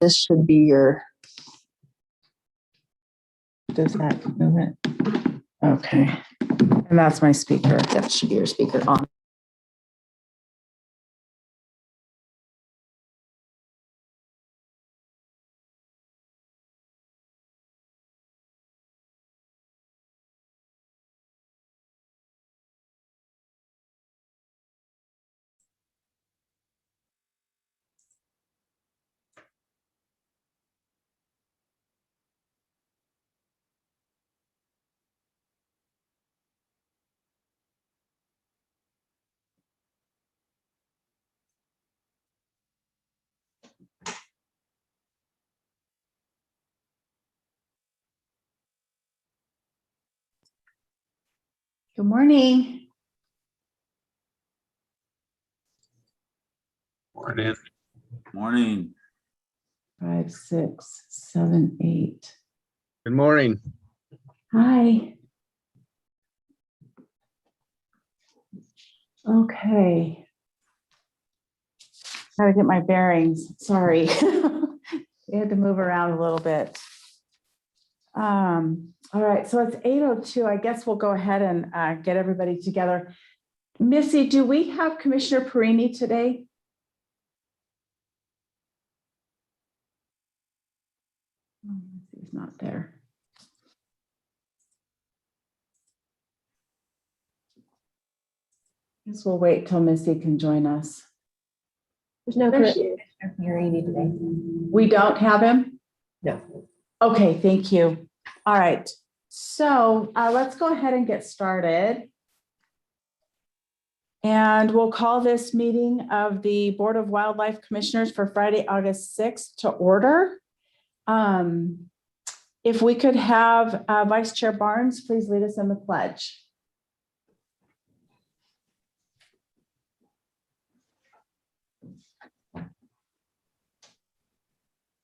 This should be your, does that move it? Okay. And that's my speaker. That should be your speaker on. Good morning. Morning. Morning. 5, 6, 7, 8. Good morning. Hi. Okay. Gotta get my bearings. Sorry. We had to move around a little bit. All right, so it's 8:02. I guess we'll go ahead and get everybody together. Missy, do we have Commissioner Perini today? Oh, he's not there. Guess we'll wait till Missy can join us. There's no There she Commissioner Perini today. We don't have him? No. Okay, thank you. All right, so let's go ahead and get started. And we'll call this meeting of the Board of Wildlife Commissioners for Friday, August 6th to order. If we could have Vice Chair Barnes, please lead us in the pledge.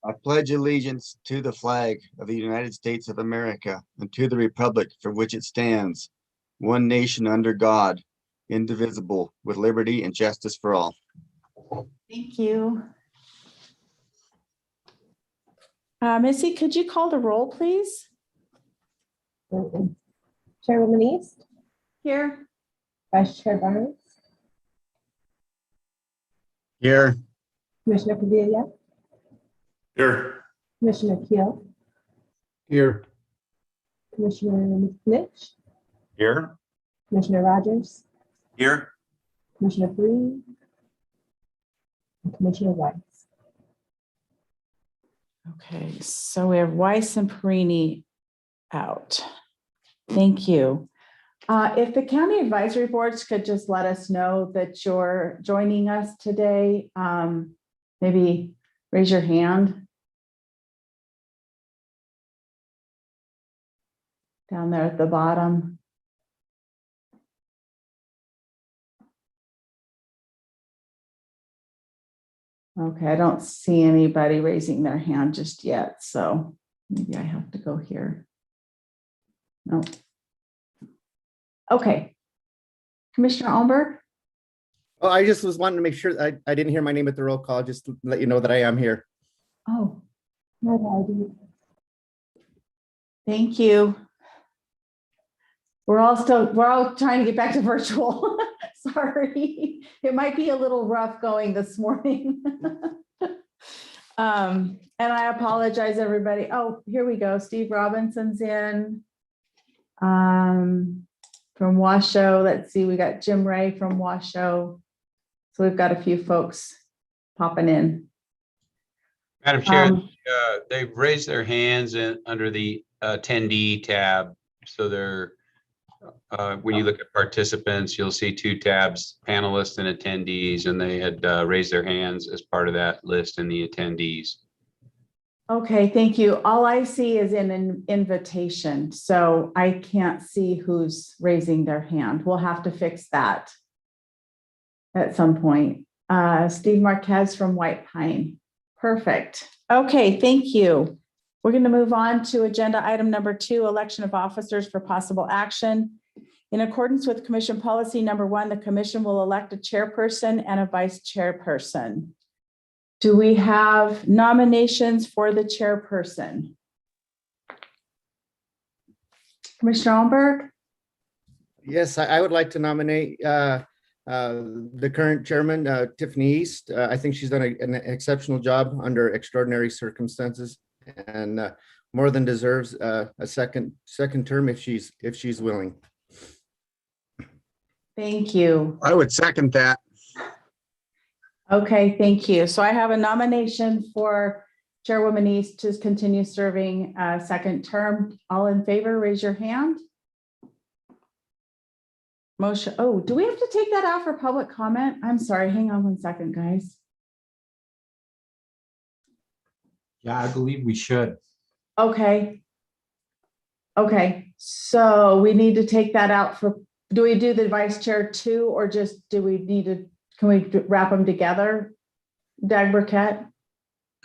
I pledge allegiance to the flag of the United States of America and to the republic for which it stands, one nation under God, indivisible, with liberty and justice for all. Thank you. Missy, could you call the roll, please? Chairwoman East, Here. Vice Chair Barnes, Here. Commissioner Padilla, Here. Commissioner Keel, Here. Commissioner Mitch, Here. Commissioner Rogers, Here. Commissioner Perini, and Commissioner Weiss. Okay, so we have Weiss and Perini out. Thank you. If the county advisory boards could just let us know that you're joining us today, maybe raise your hand. Down there at the bottom. Okay, I don't see anybody raising their hand just yet, so maybe I have to go here. No. Okay. Commissioner Alberg? Oh, I just was wanting to make sure I didn't hear my name at the roll call, just to let you know that I am here. Oh, My bad. thank you. We're all trying to get back to virtual. Sorry, it might be a little rough going this morning. And I apologize, everybody. Oh, here we go. Steve Robinson's in. From Washoe. Let's see, we got Jim Ray from Washoe. So we've got a few folks popping in. Madam Chair, they've raised their hands under the attendee tab. So they're, when you look at participants, you'll see 2 tabs, panelists and attendees, and they had raised their hands as part of that list in the attendees. Okay, thank you. All I see is an invitation, so I can't see who's raising their hand. We'll have to fix that at some point. Steve Marquez from White Pine. Perfect. Okay, thank you. We're going to move on to agenda item number 2, election of officers for possible action. In accordance with Commission Policy number 1, the Commission will elect a chairperson and a vice chairperson. Do we have nominations for the chairperson? Commissioner Allenberg? Yes, I would like to nominate the current chairman, Tiffany East. I think she's done an exceptional job under extraordinary circumstances and more than deserves a second term if she's willing. Thank you. I would second that. Okay, thank you. So I have a nomination for Chairwoman East to continue serving a second term. All in favor, raise your hand. Motion, oh, do we have to take that out for public comment? I'm sorry, hang on one second, guys. Yeah, I believe we should. Okay. Okay, so we need to take that out for, do we do the vice chair too, or just do we need to, can we wrap them together? Doug Burkett?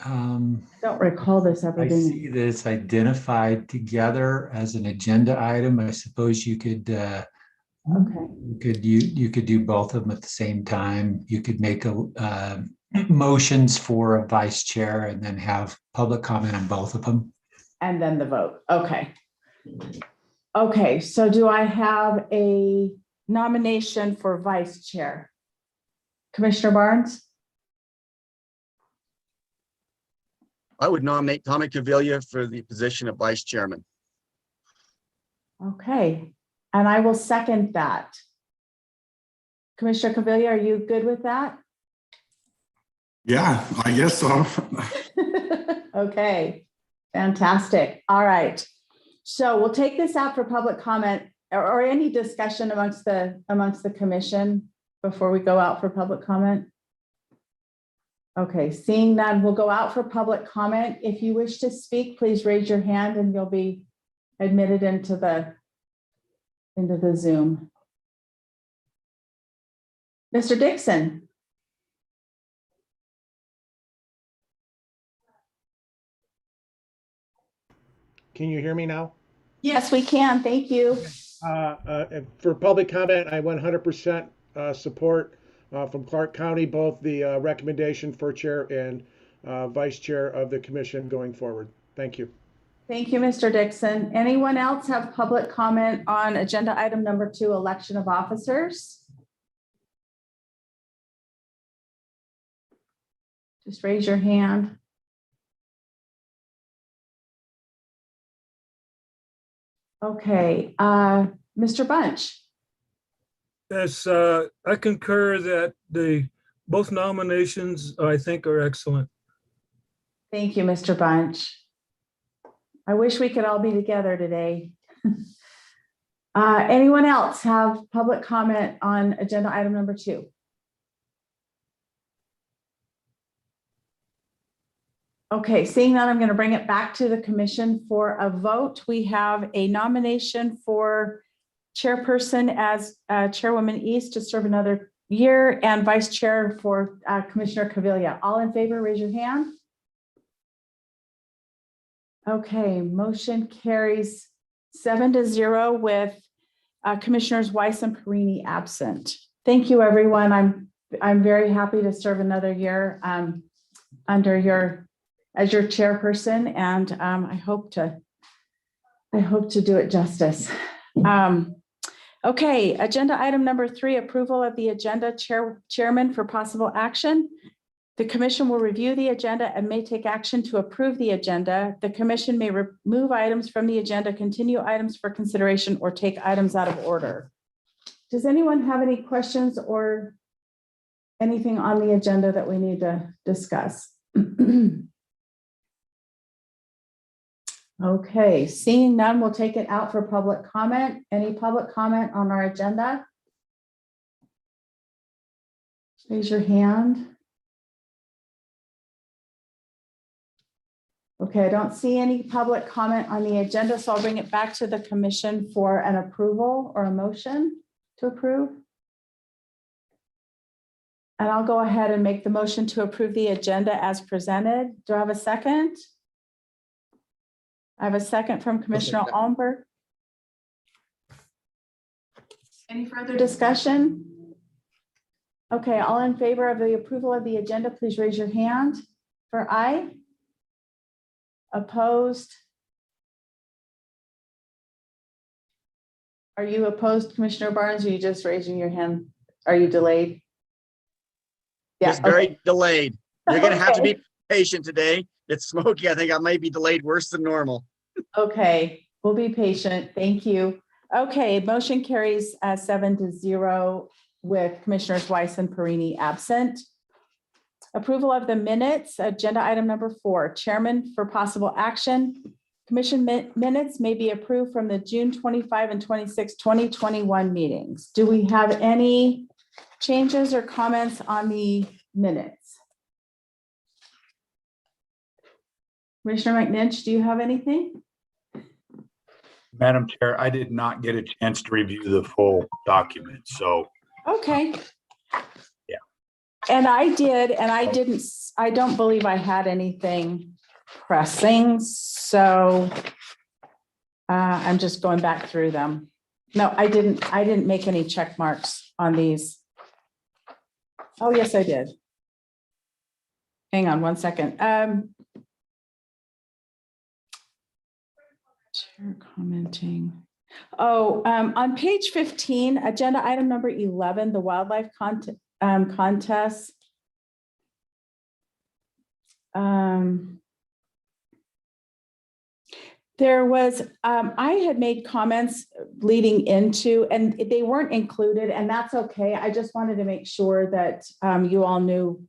Don't recall this ever I being. see this identified together as an agenda item. I suppose you could Okay, you could do both of them at the same time. You could make a motions for a vice chair and then have public comment on both of them. and then the vote. Okay. Okay, so do I have a nomination for vice chair? Commissioner Barnes? I would nominate Tommy Cavilla for the position of vice chairman. Okay, and I will second that. Commissioner Cavilla, are you good with that? Yeah, I guess so. Okay, fantastic. All right. So we'll take this out for public comment or any discussion amongst the commission before we go out for public comment. Okay, seeing none, we'll go out for public comment. If you wish to speak, please raise your hand and you'll be admitted into the Zoom. Mr. Dixon. Can you hear me now? Yes, we can. Thank you. For public comment, I 100% support from Clark County, both the recommendation for chair and vice chair of the commission going forward. Thank you. Thank you, Mr. Dixon. Anyone else have public comment on agenda item number 2, election of officers? Just raise your hand. Okay, Mr. Bunch. Yes, I concur that both nominations, I think, are excellent. Thank you, Mr. Bunch. I wish we could all be together today. Anyone else have public comment on agenda item number 2? Okay, seeing that, I'm going to bring it back to the commission for a vote. We have a nomination for chairperson as Chairwoman East to serve another year and vice chair for Commissioner Cavilla. All in favor, raise your hand. Okay, motion carries 7-0 with Commissioners Weiss and Perini absent. Thank you, everyone. I'm very happy to serve another year as your chairperson, and I hope to do it justice. Okay, agenda item number 3, approval of the agenda. Chairman for possible action. The commission will review the agenda and may take action to approve the agenda. The commission may remove items from the agenda, continue items for consideration, or take items out of order. Does anyone have any questions or anything on the agenda that we need to discuss? Okay, seeing none, we'll take it out for public comment. Any public comment on our agenda? Raise your hand. Okay, I don't see any public comment on the agenda, so I'll bring it back to the commission for an approval or a motion to approve. And I'll go ahead and make the motion to approve the agenda as presented. Do I have a second? I have a second from Commissioner Allenberg. Any further discussion? Okay, all in favor of the approval of the agenda, please raise your hand for aye. Opposed? Are you opposed, Commissioner Barnes? Or are you just raising your hand? Are you delayed? Yeah, It's very okay. delayed. You're gonna have to Okay. be patient today. It's smoky. I think I might be delayed worse than normal. Okay, we'll be patient. Thank you. Okay, motion carries 7-0 with Commissioners Weiss and Perini absent. Approval of the minutes, agenda item number 4, Chairman for possible action. Commission minutes may be approved from the June 25 and 26, 2021 meetings. Do we have any changes or comments on the minutes? Commissioner McNinch, do you have anything? Madam Chair, I did not get a chance to review the full document, so Okay. Yeah. And I did, and I don't believe I had anything pressing, so I'm just going back through them. No, I didn't make any check marks on these. Oh, yes, I did. Hang on one second. Chair commenting. Oh, on page 15, agenda item number 11, the wildlife contest. There was, I had made comments leading into, and they weren't included, and that's okay. I just wanted to make sure that you all knew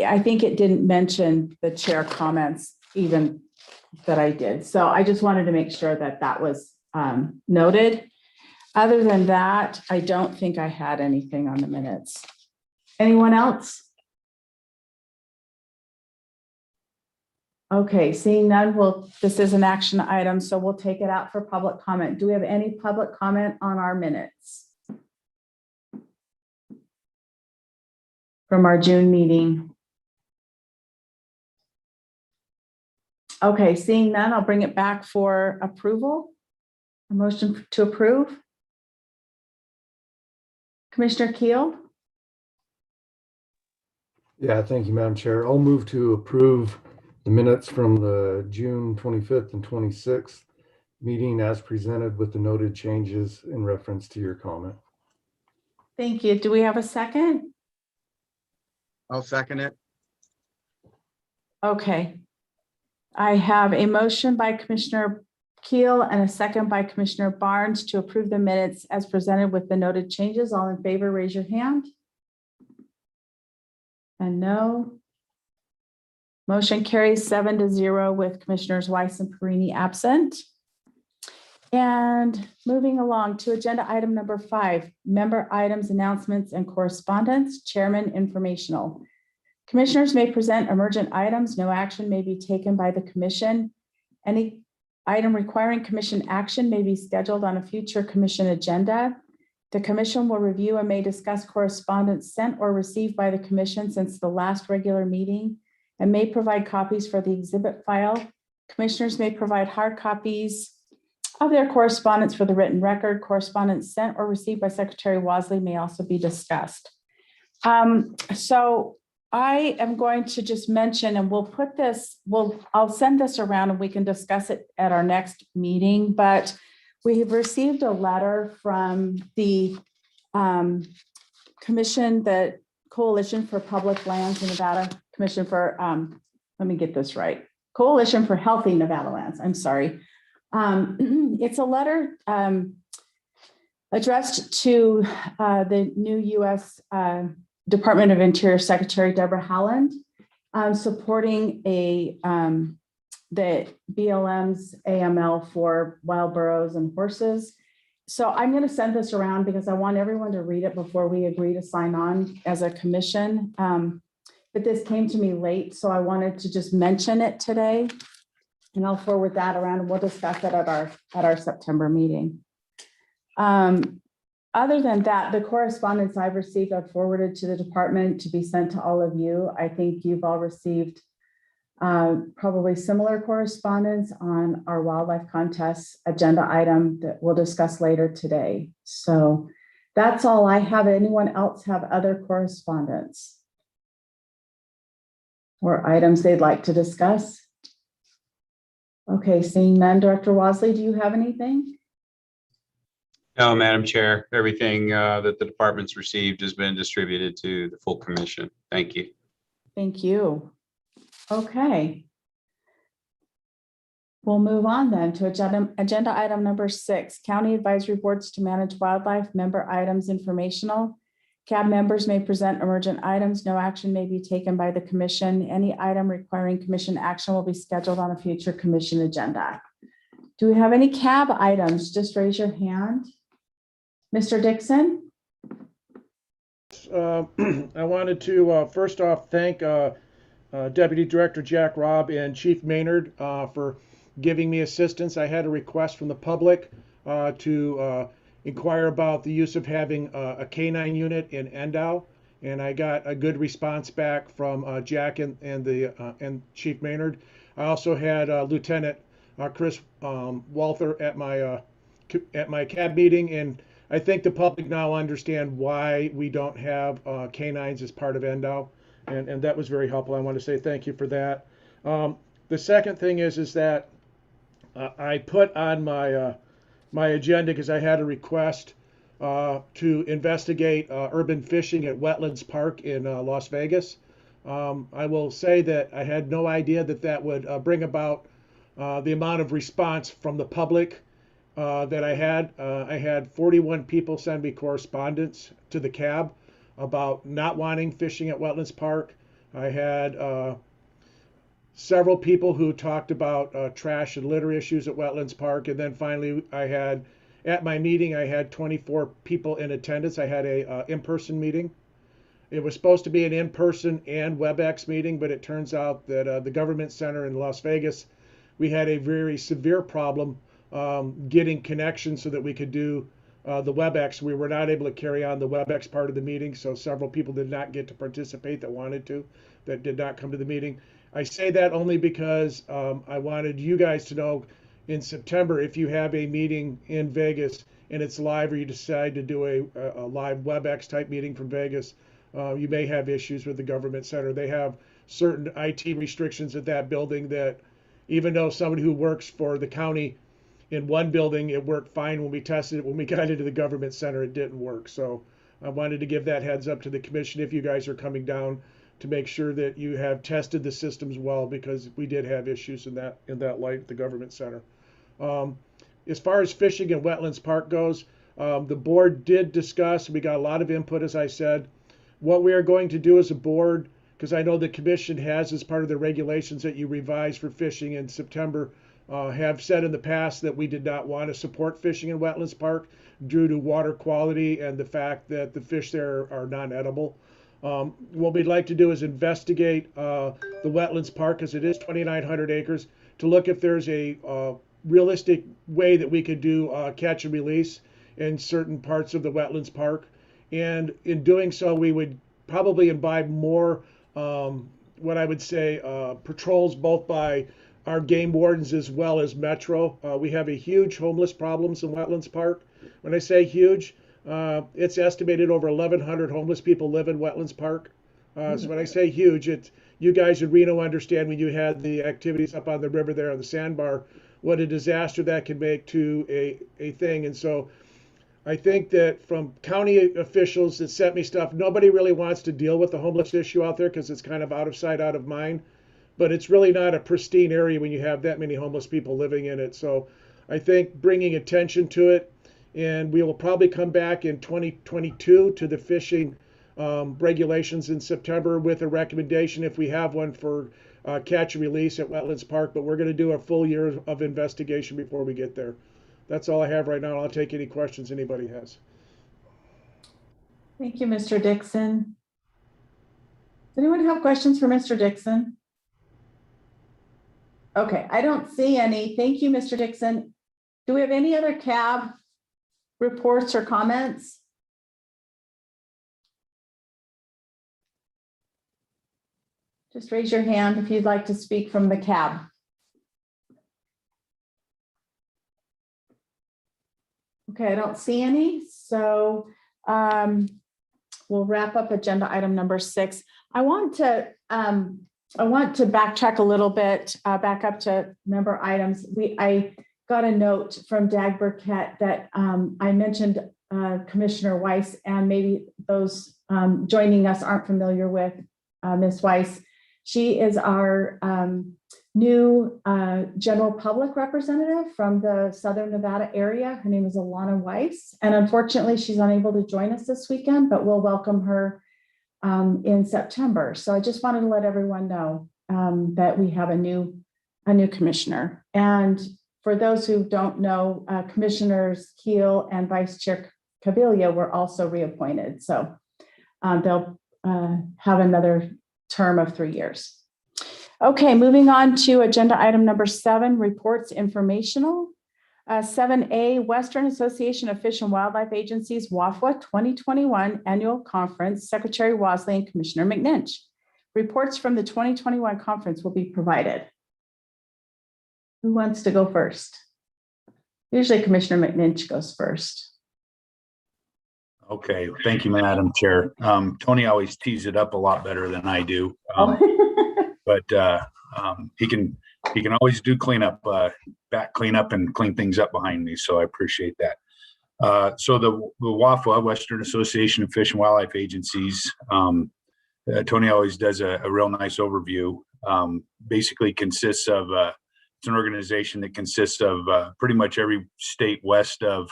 I think it didn't mention the chair comments even that I did. So I just wanted to make sure that that was noted. Other than that, I don't think I had anything on the minutes. Anyone else? Okay, seeing none, this is an action item, so we'll take it out for public comment. Do we have any public comment on our minutes from our June meeting? Okay, seeing none, I'll bring it back for approval. A motion to approve. Commissioner Keel? Yeah, thank you, Madam Chair. I'll move to approve the minutes from the June 25th and 26th meeting as presented with the noted changes in reference to your comment. Thank you. Do we have a second? I'll second it. Okay. I have a motion by Commissioner Keel and a second by Commissioner Barnes to approve the minutes as presented with the noted changes. All in favor, raise your hand. And no. Motion carries 7-0 with Commissioners Weiss and Perini absent. And moving along to agenda item number 5, member items, announcements, and correspondence, Chairman informational. Commissioners may present emergent items. No action may be taken by the commission. Any item requiring commission action may be scheduled on a future commission agenda. The commission will review and may discuss correspondence sent or received by the commission since the last regular meeting and may provide copies for the exhibit file. Commissioners may provide hard copies of their correspondence for the written record. Correspondence sent or received by Secretary Wasley may also be discussed. So I am going to just mention, and we'll put this, I'll send this around and we can discuss it at our next meeting, but we have received a letter from the commission, the Coalition for Public Lands in Nevada, Commission for, let me get this right, Coalition for Healthy Nevada Lands, I'm sorry. It's a letter addressed to the new U.S. Department of Interior Secretary Deborah Haaland, supporting the BLM's AML for wild burros and horses. So I'm going to send this around because I want everyone to read it before we agree to sign on as a commission. But this came to me late, so I wanted to just mention it today. And I'll forward that around and we'll discuss it at our September meeting. Other than that, the correspondence I've received, I've forwarded to the department to be sent to all of you. I think you've all received probably similar correspondence on our wildlife contest agenda item that we'll discuss later today. So That's all I have. Anyone else have other correspondence? Or items they'd like to discuss? Okay, seeing none, Director Wasley, do you have anything? No, Madam Chair, everything that the department's received has been distributed to the full commission. Thank you. Thank you. Okay. We'll move on then to agenda item number 6, county advisory boards to manage wildlife, member items informational. CAB members may present emergent items. No action may be taken by the commission. Any item requiring commission action will be scheduled on a future commission agenda. Do we have any CAB items? Just raise your hand. Mr. Dixon? I wanted to first off thank Deputy Director Jack Robb and Chief Maynard for giving me assistance. I had a request from the public to inquire about the use of having a K-9 unit in NDOW, and I got a good response back from Jack and Chief Maynard. I also had Lieutenant Chris Walther at my CAB meeting, and I think the public now understand why we don't have K-9s as part of NDOW, and that was very helpful. I want to say thank you for that. The second thing is that I put on my agenda, because I had a request to investigate urban fishing at Wetlands Park in Las Vegas. I will say that I had no idea that would bring about the amount of response from the public that I had. I had 41 people send me correspondence to the CAB about not wanting fishing at Wetlands Park. I had several people who talked about trash and litter issues at Wetlands Park. And then finally, at my meeting, I had 24 people in attendance. I had a in-person meeting. It was supposed to be an in-person and WebEx meeting, but it turns out that the government center in Las Vegas, we had a very severe problem getting connection so that we could do the WebEx. We were not able to carry on the WebEx part of the meeting, so several people did not get to participate that wanted to, that did not come to the meeting. I say that only because I wanted you guys to know in September, if you have a meeting in Vegas and it's live, or you decide to do a live WebEx type meeting from Vegas, you may have issues with the government center. They have certain IT restrictions at that building that even though somebody who works for the county in one building, it worked fine when we tested it. When we got into the government center, it didn't work. So I wanted to give that heads up to the commission if you guys are coming down, to make sure that you have tested the systems well, because we did have issues in that light at the government center. As far as fishing in Wetlands Park goes, the board did discuss, we got a lot of input, as I said. What we are going to do as a board, because I know the commission has, as part of the regulations that you revise for fishing in September, have said in the past that we did not want to support fishing in Wetlands Park due to water quality and the fact that the fish there are non-edible. What we'd like to do is investigate the Wetlands Park, because it is 2,900 acres, to look if there's a realistic way that we could do catch and release in certain parts of the Wetlands Park. And in doing so, we would probably imbibe more, what I would say, patrols both by our game wardens as well as Metro. We have a huge homeless problems in Wetlands Park. When I say huge, it's estimated over 1,100 homeless people live in Wetlands Park. So when I say huge, you guys in Reno understand when you had the activities up on the river there on the sandbar, what a disaster that can make to a thing. And so I think that from county officials that sent me stuff, nobody really wants to deal with the homeless issue out there because it's kind of out of sight, out of mind. But it's really not a pristine area when you have that many homeless people living in it. So I think bringing attention to it, and we will probably come back in 2022 to the fishing regulations in September with a recommendation, if we have one, for catch and release at Wetlands Park. But we're going to do a full year of investigation before we get there. That's all I have right now. I'll take any questions anybody has. Thank you, Mr. Dixon. Does anyone have questions for Mr. Dixon? Okay, I don't see any. Thank you, Mr. Dixon. Do we have any other CAB reports or comments? Just raise your hand if you'd like to speak from the CAB. Okay, I don't see any. So We'll wrap up agenda item number 6. I want to backtrack a little bit, back up to member items. I got a note from Dag Burkett that I mentioned Commissioner Weiss, and maybe those joining us aren't familiar with Ms. Weiss. She is our new general public representative from the Southern Nevada area. Her name is Alana Weiss, and unfortunately she's unable to join us this weekend, but we'll welcome her in September. So I just wanted to let everyone know that we have a new commissioner. And for those who don't know, Commissioners Keel and Vice Chair Caviglia were also reappointed. So they'll have another term of 3 years. Okay, moving on to agenda item number 7, reports informational. 7A, Western Association of Fish and Wildlife Agencies, WAFWA 2021 Annual Conference, Secretary Wasley and Commissioner McNinch. Reports from the 2021 conference will be provided. Who wants to go first? Usually Commissioner McNinch goes first. Okay, thank you, Madam Chair. Tony always tees it up a lot better than I do. But he can always do back cleanup and clean things up behind me. So I appreciate that. So the WAFWA, Western Association of Fish and Wildlife Agencies, Tony always does a real nice overview. Basically consists of, it's an organization that consists of pretty much every state west of,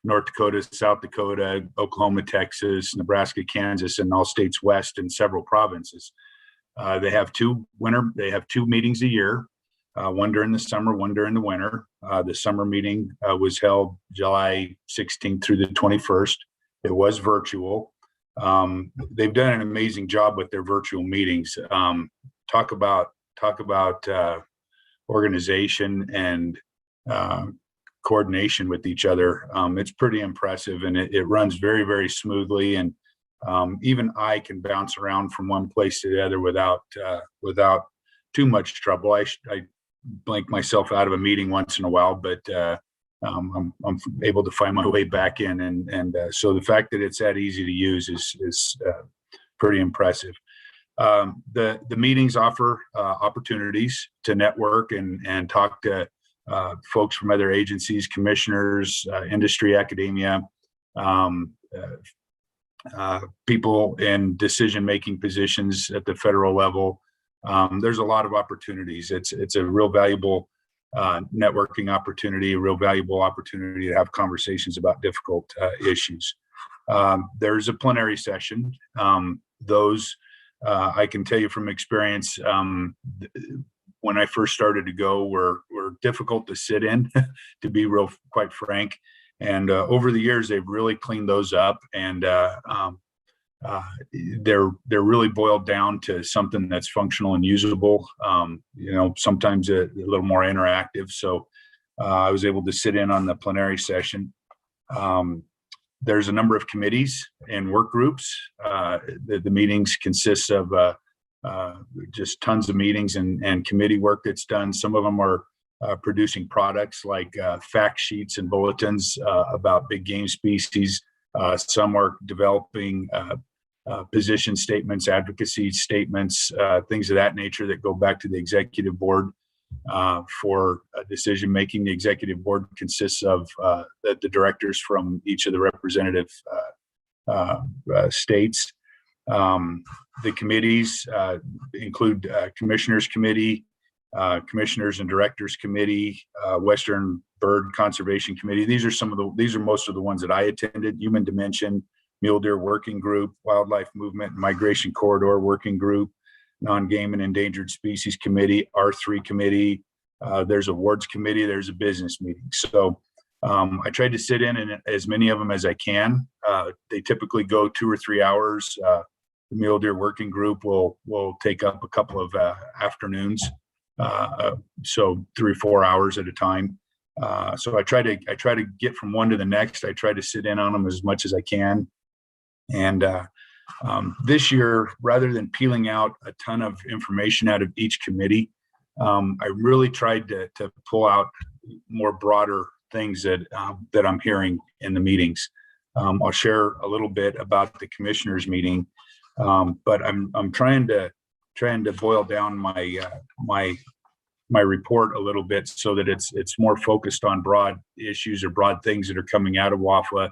North Dakota, South Dakota, Oklahoma, Texas, Nebraska, Kansas, and all states west and several provinces. They have two meetings a year, one during the summer, one during the winter. The summer meeting was held July 16th through the 21st. It was virtual. They've done an amazing job with their virtual meetings. Talk about organization and coordination with each other. It's pretty impressive, and it runs very, very smoothly. And even I can bounce around from one place to the other without too much trouble. I blink myself out of a meeting once in a while, but I'm able to find my way back in. And so the fact that it's that easy to use is pretty impressive. The meetings offer opportunities to network and talk to folks from other agencies, commissioners, industry, academia, people in decision-making positions at the federal level. There's a lot of opportunities. It's a real valuable networking opportunity, a real valuable opportunity to have conversations about difficult issues. There's a plenary session. Those I can tell you from experience, when I first started to go, were difficult to sit in, to be quite frank. And over the years, they've really cleaned those up, and they're really boiled down to something that's functional and usable. Sometimes a little more interactive. So I was able to sit in on the plenary session. There's a number of committees and work groups. The meetings consist of just tons of meetings and committee work that's done. Some of them are producing products like fact sheets and bulletins about big game species. Some are developing position statements, advocacy statements, things of that nature that go back to the executive board for decision making. The executive board consists of the directors from each of the representative states. The committees include Commissioners Committee, Commissioners and Directors Committee, Western Bird Conservation Committee. These are most of the ones that I attended. Human Dimension, Mule Deer Working Group, Wildlife Movement and Migration Corridor Working Group, Non-Game and Endangered Species Committee, R3 Committee. There's Awards Committee. There's a business meeting. So I tried to sit in as many of them as I can. They typically go 2 or 3 hours. The Mule Deer Working Group will take up a couple of afternoons, so 3 or 4 hours at a time. So I try to get from one to the next. I try to sit in on them as much as I can. And this year, rather than peeling out a ton of information out of each committee, I really tried to pull out more broader things that I'm hearing in the meetings. I'll share a little bit about the commissioners meeting, but I'm trying to boil down my report a little bit so that it's more focused on broad issues or broad things that are coming out of WAFA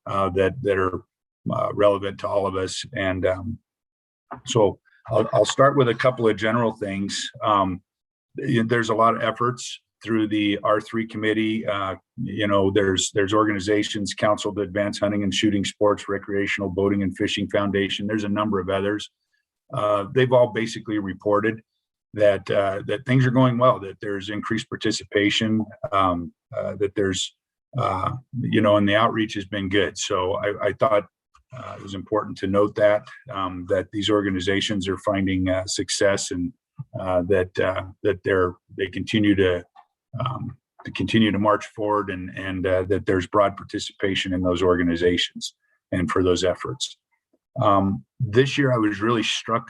that are relevant to all of us. And so I'll start with a couple of general things. There's a lot of efforts through the R3 committee. There's organizations, Council to Advance Hunting and Shooting Sports, Recreational Boating and Fishing Foundation. There's a number of others. They've all basically reported that things are going well, that there's increased participation, that there's, and the outreach has been good. So I thought it was important to note that these organizations are finding success, and that they continue to march forward, and that there's broad participation in those organizations and for those efforts. This year I was really struck,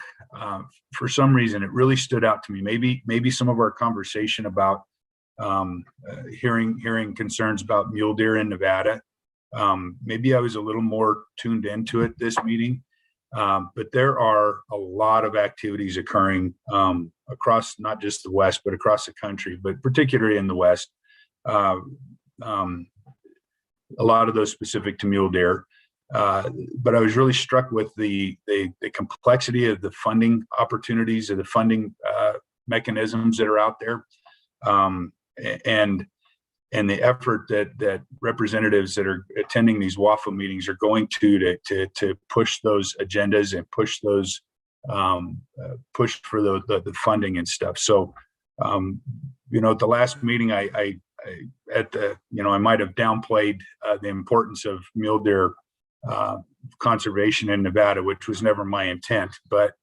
for some reason, it really stood out to me. Maybe some of our conversation about hearing concerns about mule deer in Nevada. Maybe I was a little more tuned into it this meeting, but there are a lot of activities occurring across not just the West, but across the country, but particularly in the West. A lot of those specific to mule deer. But I was really struck with the complexity of the funding opportunities, of the funding mechanisms that are out there, and the effort that representatives that are attending these WAFA meetings are going to push those agendas and push those push for the funding and stuff. So, at the last meeting, I might have downplayed the importance of mule deer conservation in Nevada, which was never my intent. But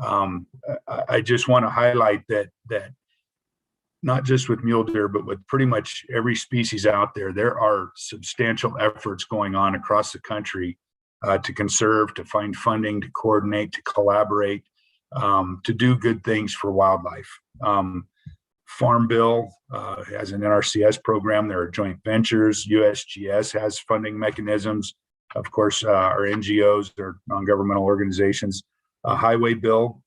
I just want to highlight that not just with mule deer, but with pretty much every species out there, there are substantial efforts going on across the country to conserve, to find funding, to coordinate, to collaborate, to do good things for wildlife. Farm Bill has an NRCS program. There are joint ventures. USGS has funding mechanisms. Of course, our NGOs, or non-governmental organizations. Highway Bill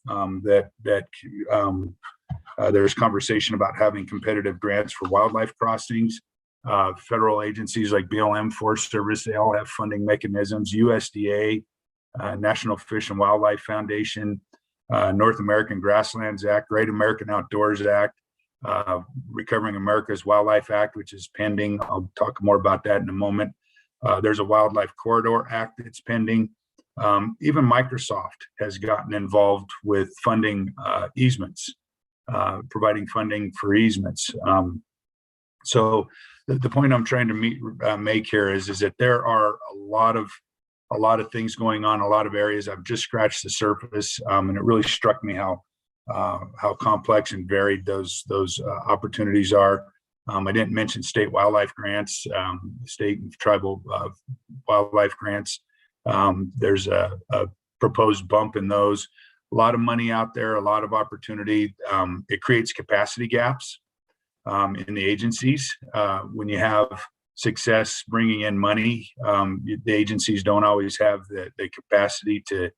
there's conversation about having competitive grants for wildlife crossings. Federal agencies like BLM, Forest Service, they all have funding mechanisms. USDA, National Fish and Wildlife Foundation, North American Grasslands Act, Great American Outdoors Act, Recovering America's Wildlife Act, which is pending. I'll talk more about that in a moment. There's a Wildlife Corridor Act that's pending. Even Microsoft has gotten involved with funding easements, providing funding for easements. So the point I'm trying to make here is that there are a lot of things going on, a lot of areas. I've just scratched the surface, and it really struck me how complex and varied those opportunities are. I didn't mention state wildlife grants, state and tribal wildlife grants. There's a proposed bump in those. A lot of money out there, a lot of opportunity. It creates capacity gaps in the agencies. When you have success bringing in money, the agencies don't always have the capacity to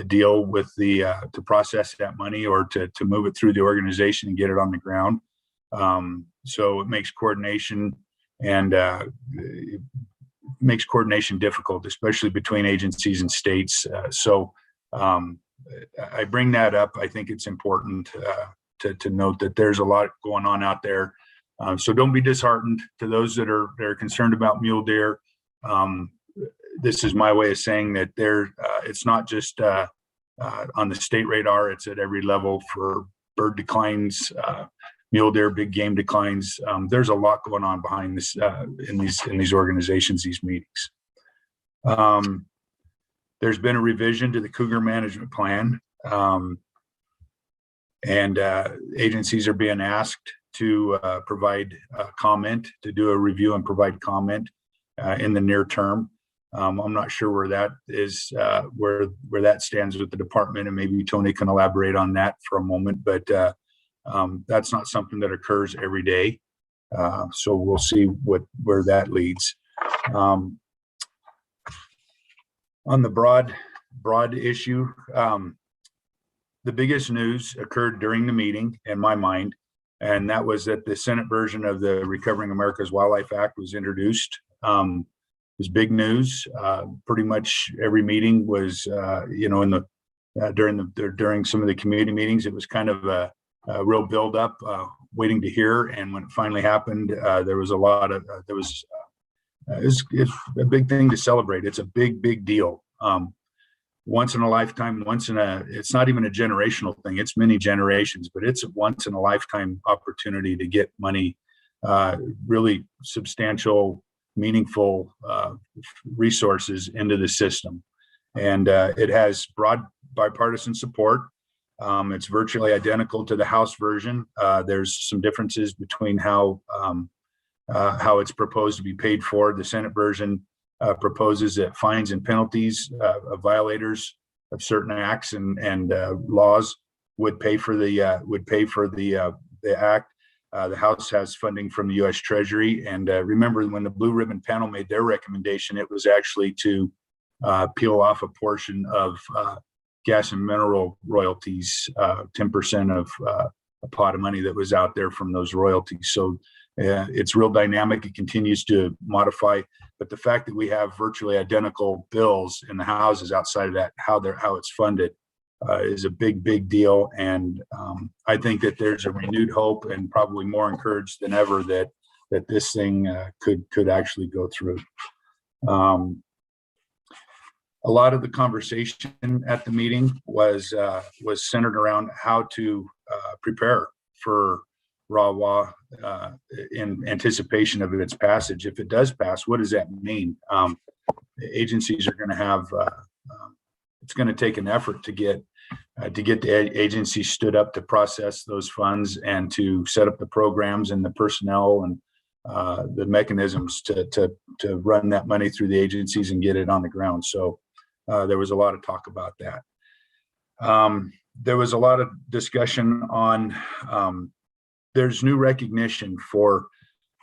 deal with to process that money, or to move it through the organization and get it on the ground. So it makes coordination difficult, especially between agencies and states. I bring that up. I think it's important to note that there's a lot going on out there. So don't be disheartened. To those that are concerned about mule deer, this is my way of saying that it's not just on the state radar. It's at every level for bird declines, mule deer, big game declines. There's a lot going on behind this in these organizations, these meetings. There's been a revision to the cougar management plan, and agencies are being asked to provide comment, to do a review and provide comment in the near term. I'm not sure where that is, where that stands with the department, and maybe Tony can elaborate on that for a moment. But that's not something that occurs every day. So we'll see where that leads. On the broad issue, the biggest news occurred during the meeting in my mind, and that was that the Senate version of the Recovering America's Wildlife Act was introduced. It was big news. Pretty much every meeting was, during some of the community meetings, it was kind of a real buildup, waiting to hear. And when it finally happened, there was a lot of, it's a big thing to celebrate. It's a big deal. Once in a lifetime, it's not even a generational thing. It's many generations, but it's a once in a lifetime opportunity to get money, really substantial, meaningful resources into the system. And it has broad bipartisan support. It's virtually identical to the House version. There's some differences between how it's proposed to be paid for. The Senate version proposes that fines and penalties of violators of certain acts and laws would pay for the act. The House has funding from the U.S. Treasury, and remember when the Blue Ribbon Panel made their recommendation, it was actually to peel off a portion of gas and mineral royalties, 10% of a pot of money that was out there from those royalties. So it's real dynamic. It continues to modify, but the fact that we have virtually identical bills in the houses outside of that, how it's funded, is a big deal. And I think that there's a renewed hope and probably more encouraged than ever that this thing could actually go through. A lot of the conversation at the meeting was centered around how to prepare for RAWA in anticipation of its passage. If it does pass, what does that mean? Agencies are going to have, it's going to take an effort to get the agency stood up to process those funds and to set up the programs and the personnel and the mechanisms to run that money through the agencies and get it on the ground. So there was a lot of talk about that. There was a lot of discussion on there's new recognition for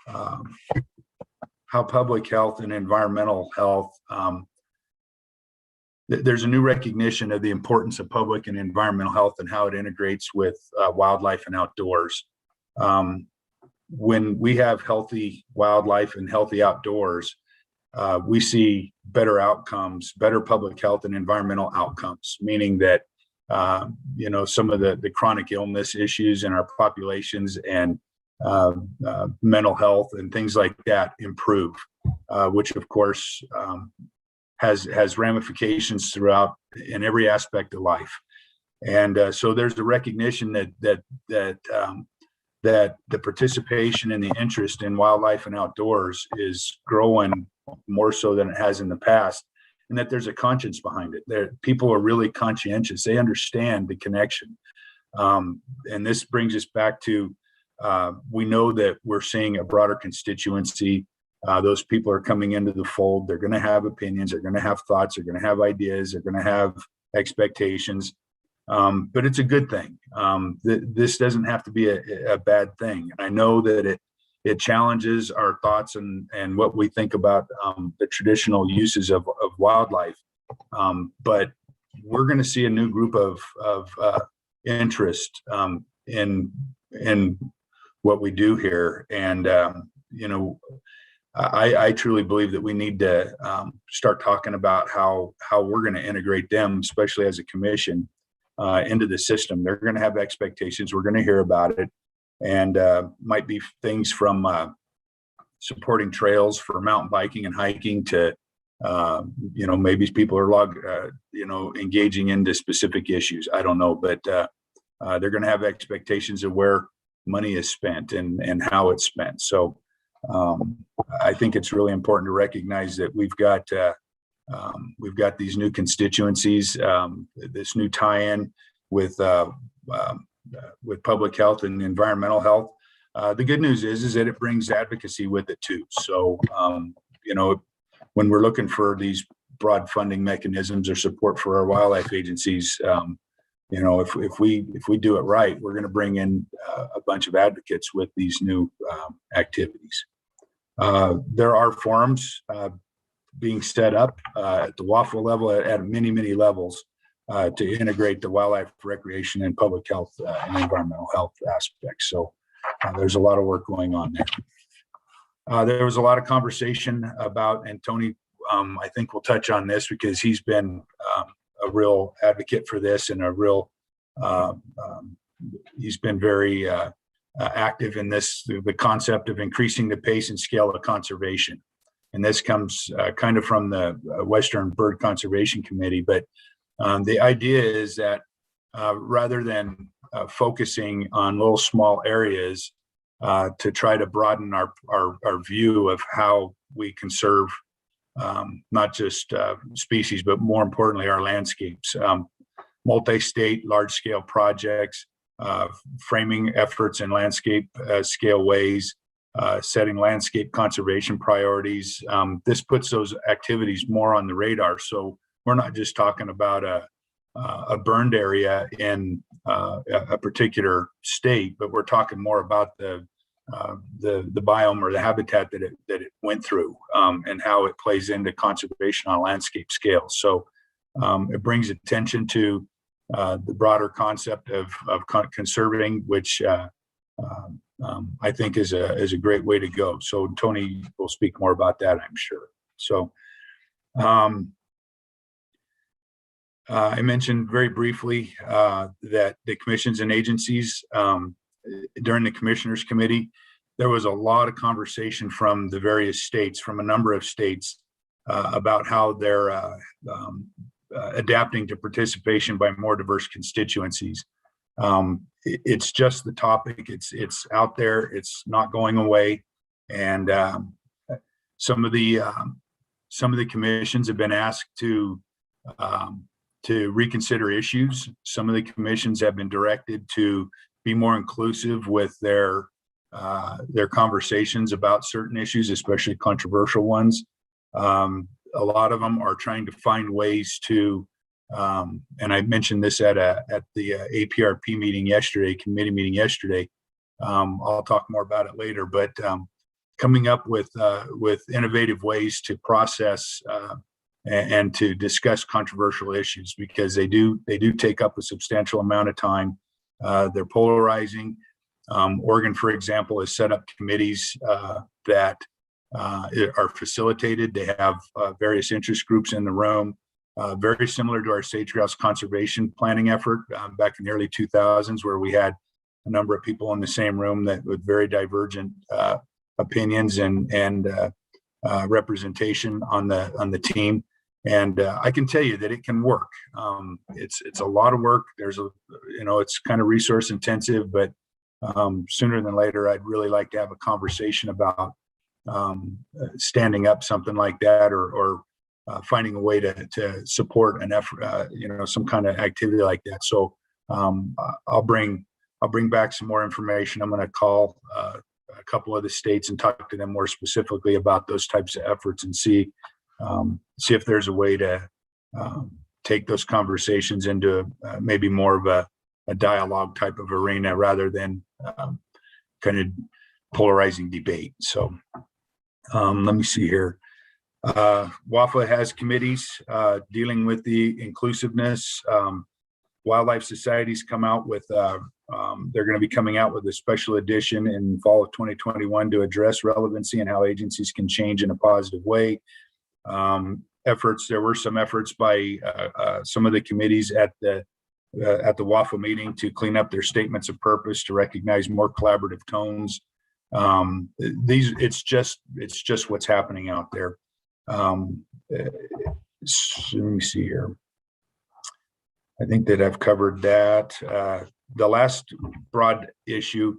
how public health and environmental health, there's a new recognition of the importance of public and environmental health and how it integrates with wildlife and outdoors. When we have healthy wildlife and healthy outdoors, we see better outcomes, better public health and environmental outcomes, meaning that some of the chronic illness issues in our populations and mental health and things like that improve, which of course has ramifications throughout in every aspect of life. And so there's a recognition that the participation and the interest in wildlife and outdoors is growing more so than it has in the past, and that there's a conscience behind it. People are really conscientious. They understand the connection. And this brings us back to, we know that we're seeing a broader constituency. Those people are coming into the fold. They're going to have opinions. They're going to have thoughts. They're going to have ideas. They're going to have expectations. But it's a good thing. This doesn't have to be a bad thing. I know that it challenges our thoughts and what we think about the traditional uses of wildlife. But we're going to see a new group of interest in what we do here. And, I truly believe that we need to start talking about how we're going to integrate them, especially as a commission, into the system. They're going to have expectations. We're going to hear about it, and might be things from supporting trails for mountain biking and hiking to, maybe people are engaging into specific issues. I don't know, but they're going to have expectations of where money is spent and how it's spent. So I think it's really important to recognize that we've got these new constituencies, this new tie-in with public health and environmental health. The good news is that it brings advocacy with it too. So when we're looking for these broad funding mechanisms or support for our wildlife agencies, if we do it right, we're going to bring in a bunch of advocates with these new activities. There are forums being set up at the WAFL level at many levels to integrate the wildlife recreation and public health and environmental health aspects. So there's a lot of work going on there. There was a lot of conversation about, and Tony, I think we'll touch on this because he's been a real advocate for this and he's been very active in this, the concept of increasing the pace and scale of conservation. And this comes kind of from the Western Bird Conservation Committee, but the idea is that rather than focusing on little small areas to try to broaden our view of how we conserve not just species, but more importantly, our landscapes, multi-state, large-scale projects, framing efforts in landscape scale ways, setting landscape conservation priorities. This puts those activities more on the radar. So we're not just talking about a burned area in a particular state, but we're talking more about the biome or the habitat that it went through and how it plays into conservation on a landscape scale. So it brings attention to the broader concept of conserving, which I think is a great way to go. So Tony will speak more about that, I'm sure. So I mentioned very briefly that the commissions and agencies during the commissioners committee, there was a lot of conversation from the various states, from a number of states, about how they're adapting to participation by more diverse constituencies. It's just the topic. It's out there. It's not going away. And some of the commissions have been asked to reconsider issues. Some of the commissions have been directed to be more inclusive with their conversations about certain issues, especially controversial ones. A lot of them are trying to find ways to, and I mentioned this at the APRP meeting yesterday, committee meeting yesterday. I'll talk more about it later, but coming up with innovative ways to process and to discuss controversial issues, because they do take up a substantial amount of time. They're polarizing. Oregon, for example, has set up committees that are facilitated. They have various interest groups in the room, very similar to our sage grouse conservation planning effort back in the early 2000s, where we had a number of people in the same room that with very divergent opinions and representation on the team. And I can tell you that it can work. It's a lot of work. It's kind of resource intensive, but sooner than later, I'd really like to have a conversation about standing up something like that, or finding a way to support an effort, some kind of activity like that. So I'll bring back some more information. I'm going to call a couple of the states and talk to them more specifically about those types of efforts and see if there's a way to take those conversations into maybe more of a dialogue type of arena rather than kind of polarizing debate. So let me see here. WAFA has committees dealing with the inclusiveness. Wildlife Societies come out with, they're going to be coming out with a special edition in fall of 2021 to address relevancy and how agencies can change in a positive way. There were some efforts by some of the committees at the WAFA meeting to clean up their statements of purpose, to recognize more collaborative tones. It's just what's happening out there. Let me see here. I think that I've covered that. The last broad issue,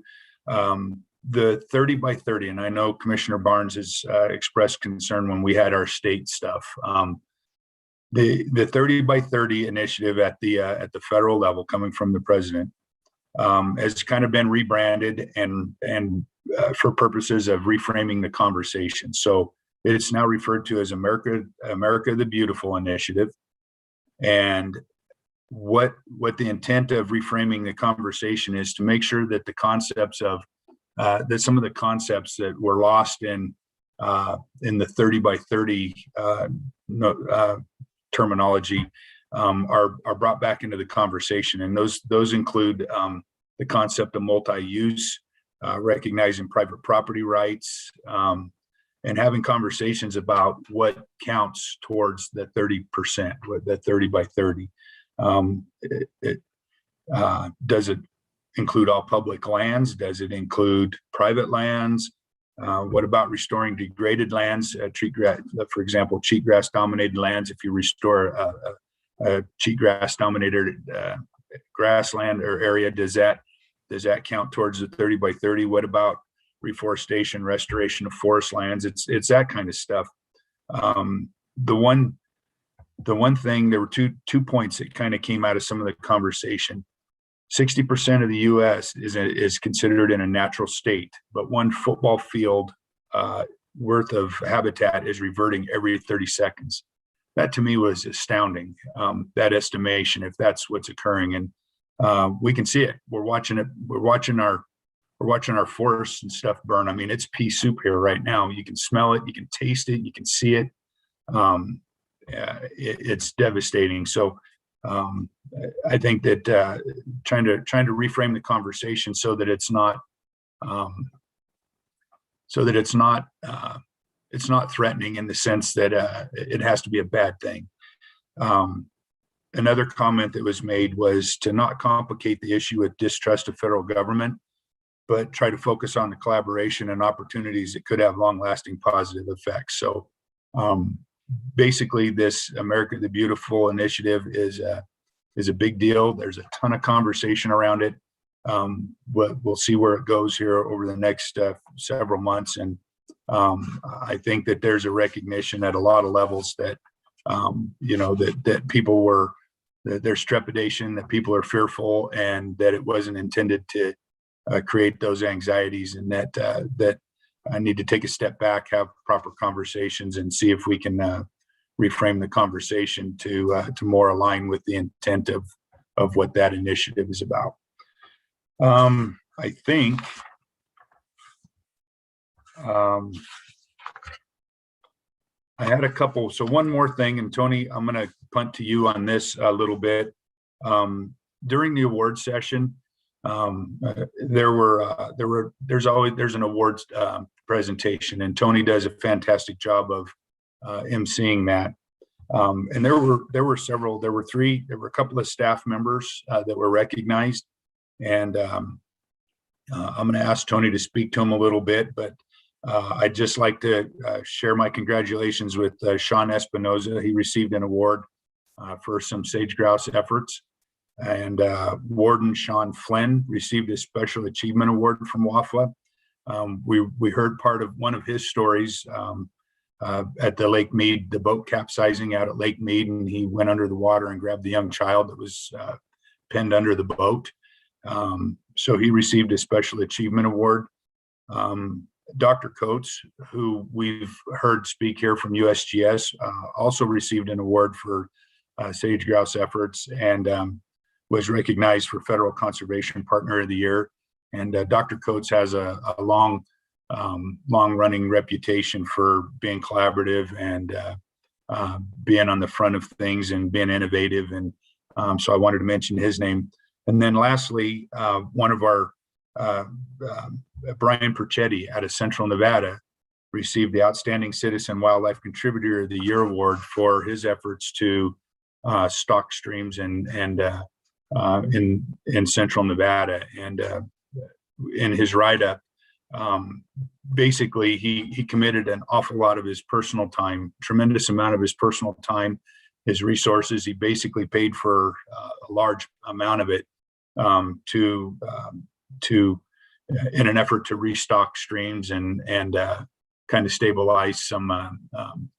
the 30 by 30, and I know Commissioner Barnes has expressed concern when we had our state stuff. The 30 by 30 initiative at the federal level, coming from the president, has kind of been rebranded and for purposes of reframing the conversation. So it's now referred to as America the Beautiful Initiative. And what the intent of reframing the conversation is, to make sure that the concepts of that some of the concepts that were lost in the 30 by 30 terminology are brought back into the conversation. And those include the concept of multi-use, recognizing private property rights, and having conversations about what counts towards the 30%, the 30 by 30. Does it include all public lands? Does it include private lands? What about restoring degraded lands? For example, cheatgrass dominated lands. If you restore a cheatgrass dominated grassland or area, does that count towards the 30 by 30? What about reforestation, restoration of forest lands? It's that kind of stuff. The one thing, there were two points that kind of came out of some of the conversation. 60% of the U.S. is considered in a natural state, but one football field worth of habitat is reverting every 30 seconds. That to me was astounding, that estimation, if that's what's occurring. And we can see it. We're watching it. We're watching our forests and stuff burn. I mean, it's pea soup here right now. You can smell it, you can taste it, you can see it. It's devastating. So I think that trying to reframe the conversation so that it's not threatening, in the sense that it has to be a bad thing. Another comment that was made was to not complicate the issue with distrust of federal government, but try to focus on the collaboration and opportunities that could have long-lasting positive effects. So basically, this America the Beautiful initiative is a big deal. There's a ton of conversation around it. We'll see where it goes here over the next several months. And I think that there's a recognition at a lot of levels that, that people were, that there's trepidation, that people are fearful, and that it wasn't intended to create those anxieties, and that I need to take a step back, have proper conversations, and see if we can reframe the conversation to more align with the intent of what that initiative is about. I think I had a couple. So one more thing, and Tony, I'm going to punt to you on this a little bit. During the award session, there's an awards presentation, and Tony does a fantastic job of emceeing that. And there were a couple of staff members that were recognized, and I'm going to ask Tony to speak to him a little bit, but I'd just like to share my congratulations with Sean Espinoza. He received an award for some sage grouse efforts. And Warden Sean Flynn received a Special Achievement Award from WAFLA. We heard part of one of his stories at the Lake Mead, the boat capsizing out at Lake Mead, and he went under the water and grabbed the young child that was pinned under the boat. So he received a Special Achievement Award. Dr. Coates, who we've heard speak here from USGS, also received an award for sage grouse efforts, and was recognized for Federal Conservation Partner of the Year. And Dr. Coates has a long-running reputation for being collaborative and being on the front of things and being innovative. And so I wanted to mention his name. And then lastly, one of our, Brian Perchetti out of Central Nevada, received the Outstanding Citizen Wildlife Contributor of the Year Award for his efforts to stock streams and in Central Nevada. And in his write-up, basically he committed an awful lot of his personal time, tremendous amount of his personal time, his resources. He basically paid for a large amount of it to in an effort to restock streams and kind of stabilize some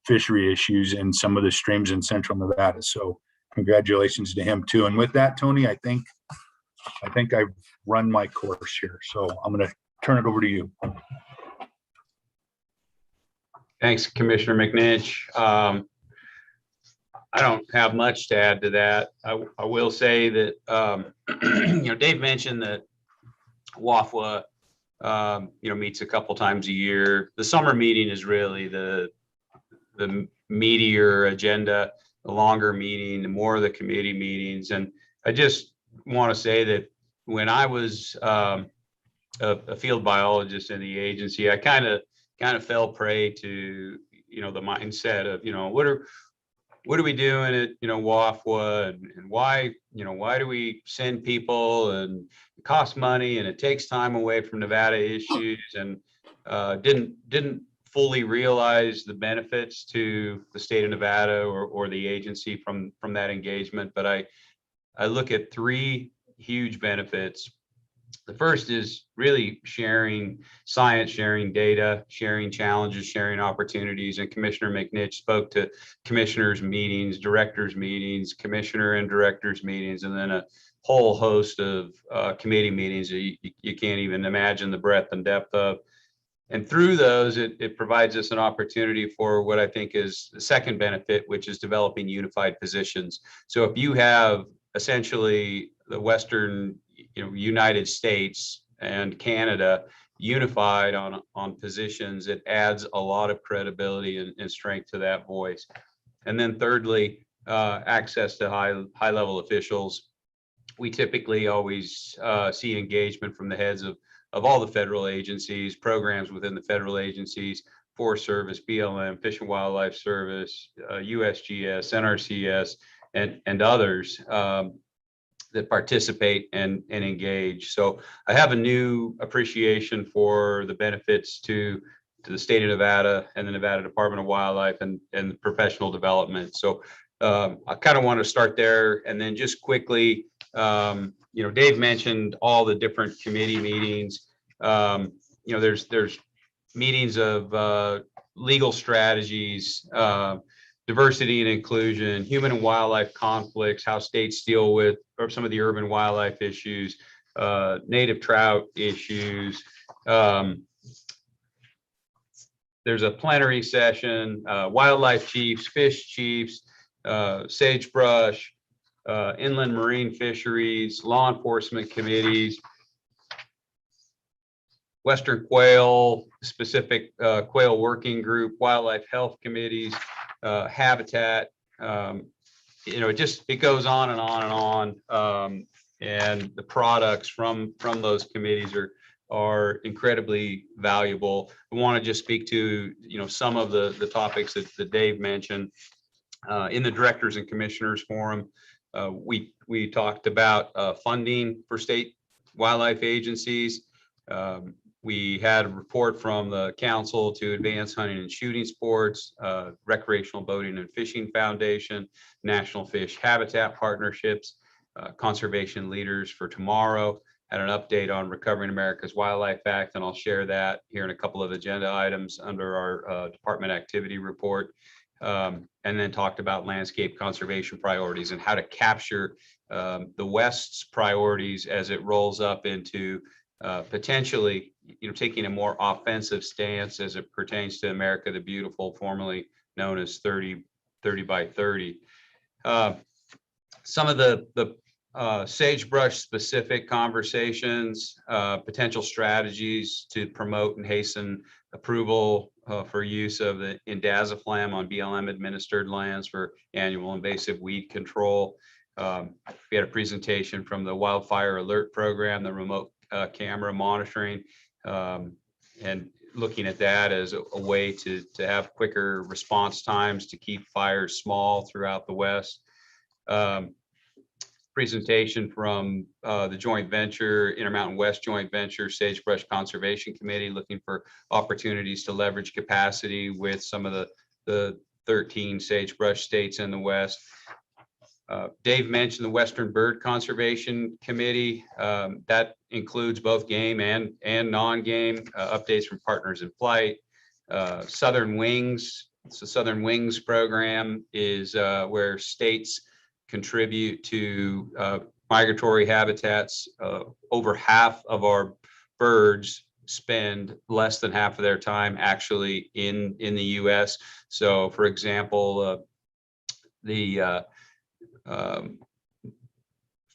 fishery issues in some of the streams in Central Nevada. So congratulations to him too. And with that, Tony, I think I've run my course here. So I'm going to turn it over to you. Thanks, Commissioner McNitch. don't have much to add to that. I will say that, Dave mentioned that WAFWA, meets a couple times a year. The summer meeting is really the meatier agenda, the longer meeting, the more of the committee meetings. And I just want to say that when I was a field biologist in the agency, I kind of fell prey to, the mindset of, what are we doing at, WAFWA, and why do we send people, and it costs money and it takes time away from Nevada issues, and didn't fully realize the benefits to the state of Nevada or the agency from that engagement. But I look at three huge benefits. The first is really sharing science, sharing data, sharing challenges, sharing opportunities. And Commissioner McNitch spoke to commissioners' meetings, directors' meetings, commissioner and directors' meetings, and then a whole host of committee meetings that you can't even imagine the breadth and depth of. And through those, it provides us an opportunity for what I think is the second benefit, which is developing unified positions. So if you have essentially the Western, United States and Canada unified on positions, it adds a lot of credibility and strength to that voice. And then thirdly, access to high level officials. We typically always see engagement from the heads of all the federal agencies, programs within the federal agencies, Forest Service, BLM, Fish and Wildlife Service, USGS, NRCS, and others that participate and engage. So I have a new appreciation for the benefits to the state of Nevada and the Nevada Department of Wildlife and professional development. So I kind of want to start there, and then just quickly, Dave mentioned all the different committee meetings. There's meetings of legal strategies, diversity and inclusion, human and wildlife conflicts, how states deal with or some of the urban wildlife issues, native trout issues. There's a plenary session, wildlife chiefs, fish chiefs, sagebrush, inland marine fisheries, law enforcement committees, Western quail, specific quail working group, wildlife health committees, habitat. It goes on and on and on. And the products from those committees are incredibly valuable. I want to just speak to some of the topics that Dave mentioned. In the Directors and Commissioners Forum, we talked about funding for state wildlife agencies. We had a report from the Council to Advance Hunting and Shooting Sports, Recreational Boating and Fishing Foundation, National Fish Habitat Partnerships, Conservation Leaders for Tomorrow, had an update on Recovering America's Wildlife Act, and I'll share that here in a couple of agenda items under our department activity report. And then talked about landscape conservation priorities and how to capture the West's priorities as it rolls up into potentially, taking a more offensive stance as it pertains to America the Beautiful, formerly known as 30 by 30. Some of the sagebrush specific conversations, potential strategies to promote and hasten approval for use of the indaziflam on BLM administered lands for annual invasive weed control. We had a presentation from the Wildfire Alert Program, the remote camera monitoring, and looking at that as a way to have quicker response times to keep fires small throughout the West. Presentation from the joint venture, Intermountain West joint venture, Sagebrush Conservation Committee, looking for opportunities to leverage capacity with some of the 13 sagebrush states in the West. Dave mentioned the Western Bird Conservation Committee. That includes both game and non-game updates from Partners in Flight. Southern Wings. So Southern Wings program is where states contribute to migratory habitats. Over half of our birds spend less than half of their time actually in the U.S. So, for example, the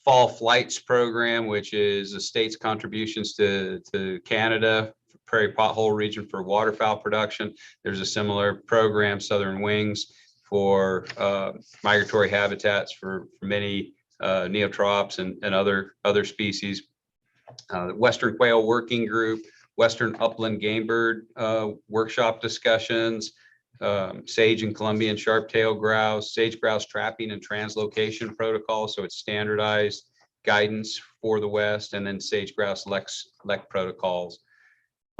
Fall Flights Program, which is the state's contributions to Canada, Prairie Pothole Region for waterfowl production. There's a similar program, Southern Wings, for migratory habitats for many neotrops and other species. Western Quail Working Group, Western Upland Game Bird workshop discussions, sage and Columbian sharp-tailed grouse, sage grouse trapping and translocation protocol. So it's standardized guidance for the West, and then sage grouse lek protocols.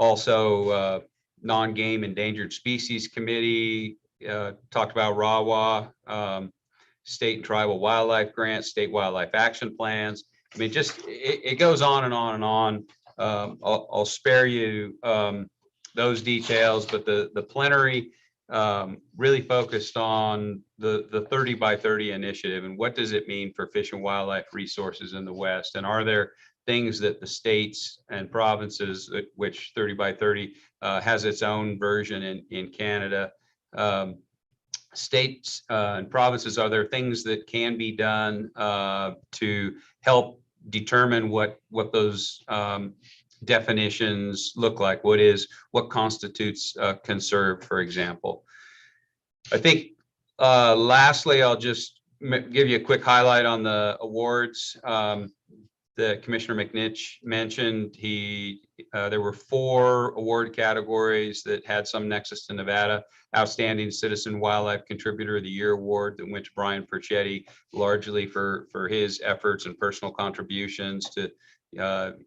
Also, non-game endangered species committee talked about RAWA, state and tribal wildlife grants, state wildlife action plans. I mean, just it goes on and on and on. I'll spare you those details, but the plenary really focused on the 30 by 30 initiative and what does it mean for fish and wildlife resources in the West, and are there things that the states and provinces, which 30 by 30 has its own version in Canada, states and provinces, are there things that can be done to help determine what those definitions look like? What constitutes conserved, for example? I think lastly, I'll just give you a quick highlight on the awards. The Commissioner McNitch mentioned there were 4 award categories that had some nexus to Nevada. Outstanding Citizen Wildlife Contributor of the Year award that went to Brian Perchetti, largely for his efforts and personal contributions to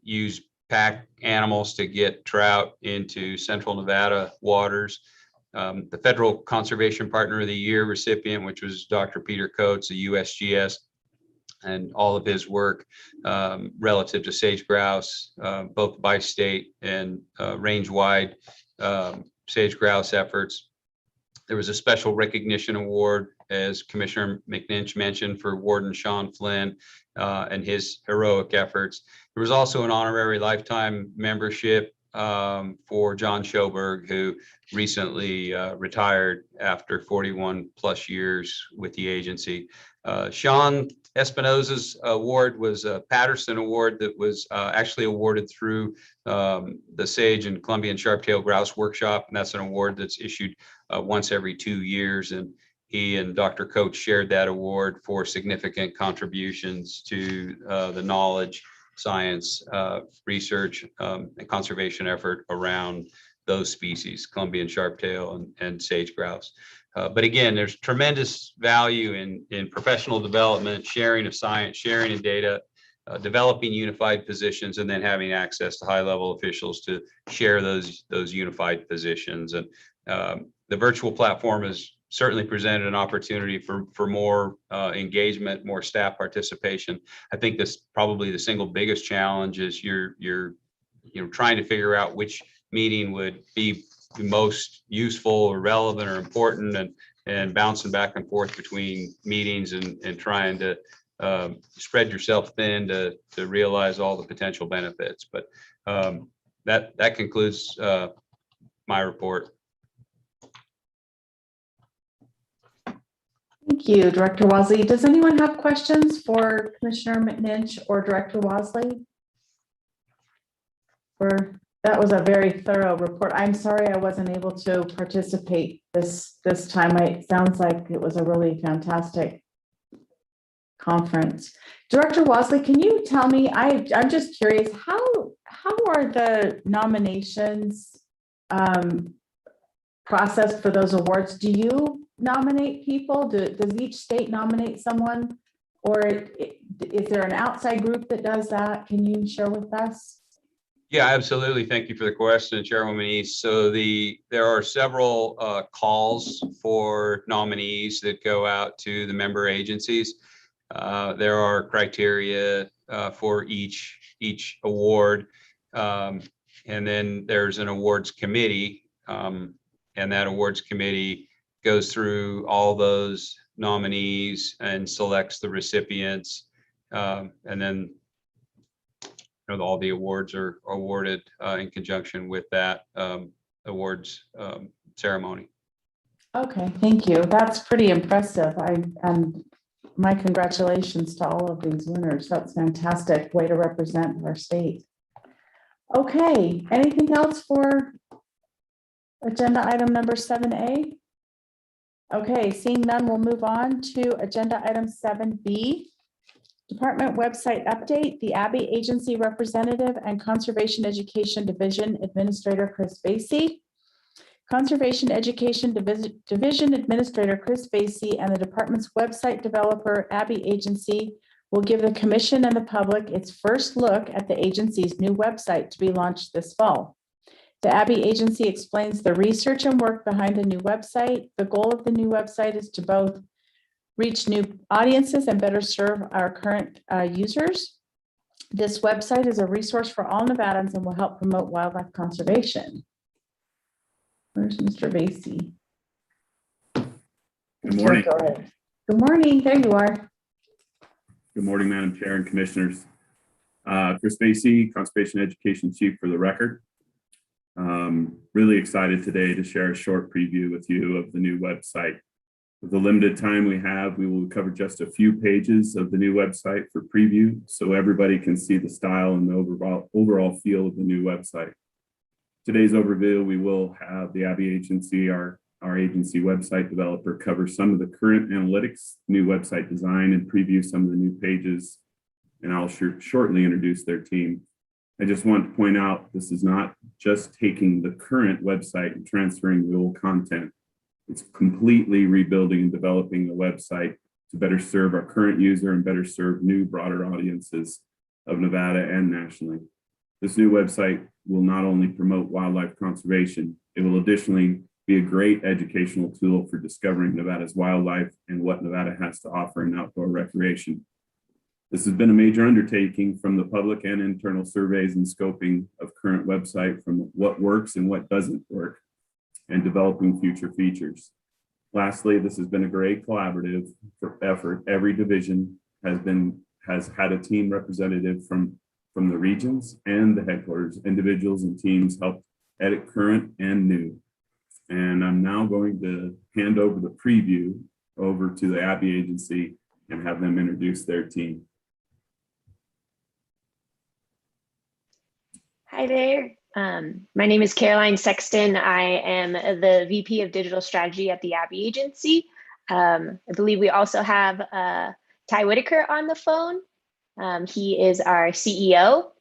use pack animals to get trout into central Nevada waters. The Federal Conservation Partner of the Year recipient, which was Dr. Peter Coates, the USGS, and all of his work relative to sage grouse, both by state and range-wide sage grouse efforts. There was a special recognition award, as Commissioner McNinch mentioned, for Warden Sean Flynn and his heroic efforts. There was also an honorary lifetime membership for John Schoberg, who recently retired after 41 plus years with the agency. Sean Espinosa's award was a Patterson Award that was actually awarded through the Sage and Columbian Sharp-tailed Grouse Workshop, and that's an award that's issued once every 2 years. And he and Dr. Coates shared that award for significant contributions to the knowledge, science, research, and conservation effort around those species, Columbian sharptail and sage grouse. But again, there's tremendous value in professional development, sharing of science, sharing of data, developing unified positions, and then having access to high-level officials to share those unified positions. And the virtual platform has certainly presented an opportunity for more engagement, more staff participation. I think this probably the single biggest challenge is you're trying to figure out which meeting would be most useful or relevant or important, and bouncing back and forth between meetings and trying to spread yourself thin to realize all the potential benefits. But that concludes my report. Thank you, Director Wasley. Does anyone have questions for Commissioner McNinch or Director Wasley? That was a very thorough report. I'm sorry I wasn't able to participate this time. It sounds like it was a really fantastic conference. Director Wasley, can you tell me, I'm just curious, how are the nominations processed for those awards? Do you nominate people? Does each state nominate someone? Or is there an outside group that does that? Can you share with us? Yeah, absolutely. Thank you for the question, Chairwoman East. So there are several calls for nominees that go out to the member agencies. There are criteria for each award. And then there's an awards committee, and that awards committee goes through all those nominees and selects the recipients. And then all the awards are awarded in conjunction with that awards ceremony. Okay, thank you. That's pretty impressive. And my congratulations to all of these winners. That's fantastic way to represent our state. Okay, anything else for agenda item number 7A? Okay, seeing none, we'll move on to agenda item 7B. Department website update. The Abbey Agency Representative and Conservation Education Division Administrator Chris Basie. Conservation Education Division Administrator Chris Basie and the department's website developer, Abbey Agency, will give the commission and the public its first look at the agency's new website to be launched this fall. The Abbey Agency explains the research and work behind a new website. The goal of the new website is to both reach new audiences and better serve our current users. This website is a resource for all Nevadans and will help promote wildlife conservation. Where's Mr. Basie? Good morning. Go ahead. Good morning. There you are. Good morning, Madam Chair and Commissioners. Chris Basie, Conservation Education Chief for the record. Really excited today to share a short preview with you of the new website. With the limited time we have, we will cover just a few pages of the new website for preview so everybody can see the style and the overall feel of the new website. Today's overview, we will have the Abbey Agency, our agency website developer, cover some of the current analytics, new website design, and preview some of the new pages, and I'll shortly introduce their team. I just want to point out, this is not just taking the current website and transferring the old content. It's completely rebuilding and developing the website to better serve our current user and better serve new, broader audiences of Nevada and nationally. This new website will not only promote wildlife conservation, it will additionally be a great educational tool for discovering Nevada's wildlife and what Nevada has to offer in outdoor recreation. This has been a major undertaking from the public and internal surveys and scoping of current website from what works and what doesn't work, and developing future features. Lastly, this has been a great collaborative effort. Every division has had a team representative from the regions and the headquarters. Individuals and teams helped edit current and new. And I'm now going to hand over the preview over to the Abbey Agency and have them introduce their team. Hi there. My name is Caroline Sexton. I am the VP of Digital Strategy at the Abbey Agency. I believe we also have Ty Whitaker on the phone. He is our CEO.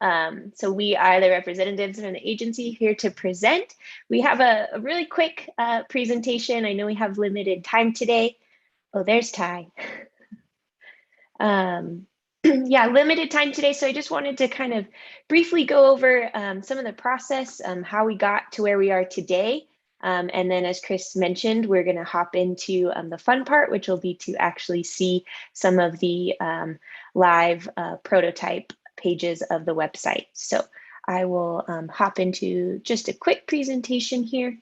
So we are the representatives from the agency here to present. We have a really quick presentation. I know we have limited time today. Oh, there's Ty. Yeah, limited time today. So I just wanted to kind of briefly go over some of the process, how we got to where we are today. And then as Chris mentioned, we're going to hop into the fun part, which will be to actually see some of the live prototype pages of the website. So I will hop into just a quick presentation here.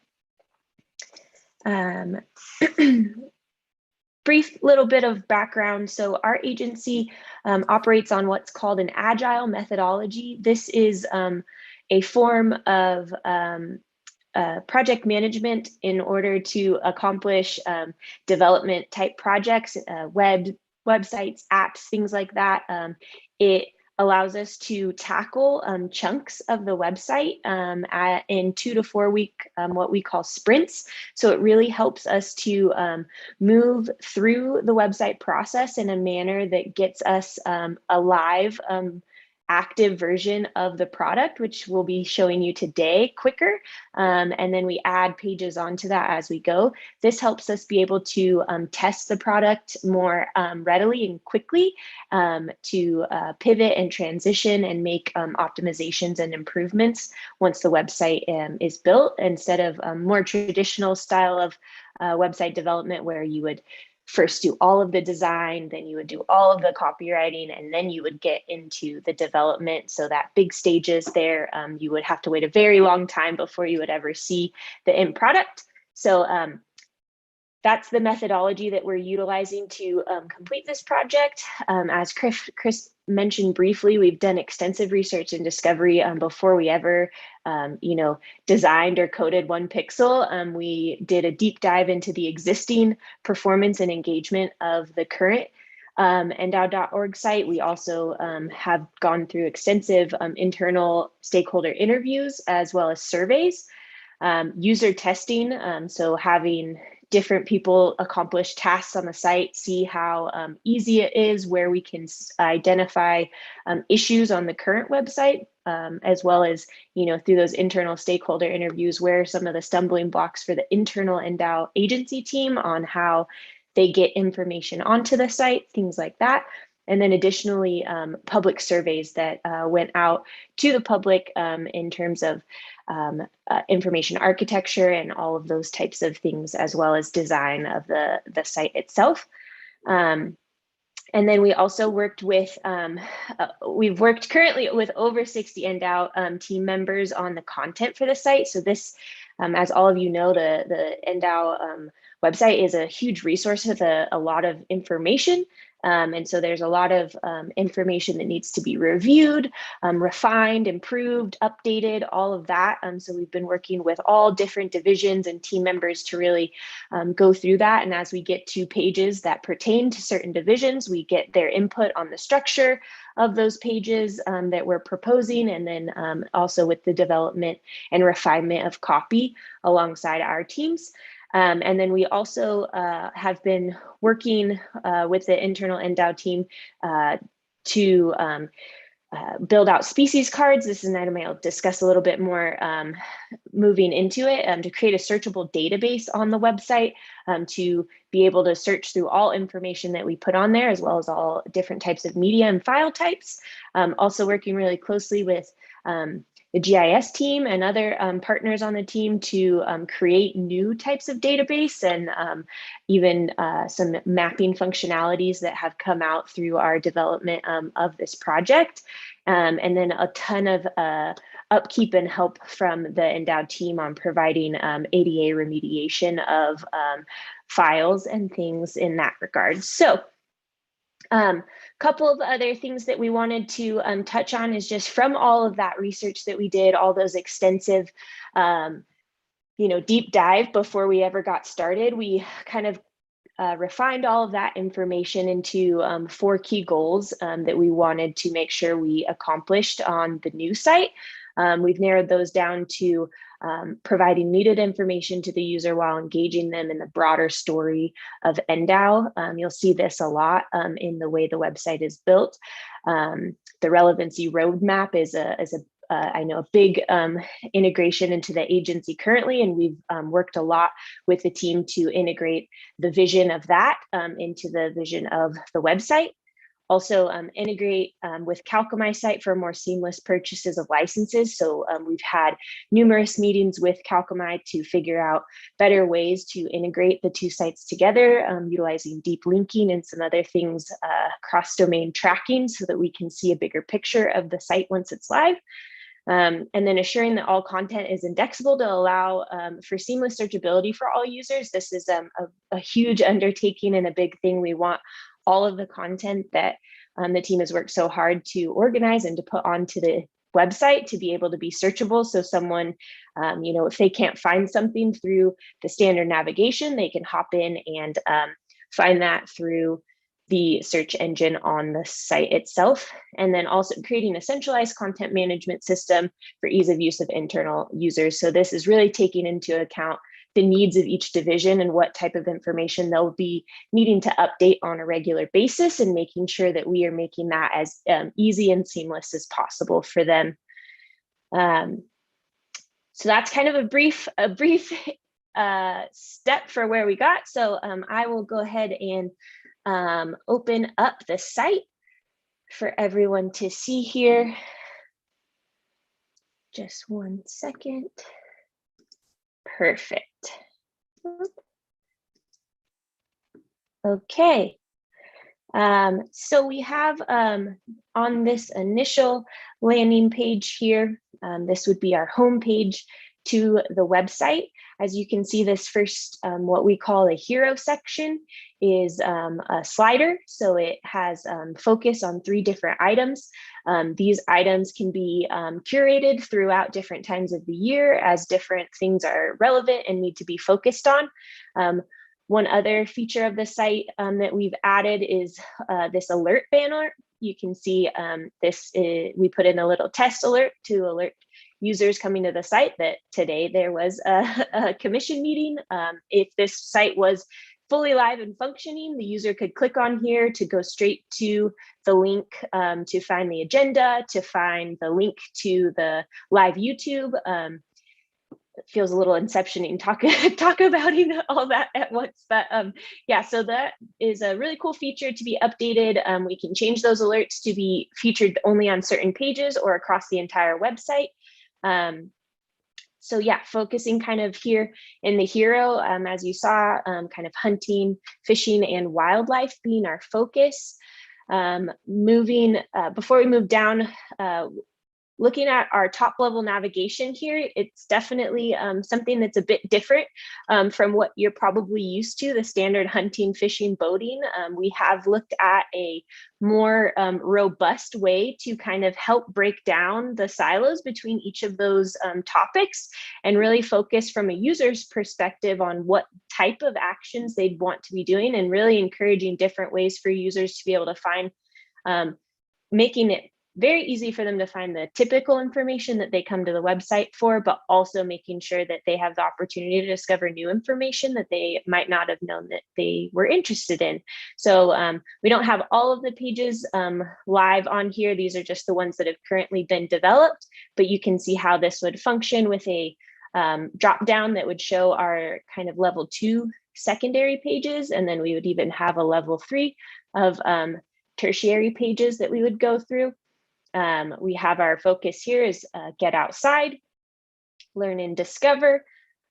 Brief little bit of background. So our agency operates on what's called an agile methodology. This is a form of project management in order to accomplish development type projects, websites, apps, things like that. It allows us to tackle chunks of the website in 2 to 4 week, what we call sprints. So it really helps us to move through the website process in a manner that gets us a live, active version of the product, which we'll be showing you today quicker. And then we add pages onto that as we go. This helps us be able to test the product more readily and quickly to pivot and transition and make optimizations and improvements once the website is built, instead of more traditional style of website development where you would first do all of the design, then you would do all of the copywriting, and then you would get into the development. So that big stages there, you would have to wait a very long time before you would ever see the end product. So that's the methodology that we're utilizing to complete this project. As Chris mentioned briefly, we've done extensive research and discovery before we ever, designed or coded one pixel. We did a deep dive into the existing performance and engagement of the current NDOW.org site. We also have gone through extensive internal stakeholder interviews as well as surveys, user testing. So having different people accomplish tasks on the site, see how easy it is, where we can identify issues on the current website, as well as, through those internal stakeholder interviews, where some of the stumbling blocks for the internal NDOW agency team on how they get information onto the site, things like that. And then additionally, public surveys that went out to the public in terms of information architecture and all of those types of things, as well as design of the site itself. And then we also worked with, we've worked currently with over 60 NDOW team members on the content for the site. So this, as all of you know, the NDOW website is a huge resource with a lot of information. And so there's a lot of information that needs to be reviewed, refined, improved, updated, all of that. So we've been working with all different divisions and team members to really go through that. And as we get to pages that pertain to certain divisions, we get their input on the structure of those pages that we're proposing, and then also with the development and refinement of copy alongside our teams. And then we also have been working with the internal NDOW team to build out species cards. This is an item I'll discuss a little bit more moving into it, to create a searchable database on the website, to be able to search through all information that we put on there, as well as all different types of media and file types. Also working really closely with the GIS team and other partners on the team to create new types of database, and even some mapping functionalities that have come out through our development of this project. And then a ton of upkeep and help from the NDOW team on providing ADA remediation of files and things in that regard. So couple of other things that we wanted to touch on is just from all of that research that we did, all those extensive, deep dive before we ever got started, we kind of refined all of that information into 4 key goals that we wanted to make sure we accomplished on the new site. We've narrowed those down to providing needed information to the user while engaging them in the broader story of NDOW. You'll see this a lot in the way the website is built. The relevancy roadmap is I know a big integration into the agency currently, and we've worked a lot with the team to integrate the vision of that into the vision of the website. Also integrate with Calcumi site for more seamless purchases of licenses. So we've had numerous meetings with Calcumi to figure out better ways to integrate the 2 sites together, utilizing deep linking and some other things, cross-domain tracking, so that we can see a bigger picture of the site once it's live. And then assuring that all content is indexable to allow for seamless searchability for all users. This is a huge undertaking and a big thing. We want all of the content that the team has worked so hard to organize and to put onto the website to be able to be searchable. So someone, if they can't find something through the standard navigation, they can hop in and find that through the search engine on the site itself. And then also creating a centralized content management system for ease of use of internal users. So this is really taking into account the needs of each division and what type of information they'll be needing to update on a regular basis, and making sure that we are making that as easy and seamless as possible for them. So that's kind of a brief step for where we got. So I will go ahead and open up the site for everyone to see here. Just one second. Perfect. Okay. So we have on this initial landing page here, this would be our home page to the website. As you can see, this first, what we call a hero section is a slider. So it has focus on 3 different items. These items can be curated throughout different times of the year as different things are relevant and need to be focused on. One other feature of the site that we've added is this alert banner. You can see we put in a little test alert to alert users coming to the site that today there was a commission meeting. If this site was fully live and functioning, the user could click on here to go straight to the link to find the agenda, to find the link to the live YouTube. It feels a little inceptioning talk about all that at once, but yeah, so that is a really cool feature to be updated. We can change those alerts to be featured only on certain pages or across the entire website. So yeah, focusing kind of here in the hero, as you saw, kind of hunting, fishing, and wildlife being our focus. Before we move down, looking at our top level navigation here, it's definitely something that's a bit different from what you're probably used to, the standard hunting, fishing, boating. We have looked at a more robust way to kind of help break down the silos between each of those topics and really focus from a user's perspective on what type of actions they'd want to be doing, and really encouraging different ways for users to be able to find, making it very easy for them to find the typical information that they come to the website for, but also making sure that they have the opportunity to discover new information that they might not have known that they were interested in. So we don't have all of the pages live on here. These are just the ones that have currently been developed, but you can see how this would function with a drop down that would show our kind of level 2 secondary pages. And then we would even have a level 3 of tertiary pages that we would go through. We have our focus here is get outside, learn and discover,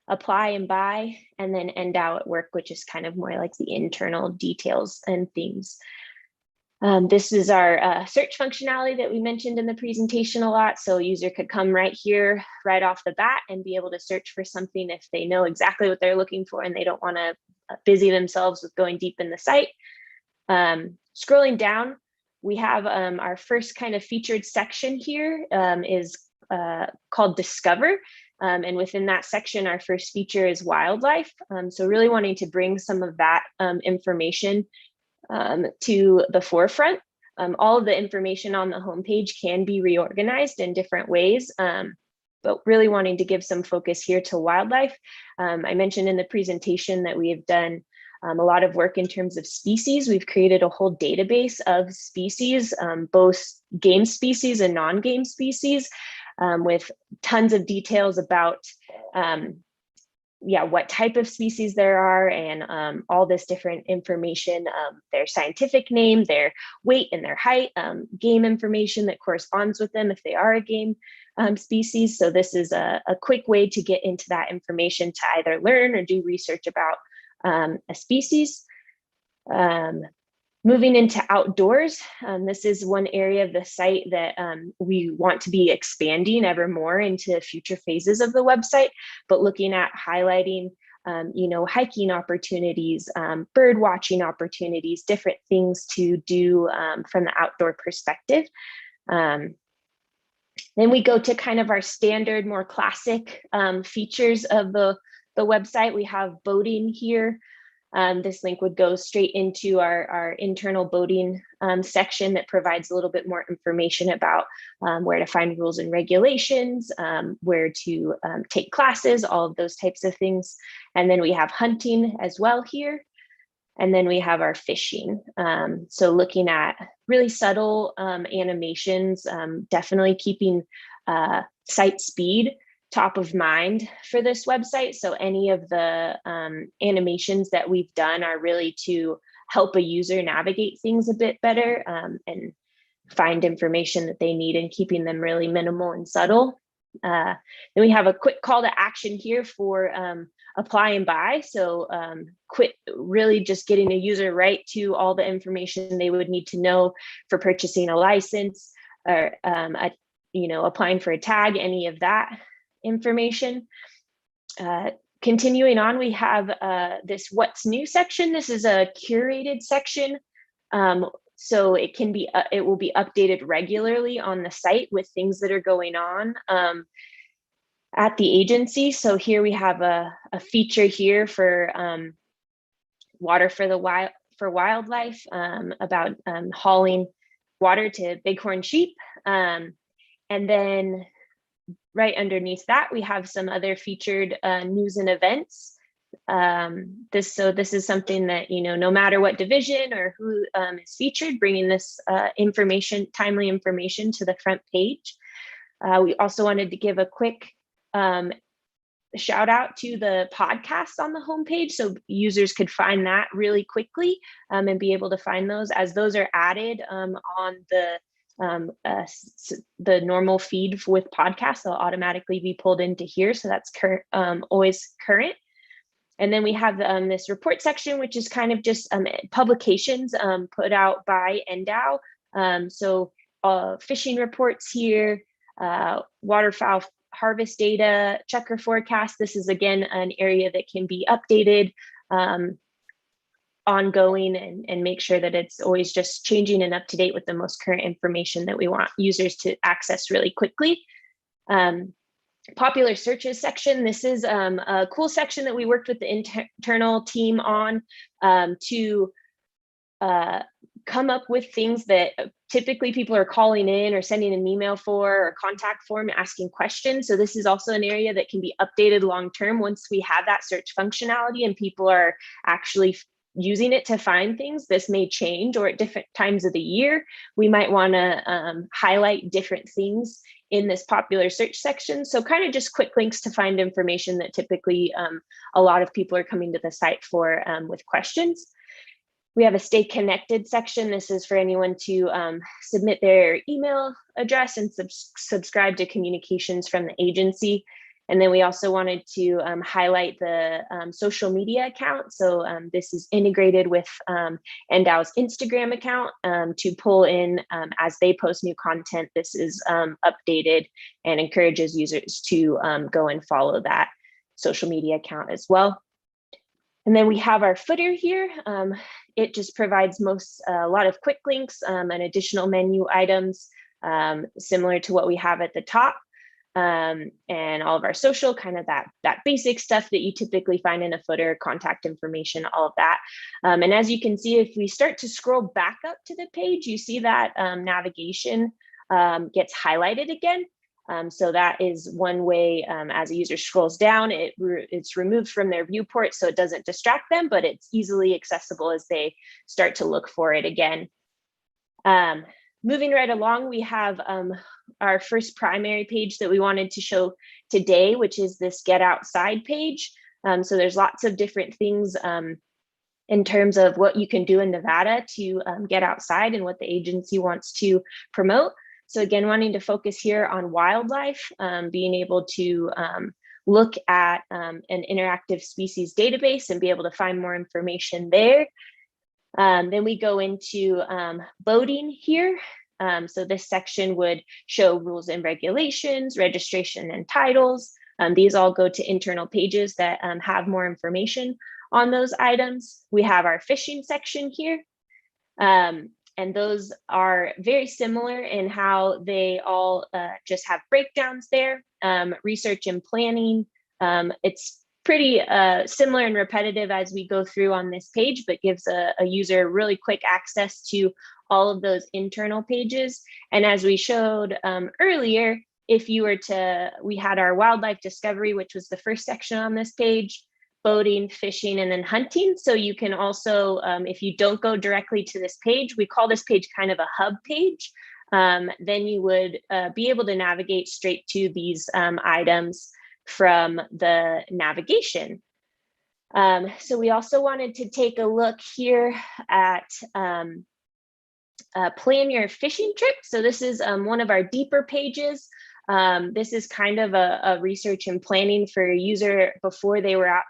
apply and buy, and then NDOW at work, which is kind of more like the internal details and themes. This is our search functionality that we mentioned in the presentation a lot. So a user could come right here, right off the bat, and be able to search for something if they know exactly what they're looking for and they don't want to busy themselves with going deep in the site. Scrolling down, we have our first kind of featured section here is called Discover. And within that section, our first feature is wildlife. So really wanting to bring some of that information to the forefront. All of the information on the homepage can be reorganized in different ways, but really wanting to give some focus here to wildlife. I mentioned in the presentation that we have done a lot of work in terms of species. We've created a whole database of species, both game species and non-game species, with tons of details about what type of species there are, and all this different information, their scientific name, their weight and their height, game information that corresponds with them if they are a game species. So this is a quick way to get into that information to either learn or do research about a species. Moving into outdoors, this is one area of the site that we want to be expanding ever more into future phases of the website, but looking at highlighting, hiking opportunities, bird watching opportunities, different things to do from the outdoor perspective. Then we go to kind of our standard, more classic features of the website. We have boating here. This link would go straight into our internal boating section that provides a little bit more information about where to find rules and regulations, where to take classes, all of those types of things. And then we have hunting as well here. And then we have our fishing. So looking at really subtle animations, definitely keeping site speed top of mind for this website. So any of the animations that we've done are really to help a user navigate things a bit better and find information that they need, and keeping them really minimal and subtle. Then we have a quick call to action here for apply and buy. So quit really just getting a user right to all the information they would need to know for purchasing a license or applying for a tag, any of that. information. Continuing on, we have this what's new section. This is a curated section. So it can be, it will be updated regularly on the site with things that are going on at the agency. So here we have a feature here for water for the wildlife, about hauling water to bighorn sheep. And then right underneath that, we have some other featured news and events. This is something that, you know, no matter what division or who is featured, bringing this timely information to the front page. We also wanted to give a quick shout out to the podcasts on the homepage, so users could find that really quickly and be able to find those as those are added on the normal feed with podcasts. They'll automatically be pulled into here, so that's always current. And then we have this report section, which is kind of just publications put out by NDOW. So fishing reports here, waterfowl harvest data, checker forecast. This is again an area that can be updated ongoing and make sure that it's always just changing and up to date with the most current information that we want users to access really quickly. Popular searches section. This is a cool section that we worked with the internal team on to come up with things that typically people are calling in or sending an email for or contact form asking questions. So this is also an area that can be updated long-term once we have that search functionality and people are actually using it to find things. This may change, or at different times of the year, we might want to highlight different things in this popular search section. So kind of just quick links to find information that typically a lot of people are coming to the site for with questions. We have a stay connected section. This is for anyone to submit their email address and subscribe to communications from the agency. And then we also wanted to highlight the social media account. So this is integrated with NDOW's Instagram account to pull in as they post new content. This is updated and encourages users to go and follow that social media account as well. And then we have our footer here. It just provides a lot of quick links and additional menu items similar to what we have at the top. And all of our social, kind of that basic stuff that you typically find in a footer, contact information, all of that. And as you can see, if we start to scroll back up to the page, you see that navigation gets highlighted again. So that is one way as a user scrolls down, it's removed from their viewport so it doesn't distract them, but it's easily accessible as they start to look for it again. Moving right along, we have our first primary page that we wanted to show today, which is this Get Outside page. So there's lots of different things in terms of what you can do in Nevada to get outside and what the agency wants to promote. So again, wanting to focus here on wildlife, being able to look at an interactive species database and be able to find more information there. Then we go into boating here. So this section would show rules and regulations, registration and titles. These all go to internal pages that have more information on those items. We have our fishing section here. And those are very similar in how they all just have breakdowns there. Research and planning, it's pretty similar and repetitive as we go through on this page, but gives a user really quick access to all of those internal pages. And as we showed earlier, if you were we had our wildlife discovery, which was the first section on this page, boating, fishing, and then hunting. So you can also, if you don't go directly to this page, we call this page kind of a hub page, then you would be able to navigate straight to these items from the navigation. So we also wanted to take a look here at plan your fishing trip. So this is one of our deeper pages. This is kind of a research and planning for a user before they were out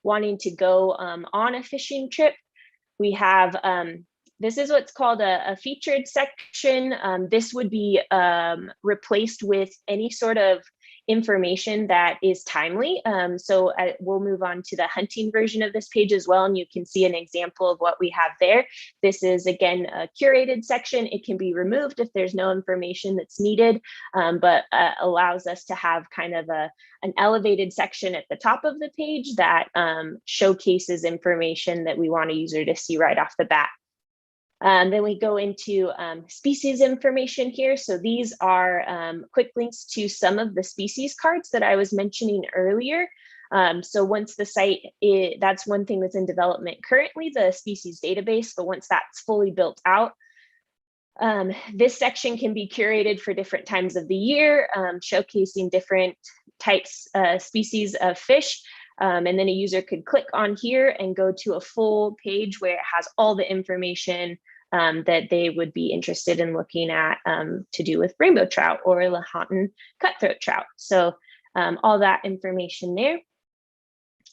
wanting to go on a fishing trip. We have, this is what's called a featured section. This would be replaced with any sort of information that is timely. So we'll move on to the hunting version of this page as well, and you can see an example of what we have there. This is, again, a curated section. It can be removed if there's no information that's needed, but allows us to have kind of an elevated section at the top of the page that showcases information that we want a user to see right off the bat. Then we go into species information here. So these are quick links to some of the species cards that I was mentioning earlier. So once the site, that's one thing that's in development currently, the species database, but once that's fully built out, this section can be curated for different times of the year, showcasing different types, species of fish. And then a user could click on here and go to a full page where it has all the information that they would be interested in looking at to do with rainbow trout or Lahontan cutthroat trout. So all that information there.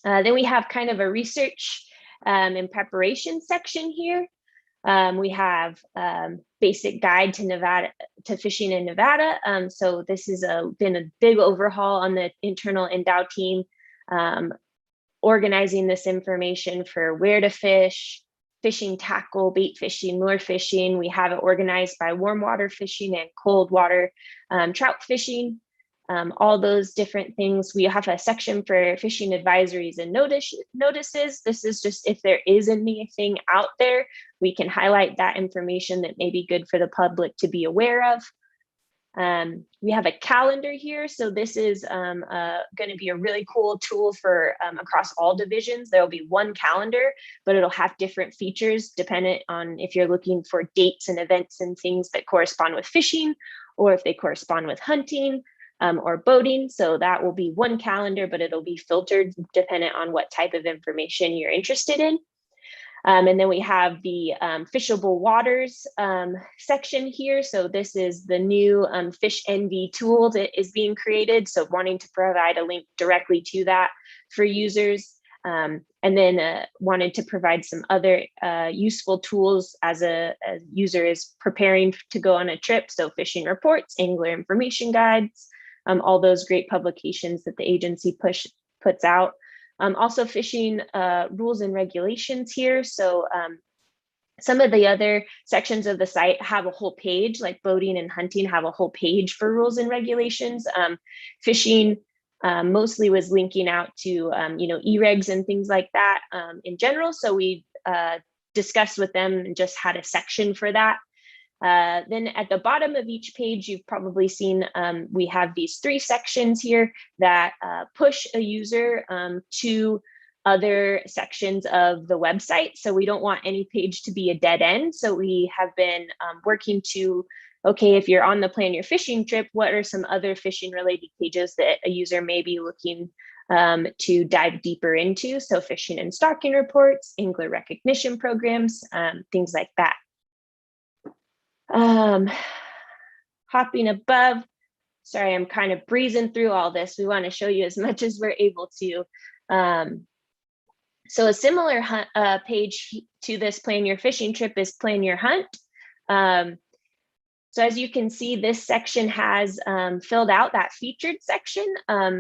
Then we have kind of a research and preparation section here. We have basic guide to Nevada, to fishing in Nevada. So this has been a big overhaul on the internal NDOW team, organizing this information for where to fish, fishing tackle, bait fishing, lure fishing. We have it organized by warm water fishing and cold water trout fishing, all those different things. We have a section for fishing advisories and notices. This is just if there is anything out there, we can highlight that information that may be good for the public to be aware of. We have a calendar here. So this is going to be a really cool tool for across all divisions. There will be one calendar, but it'll have different features dependent on if you're looking for dates and events and things that correspond with fishing, or if they correspond with hunting or boating. So that will be one calendar, but it'll be filtered dependent on what type of information you're interested in. And then we have the fishable waters section here. So this is the new Fish NV tool that is being created. So wanting to provide a link directly to that for users. And then wanted to provide some other useful tools as a user is preparing to go on a trip. So fishing reports, angler information guides, all those great publications that the agency puts out. Also fishing rules and regulations here. So some of the other sections of the site have a whole page, like boating and hunting have a whole page for rules and regulations. Fishing mostly was linking out to e-regs and things like that in general. So we discussed with them and just had a section for that. Then at the bottom of each page, you've probably seen we have these 3 sections here that push a user to other sections of the website. So we don't want any page to be a dead end. So we have been working to, okay, if you're on the Plan Your Fishing trip, what are some other fishing related pages that a user may be looking to dive deeper into? So fishing and stocking reports, angler recognition programs, things like that. Hopping above, sorry, I'm kind of breezing through all this. We want to show you as much as we're able to. So a similar page to this Plan Your Fishing trip is Plan Your Hunt. So as you can see, this section has filled out that featured section.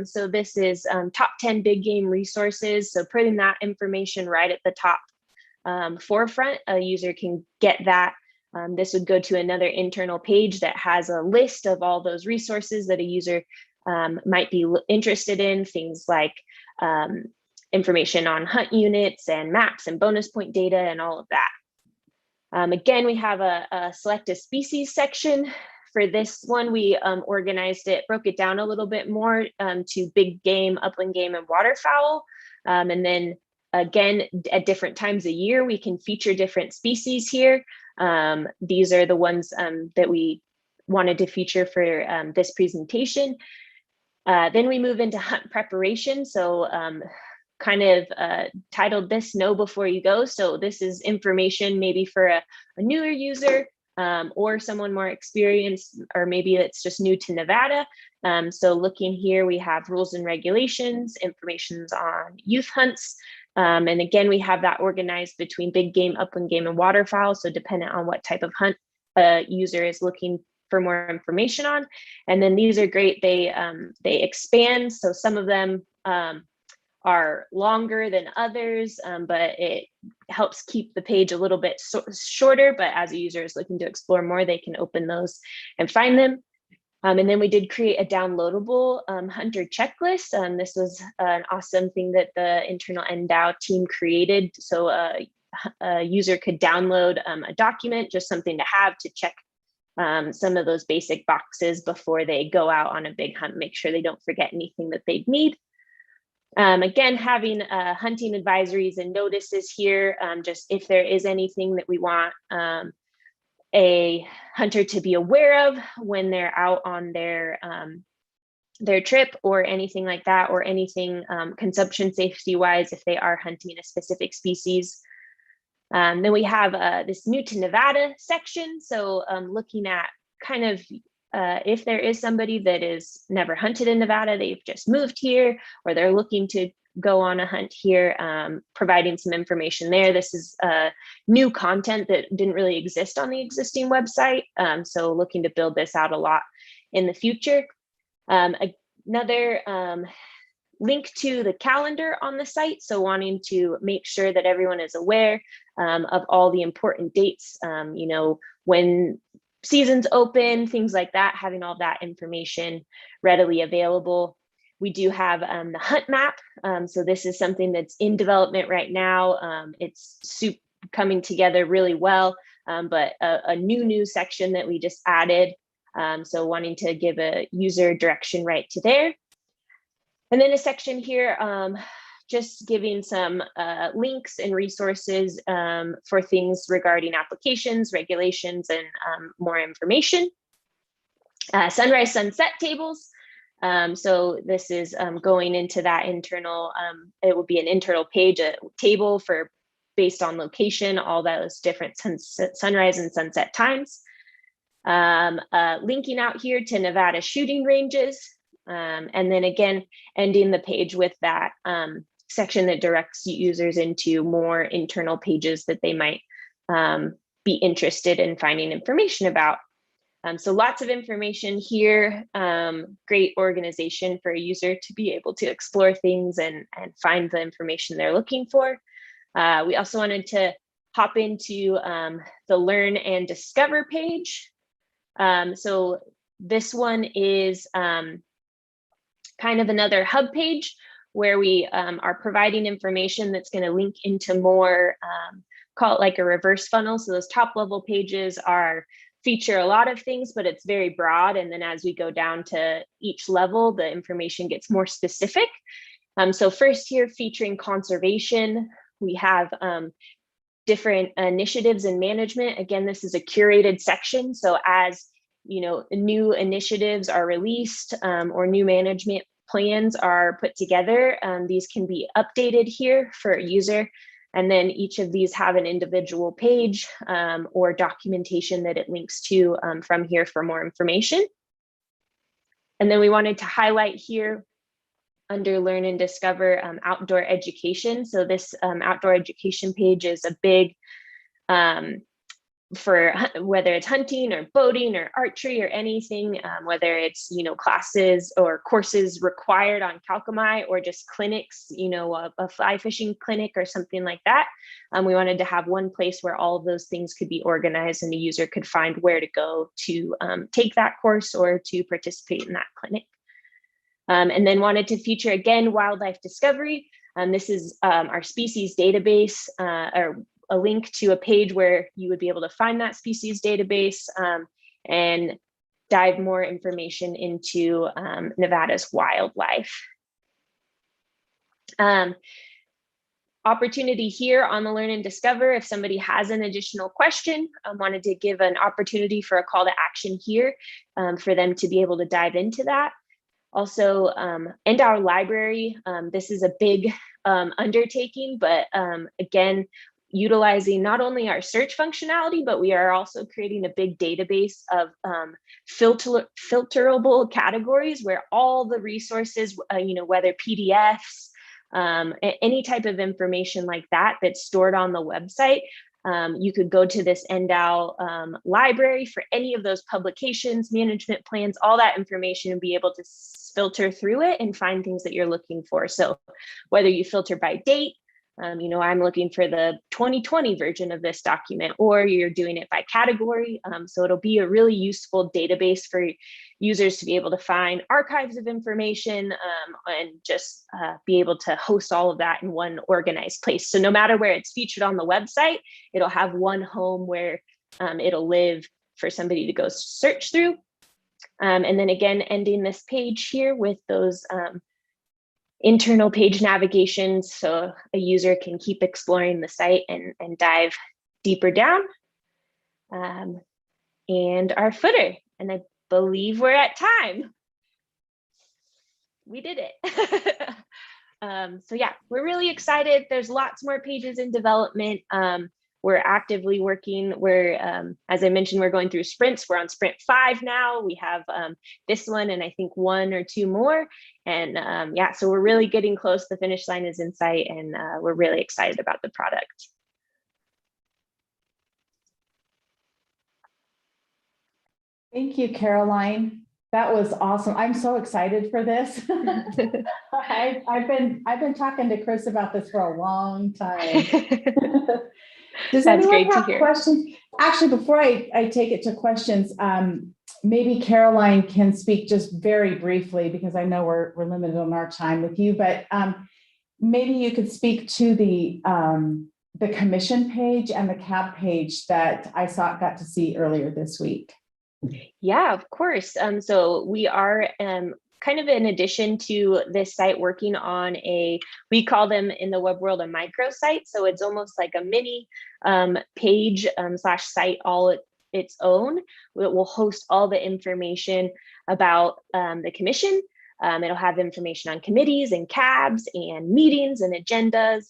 So this is top 10 big game resources. So putting that information right at the top forefront, a user can get that. This would go to another internal page that has a list of all those resources that a user might be interested in, things like information on hunt units and maps and bonus point data and all of that. Again, we have a select a species section. For this one, we organized it, broke it down a little bit more to big game, upland game, and waterfowl. And then again, at different times a year, we can feature different species here. These are the ones that we wanted to feature for this presentation. Then we move into hunt preparation. So kind of titled this Know Before You Go. So this is information maybe for a newer user or someone more experienced, or maybe it's just new to Nevada. So looking here, we have rules and regulations, informations on youth hunts. And again, we have that organized between big game, upland game, and waterfowl. So dependent on what type of hunt a user is looking for more information on. And then these are great. They expand. So some of them are longer than others, but it helps keep the page a little bit shorter. But as a user is looking to explore more, they can open those and find them. And then we did create a downloadable hunter checklist. This was an awesome thing that the internal NDOW team created. So a user could download a document, just something to have to check some of those basic boxes before they go out on a big hunt, make sure they don't forget anything that they'd need. Again, having hunting advisories and notices here, just if there is anything that we want a hunter to be aware of when they're out on their trip or anything like that, or anything consumption safety wise if they are hunting a specific species. Then we have this new to Nevada section. So looking at kind of if there is somebody that is never hunted in Nevada, they've just moved here, or they're looking to go on a hunt here, providing some information there. This is new content that didn't really exist on the existing website. So looking to build this out a lot in the future. Another link to the calendar on the site. So wanting to make sure that everyone is aware of all the important dates, you know, when seasons open, things like that, having all that information readily available. We do have the hunt map. So this is something that's in development right now. It's coming together really well, but a new section that we just added. So wanting to give a user direction right to there. And then a section here, just giving some links and resources for things regarding applications, regulations, and more information. Sunrise sunset tables. So this is going into that internal, it will be an internal page, a table for based on location, all those different sunrise and sunset times. Linking out here to Nevada shooting ranges. And then again, ending the page with that section that directs users into more internal pages that they might be interested in finding information about. So lots of information here, great organization for a user to be able to explore things and find the information they're looking for. We also wanted to hop into the Learn and Discover page. So this one is kind of another hub page where we are providing information that's going to link into more, call it like a reverse funnel. So those top level pages feature a lot of things, but it's very broad. And then as we go down to each level, the information gets more specific. So first here, featuring conservation, we have different initiatives and management. Again, this is a curated section. So as you know, new initiatives are released or new management plans are put together, these can be updated here for a user. And then each of these have an individual page or documentation that it links to from here for more information. And then we wanted to highlight here under Learn and Discover outdoor education. So this outdoor education page is a big for whether it's hunting or boating or archery or anything, whether it's, you know, classes or courses required on Kalkamai or just clinics, you know, a fly fishing clinic or something like that. We wanted to have one place where all of those things could be organized and the user could find where to go to take that course or to participate in that clinic. And then wanted to feature again, wildlife discovery. This is our species database, or a link to a page where you would be able to find that species database and dive more information into Nevada's wildlife. Opportunity here on the Learn and Discover, if somebody has an additional question, I wanted to give an opportunity for a call to action here for them to be able to dive into that. Also, NDOW library, this is a big undertaking, but again, utilizing not only our search functionality, but we are also creating a big database of filterable categories where all the resources, you know, whether PDFs, any type of information like that that's stored on the website You could go to this NDOW library for any of those publications, management plans, all that information, and be able to filter through it and find things that you're looking for. So whether you filter by date, I'm looking for the 2020 version of this document, or you're doing it by category. So it'll be a really useful database for users to be able to find archives of information and just be able to host all of that in one organized place. So no matter where it's featured on the website, it'll have one home where it'll live for somebody to go search through. And then again, ending this page here with those internal page navigations, so a user can keep exploring the site and dive deeper down. And our footer, and I believe we're at time. We did it. So yeah, we're really excited. There's lots more pages in development. We're actively working. As I mentioned, we're going through sprints. We're on sprint 5 now. We have this one and I think 1 or 2 more. And yeah, so we're really getting close. The finish line is in sight, and we're really excited about the product. Thank you, Caroline. That was awesome. I'm so excited for this. I've been talking to Chris about this for a long time. Does That's anyone great to have hear. questions? Actually, before I take it to questions, maybe Caroline can speak just very briefly, because I know we're limited on our time with you, but maybe you could speak to the commission page and the CAB page that I got to see earlier this week. Yeah, of course. So we are kind of in addition to this site working on we call them in the web world a microsite. So it's almost like a mini page / site all its own. It will host all the information about the commission. It'll have information on committees and CABs and meetings and agendas,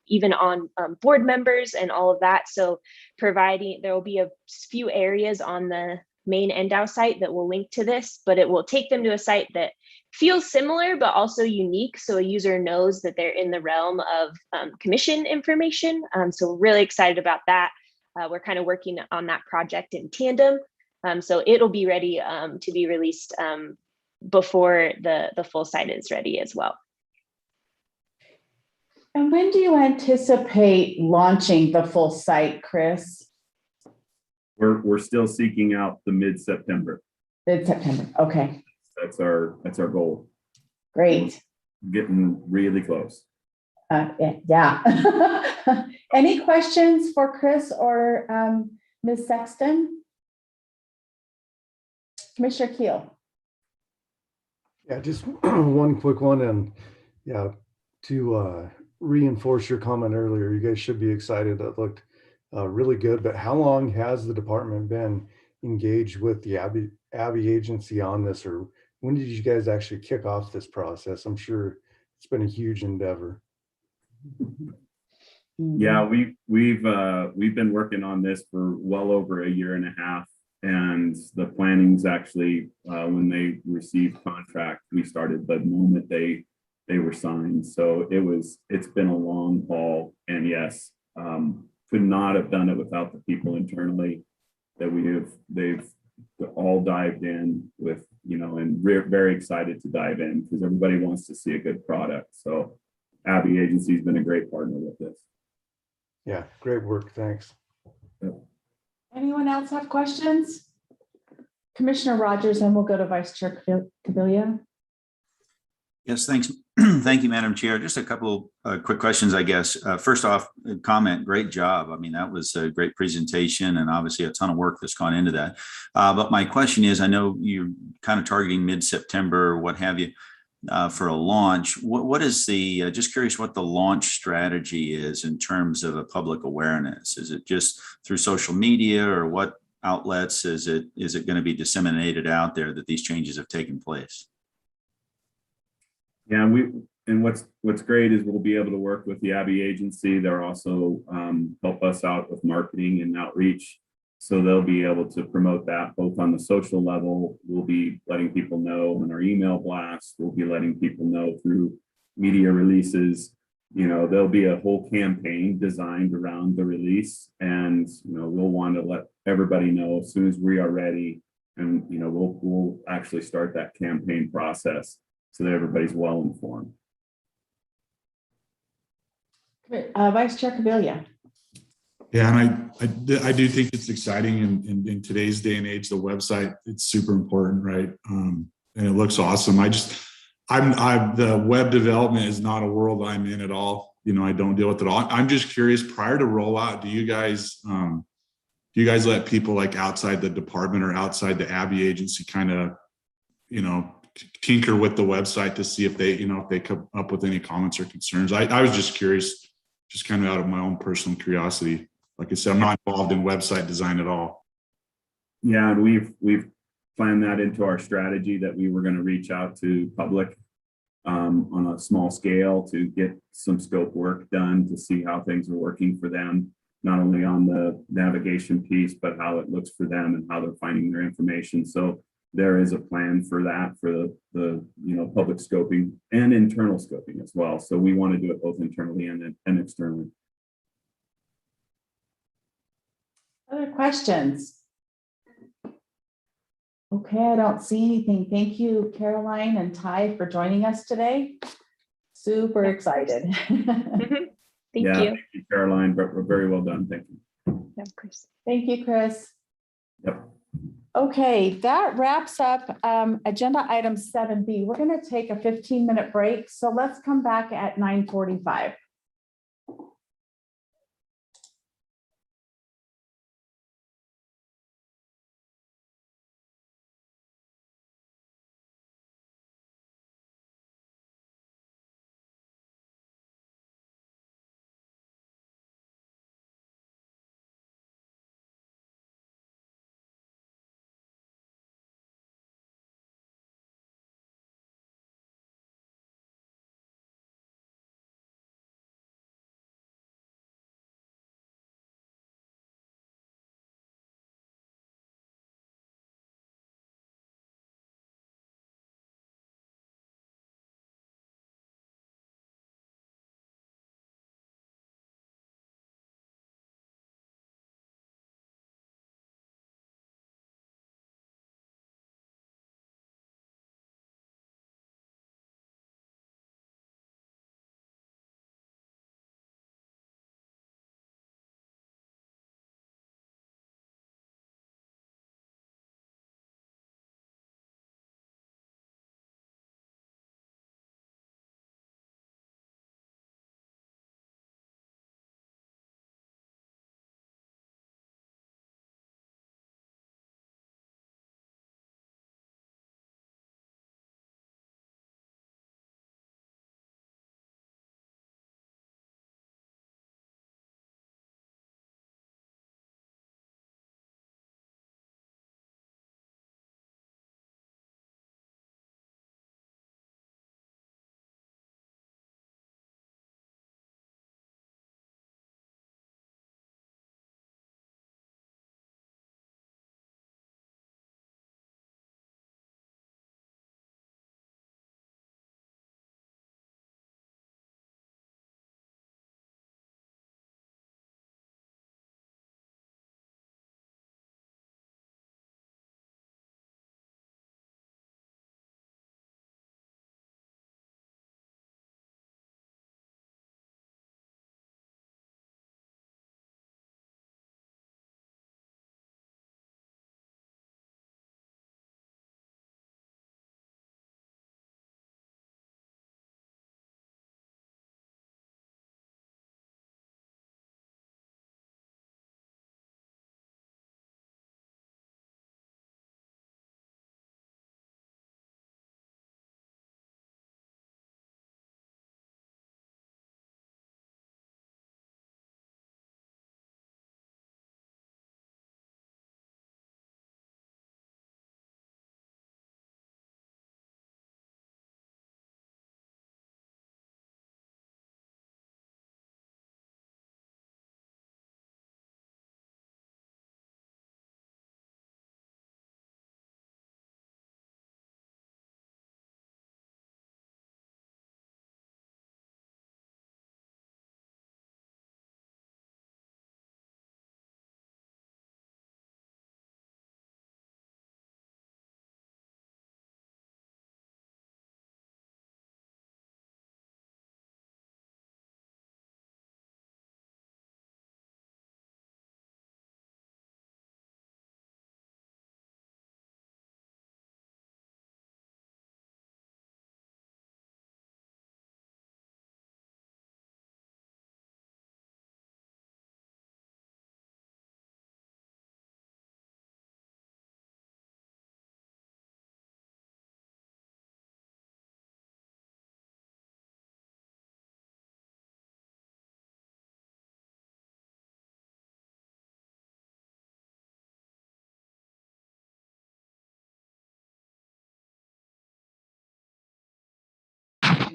even on board members and all of that. So there will be a few areas on the main NDOW site that will link to this, but it will take them to a site that feels similar but also unique, so a user knows that they're in the realm of commission information. So we're really excited about that. We're kind of working on that project in tandem. So it'll be ready to be released before the full site is ready as well. And when do you anticipate launching the full site, Chris? We're still seeking out the mid-September. Mid-September. Okay. That's our goal. Great. Getting really close. Yeah. Any questions for Chris or Ms. Sexton? Commissioner Keel. Yeah, just one quick one. And yeah, to reinforce your comment earlier, you guys should be excited. That looked really good. But how long has the department been engaged with the Abby agency on this, or when did you guys actually kick off this process? I'm sure it's been a huge endeavor. Yeah, we've been working on this for well over 1.5 years, and the planning's actually when they received contract, we started the moment they were signed. So it's been a long haul, and yes, could not have done it without the people internally that they've all dived in with, and we're very excited to dive in because everybody wants to see a good product. So Abby Agency has been a great partner with this. Yeah, great work. Thanks. Anyone else have questions? Commissioner Rogers, and we'll go to Vice Chair Cabilia. Yes, thanks. Thank you, Madam Chair. Just a couple quick questions, I guess. First off, comment, great job. I mean, that was a great presentation and obviously a ton of work that's gone into that. But my question is, I know you're kind of targeting mid-September, what have you, for a launch. What is just curious what the launch strategy is in terms of a public awareness? Is it just through social media, or what outlets is it going to be disseminated out there that these changes have taken place? Yeah, what's great is we'll be able to work with the Abby Agency. They'll also help us out with marketing and outreach. So they'll be able to promote that both on the social level. We'll be letting people know in our email blast. We'll be letting people know through media releases. there'll be a whole campaign designed around the release, and we'll want to let everybody know as soon as we are ready, and we'll actually start that campaign process so that everybody's well informed. Vice Chair Cavilla. Yeah, and I do think it's exciting in today's day and age. The website, it's super important, right? And it looks awesome. I'm the web development is not a world I'm in at all. I don't deal with it all. I'm just curious, prior to rollout, do you guys let people like outside the department or outside the Abbey agency kind of, tinker with the website to see if they, if they come up with any comments or concerns? I was just curious, just kind of out of my own personal curiosity. Like I said, I'm not involved in website design at all. Yeah, and we've planned that into our strategy that we were going to reach out to public on a small scale to get some scope work done to see how things are working for them, not only on the navigation piece, but how it looks for them and how they're finding their information. So there is a plan for that, for the public scoping and internal scoping as well. So we want to do it both internally and externally. Other questions? Okay, I don't see anything. Thank you, Caroline and Ty, for joining us today. Super excited. Thank you. Thank you, Caroline. But we're very well done. Thank you. Yeah, Chris. Thank you, Chris. Yep. Okay, that wraps up agenda item 7B. We're going to take a 15-minute break. So let's come back at 9:45.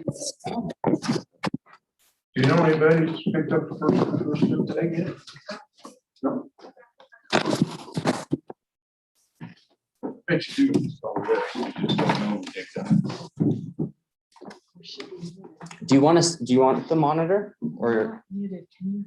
Do you know anybody who's picked up the first bill today yet? No. Bet you do. It's all there. You just don't know who picked up. Do you want do you want the monitor or? Muted, can you?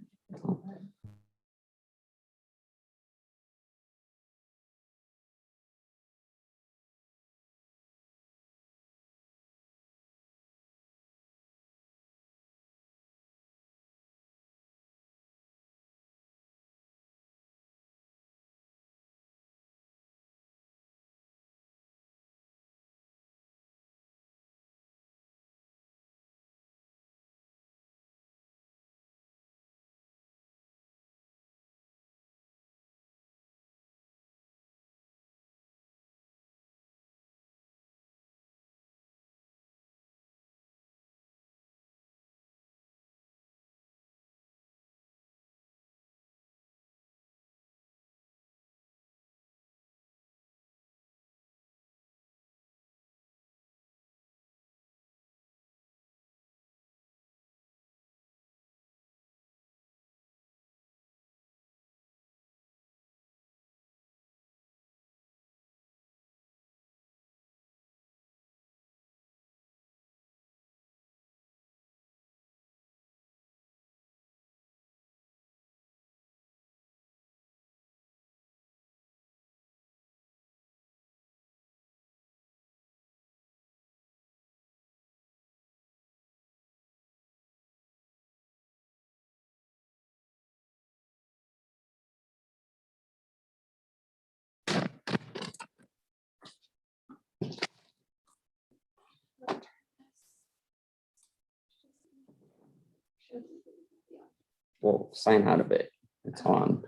Well, sign out of it. It's on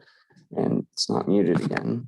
and it's not muted again.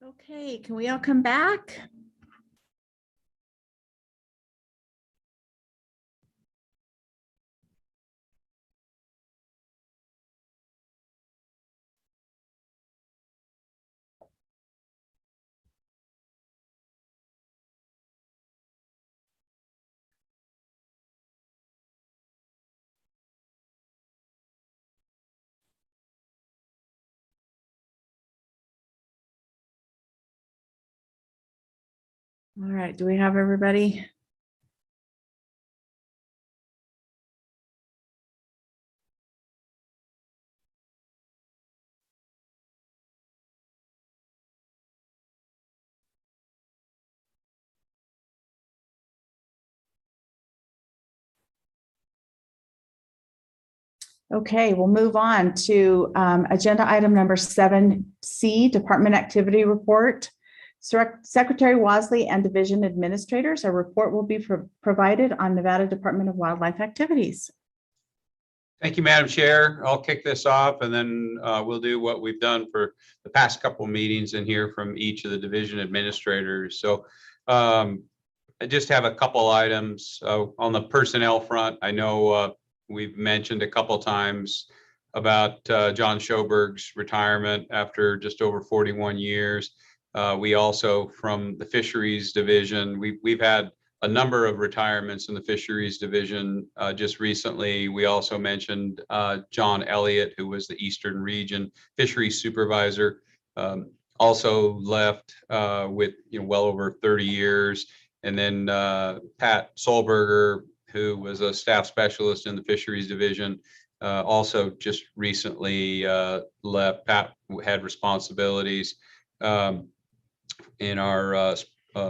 Okay, can we all come back? All right, do we have everybody? Okay, we'll move on to agenda item number 7C, Department Activity Report. Secretary Wasley and Division Administrators, a report will be provided on Nevada Department of Wildlife activities. Thank you, Madam Chair. I'll kick this off and then we'll do what we've done for the past couple of meetings and hear from each of the division administrators. So I just have a couple items on the personnel front. I know we've mentioned a couple times about John Schoberg's retirement after just over 41 years. We also, from the fisheries division, we've had a number of retirements in the fisheries division just recently. We also mentioned John Elliott, who was the Eastern Region fisheries supervisor, also left with well over 30 years. And then Pat Solberger, who was a staff specialist in the fisheries division, also just recently left. Pat had responsibilities in our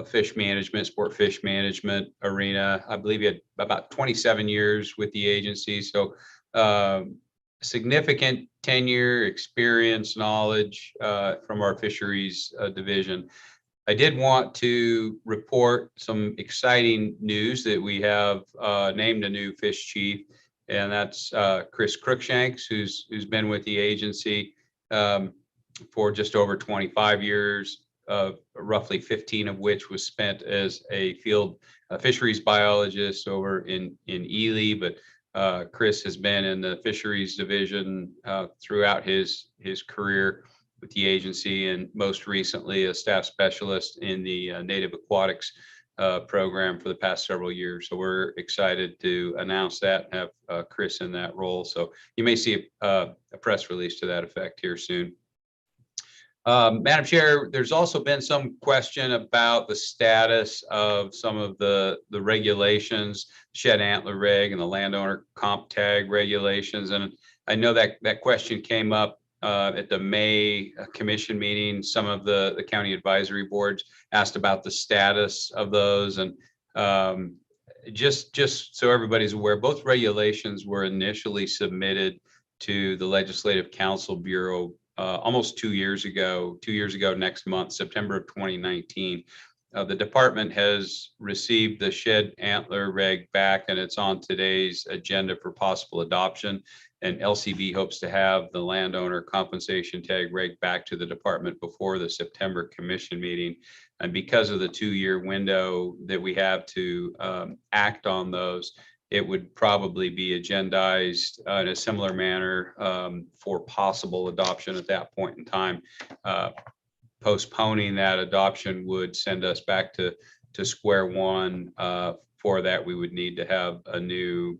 fish management, sport fish management arena. I believe he had about 27 years with the agency. So significant tenure, experience, knowledge from our fisheries division. I did want to report some exciting news that we have named a new fish chief, and that's Chris Crookshanks, who's been with the agency for just over 25 years, roughly 15 of which was spent as a field fisheries biologist over in Ely. But Chris has been in the fisheries division throughout his career with the agency, and most recently a staff specialist in the native aquatics program for the past several years. So we're excited to announce that and have Chris in that role. So you may see a press release to that effect here soon. Madam Chair, there's also been some question about the status of some of the regulations, shed antler reg and the landowner comp tag regulations. And I know that that question came up at the May commission meeting. Some of the county advisory boards asked about the status of those. And just so everybody's aware, both regulations were initially submitted to the Legislative Council Bureau almost 2 years ago next month, September of 2019. The department has received the shed antler reg back, and it's on today's agenda for possible adoption. And LCB hopes to have the landowner compensation tag reg back to the department before the September commission meeting. And because of the 2-year window that we have to act on those, it would probably be agendized in a similar manner for possible adoption at that point in time. Postponing that adoption would send us back to square one. For that, we would need to have a new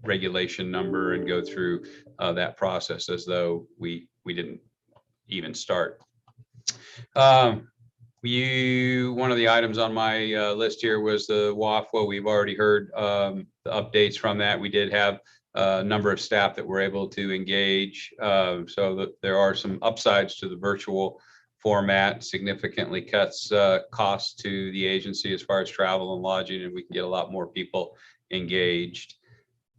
regulation number and go through that process as though we didn't even start. One of the items on my list here was the WAFWA. We've already heard the updates from that. We did have a number of staff that were able to engage, so that there are some upsides to the virtual format. Significantly cuts costs to the agency as far as travel and lodging, and we can get a lot more people engaged.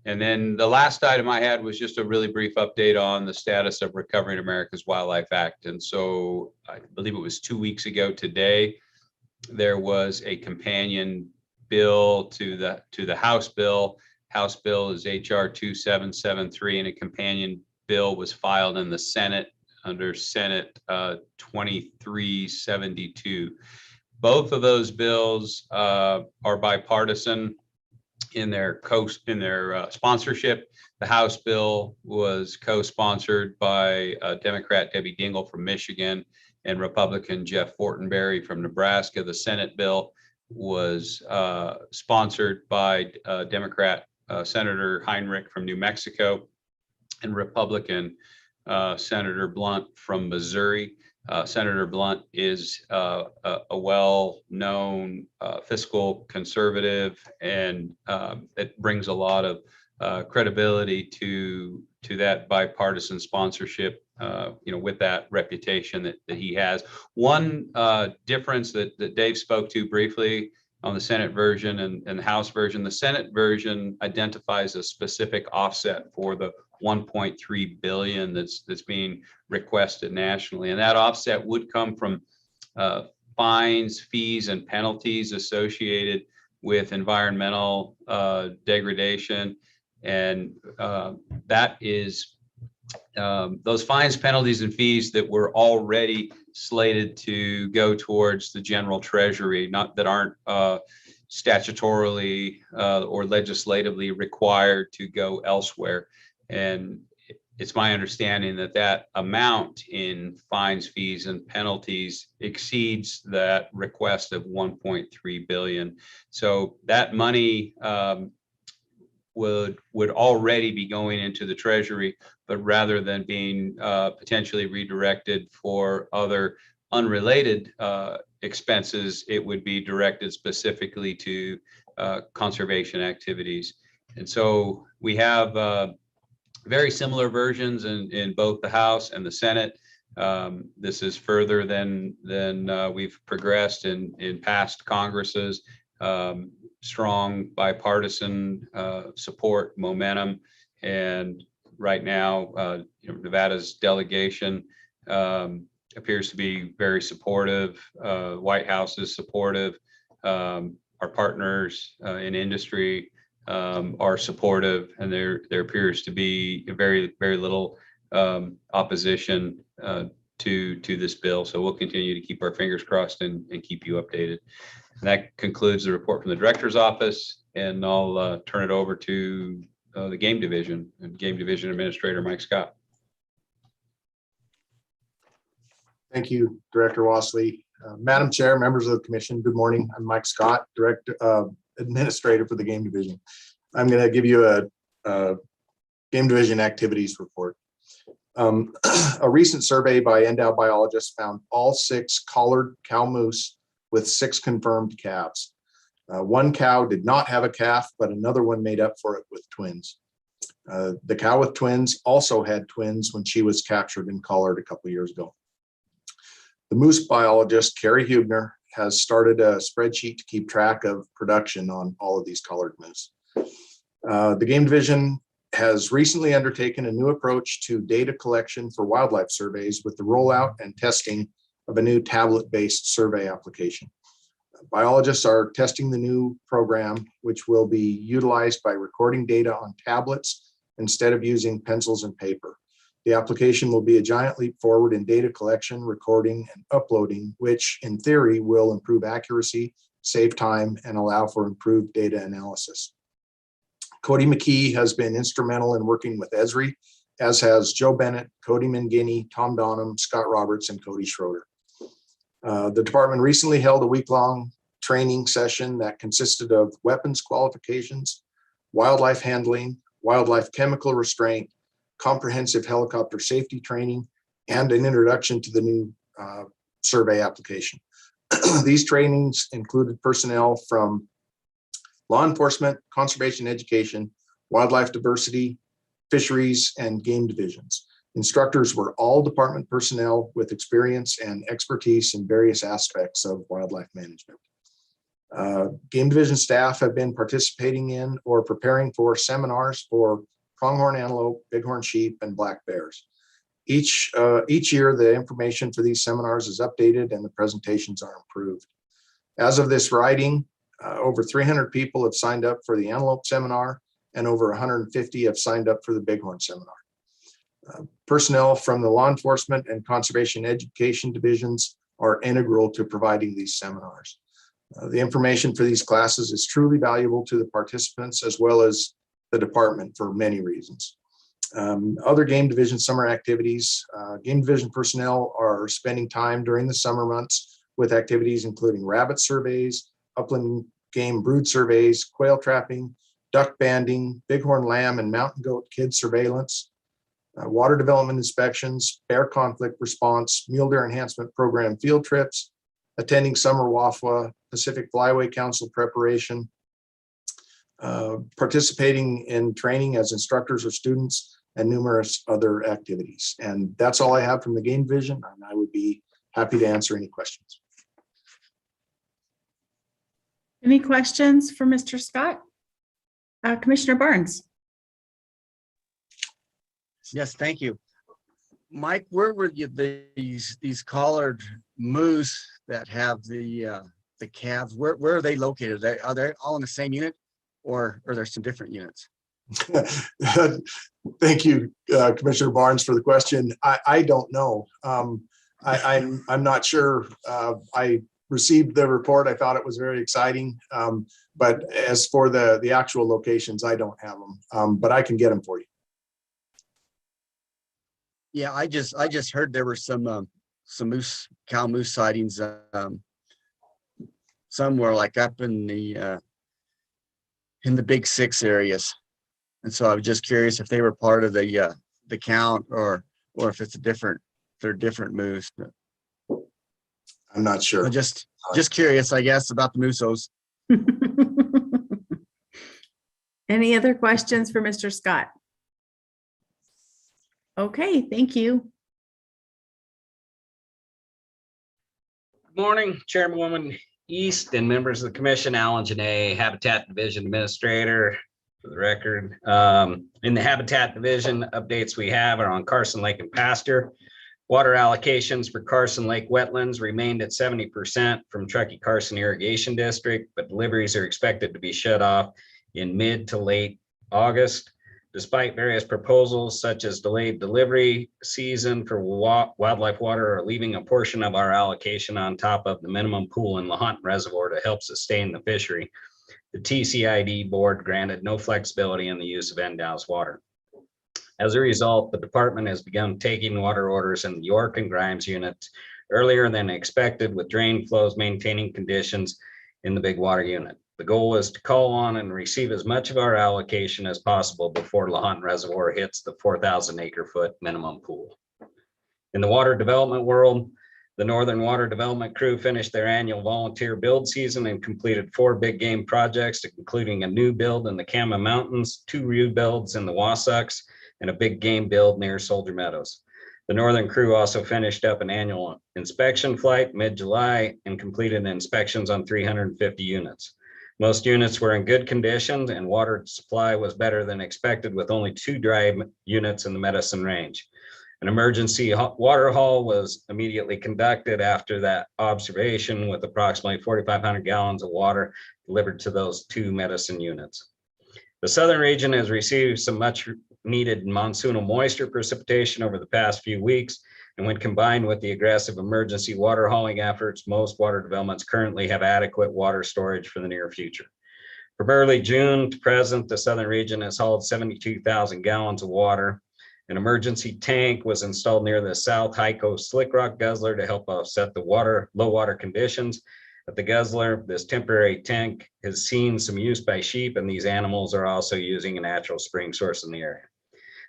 And then the last item I had was just a really brief update on the status of Recovering America's Wildlife Act. And so I believe it was 2 weeks ago today, there was a companion bill to the House bill. House bill is HR 2773, and a companion bill was filed in the Senate under Senate 2372. Both of those bills are bipartisan in their sponsorship. The House bill was co-sponsored by Democrat Debbie Dingell from Michigan and Republican Jeff Fortenberry from Nebraska. The Senate bill was sponsored by Democrat Senator Heinrich from New Mexico and Republican Senator Blunt from Missouri. Senator Blunt is a well-known fiscal conservative, and it brings a lot of credibility to that bipartisan sponsorship, with that reputation that he has. One difference that Dave spoke to briefly on the Senate version and the House version, the Senate version identifies a specific offset for the 1.3 billion that's being requested nationally, and that offset would come from fines, fees, and penalties associated with environmental degradation, and that is those fines, penalties, and fees that were already slated to go towards the general treasury, not that aren't statutorily or legislatively required to go elsewhere. And it's my understanding that that amount in fines, fees, and penalties exceeds that request of 1.3 billion. So that money would already be going into the treasury, but rather than being potentially redirected for other unrelated expenses, it would be directed specifically to conservation activities. And so we have very similar versions in both the House and the Senate. This is further than we've progressed in past Congresses. Strong bipartisan support, momentum, and right now, Nevada's delegation appears to be very supportive. White House is supportive. Our partners in industry are supportive, and there appears to be very little opposition to this bill. So we'll continue to keep our fingers crossed and keep you updated. And that concludes the report from the director's office, and I'll turn it over to the game division and game division administrator Mike Scott. Thank you, Director Wassley. Madam Chair, members of the commission, good morning. I'm Mike Scott, Director Administrator for the game division. I'm going to give you a game division activities report. A recent survey by NDOW biologists found all 6 collared cow moose with 6 confirmed calves. One cow did not have a calf, but another one made up for it with twins. The cow with twins also had twins when she was captured and collared a couple of years ago. The moose biologist, Carrie Hubner, has started a spreadsheet to keep track of production on all of these collared moose. The game division has recently undertaken a new approach to data collection for wildlife surveys with the rollout and testing of a new tablet-based survey application. Biologists are testing the new program, which will be utilized by recording data on tablets instead of using pencils and paper. The application will be a giant leap forward in data collection, recording, and uploading, which in theory will improve accuracy, save time, and allow for improved data analysis. Cody McKee has been instrumental in working with Esri, as has Joe Bennett, Cody Mangini, Tom Donham, Scott Roberts, and Cody Schroeder. The department recently held a week-long training session that consisted of weapons qualifications, wildlife handling, wildlife chemical restraint, comprehensive helicopter safety training, and an introduction to the new survey application. These trainings included personnel from law enforcement, conservation education, wildlife diversity, fisheries, and game divisions. Instructors were all department personnel with experience and expertise in various aspects of wildlife management. Game division staff have been participating in or preparing for seminars for pronghorn antelope, bighorn sheep, and black bears. Each year, the information for these seminars is updated and the presentations are improved. As of this writing, over 300 people have signed up for the antelope seminar, and over 150 have signed up for the bighorn seminar. Personnel from the law enforcement and conservation education divisions are integral to providing these seminars. The information for these classes is truly valuable to the participants as well as the department for many reasons. Other game division summer activities, game division personnel are spending time during the summer months with activities including rabbit surveys, upland game brood surveys, quail trapping, duck banding, bighorn lamb and mountain goat kid surveillance, water development inspections, bear conflict response, mule deer enhancement program field trips, attending summer WAFWA, Pacific Flyway Council preparation, participating in training as instructors or students, and numerous other activities. And that's all I have from the game division, and I would be happy to answer any questions. Any questions for Mr. Scott? Commissioner Barnes? Yes, thank you. Mike, where were these collared moose that have the calves? Where are they located? Are they all in the same unit, or are there some different units? Thank you, Commissioner Barnes, for the question. I don't know. I'm not sure. I received the report. I thought it was very exciting. But as for the actual locations, I don't have them. But I can get them for you. Yeah, I just heard there were some cow moose sightings somewhere like up in the Big Six areas, and so I was just curious if they were part of the count or if it's they're different moose. I'm not sure. So just curious, I guess, about the moosos. Any other questions for Mr. Scott? Okay, thank you. Good morning, Chairwoman East and members of the commission. Alan Janae, Habitat Division Administrator, for the record. In the Habitat Division, updates we have are on Carson Lake and Pasture. Water allocations for Carson Lake wetlands remained at 70% from Truckee Carson Irrigation District, but deliveries are expected to be shut off in mid to late August. Despite various proposals such as delayed delivery season for wildlife water or leaving a portion of our allocation on top of the minimum pool in LaHunt Reservoir to help sustain the fishery, the TCID board granted no flexibility in the use of NDOW's water. As a result, the department has begun taking water orders in the York and Grimes units earlier than expected, with drain flows maintaining conditions in the big water unit. The goal is to call on and receive as much of our allocation as possible before LaHunt Reservoir hits the 4,000 acre-foot minimum pool. In the water development world, the Northern Water Development Crew finished their annual volunteer build season and completed 4 big game projects, including a new build in the Kama Mountains, 2 rebuilds in the Wasatchs, and a big game build near Soldier Meadows. The Northern Crew also finished up an annual inspection flight mid-July and completed inspections on 350 units. Most units were in good condition and water supply was better than expected, with only 2 dry units in the Medicine Range. An emergency water haul was immediately conducted after that observation, with approximately 4,500 gallons of water delivered to those 2 Medicine units. The southern region has received some much needed monsoonal moisture precipitation over the past few weeks, and when combined with the aggressive emergency water hauling efforts, most water developments currently have adequate water storage for the near future. From early June to present, the southern region has hauled 72,000 gallons of water. An emergency tank was installed near the South Hyco Slick Rock Guzzler to help offset the low water conditions at the Guzzler. This temporary tank has seen some use by sheep, and these animals are also using a natural spring source in the area.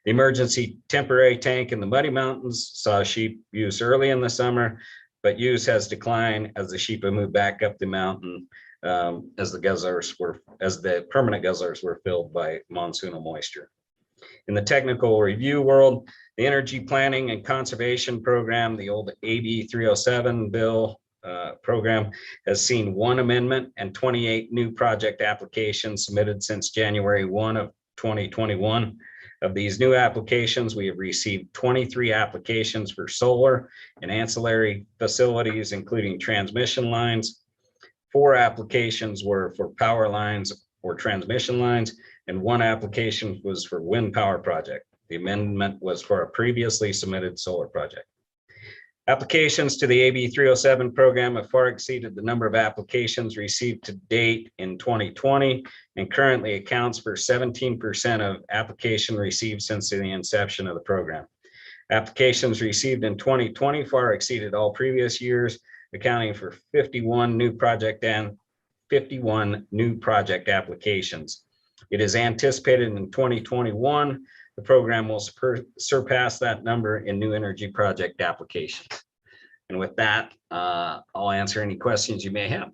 The emergency temporary tank in the Muddy Mountains saw sheep use early in the summer, but use has declined as the sheep have moved back up the mountain as the permanent guzzlers were filled by monsoonal moisture. In the technical review world, the Energy Planning and Conservation Program, the old AB 307 bill program, has seen 1 amendment and 28 new project applications submitted since January 1 of 2021. Of these new applications, we have received 23 applications for solar and ancillary facilities, including transmission lines. 4 applications were for power lines or transmission lines, and 1 application was for wind power project. The amendment was for a previously submitted solar project. Applications to the AB 307 program have far exceeded the number of applications received to date in 2020 and currently accounts for 17% of application received since the inception of the program. Applications received in 2020 far exceeded all previous years, accounting for 51 new project applications. It is anticipated in 2021 the program will surpass that number in new energy project applications. And with that, I'll answer any questions you may have.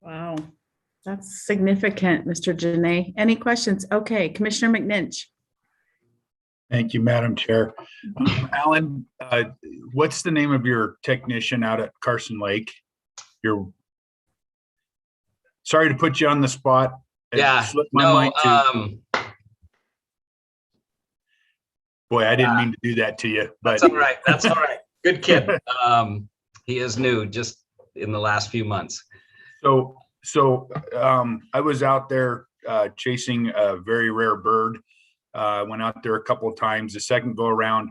Wow, that's significant, Mr. Janae. Any questions? Okay, Commissioner McNinch. Thank you, Madam Chair. Alan, what's the name of your technician out at Carson Lake? Sorry to put you on the spot. Yeah, no, boy, I didn't mean to do that to you, but that's all right. That's all right. Good kid. He is new, just in the last few months. So I was out there chasing a very rare bird. Went out there a couple of times. The second go around,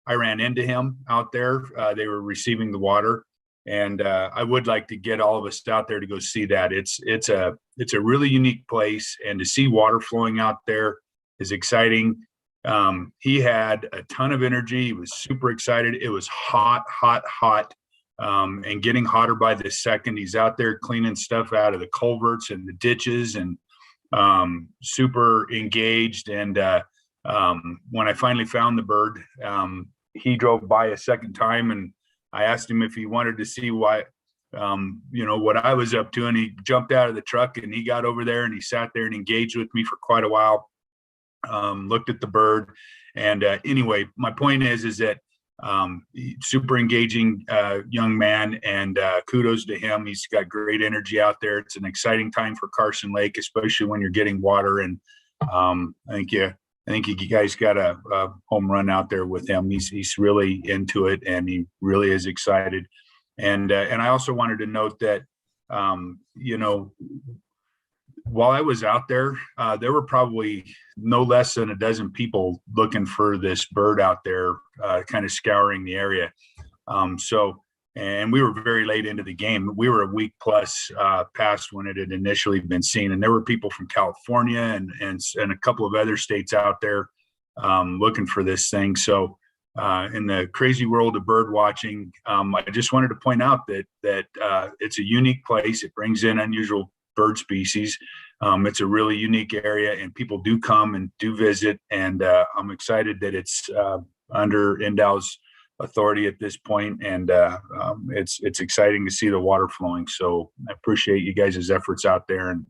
I ran into him out there. They were receiving the water, and I would like to get all of us out there to go see that. It's a really unique place, and to see water flowing out there is exciting. He had a ton of energy. He was super excited. It was hot, and getting hotter by the second. He's out there cleaning stuff out of the culverts and the ditches, and super engaged. And when I finally found the bird, he drove by a second time, and I asked him if he wanted to see what I was up to, and he jumped out of the truck and he got over there and he sat there and engaged with me for quite a while. Looked at the bird, and anyway, my point is that super engaging young man, and kudos to him. He's got great energy out there. It's an exciting time for Carson Lake, especially when you're getting water. And I think you guys got a home run out there with him. He's really into it, and he really is excited. And I also wanted to note that while I was out there, there were probably no less than a dozen people looking for this bird out there, kind of scouring the area. And we were very late into the game. We were a week plus past when it had initially been seen. And there were people from California and a couple of other states out there looking for this thing. So in the crazy world of bird watching, I just wanted to point out that it's a unique place. It brings in unusual bird species. It's a really unique area, and people do come and do visit. And I'm excited that it's under NDOW's authority at this point, and it's exciting to see the water flowing. So I appreciate you guys' efforts out there, and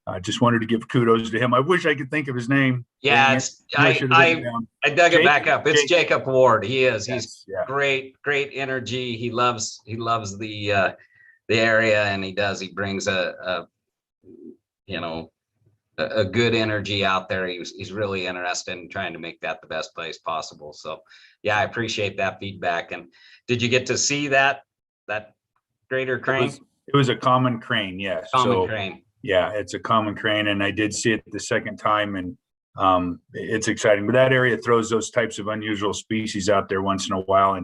I just wanted to give kudos to him. I wish I could think of his name. Yeah, I dug it back up. It's Jacob Ward. He's great energy. He loves the area, and he brings a good energy out there. He's really interested in trying to make that the best place possible. So yeah, I appreciate that feedback. And did you get to see that greater crane? It was a common crane, yes. Common crane. Yeah, it's a common crane, and I did see it the second time, and it's exciting. But that area throws those types of unusual species out there once in a while,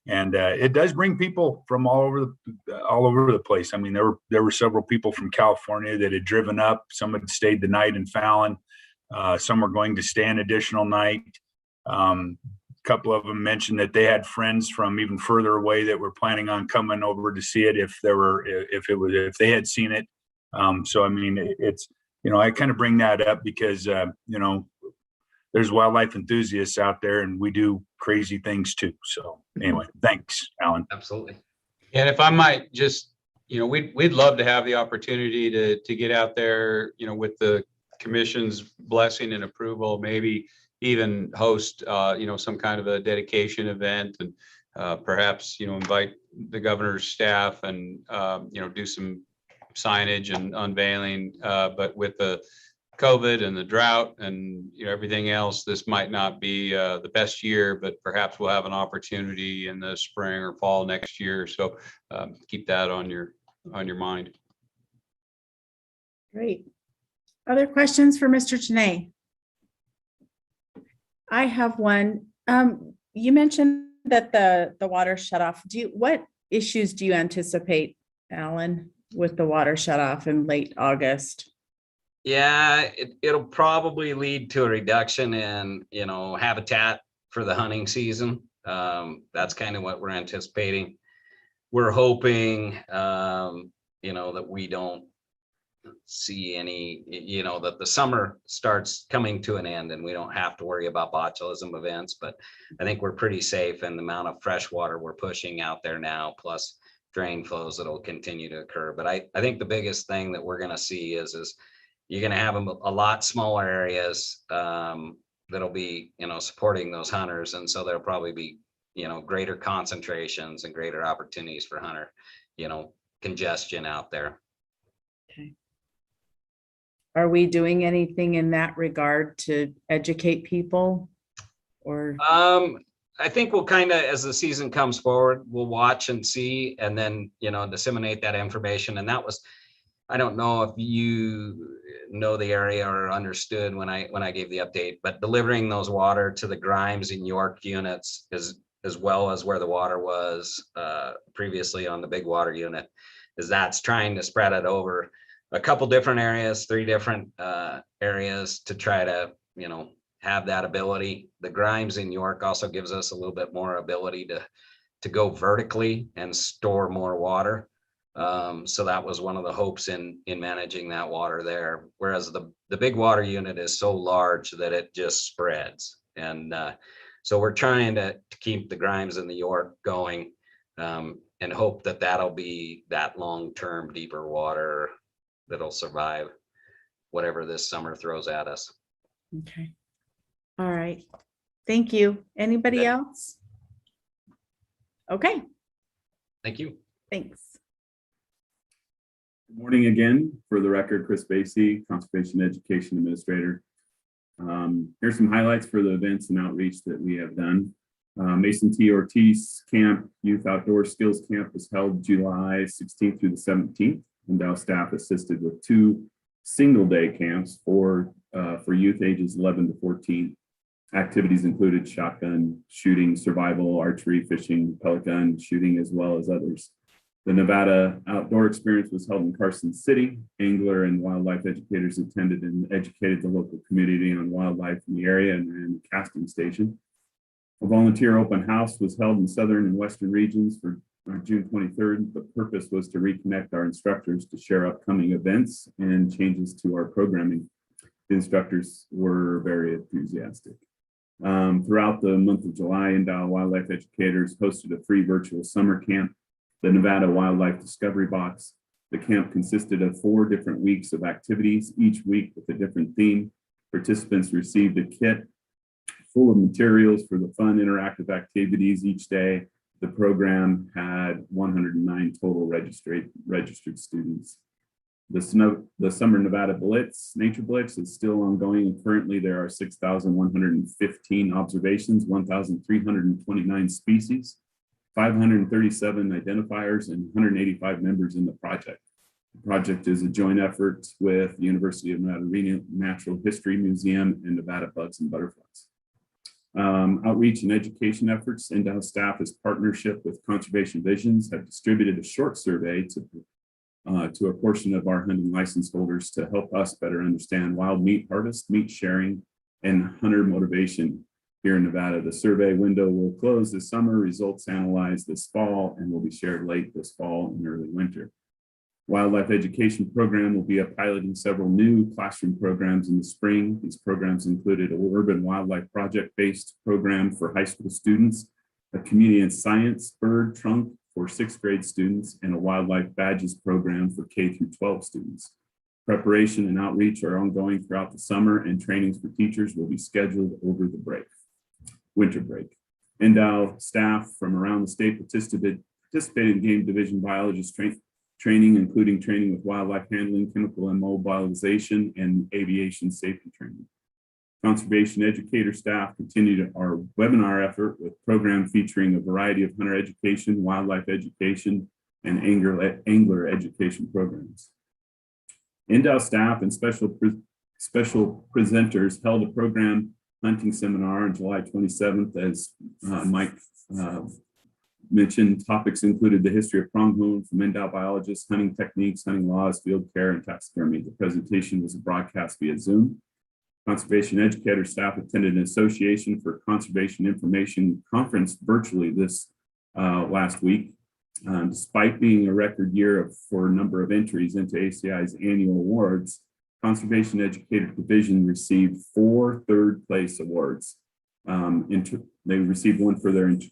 and it does bring people from all over the place. I mean, there were several people from California that had driven up. Some had stayed the night in Fallon. Some were going to stay an additional night. A couple of them mentioned that they had friends from even further away that were planning on coming over to see it if they had seen it. So I mean, it's I kind of bring that up because there's wildlife enthusiasts out there, and we do crazy things too. So anyway, thanks, Alan. Absolutely. And if I might just, we'd love to have the opportunity to get out there, with the commission's blessing and approval, maybe even host, some kind of a dedication event, and perhaps, invite the governor's staff and, do some signage and unveiling, but with the COVID and the drought and everything else, this might not be the best year, but perhaps we'll have an opportunity in the spring or fall next year. So keep that on your mind. Great. Other questions for Mr. Janae? I have one. You mentioned that the water shut off. What issues do you anticipate, Alan, with the water shut off in late August? Yeah, it'll probably lead to a reduction in, habitat for the hunting season. That's kind of what we're anticipating. We're hoping, that we don't see any, that the summer starts coming to an end and we don't have to worry about botulism events. But I think we're pretty safe in the amount of fresh water we're pushing out there now, plus drain flows that'll continue to occur. But I think the biggest thing that we're going to see is you're going to have a lot smaller areas that'll be, supporting those hunters. And so there'll probably be, greater concentrations and greater opportunities for hunter, congestion out there. Okay. Are we doing anything in that regard to educate people or? I think we'll kind of, as the season comes forward, we'll watch and see, and then, disseminate that information. And that was, I don't know if you know the area or understood when I gave the update, but delivering those water to the Grimes and York units is, as well as where the water was previously on the big water unit, is that's trying to spread it over a couple different areas, 3 different areas to try to, have that ability. The Grimes in York also gives us a little bit more ability to go vertically and store more water. So that was one of the hopes in managing that water there. Whereas the big water unit is so large that it just spreads. And so we're trying to keep the Grimes and the York going and hope that that'll be that long-term deeper water that'll survive whatever this summer throws at us. Okay. All right. Thank you. Anybody else? Okay. Thank you. Thanks. Good morning again. For the record, Chris Basie, Conservation Education Administrator. Here's some highlights for the events and outreach that we have done. Mason T. Ortiz Camp Youth Outdoor Skills Camp was held July 16th through the 17th. NDOW staff assisted with 2 single-day camps for youth ages 11 to 14. Activities included shotgun shooting, survival, archery, fishing, pellet gun shooting, as well as others. The Nevada outdoor experience was held in Carson City. Angler and wildlife educators attended and educated the local community on wildlife in the area and ran the casting station. A volunteer open house was held in southern and western regions for June 23rd. The purpose was to reconnect our instructors to share upcoming events and changes to our programming. The instructors were very enthusiastic. Throughout the month of July, NDOW wildlife educators hosted a free virtual summer camp, the Nevada Wildlife Discovery Box. The camp consisted of 4 different weeks of activities, each week with a different theme. Participants received a kit full of materials for the fun interactive activities each day. The program had 109 total registered students. The Summer Nevada Blitz, Nature Blitz, is still ongoing, and currently there are 6,115 observations, 1,329 species, 537 identifiers, and 185 members in the project. The project is a joint effort with the University of Nevada Natural History Museum and Nevada Bugs and Butterflies. Outreach and education efforts. NDOW staff, as partnership with Conservation Visions, have distributed a short survey to a portion of our hunting license holders to help us better understand wild meat harvest, meat sharing, and hunter motivation here in Nevada. The survey window will close this summer, results analyzed this fall, and will be shared late this fall and early winter. Wildlife education program will be piloting several new classroom programs in the spring. These programs included an urban wildlife project-based program for high school students, a community and science bird trunk for 6th grade students, and a wildlife badges program for K through 12 students. Preparation and outreach are ongoing throughout the summer, and trainings for teachers will be scheduled over the winter break. NDOW staff from around the state participated in game division biologist training, including training with wildlife handling, chemical immobilization, and aviation safety training. Conservation educator staff continued our webinar effort with program featuring a variety of hunter education, wildlife education, and angler education programs. NDOW staff and special presenters held a program hunting seminar on July 27th. As Mike mentioned, topics included the history of pronghorn from NDOW biologists, hunting techniques, hunting laws, field care, and taxidermy. The presentation was broadcast via Zoom. Conservation educator staff attended an Association for Conservation Information conference virtually this last week. Despite being a record year for a number of entries into ACI's annual awards, Conservation Educator Division received 4 third-place awards. They received one for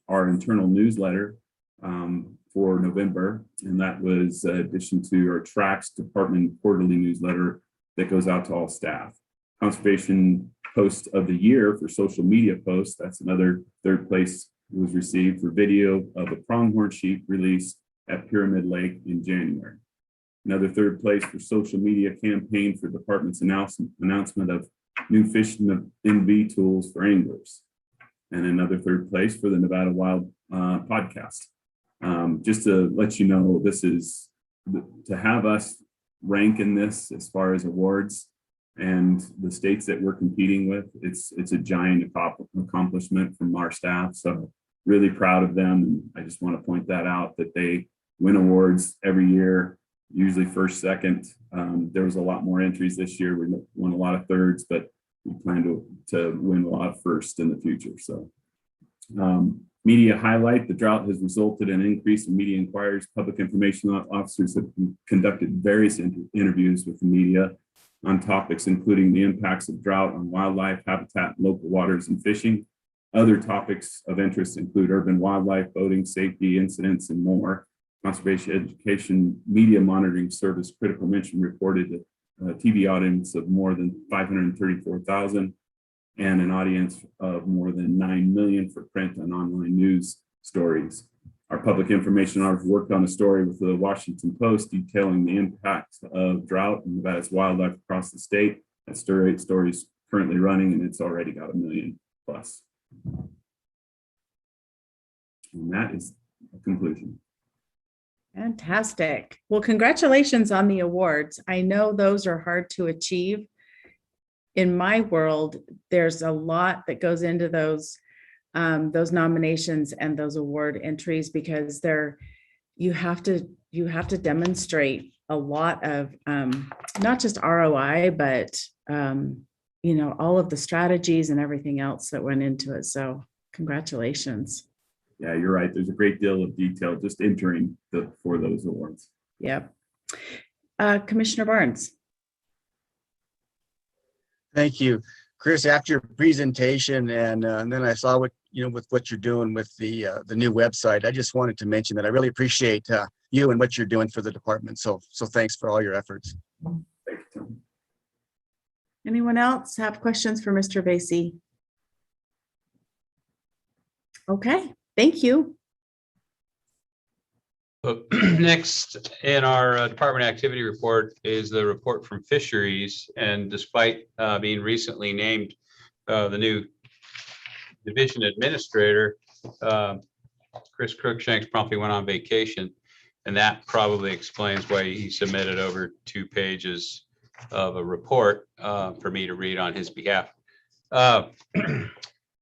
our internal newsletter for November, and that was in addition to our Tracks Department quarterly newsletter that goes out to all staff. Conservation Post of the Year for social media posts, that's another third place, was received for video of a pronghorn sheep released at Pyramid Lake in January. Another third place for social media campaign for department's announcement of new fish NV tools for anglers. And another third place for the Nevada Wild podcast. Just to let you know, this is to have us rank in this as far as awards and the states that we're competing with. It's a giant accomplishment from our staff. So really proud of them. And I just want to point that out, that they win awards every year, usually first, second. There was a lot more entries this year. We won a lot of thirds, but we plan to win a lot of first in the future. So media highlight: the drought has resulted in an increase in media inquiries. Public information officers have conducted various interviews with the media on topics including the impacts of drought on wildlife, habitat, local waters, and fishing. Other topics of interest include urban wildlife, boating, safety, incidents, and more. Conservation Education Media Monitoring Service Critical Mention reported a TV audience of more than 534,000 and an audience of more than 9 million for print and online news stories. Our public information officer worked on a story with the Washington Post detailing the impact of drought and Nevada's wildlife across the state. That story is currently running, and it's already got 1 million plus. And that is a conclusion. Fantastic. Well, congratulations on the awards. I know those are hard to achieve. In my world, there's a lot that goes into those nominations and those award entries, because you have to demonstrate a lot of not just ROI, but all of the strategies and everything else that went into it. So congratulations. Yeah, you're right. There's a great deal of detail just entering for those awards. Yep. Commissioner Barnes. Thank you, Chris. After your presentation, and then I saw with what you're doing with the new website, I just wanted to mention that I really appreciate you and what you're doing for the department. So thanks for all your efforts. Thank you, Tom. Anyone else have questions for Mr. Vasey? Okay, thank you. Next in our department activity report is the report from fisheries. And despite being recently named the new division administrator, Chris Crookshanks promptly went on vacation. And that probably explains why he submitted over 2 pages of a report for me to read on his behalf.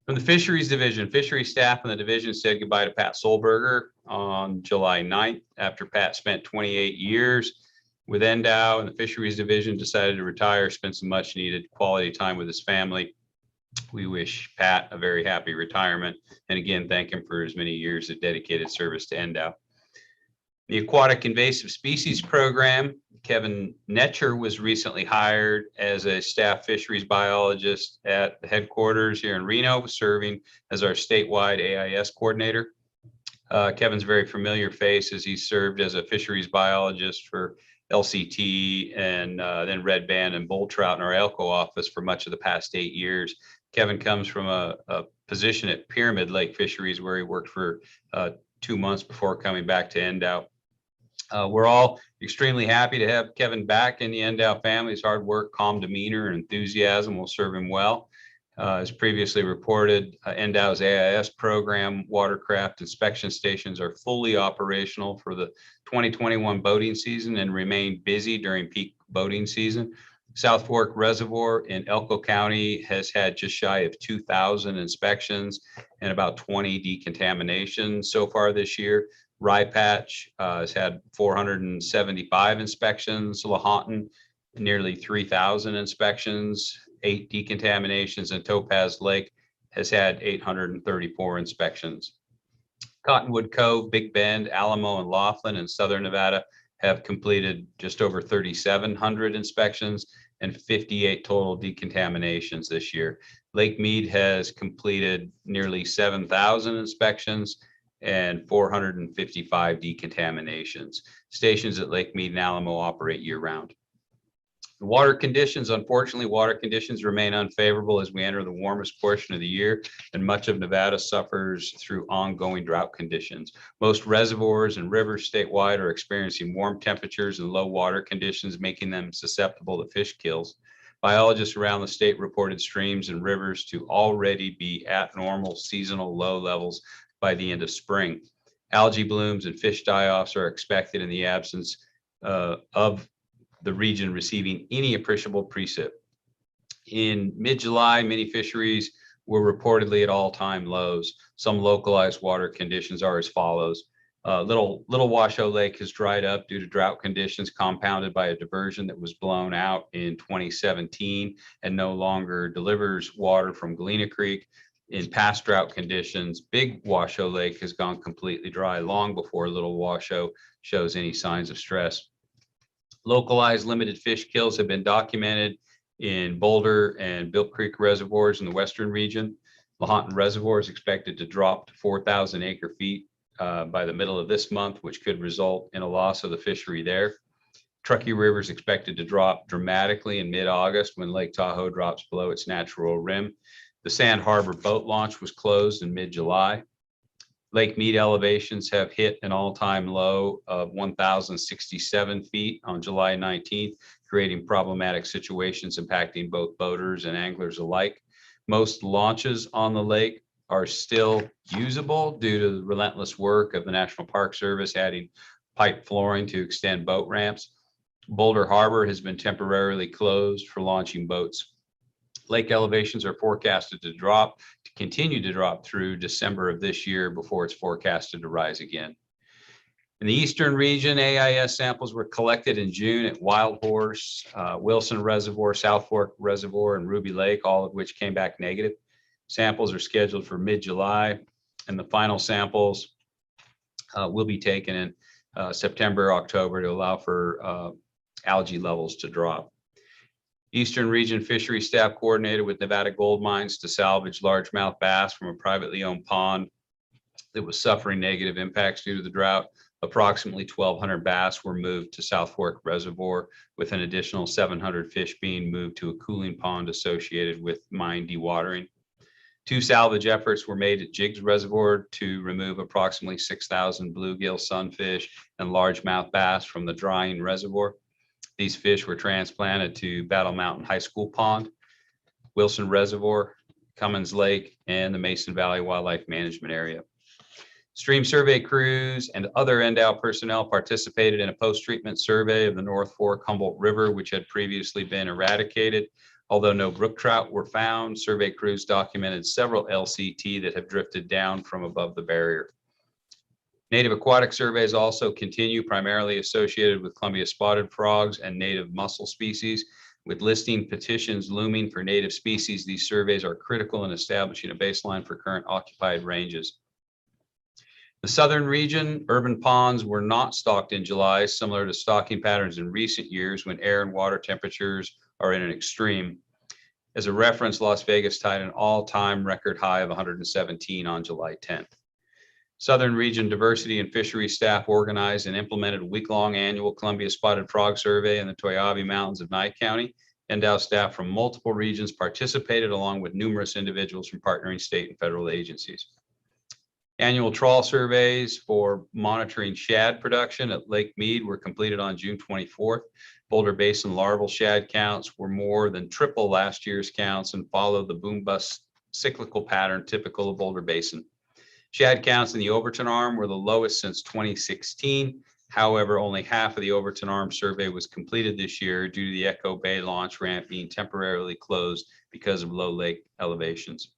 From the fisheries division, fisheries staff in the division said goodbye to Pat Solberger on July 9th after Pat spent 28 years with NDOW, and the fisheries division decided to retire, spend some much needed quality time with his family. We wish Pat a very happy retirement, and again, thank him for his many years of dedicated service to NDOW. The Aquatic Invasive Species Program, Kevin Netcher was recently hired as a staff fisheries biologist at the headquarters here in Reno, serving as our statewide AIS coordinator. Kevin's a very familiar face, as he served as a fisheries biologist for LCT and then red band and bull trout in our Elko office for much of the past 8 years. Kevin comes from a position at Pyramid Lake Fisheries, where he worked for 2 months before coming back to NDOW. We're all extremely happy to have Kevin back in the NDOW family. His hard work, calm demeanor, and enthusiasm will serve him well. As previously reported, NDOW's AIS program watercraft inspection stations are fully operational for the 2021 boating season and remain busy during peak boating season. South Fork Reservoir in Elko County has had just shy of 2,000 inspections and about 20 decontaminations so far this year. Rye Patch has had 475 inspections. Lahontan, nearly 3,000 inspections, 8 decontaminations, and Topaz Lake has had 834 inspections. Cottonwood Cove, Big Bend, Alamo, and Laughlin in southern Nevada have completed just over 3,700 inspections and 58 total decontaminations this year. Lake Mead has completed nearly 7,000 inspections and 455 decontaminations. Stations at Lake Mead and Alamo operate year-round. The water conditions, unfortunately, water conditions remain unfavorable as we enter the warmest portion of the year, and much of Nevada suffers through ongoing drought conditions. Most reservoirs and rivers statewide are experiencing warm temperatures and low water conditions, making them susceptible to fish kills. Biologists around the state reported streams and rivers to already be at normal seasonal low levels by the end of spring. Algae blooms and fish die-offs are expected in the absence of the region receiving any appreciable precip. In mid-July, many fisheries were reportedly at all-time lows. Some localized water conditions are as follows. Little Washoe Lake has dried up due to drought conditions compounded by a diversion that was blown out in 2017 and no longer delivers water from Galena Creek. In past drought conditions, Big Washoe Lake has gone completely dry long before Little Washoe shows any signs of stress. Localized limited fish kills have been documented in Boulder and Bilk Creek reservoirs in the western region. Lahontan Reservoir is expected to drop to 4,000 acre feet by the middle of this month, which could result in a loss of the fishery there. Truckee River is expected to drop dramatically in mid-August when Lake Tahoe drops below its natural rim. The Sand Harbor boat launch was closed in mid-July. Lake Mead elevations have hit an all-time low of 1,067 feet on July 19th, creating problematic situations impacting both boaters and anglers alike. Most launches on the lake are still usable due to the relentless work of the National Park Service adding pipe flooring to extend boat ramps. Boulder Harbor has been temporarily closed for launching boats. Lake elevations are forecasted to continue to drop through December of this year before it's forecasted to rise again. In the eastern region, AIS samples were collected in June at Wild Horse, Wilson Reservoir, South Fork Reservoir, and Ruby Lake, all of which came back negative. Samples are scheduled for mid-July, and the final samples will be taken in September, October to allow for algae levels to drop. Eastern Region Fishery staff coordinated with Nevada Gold Mines to salvage largemouth bass from a privately owned pond that was suffering negative impacts due to the drought. Approximately 1,200 bass were moved to South Fork Reservoir, with an additional 700 fish being moved to a cooling pond associated with mine dewatering. 2 salvage efforts were made at Jiggs Reservoir to remove approximately 6,000 bluegill, sunfish, and largemouth bass from the drying reservoir. These fish were transplanted to Battle Mountain High School Pond, Wilson Reservoir, Cummins Lake, and the Mason Valley Wildlife Management Area. Stream survey crews and other NDOW personnel participated in a post-treatment survey of the North Fork Humboldt River, which had previously been eradicated. Although no brook trout were found, survey crews documented several LCT that have drifted down from above the barrier. Native aquatic surveys also continue, primarily associated with Columbia spotted frogs and native mussel species. With listing petitions looming for native species, these surveys are critical in establishing a baseline for current occupied ranges. The southern region, urban ponds were not stocked in July, similar to stocking patterns in recent years when air and water temperatures are in an extreme. As a reference, Las Vegas tied an all-time record high of 117 on July 10th. Southern Region Diversity and Fisheries staff organized and implemented a week-long annual Columbia Spotted Frog Survey in the Toyabe Mountains of Nye County. NDOW staff from multiple regions participated, along with numerous individuals from partnering state and federal agencies. Annual trawl surveys for monitoring shad production at Lake Mead were completed on June 24th. Boulder Basin larval shad counts were more than triple last year's counts and followed the boom-bust cyclical pattern typical of Boulder Basin. Shad counts in the Overton Arm were the lowest since 2016. However, only half of the Overton Arms survey was completed this year due to the Echo Bay launch ramp being temporarily closed because of low lake elevations.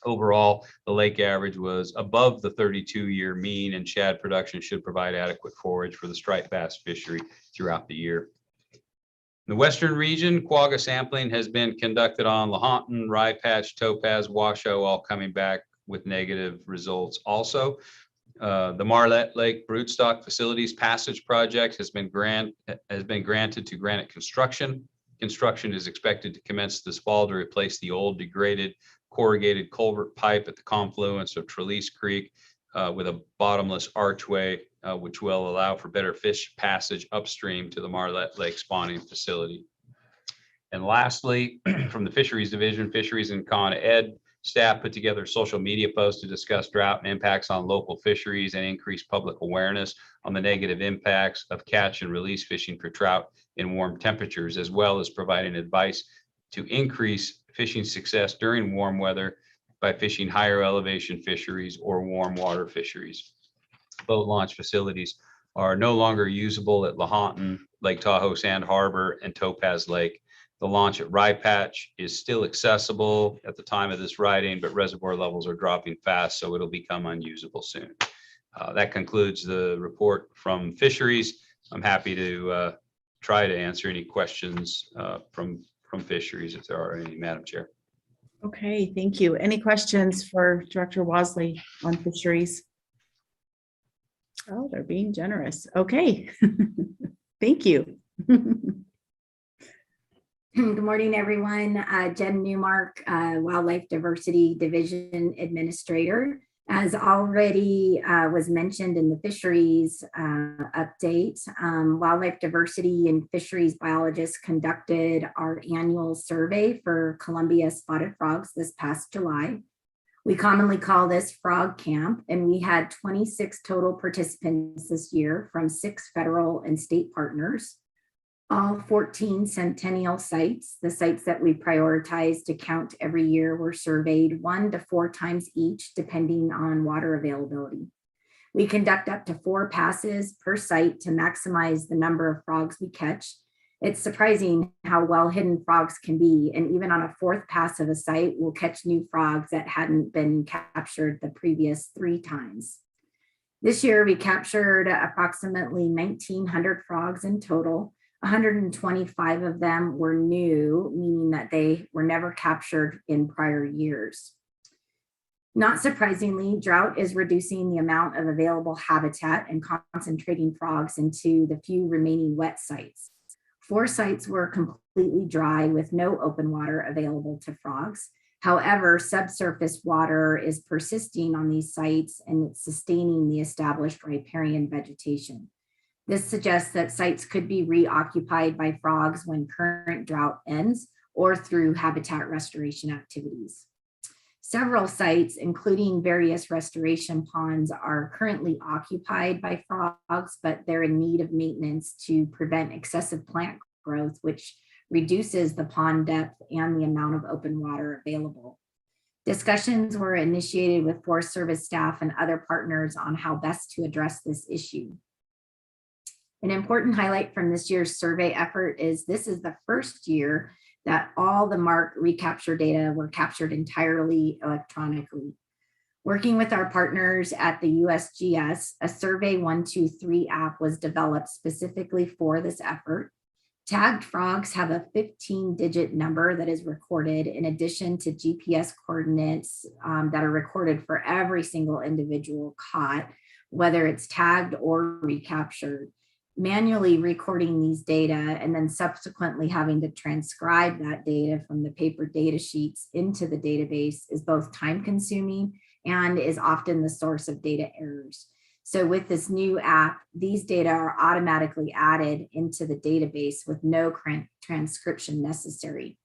Overall, the lake average was above the 32-year mean, and shad production should provide adequate forage for the striped bass fishery throughout the year. In the western region, quagga sampling has been conducted on Lahontan, Rye Patch, Topaz, Washoe, all coming back with negative results also. The Marlette Lake Broodstock Facilities Passage Project has been granted to Granite Construction. Construction is expected to commence this fall to replace the old degraded corrugated culvert pipe at the confluence of Trelease Creek with a bottomless archway, which will allow for better fish passage upstream to the Marlette Lake spawning facility. And lastly, from the Fisheries Division, Fisheries and Con Ed staff put together a social media post to discuss drought and impacts on local fisheries and increase public awareness on the negative impacts of catch and release fishing for trout in warm temperatures, as well as providing advice to increase fishing success during warm weather by fishing higher elevation fisheries or warm water fisheries. Boat launch facilities are no longer usable at Lahontan, Lake Tahoe, Sand Harbor, and Topaz Lake. The launch at Rye Patch is still accessible at the time of this writing, but reservoir levels are dropping fast, so it'll become unusable soon. That concludes the report from fisheries. I'm happy to try to answer any questions from fisheries if there are any, Madam Chair. Okay, thank you. Any questions for Director Wasley on fisheries? Oh, they're being generous. Okay. Thank you. Good morning, everyone. Jen Newmark, Wildlife Diversity Division Administrator. As already was mentioned in the fisheries update, wildlife diversity and fisheries biologists conducted our annual survey for Columbia spotted frogs this past July. We commonly call this Frog Camp, and we had 26 total participants this year from 6 federal and state partners. All 14 centennial sites, the sites that we prioritize to count every year, were surveyed 1 to 4 times each, depending on water availability. We conduct up to 4 passes per site to maximize the number of frogs we catch. It's surprising how well hidden frogs can be, and even on a 4th pass of a site, we'll catch new frogs that hadn't been captured the previous 3 times. This year, we captured approximately 1,900 frogs in total. 125 of them were new, meaning that they were never captured in prior years. Not surprisingly, drought is reducing the amount of available habitat and concentrating frogs into the few remaining wet sites. 4 sites were completely dry with no open water available to frogs. However, subsurface water is persisting on these sites and it's sustaining the established riparian vegetation. This suggests that sites could be reoccupied by frogs when current drought ends or through habitat restoration activities. Several sites, including various restoration ponds, are currently occupied by frogs, but they're in need of maintenance to prevent excessive plant growth, which reduces the pond depth and the amount of open water available. Discussions were initiated with Forest Service staff and other partners on how best to address this issue. An important highlight from this year's survey effort is this is the first year that all the MARC recapture data were captured entirely electronically. Working with our partners at the USGS, a Survey 123 app was developed specifically for this effort. Tagged frogs have a 15-digit number that is recorded in addition to GPS coordinates that are recorded for every single individual caught, whether it's tagged or recaptured. Manually recording these data and then subsequently having to transcribe that data from the paper data sheets into the database is both time consuming and is often the source of data errors. So with this new app, these data are automatically added into the database with no transcription necessary.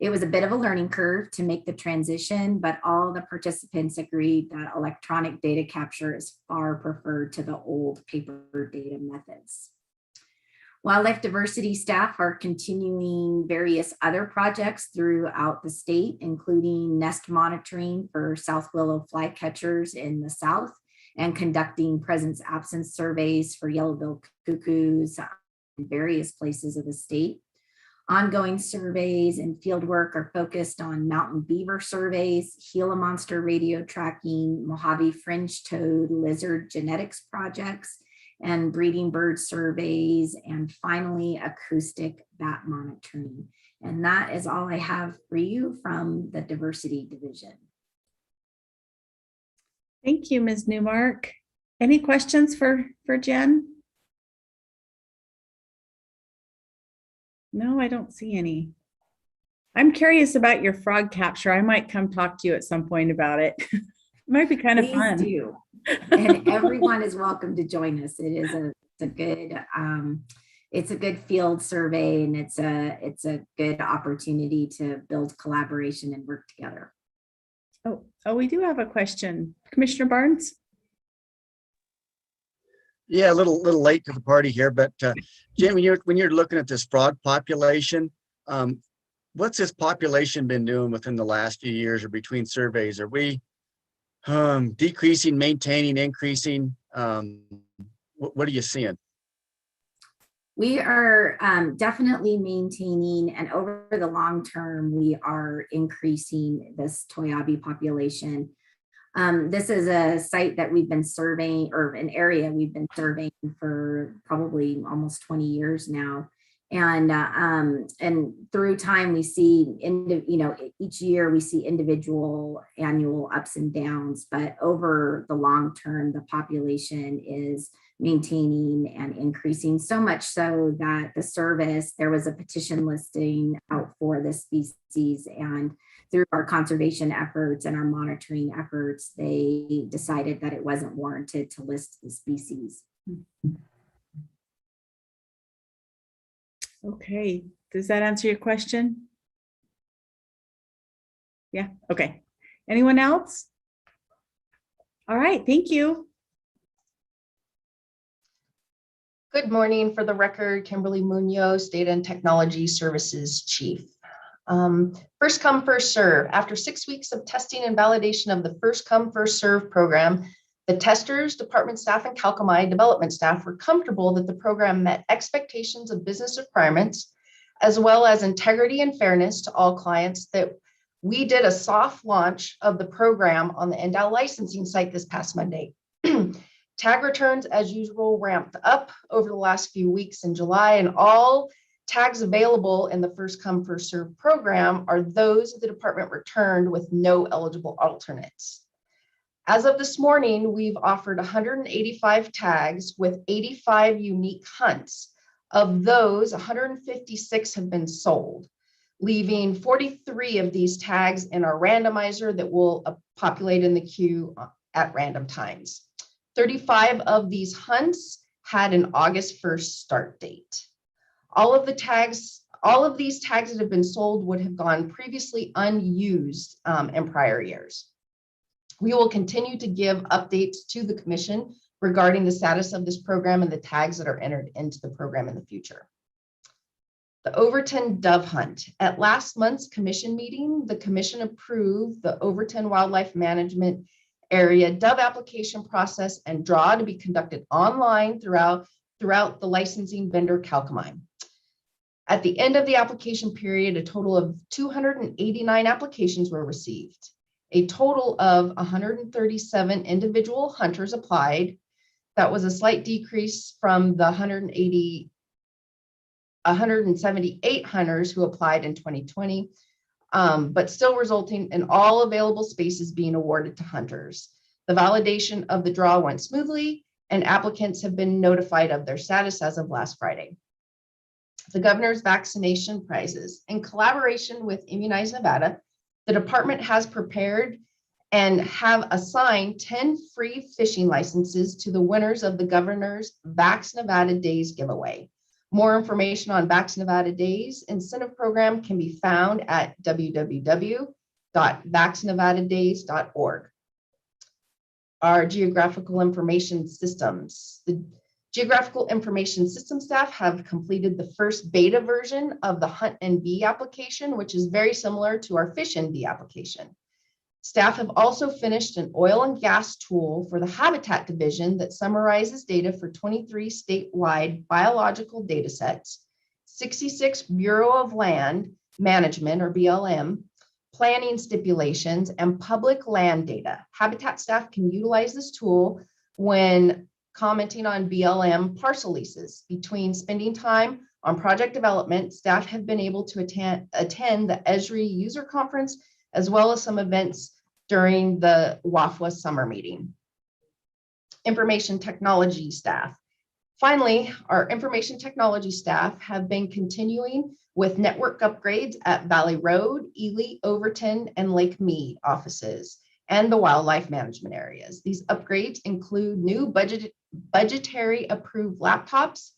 It was a bit of a learning curve to make the transition, but all the participants agreed that electronic data capture is far preferred to the old paper data methods. Wildlife diversity staff are continuing various other projects throughout the state, including nest monitoring for South Willow flycatchers in the south and conducting presence absence surveys for yellow-billed cuckoos in various places of the state. Ongoing surveys and fieldwork are focused on mountain beaver surveys, Gila monster radio tracking, Mojave fringe toad lizard genetics projects, and breeding bird surveys, and finally acoustic bat monitoring. And that is all I have for you from the diversity division. Thank you, Ms. Newmark. Any questions for Jen? No, I don't see any. I'm curious about your frog capture. I might come talk to you at some point about it. It might be kind of fun. Please do. And everyone is welcome to join us. It is it's a good field survey, and it's a good opportunity to build collaboration and work together. Oh, we do have a question. Commissioner Barnes? Yeah, a little late to the party here, but Jim, when you're looking at this frog population, what's this population been doing within the last few years or between surveys? Are we decreasing, maintaining, increasing? What are you seeing? We are definitely maintaining, and over the long term, we are increasing this toyabe population. This is a site that we've been surveying, or an area we've been surveying for probably almost 20 years now. And through time, we see, each year we see individual annual ups and downs, but over the long term, the population is maintaining and increasing, so much so that the service, there was a petition listing out for this species, and through our conservation efforts and our monitoring efforts, they decided that it wasn't warranted to list the species. Okay, does that answer your question? Yeah, okay. Anyone else? All right, thank you. Good morning. For the record, Kimberly Munoz, Data and Technology Services Chief. First come, first serve. After 6 weeks of testing and validation of the first come, first serve program, the testers, department staff, and Calcomai development staff were comfortable that the program met expectations of business requirements, as well as integrity and fairness to all clients, that we did a soft launch of the program on the NDOW licensing site this past Monday. Tag returns, as usual, ramped up over the last few weeks in July, and all tags available in the first come, first serve program are those the department returned with no eligible alternates. As of this morning, we've offered 185 tags with 85 unique hunts. Of those, 156 have been sold, leaving 43 of these tags in our randomizer that will populate in the queue at random times. 35 of these hunts had an August 1st start date. All of these tags that have been sold would have gone previously unused in prior years. We will continue to give updates to the commission regarding the status of this program and the tags that are entered into the program in the future. The Overton Dove Hunt. At last month's commission meeting, the commission approved the Overton Wildlife Management Area dove application process and draw to be conducted online throughout the licensing vendor Calcomai. At the end of the application period, a total of 289 applications were received. A total of 137 individual hunters applied. That was a slight decrease from the 178 hunters who applied in 2020, but still resulting in all available spaces being awarded to hunters. The validation of the draw went smoothly, and applicants have been notified of their status as of last Friday. The governor's vaccination prizes. In collaboration with Immunize Nevada, the department has prepared and have assigned 10 free fishing licenses to the winners of the governor's Vax Nevada Days giveaway. More information on Vax Nevada Days incentive program can be found at www.vaxnevadadays.org. Our geographical information systems. The geographical information system staff have completed the first beta version of the Hunt and Bee application, which is very similar to our Fish and Bee application. Staff have also finished an oil and gas tool for the Habitat Division that summarizes data for 23 statewide biological data sets, 66 Bureau of Land Management or BLM, planning stipulations, and public land data. Habitat staff can utilize this tool when commenting on BLM parcel leases. Between spending time on project development, staff have been able to attend the ESRI user conference, as well as some events during the WAFWA summer meeting. Information technology staff. Finally, our information technology staff have been continuing with network upgrades at Valley Road, Ely, Overton, and Lake Mead offices and the wildlife management areas. These upgrades include new budgetary approved laptops,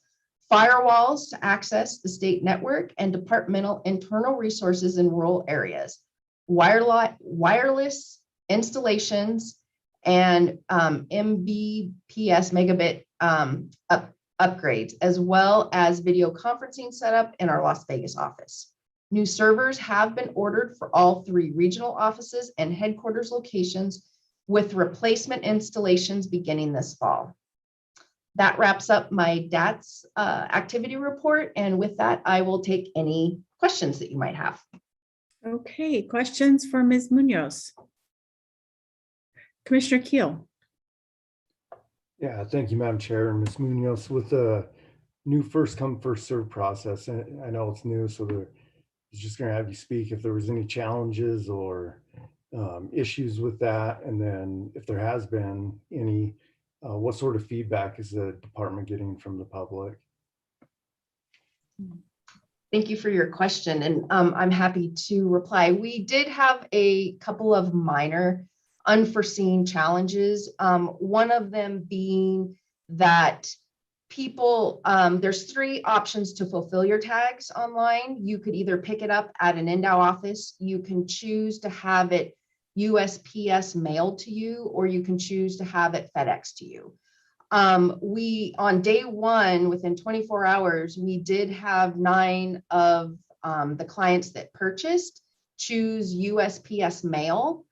firewalls to access the state network, and departmental internal resources in rural areas, wireless installations, and Mbps megabit upgrades, as well as video conferencing setup in our Las Vegas office. New servers have been ordered for all 3 regional offices and headquarters locations, with replacement installations beginning this fall. That wraps up my DATS activity report. And with that, I will take any questions that you might have. Okay, questions for Ms. Munoz? Commissioner Keel. Yeah, thank you, Madam Chair. Ms. Munoz, with the new first come, first serve process, and I know it's new, so I was just going to have you speak if there was any challenges or issues with that. And then if there has been any, what sort of feedback is the department getting from the public? Thank you for your question, and I'm happy to reply. We did have a couple of minor unforeseen challenges. One of them being that people, there's 3 options to fulfill your tags online. You could either pick it up at an NDOW office, you can choose to have it USPS mailed to you, or you can choose to have it FedEx to you. We, on day 1, within 24 hours, we did have 9 of the clients that purchased choose USPS mail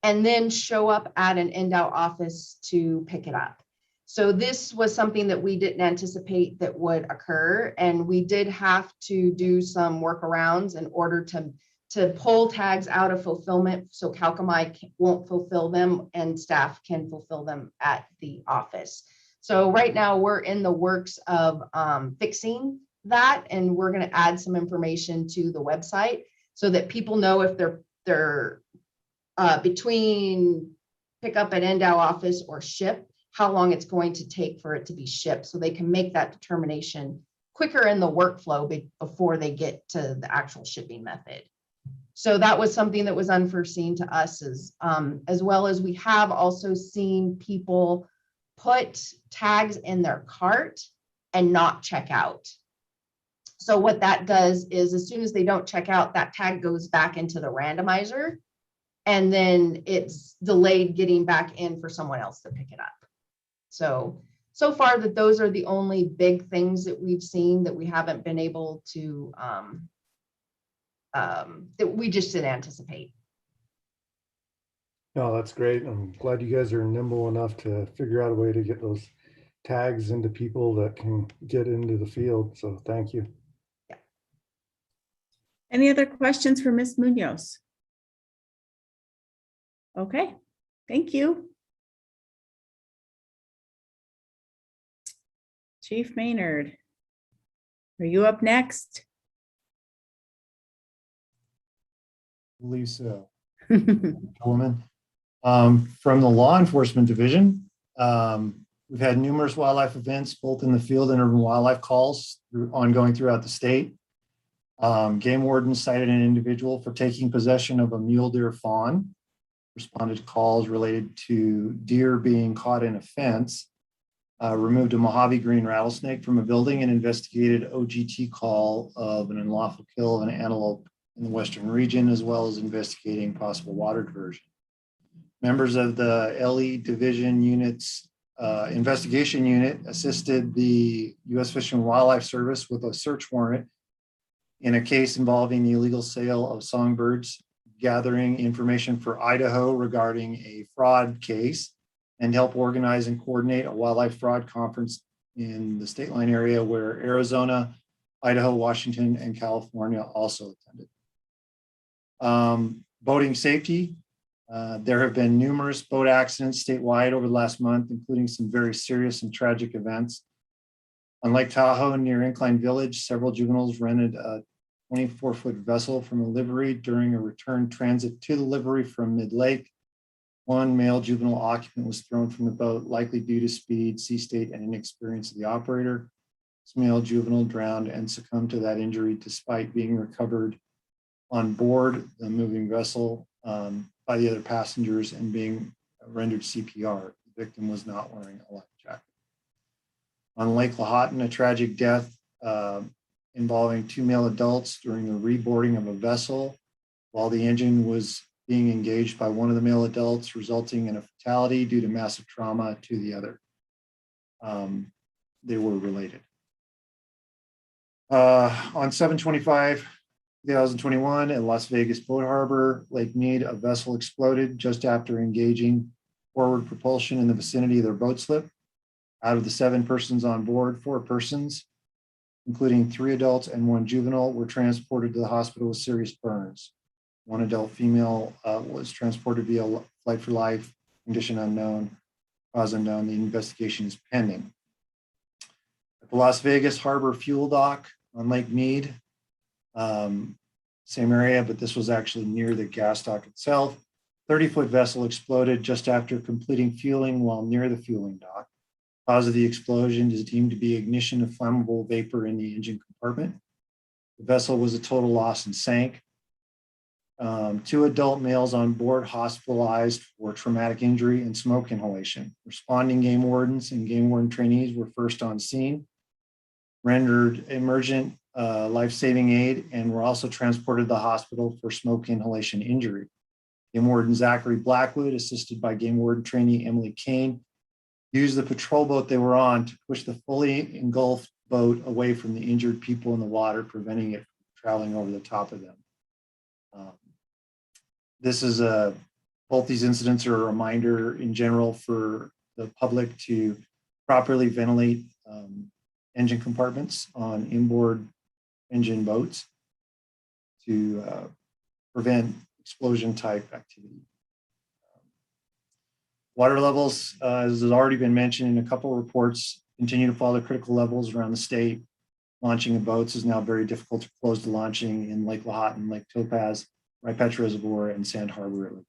and then show up at an NDOW office to pick it up. So this was something that we didn't anticipate that would occur, and we did have to do some workarounds in order to pull tags out of fulfillment so CalComI won't fulfill them and staff can fulfill them at the office. So right now we're in the works of fixing that, and we're going to add some information to the website so that people know if they're between pick up at NDOW office or ship, how long it's going to take for it to be shipped, so they can make that determination quicker in the workflow before they get to the actual shipping method. So that was something that was unforeseen to us, as well as we have also seen people put tags in their cart and not check out. So what that does is as soon as they don't check out, that tag goes back into the randomizer, and then it's delayed getting back in for someone else to pick it up. So far that those are the only big things that we've seen that we haven't been able to, that we just didn't anticipate. No, that's great. I'm glad you guys are nimble enough to figure out a way to get those tags into people that can get into the field. So thank you. Yeah. Any other questions for Ms. Munoz? Okay, thank you. Chief Maynard, are you up next? I believe so. Woman. From the law enforcement division, we've had numerous wildlife events, both in the field and urban wildlife calls ongoing throughout the state. Game wardens cited an individual for taking possession of a mule deer fawn, responded to calls related to deer being caught in a fence, removed a Mojave green rattlesnake from a building, and investigated OGT call of an unlawful kill of an antelope in the western region, as well as investigating possible water diversion. Members of the LE Division Unit's investigation unit assisted the U.S. Fish and Wildlife Service with a search warrant in a case involving the illegal sale of songbirds gathering information for Idaho regarding a fraud case and help organize and coordinate a wildlife fraud conference in the state line area where Arizona, Idaho, Washington, and California also attended. Boating safety. There have been numerous boat accidents statewide over the last month, including some very serious and tragic events. On Lake Tahoe near Incline Village, several juveniles rented a 24-foot vessel from a livery during a return transit to the livery from mid-lake. One male juvenile occupant was thrown from the boat, likely due to speed, sea state, and inexperience of the operator. This male juvenile drowned and succumbed to that injury despite being recovered on board the moving vessel by the other passengers and being rendered CPR. The victim was not wearing a life jacket. On Lake Lahontan, a tragic death involving 2 male adults during the reboarding of a vessel while the engine was being engaged by one of the male adults, resulting in a fatality due to massive trauma to the other. They were related. On 7/25/2021 at Las Vegas Boat Harbor, Lake Mead, a vessel exploded just after engaging forward propulsion in the vicinity of their boat slip. Out of the 7 persons on board, 4 persons, including 3 adults and 1 juvenile, were transported to the hospital with serious burns. 1 adult female was transported via flight for life, condition unknown, cause unknown. The investigation is pending. At the Las Vegas Harbor Fuel Dock on Lake Mead, same area, but this was actually near the gas dock itself. 30-foot vessel exploded just after completing fueling while near the fueling dock. Cause of the explosion is deemed to be ignition of flammable vapor in the engine compartment. The vessel was a total loss and sank. 2 adult males on board hospitalized for traumatic injury and smoke inhalation. Responding game wardens and game warden trainees were first on scene, rendered emergent life-saving aid, and were also transported to the hospital for smoke inhalation injury. Game warden Zachary Blackwood, assisted by game warden trainee Emily Kane, used the patrol boat they were on to push the fully engulfed boat away from the injured people in the water, preventing it from traveling over the top of them. This is both these incidents are a reminder in general for the public to properly ventilate engine compartments on inboard engine boats to prevent explosion type activity. Water levels, as has already been mentioned in a couple of reports, continue to fall to critical levels around the state. Launching of boats is now very difficult to close the launching in Lake Lahontan, Lake Topaz, Ripetch Reservoir, and Sand Harbor at Lake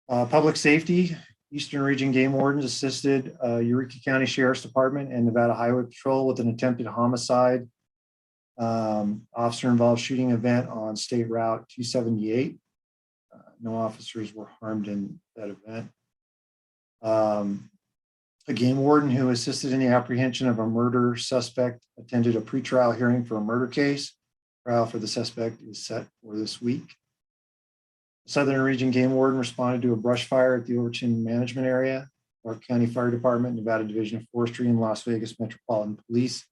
Tahoe. Public safety, Eastern Region Game Wardens assisted Eureka County Sheriff's Department and Nevada Highway Patrol with an attempted homicide. Officer involved shooting event on State Route 278. No officers were harmed in that event. A game warden who assisted in the apprehension of a murder suspect attended a pretrial hearing for a murder case. Trial for the suspect is set for this week. Southern Region Game Warden responded to a brush fire at the Overton Management Area. Clark County Fire Department, Nevada Division of Forestry, and Las Vegas Metropolitan Police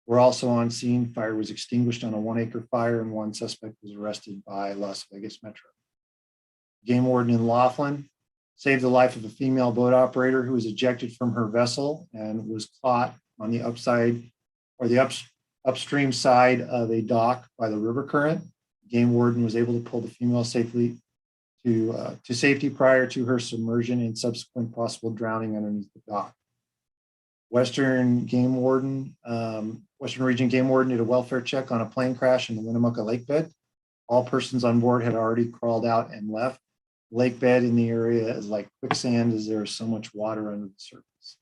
were also on scene. Fire was extinguished on a 1-acre fire, and 1 suspect was arrested by Las Vegas Metro. Game Warden in Laughlin saved the life of a female boat operator who was ejected from her vessel and was caught on the upside or the upstream side of a dock by the river current. Game Warden was able to pull the female safely to safety prior to her submersion and subsequent possible drowning underneath the dock. Western Region Game Warden did a welfare check on a plane crash in the Winnemucca lake bed. All persons on board had already crawled out and left. Lake bed in the area is like quicksand as there is so much water under the surface.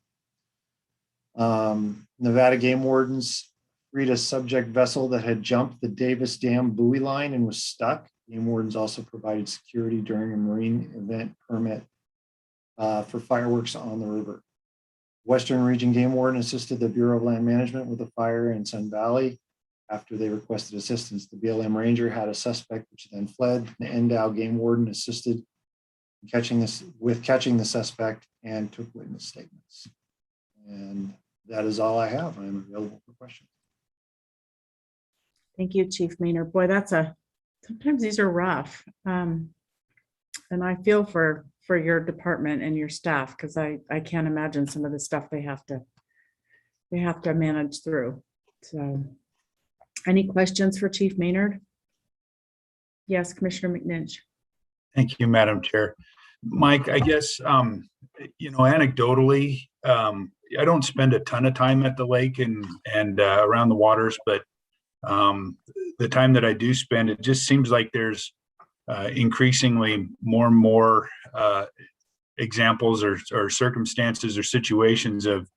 Nevada Game Wardens freed a subject vessel that had jumped the Davis Dam buoy line and was stuck. Game Wardens also provided security during a marine event permit for fireworks on the river. Western Region Game Warden assisted the Bureau of Land Management with a fire in Sun Valley after they requested assistance. The BLM ranger had a suspect which then fled. The NDOW Game Warden assisted in catching the suspect and took witness statements. And that is all I have. I am available for questions. Thank you, Chief Maynard. Boy, that's a sometimes these are rough. And I feel for your department and your staff, because I can't imagine some of the stuff they have to manage through. So any questions for Chief Maynard? Yes, Commissioner McNinch. Thank you, Madam Chair. Mike, I guess, anecdotally, I don't spend a ton of time at the lake and around the waters, but the time that I do spend, it just seems like there's increasingly more and more examples or circumstances or situations of,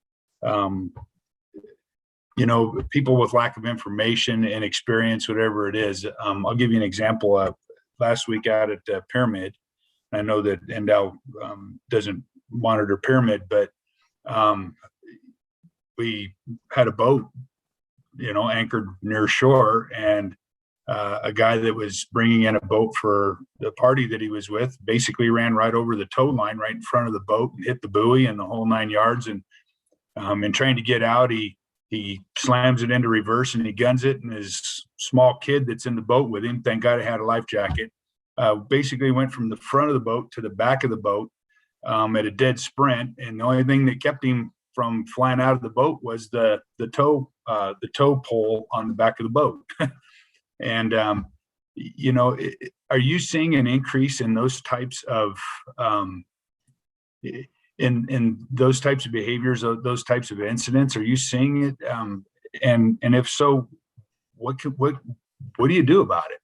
people with lack of information and experience, whatever it is. I'll give you an example of last week out at Pyramid. I know that NDOW doesn't monitor Pyramid, but we had a boat, anchored near shore, and a guy that was bringing in a boat for the party that he was with basically ran right over the tow line right in front of the boat and hit the buoy and the whole 9 yards. And in trying to get out, he slams it into reverse and he guns it. And his small kid that's in the boat with him, thank God it had a life jacket, basically went from the front of the boat to the back of the boat at a dead sprint. And the only thing that kept him from flying out of the boat was the tow pole on the back of the boat. And, are you seeing an increase in those types of, in those types of behaviors, those types of incidents? Are you seeing it? And if so, what do you do about it?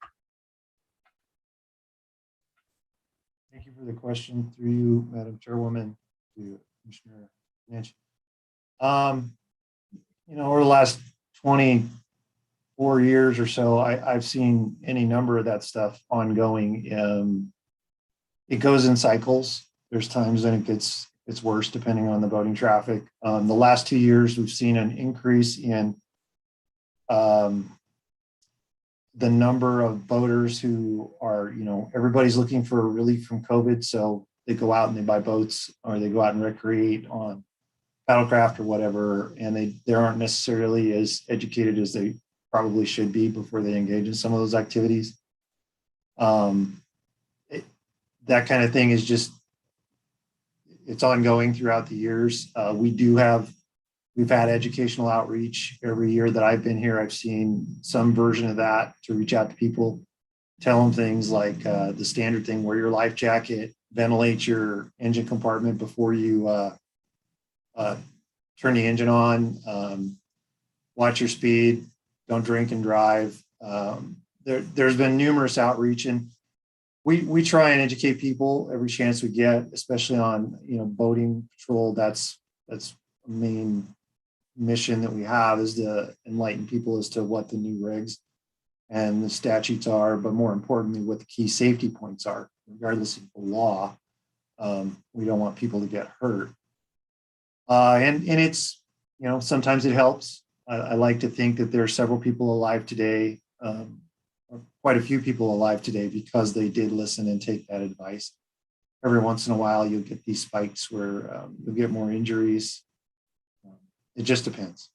Thank you for the question, through you, Madam Chairwoman, to Commissioner Lynch. Over the last 24 years or so, I've seen any number of that stuff ongoing. It goes in cycles. There's times when it's worse depending on the boating traffic. The last 2 years, we've seen an increase in the number of boaters who are, everybody's looking for relief from COVID. So they go out and they buy boats, or they go out and recreate on paddlecraft or whatever. And they aren't necessarily as educated as they probably should be before they engage in some of those activities. That kind of thing is just, it's ongoing throughout the years. We've had educational outreach every year that I've been here. I've seen some version of that to reach out to people, tell them things like the standard thing, wear your life jacket, ventilate your engine compartment before you turn the engine on, watch your speed, don't drink and drive. There's been numerous outreach, and we try and educate people every chance we get, especially on boating patrol. That's a main mission that we have, is to enlighten people as to what the new regs and the statutes are, but more importantly, what the key safety points are, regardless of the law. We don't want people to get hurt. And it's, sometimes it helps. I like to think that there are several people alive today, quite a few people alive today, because they did listen and take that advice. Every once in a while, you'll get these spikes where you'll get more injuries. It just depends.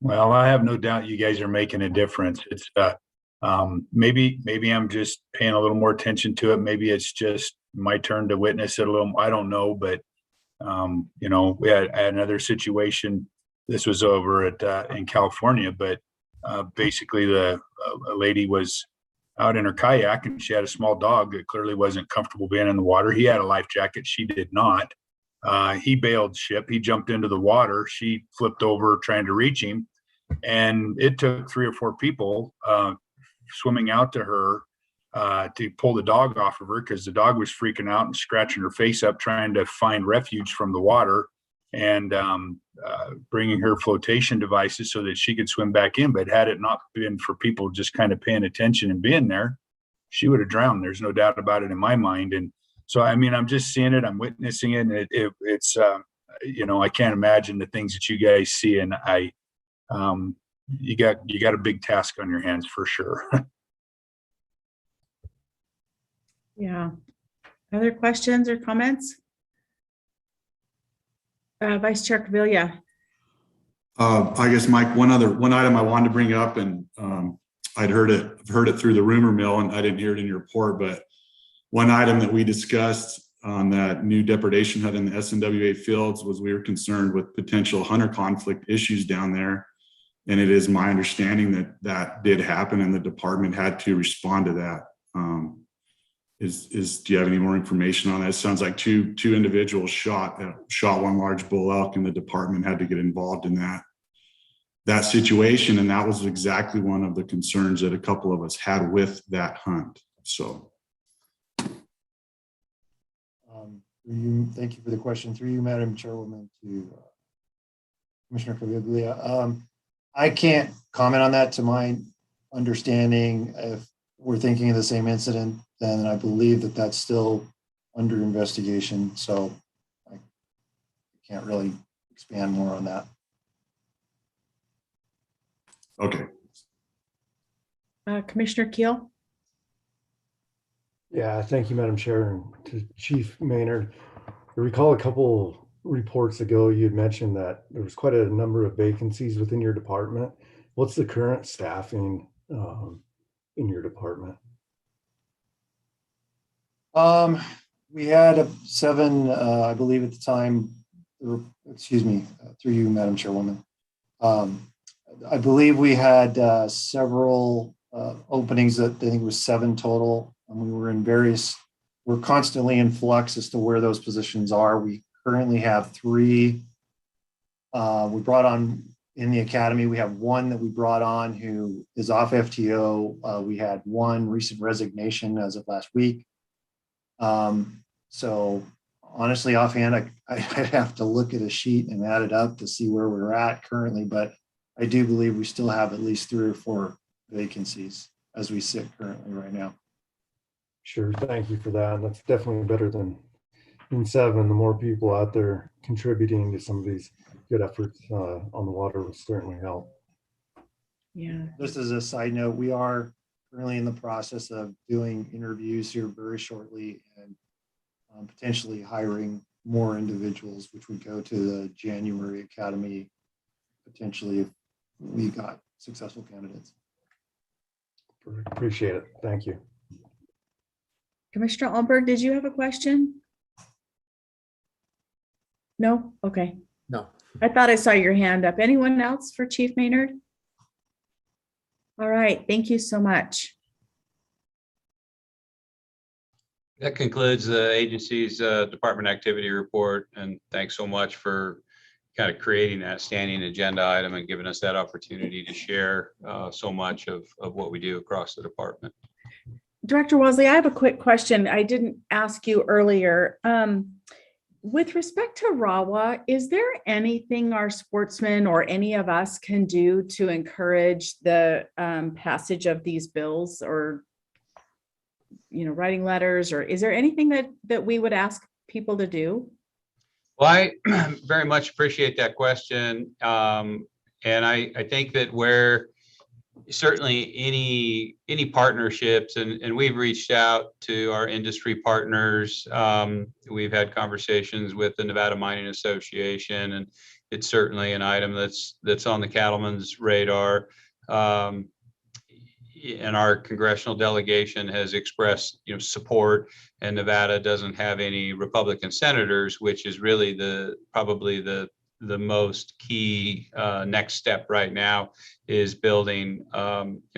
Well, I have no doubt you guys are making a difference. It's maybe I'm just paying a little more attention to it. Maybe it's just my turn to witness it a little. I don't know, but we had another situation. This was over at in California, but basically a lady was out in her kayak and she had a small dog that clearly wasn't comfortable being in the water. He had a life jacket. She did not. He bailed ship. He jumped into the water. She flipped over trying to reach him. And it took 3 or 4 people swimming out to her to pull the dog off of her, because the dog was freaking out and scratching her face up, trying to find refuge from the water, and bringing her flotation devices so that she could swim back in. But had it not been for people just kind of paying attention and being there, she would have drowned. There's no doubt about it in my mind. And so, I'm just seeing it, I'm witnessing it, and it's I can't imagine the things that you guys see. And you got a big task on your hands for sure. Yeah. Other questions or comments? Vice Chair Cavilla. I guess, Mike, one item I wanted to bring up, and I'd heard it through the rumor mill, and I didn't hear it in your report, but one item that we discussed on that new depredation hut in the SNWA fields was we were concerned with potential hunter conflict issues down there. And it is my understanding that that did happen and the department had to respond to that. Do you have any more information on that? It sounds like two individuals shot one large bull elk, and the department had to get involved in that situation. And that was exactly one of the concerns that a couple of us had with that hunt. So. Thank you for the question. Through you, Madam Chairwoman, to Commissioner Caviglia. I can't comment on that. To my understanding, if we're thinking of the same incident, then I believe that that's still under investigation. So I can't really expand more on that. Okay. Commissioner Keel? Yeah, thank you, Madam Chair, and to Chief Maynard. I recall a couple reports ago, you had mentioned that there was quite a number of vacancies within your department. What's the current staffing in your department? We had 7, I believe at the time, excuse me, through you, Madam Chairwoman. I believe we had several openings that I think was 7 total. And we were in we're constantly in flux as to where those positions are. We currently have 3 we brought on in the academy. We have 1 that we brought on who is off FTO. We had 1 recent resignation as of last week. So honestly, offhand, I have to look at a sheet and add it up to see where we're at currently, but I do believe we still have at least 3 or 4 vacancies as we sit currently right now. Sure, thank you for that. And that's definitely better than 7. The more people out there contributing to some of these good efforts on the water will certainly help. Yeah. Just as a side note, we are currently in the process of doing interviews here very shortly and potentially hiring more individuals, which would go to the January Academy, potentially if we got successful candidates. Appreciate it. Thank you. Commissioner Alberg, did you have a question? No? Okay. No. I thought I saw your hand up. Anyone else for Chief Maynard? All right. Thank you so much. That concludes the agency's department activity report. And thanks so much for kind of creating that standing agenda item and giving us that opportunity to share so much of what we do across the department. Director Wosley, I have a quick question. I didn't ask you earlier. With respect to RAWA, is there anything our sportsmen or any of us can do to encourage the passage of these bills, or writing letters, or is there anything that we would ask people to do? Well, I very much appreciate that question. And I think that where certainly any partnerships, and we've reached out to our industry partners. We've had conversations with the Nevada Mining Association, and it's certainly an item that's on the cattlemen's radar. And our congressional delegation has expressed support, and Nevada doesn't have any Republican senators, which is really probably the most key next step right now, is building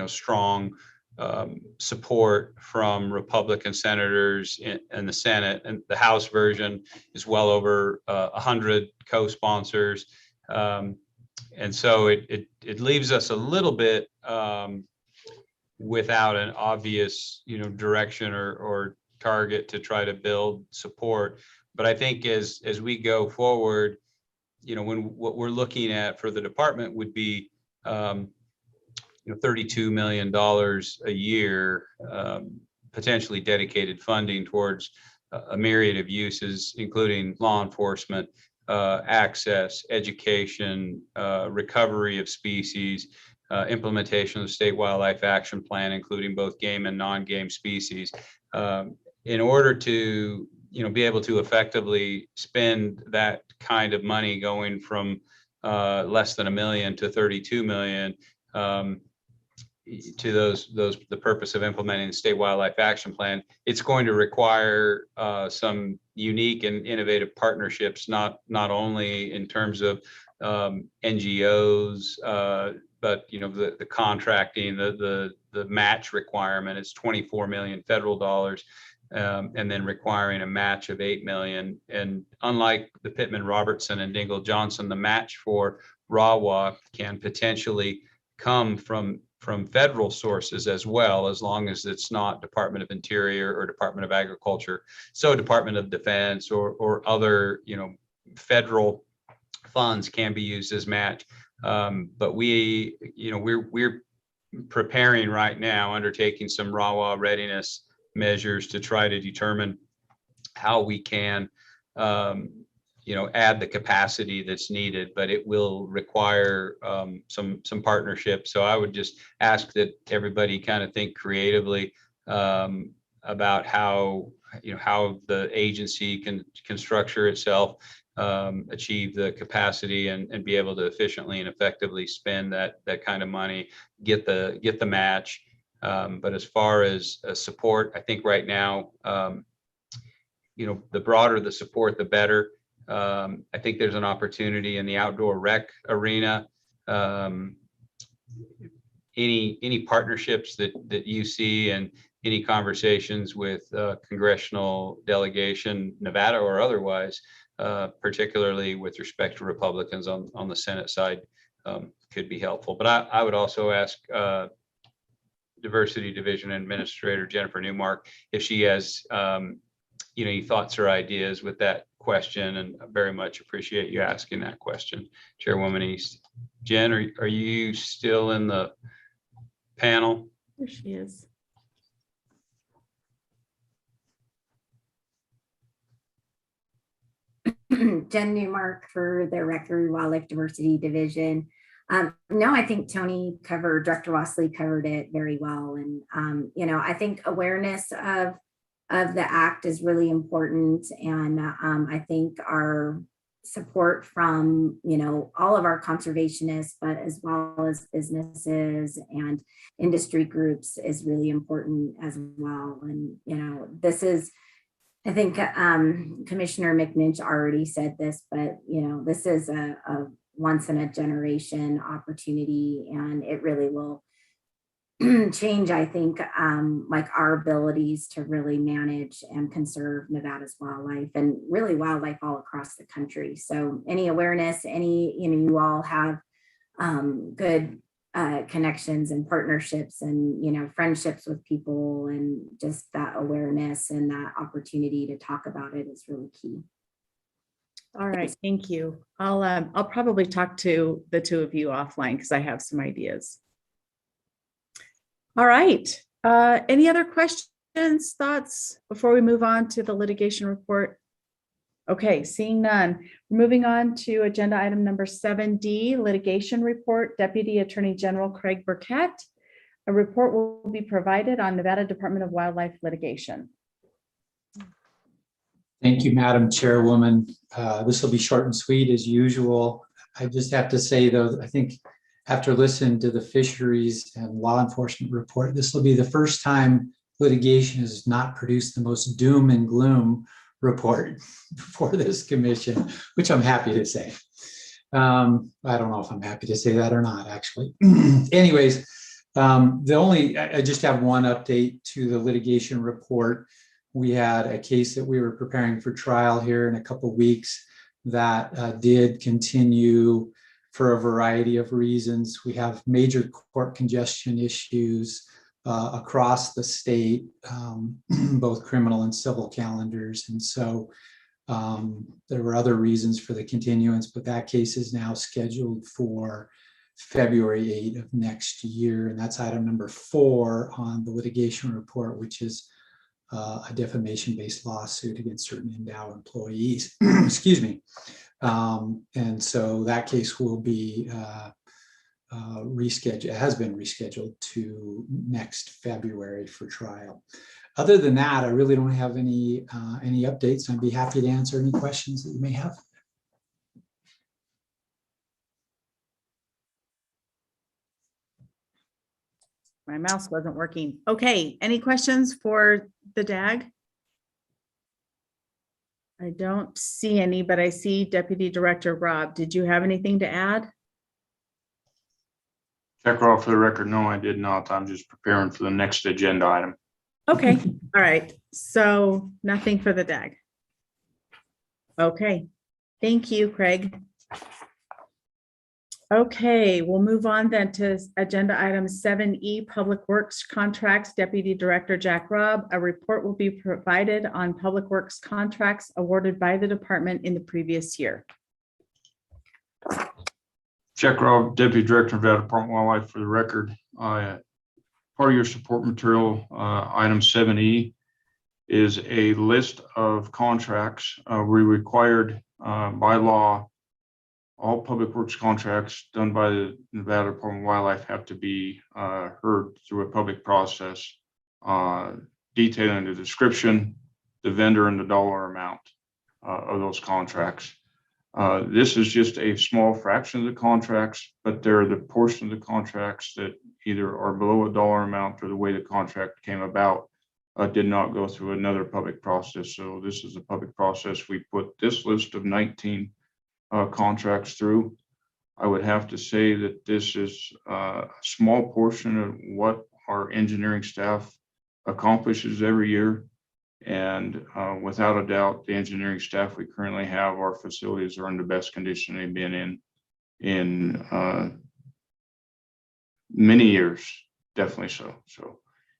strong support from Republican senators in the Senate. And the House version is well over 100 co-sponsors, and so it leaves us a little bit without an obvious direction or target to try to build support. But I think as we go forward, what we're looking at for the department would be $32 million a year, potentially dedicated funding towards a myriad of uses, including law enforcement, access, education, recovery of species, implementation of the State Wildlife Action Plan, including both game and non-game species, in order to be able to effectively spend that kind of money, going from less than $1 million to $32 million. to the purpose of implementing the state wildlife action plan, it's going to require some unique and innovative partnerships, not only in terms of NGOs, but the contracting, the match requirement is 24 million federal dollars, and then requiring a match of 8 million. And unlike the Pittman Robertson and Dingle Johnson, the match for RAWA can potentially come from federal sources as well, as long as it's not Department of Interior or Department of Agriculture. So Department of Defense or other, federal funds can be used as match. But we're preparing right now, undertaking some RAWA readiness measures to try to determine how we can add the capacity that's needed, but it will require some partnership. So I would just ask that everybody kind of think creatively about how the agency can structure itself, achieve the capacity, and be able to efficiently and effectively spend that kind of money, get the match. But as far as support, I think right now, the broader the support, the better. I think there's an opportunity in the outdoor rec arena. Any partnerships that you see, and any conversations with congressional delegation, Nevada or otherwise, particularly with respect to Republicans on the Senate side, could be helpful. But I would also ask Diversity Division Administrator Jennifer Newmark if she has any thoughts or ideas with that question, and I very much appreciate you asking that question, Chairwoman East. Jen, are you still in the panel? There she is. Jen Newmark for the record, Wildlife Diversity Division. No, I think Director Wassley covered it very well. And, I think awareness of the act is really important. And I think our support from, all of our conservationists, but as well as businesses and industry groups is really important as well. And, this is, I think Commissioner McNinch already said this, but, this is a once in a generation opportunity, and it really will change, I think, like our abilities to really manage and conserve Nevada's wildlife, and really wildlife all across the country. So any awareness, you all have good connections and partnerships and, friendships with people, and just that awareness and that opportunity to talk about it is really key. All right, thank you. I'll probably talk to the two of you offline because I have some ideas. All right. Any other questions, thoughts before we move on to the litigation report? Okay, seeing none. Moving on to agenda item number 7D, litigation report, Deputy Attorney General Craig Burkett. A report will be provided on Nevada Department of Wildlife litigation. Thank you, Madam Chairwoman. This will be short and sweet as usual. I just have to say, though, I think after listening to the fisheries and law enforcement report, this will be the first time litigation has not produced the most doom and gloom report for this commission, which I'm happy to say. I don't know if I'm happy to say that or not, actually. Anyways, I just have one update to the litigation report. We had a case that we were preparing for trial here in a couple of weeks that did continue for a variety of reasons. We have major court congestion issues across the state, both criminal and civil calendars. And so there were other reasons for the continuance, but that case is now scheduled for February 8 of next year. And that's item number 4 on the litigation report, which is a defamation-based lawsuit against certain NDOW employees. Excuse me. And so that case will be rescheduled. It has been rescheduled to next February for trial. Other than that, I really don't have any updates. I'd be happy to answer any questions that you may have. My mouse wasn't working. Okay, any questions for the DAG? I don't see any, but I see Deputy Director Rob. Did you have anything to add? Check off for the record. No, I did not. I'm just preparing for the next agenda item. Okay, all right. So nothing for the DAG. Okay, thank you, Craig. Okay, we'll move on then to agenda item 7E, Public Works Contracts, Deputy Director Jack Robb. A report will be provided on Public Works contracts awarded by the department in the previous year. Jack Robb, Deputy Director of Nevada Department of Wildlife, for the record. Part of your support material, item 7E, is a list of contracts. We required by law, all public works contracts done by the Nevada Department of Wildlife have to be heard through a public process, detailing the description, the vendor, and the dollar amount of those contracts. This is just a small fraction of the contracts, but they're the portion of the contracts that either are below a dollar amount or the way the contract came about did not go through another public process. So this is a public process. We put this list of 19 contracts through. I would have to say that this is a small portion of what our engineering staff accomplishes every year. And without a doubt, the engineering staff we currently have, our facilities are in the best condition they've been in many years, definitely so. So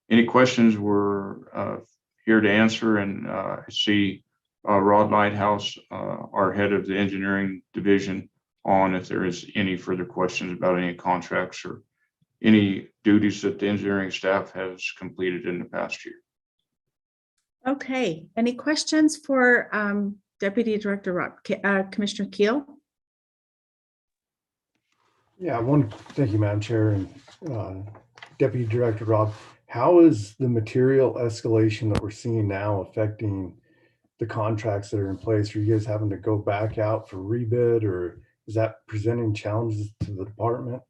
any questions we're here to answer, and I see Rod Lighthouse, our head of the engineering division, on if there is any further questions about any contracts or any duties that the engineering staff has completed in the past year. Okay, any questions for Deputy Director Robb? Commissioner Keel? Yeah, thank you, Madam Chair, and Deputy Director Robb. How is the material escalation that we're seeing now affecting the contracts that are in place? Are you guys having to go back out for rebid, or is that presenting challenges to the department?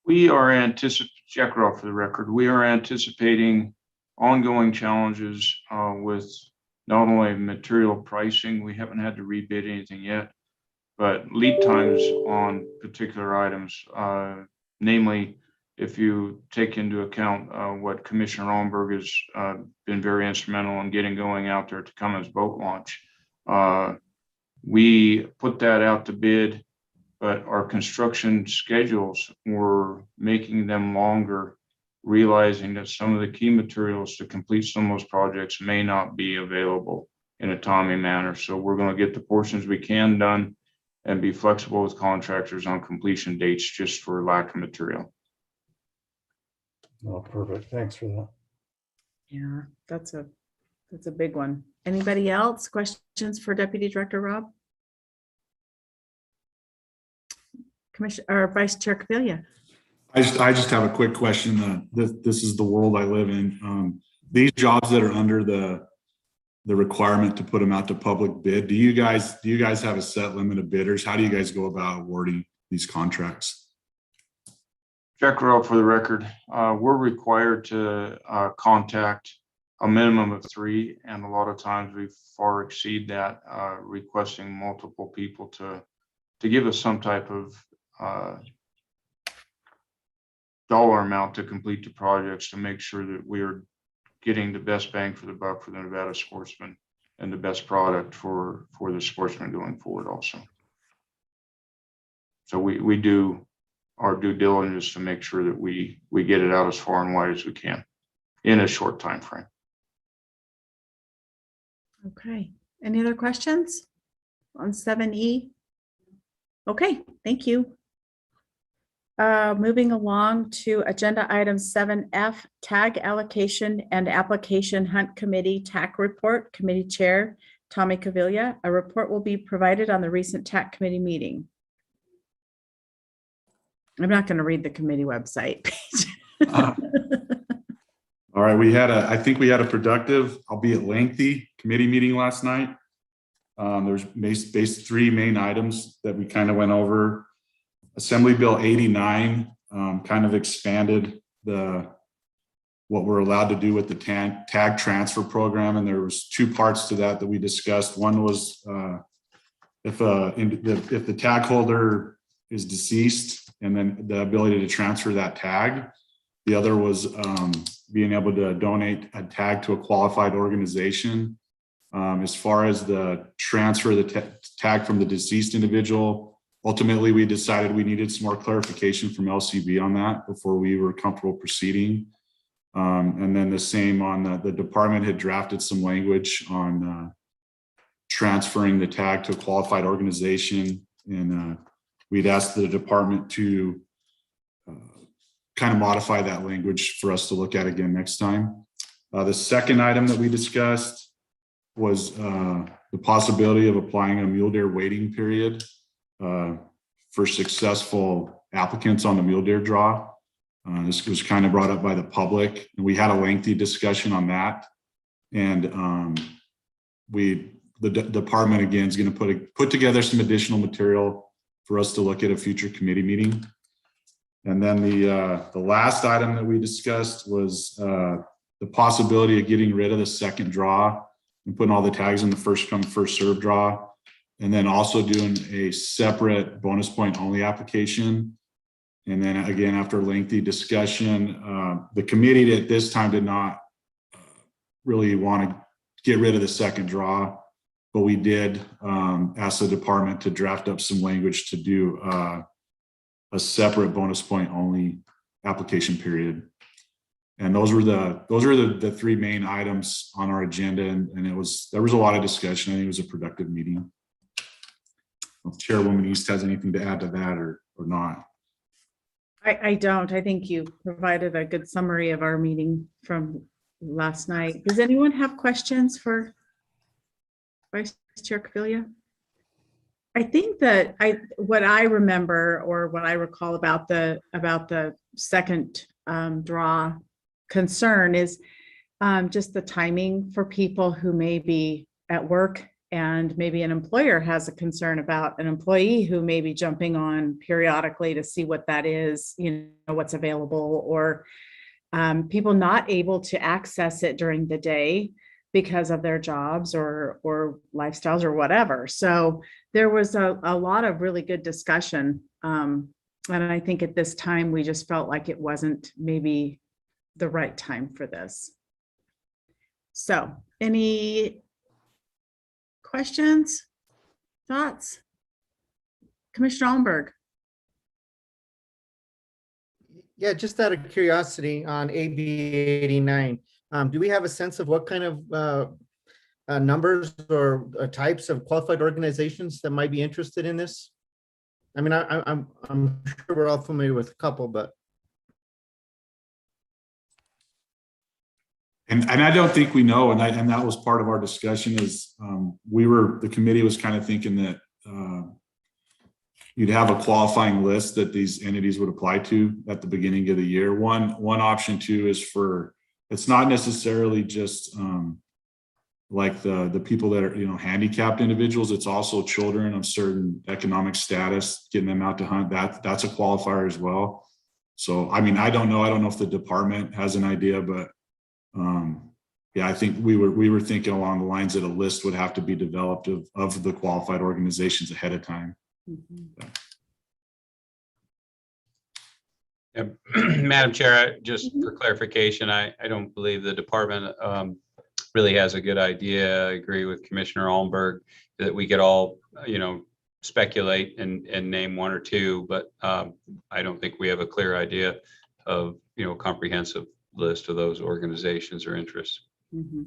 We are anticipating, Jack Robb, for the record, we are anticipating ongoing challenges with not only material pricing, we haven't had to rebid anything yet, but lead times on particular items, namely, if you take into account what Commissioner Romberg has been very instrumental in getting going out there to Cummins boat launch. We put that out to bid, but our construction schedules were making them longer, realizing that some of the key materials to complete some of those projects may not be available in a timely manner. So we're going to get the portions we can done and be flexible with contractors on completion dates just for lack of material. Oh, perfect. Thanks for that. Yeah, that's a big one. Anybody else? Questions for Deputy Director Robb? Commissioner or Vice Chair Cavillia? I just have a quick question. This is the world I live in. These jobs that are under the requirement to put them out to public bid, do you guys have a set limit of bidders? How do you guys go about awarding these contracts? Jack Robb, for the record, we're required to contact a minimum of 3, and a lot of times we far exceed that, requesting multiple people to give us some type of dollar amount to complete the projects, to make sure that we are getting the best bang for the buck for the Nevada sportsman and the best product for the sportsman going forward also. So we do our due diligence to make sure that we get it out as far and wide as we can in a short time frame. Okay, any other questions on 7E? Okay, thank you. Moving along to agenda item 7F, tag allocation and application hunt committee TAC report. Committee Chair Tommy Cavillia. A report will be provided on the recent TAC committee meeting. I'm not going to read the committee website page. All right, I think we had a productive, albeit lengthy, committee meeting last night. There's basically 3 main items that we kind of went over. Assembly Bill 89 kind of expanded what we're allowed to do with the tag transfer program. And there was two parts to that we discussed. One was if the tag holder is deceased, and then the ability to transfer that tag. The other was being able to donate a tag to a qualified organization. As far as the transfer of the tag from the deceased individual, ultimately we decided we needed some more clarification from LCB on that before we were comfortable proceeding. And then the same on the department had drafted some language on transferring the tag to a qualified organization. And we'd asked the department to kind of modify that language for us to look at again next time. The second item that we discussed was the possibility of applying a mule deer waiting period for successful applicants on the mule deer draw. This was kind of brought up by the public, and we had a lengthy discussion on that. And the department again is going to put together some additional material for us to look at a future committee meeting. And then the last item that we discussed was the possibility of getting rid of the second draw and putting all the tags in the first come, first serve draw. And then also doing a separate bonus point only application. And then again, after lengthy discussion, the committee at this time did not really want to get rid of the second draw, but we did ask the department to draft up some language to do a separate bonus point only application period. And those were the three main items on our agenda. And there was a lot of discussion. I think it was a productive meeting. If Chairwoman East has anything to add to that or not. I don't. I think you provided a good summary of our meeting from last night. Does anyone have questions for Vice Chair Caviglia? I think that what I remember or what I recall about the second draw concern is just the timing for people who may be at work, and maybe an employer has a concern about an employee who may be jumping on periodically to see what that is, what's available, or people not able to access it during the day because of their jobs or lifestyles or whatever. So there was a lot of really good discussion. And I think at this time, we just felt like it wasn't maybe the right time for this. So any questions, thoughts? Commissioner Allenberg. Yeah, just out of curiosity on AB 89, do we have a sense of what kind of numbers or types of qualified organizations that might be interested in this? I mean, I'm sure we're all familiar with a couple, but. And I don't think we know, and that was part of our discussion is the committee was kind of thinking that you'd have a qualifying list that these entities would apply to at the beginning of the year. One option too is it's not necessarily just like the people that are, handicapped individuals. It's also children of certain economic status, getting them out to hunt. That's a qualifier as well. So, I mean, I don't know if the department has an idea, but yeah, I think we were thinking along the lines that a list would have to be developed of the qualified organizations ahead of time. Mm-hmm. Madam Chair, just for clarification, I don't believe the department really has a good idea. I agree with Commissioner Allenberg that we could all, speculate and name one or two, but I don't think we have a clear idea of, comprehensive list of those organizations or interests. Mm-hmm.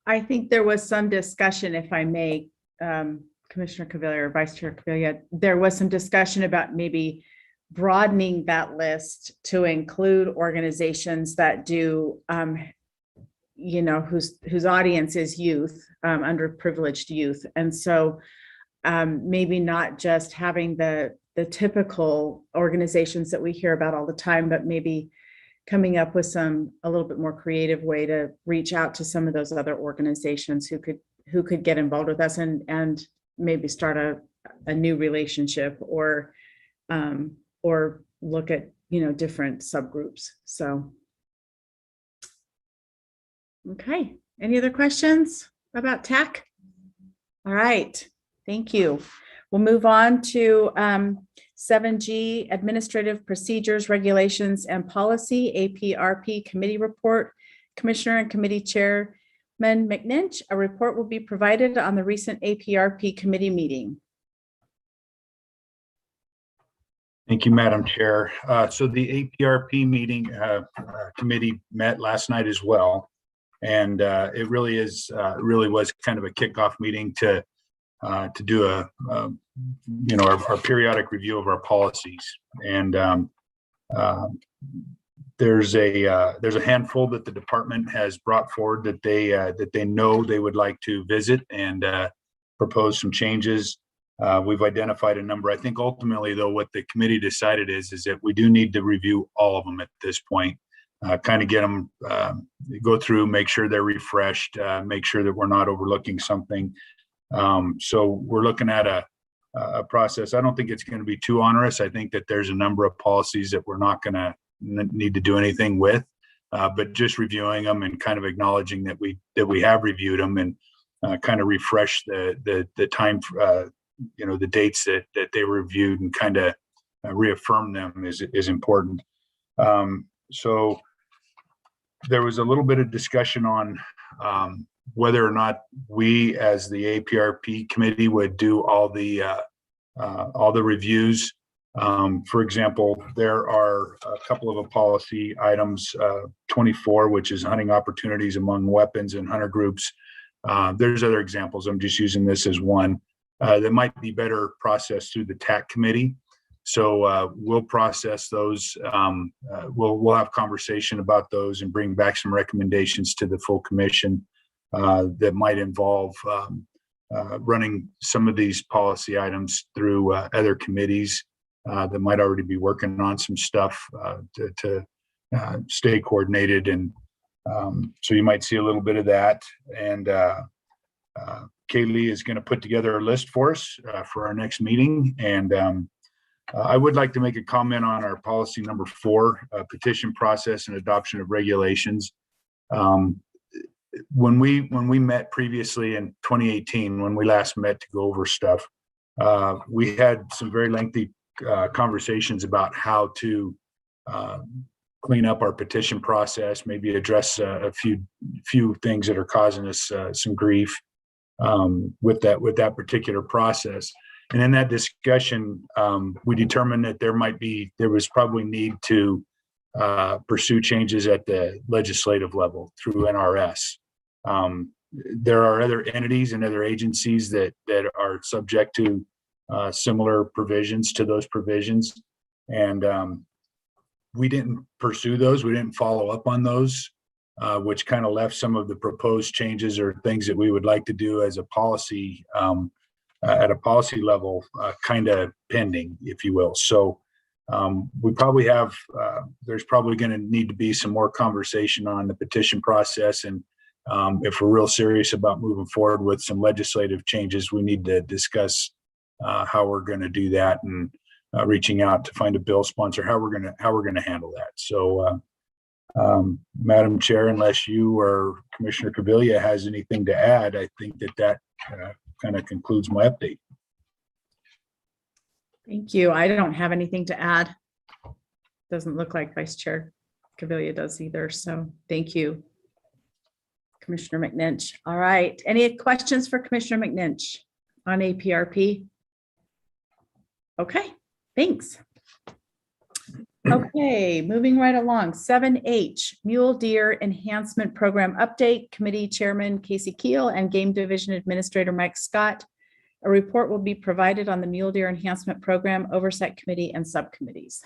I think there was some discussion, if I may, Commissioner Caviglia or Vice Chair Caviglia, there was some discussion about maybe broadening that list to include organizations that do, whose audience is youth, underprivileged youth. And so maybe not just having the typical organizations that we hear about all the time, but maybe coming up with a little bit more creative way to reach out to some of those other organizations who could get involved with us and maybe start a new relationship or or look at, different subgroups. So. Okay, any other questions about tech? All right, thank you. We'll move on to 7G, Administrative Procedures, Regulations, and Policy, APRP Committee Report. Commissioner and Committee Chairman McNinch, a report will be provided on the recent APRP committee meeting. Thank you, Madam Chair. So the APRP meeting committee met last night as well. And it really was kind of a kickoff meeting to do our periodic review of our policies. And there's a handful that the department has brought forward that they know they would like to visit and propose some changes. We've identified a number. I think ultimately, though, what the committee decided is that we do need to review all of them at this point. Kind of get them, go through, make sure they're refreshed, make sure that we're not overlooking something. So we're looking at a process. I don't think it's going to be too onerous. I think that there's a number of policies that we're not going to need to do anything with, but just reviewing them and kind of acknowledging that we have reviewed them and kind of refresh the time, the dates that they were reviewed and kind of reaffirm them is important. So there was a little bit of discussion on whether or not we, as the APRP committee, would do all the reviews. For example, there are a couple of policy items, 24, which is hunting opportunities among weapons and hunter groups. There's other examples. I'm just using this as one that might be better processed through the TAC committee. So we'll process those. We'll have conversation about those and bring back some recommendations to the full commission that might involve running some of these policy items through other committees that might already be working on some stuff to stay coordinated. And so you might see a little bit of that. And Kaylee is going to put together a list for us for our next meeting. And I would like to make a comment on our policy number 4, petition process and adoption of regulations. When we met previously in 2018, when we last met to go over stuff, we had some very lengthy conversations about how to clean up our petition process, maybe address a few things that are causing us some grief with that particular process. And in that discussion, we determined that there was probably need to pursue changes at the legislative level through NRS. There are other entities and other agencies that are subject to similar provisions to those provisions. And we didn't pursue those. We didn't follow up on those, which kind of left some of the proposed changes or things that we would like to do as a policy at a policy level kind of pending, if you will. So we probably have, there's probably going to need to be some more conversation on the petition process. And if we're real serious about moving forward with some legislative changes, we need to discuss how we're going to do that and reaching out to find a bill sponsor, how we're going to handle that. So Madam Chair, unless you or Commissioner Cavilla has anything to add, I think that kind of concludes my update. Thank you. I don't have anything to add. Doesn't look like Vice Chair Cavilla does either. So thank you, Commissioner McNinch. All right. Any questions for Commissioner McNinch on APRP? Okay, thanks. Okay, moving right along. 7H, Mule Deer Enhancement Program Update. Committee Chairman Casey Keel and Game Division Administrator Mike Scott. A report will be provided on the Mule Deer Enhancement Program Oversight Committee and subcommittees.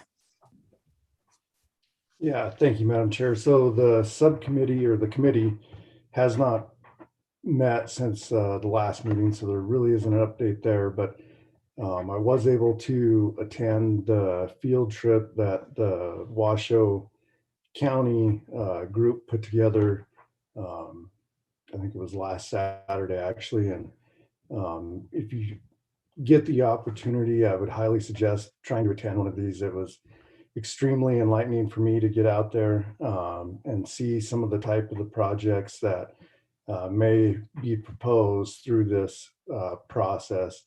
Yeah, thank you, Madam Chair. So the subcommittee or the committee has not met since the last meeting, so there really isn't an update there, but I was able to attend the field trip that the Washoe County group put together. I think it was last Saturday, actually. And if you get the opportunity, I would highly suggest trying to attend one of these. It was extremely enlightening for me to get out there and see some of the type of the projects that may be proposed through this process.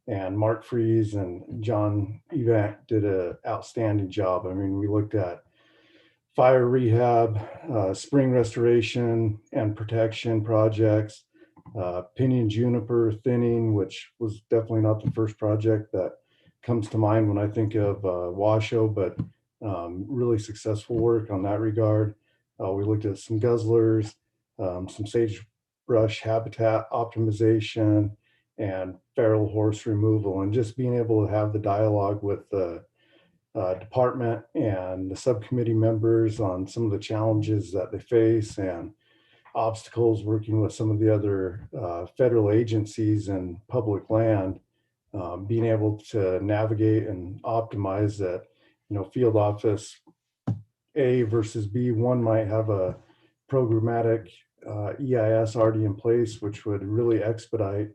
And Mark Fries and John Evant did an outstanding job. I mean, we looked at fire rehab, spring restoration and protection projects, pinyon juniper thinning, which was definitely not the first project that comes to mind when I think of Washoe, but really successful work on that regard. We looked at some guzzlers, some sagebrush habitat optimization, and feral horse removal, and just being able to have the dialogue with the department and the subcommittee members on some of the challenges that they face and obstacles working with some of the other federal agencies and public land, being able to navigate and optimize that, field office A versus B, one might have a programmatic EIS already in place, which would really expedite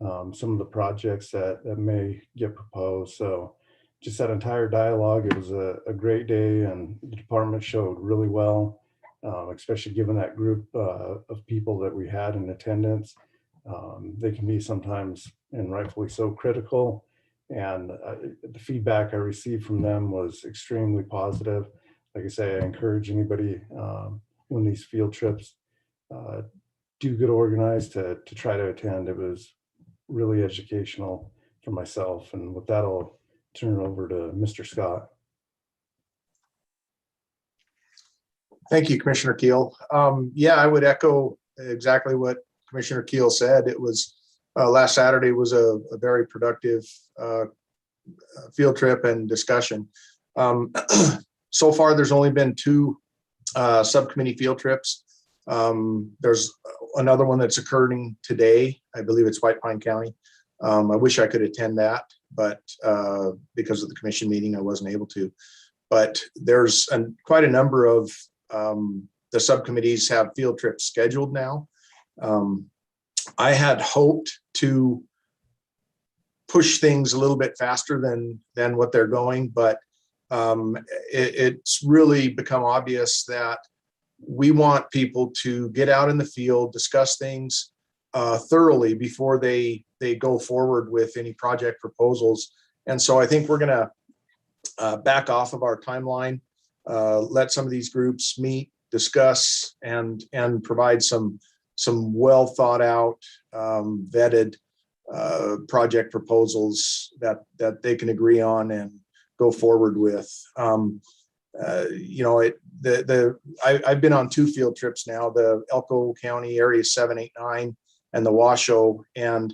some of the projects that may get proposed. So just that entire dialogue, it was a great day, and the department showed really well, especially given that group of people that we had in attendance. They can be sometimes, and rightfully so, critical. And the feedback I received from them was extremely positive. Like I say, I encourage anybody when these field trips do get organized to try to attend. It was really educational for myself. And with that, I'll turn it over to Mr. Scott. Thank you, Commissioner Keel. Yeah, I would echo exactly what Commissioner Keel said. It was last Saturday was a very productive field trip and discussion. So far, there's only been 2 subcommittee field trips. There's another one that's occurring today. I believe it's White Pine County. I wish I could attend that, but because of the commission meeting, I wasn't able to. But there's quite a number of the subcommittees have field trips scheduled now. I had hoped to push things a little bit faster than what they're going, but it's really become obvious that we want people to get out in the field, discuss things thoroughly before they go forward with any project proposals. And so I think we're going to back off of our timeline, let some of these groups meet, discuss, and provide some well thought out, vetted project proposals that they can agree on and go forward with. I've been on 2 field trips now, the Elko County Area 7, 8, 9 and the Washoe, and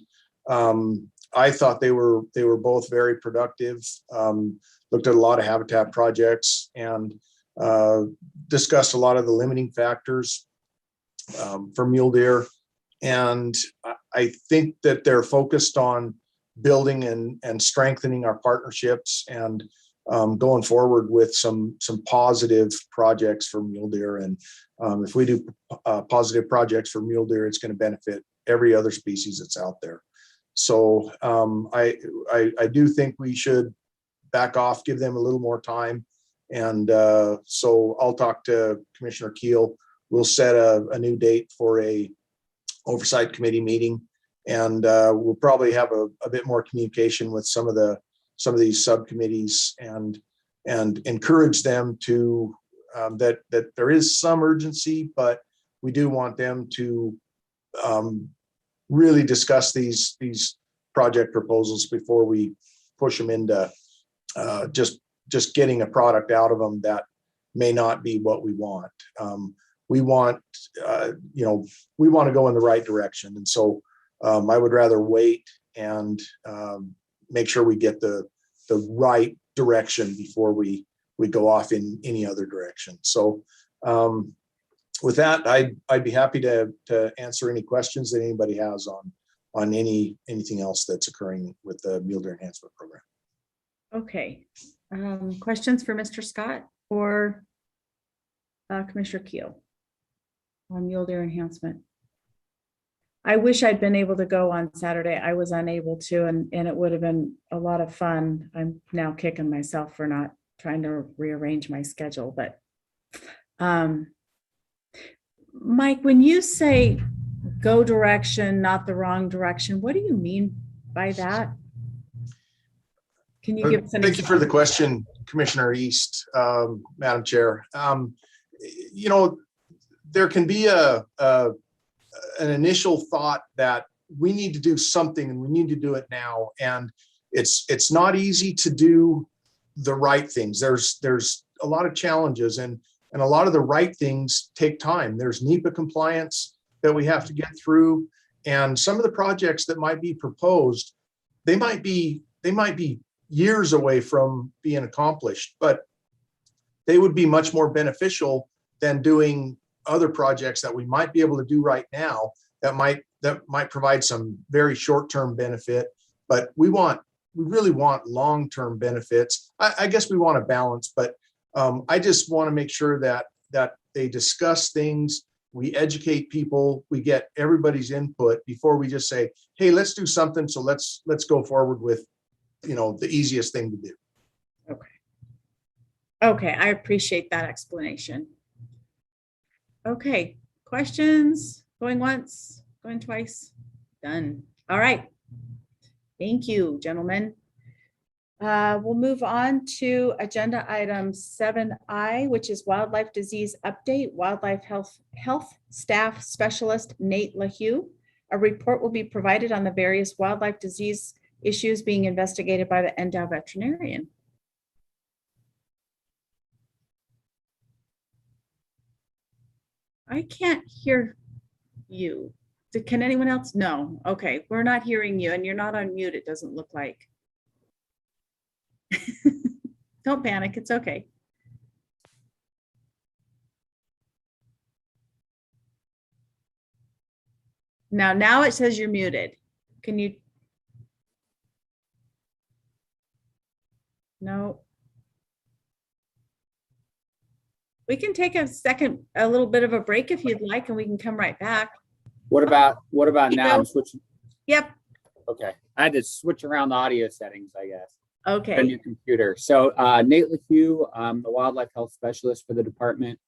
I thought they were both very productive. Looked at a lot of habitat projects and discussed a lot of the limiting factors for mule deer. And I think that they're focused on building and strengthening our partnerships and going forward with some positive projects for mule deer. And if we do positive projects for mule deer, it's going to benefit every other species that's out there. So I do think we should back off, give them a little more time. And so I'll talk to Commissioner Keel. We'll set a new date for a oversight committee meeting, and we'll probably have a bit more communication with some of these subcommittees and encourage them to that there is some urgency, but we do want them to really discuss these project proposals before we push them into just getting a product out of them that may not be what we want. We want we want to go in the right direction, and so I would rather wait and make sure we get the right direction before we go off in any other direction. So with that, I'd be happy to answer any questions that anybody has on anything else that's occurring with the Mule Deer Enhancement Program. Okay. Questions for Mr. Scott or Commissioner Keel on Mule Deer Enhancement? I wish I'd been able to go on Saturday. I was unable to, and it would have been a lot of fun. I'm now kicking myself for not trying to rearrange my schedule, but Mike, when you say go direction, not the wrong direction, what do you mean by that? Can you give us an Thank you for the question, Commissioner East, Madam Chair. You know, there can be an initial thought that we need to do something and we need to do it now. And it's not easy to do the right things. There's a lot of challenges, and a lot of the right things take time. There's NEPA compliance that we have to get through. And some of the projects that might be proposed, they might be years away from being accomplished, but they would be much more beneficial than doing other projects that we might be able to do right now that might provide some very short-term benefit. But we really want long-term benefits. I guess we want a balance, but I just want to make sure that they discuss things, we educate people, we get everybody's input before we just say, hey, let's do something. So let's go forward with, you know, the easiest thing to do. Okay, I appreciate that explanation. Okay, questions? Going once, going twice, done. All right. Thank you, gentlemen. We'll move on to agenda item 7I, which is wildlife disease update. Wildlife health staff specialist Nate LaHue. A report will be provided on the various wildlife disease issues being investigated by the NDOW veterinarian. I can't hear you. Can anyone else? No. Okay, we're not hearing you, and you're not on mute, it doesn't look like. Don't panic, it's okay. Now it says you're muted. Can you? No. We can take a little bit of a break if you'd like, and we can come right back. What about now? I'm switching. Yep. Okay. I had to switch around the audio settings, I guess. Okay. On your computer. So Nate LaHue, the wildlife health specialist for the department.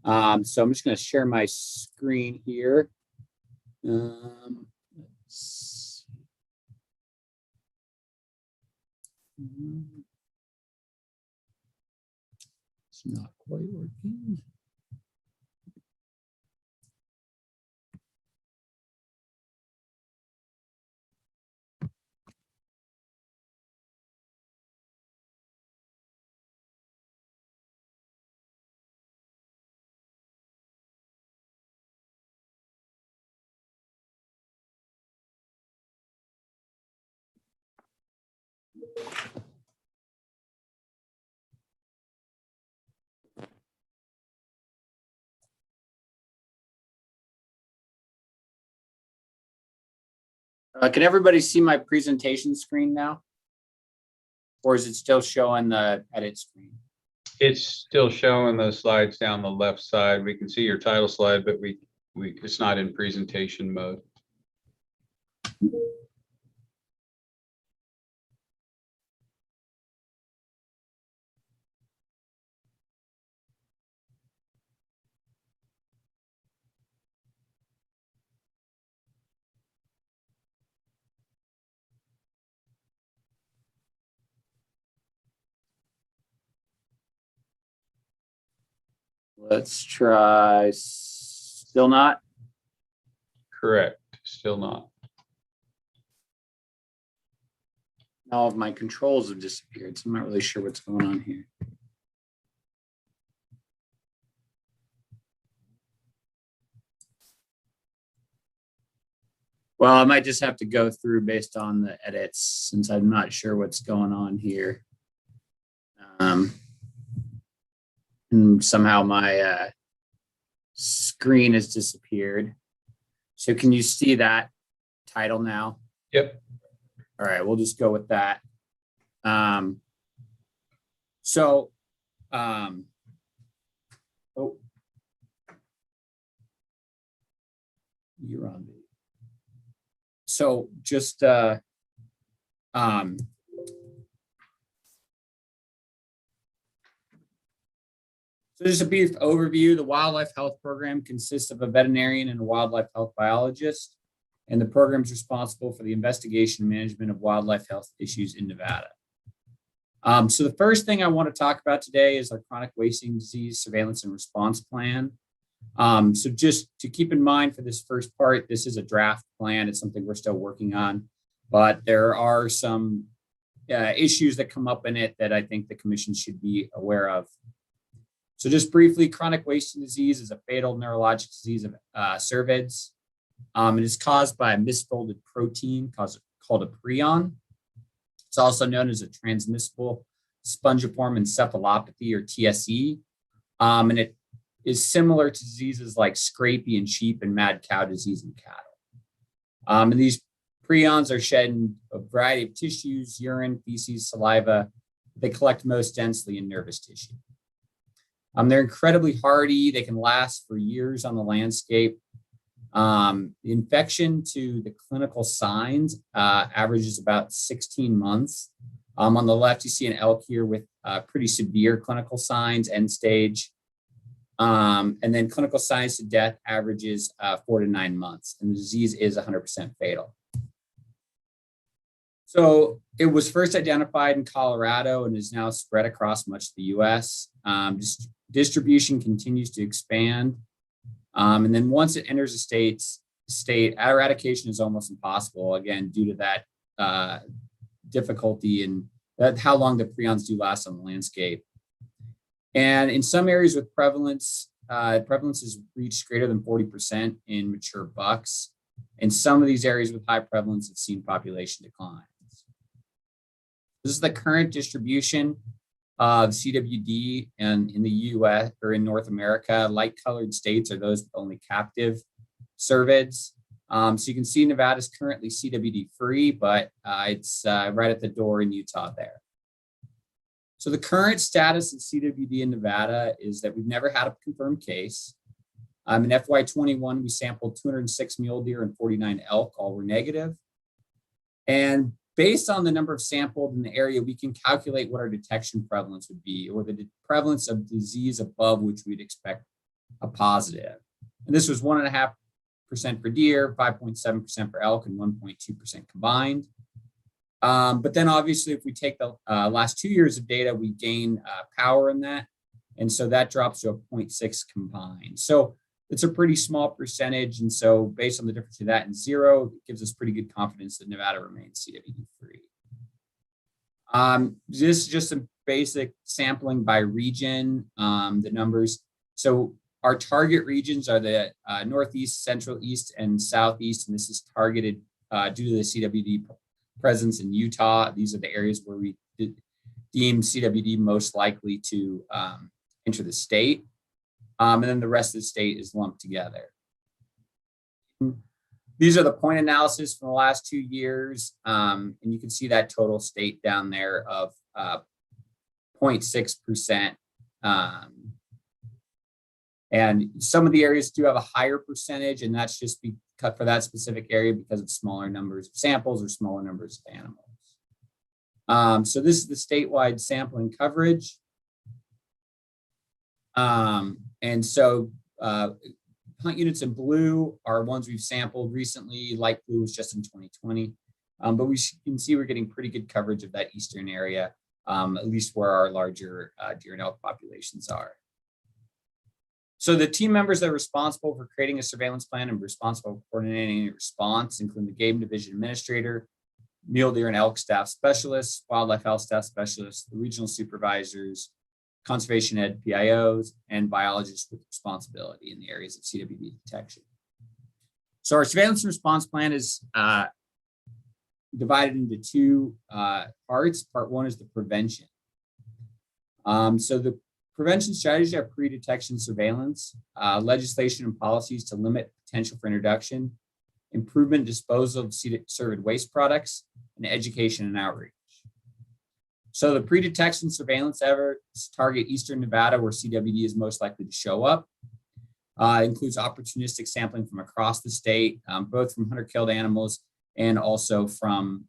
So I'm just going to share my screen here. It's not quite working. Can everybody see my presentation screen now? Or is it still showing the edit screen? It's still showing the slides down the left side. We can see your title slide, but it's not in presentation mode. Let's try. Still not? Correct. Still not. All of my controls have disappeared, so I'm not really sure what's going on here. Well, I might just have to go through based on the edits since I'm not sure what's going on here. And somehow my screen has disappeared. So can you see that title now? Yep. All right, we'll just go with that. Oh, you're on me. So just So just a brief overview, the Wildlife Health Program consists of a veterinarian and a wildlife health biologist, and the program is responsible for the investigation and management of wildlife health issues in Nevada. So the first thing I want to talk about today is our chronic wasting disease surveillance and response plan. So just to keep in mind for this first part, this is a draft plan. It's something we're still working on, but there are some issues that come up in it that I think the commission should be aware of. So just briefly, chronic wasting disease is a fatal neurologic disease of cervids. It is caused by a misfolded protein called a prion. It's also known as a transmissible spongiform encephalopathy, or TSE. And it is similar to diseases like scrapie in sheep and mad cow disease in cattle. And these prions are shed in a variety of tissues, urine, feces, saliva. They collect most densely in nervous tissue. They're incredibly hardy. They can last for years on the landscape. The infection to the clinical signs averages about 16 months. On the left, you see an elk here with pretty severe clinical signs, end stage. And then clinical signs to death averages 4 to 9 months, and the disease is 100% fatal. So it was first identified in Colorado and is now spread across much of the US. Distribution continues to expand. And then once it enters the state, eradication is almost impossible, again, due to that difficulty and how long the prions do last on the landscape. And in some areas with prevalence has reached greater than 40% in mature bucks. In some of these areas with high prevalence, it's seen population declines. This is the current distribution of CWD in the US or in North America. Light colored states are those with only captive cervids. So you can see Nevada is currently CWD free, but it's right at the door in Utah there. So the current status of CWD in Nevada is that we've never had a confirmed case. In FY21, we sampled 206 mule deer and 49 elk, all were negative. And based on the number of sampled in the area, we can calculate what our detection prevalence would be, or the prevalence of disease above which we'd expect a positive. And this was 1.5% for deer, 5.7% for elk, and 1.2% combined. But then obviously, if we take the last 2 years of data, we gain power in that. And so that drops to a 0.6 combined. So it's a pretty small percentage. And so based on the difference of that and 0, it gives us pretty good confidence that Nevada remains CWD free. This is just some basic sampling by region, the numbers. So our target regions are the Northeast, Central East, and Southeast. And this is targeted due to the CWD presence in Utah. These are the areas where we deem CWD most likely to enter the state. And then the rest of the state is lumped together. These are the point analysis from the last 2 years. And you can see that total state down there of 0.6%. And some of the areas do have a higher percentage, and that's just cut for that specific area because of smaller numbers of samples or smaller numbers of animals. So this is the statewide sampling coverage. And so hunt units in blue are ones we've sampled recently. Light blue was just in 2020. But we can see we're getting pretty good coverage of that eastern area, at least where our larger deer and elk populations are. So the team members that are responsible for creating a surveillance plan and responsible for coordinating a response include the game division administrator, mule deer and elk staff specialists, wildlife health staff specialists, the regional supervisors, conservation ed PIOs, and biologists with responsibility in the areas of CWD detection. So our surveillance and response plan is divided into 2 parts. Part 1 is the prevention. So the prevention strategies are pre-detection surveillance, legislation and policies to limit potential for introduction, improvement and disposal of cervid waste products, and education and outreach. So the pre-detection surveillance efforts target Eastern Nevada, where CWD is most likely to show up. It includes opportunistic sampling from across the state, both from hunter-killed animals and also from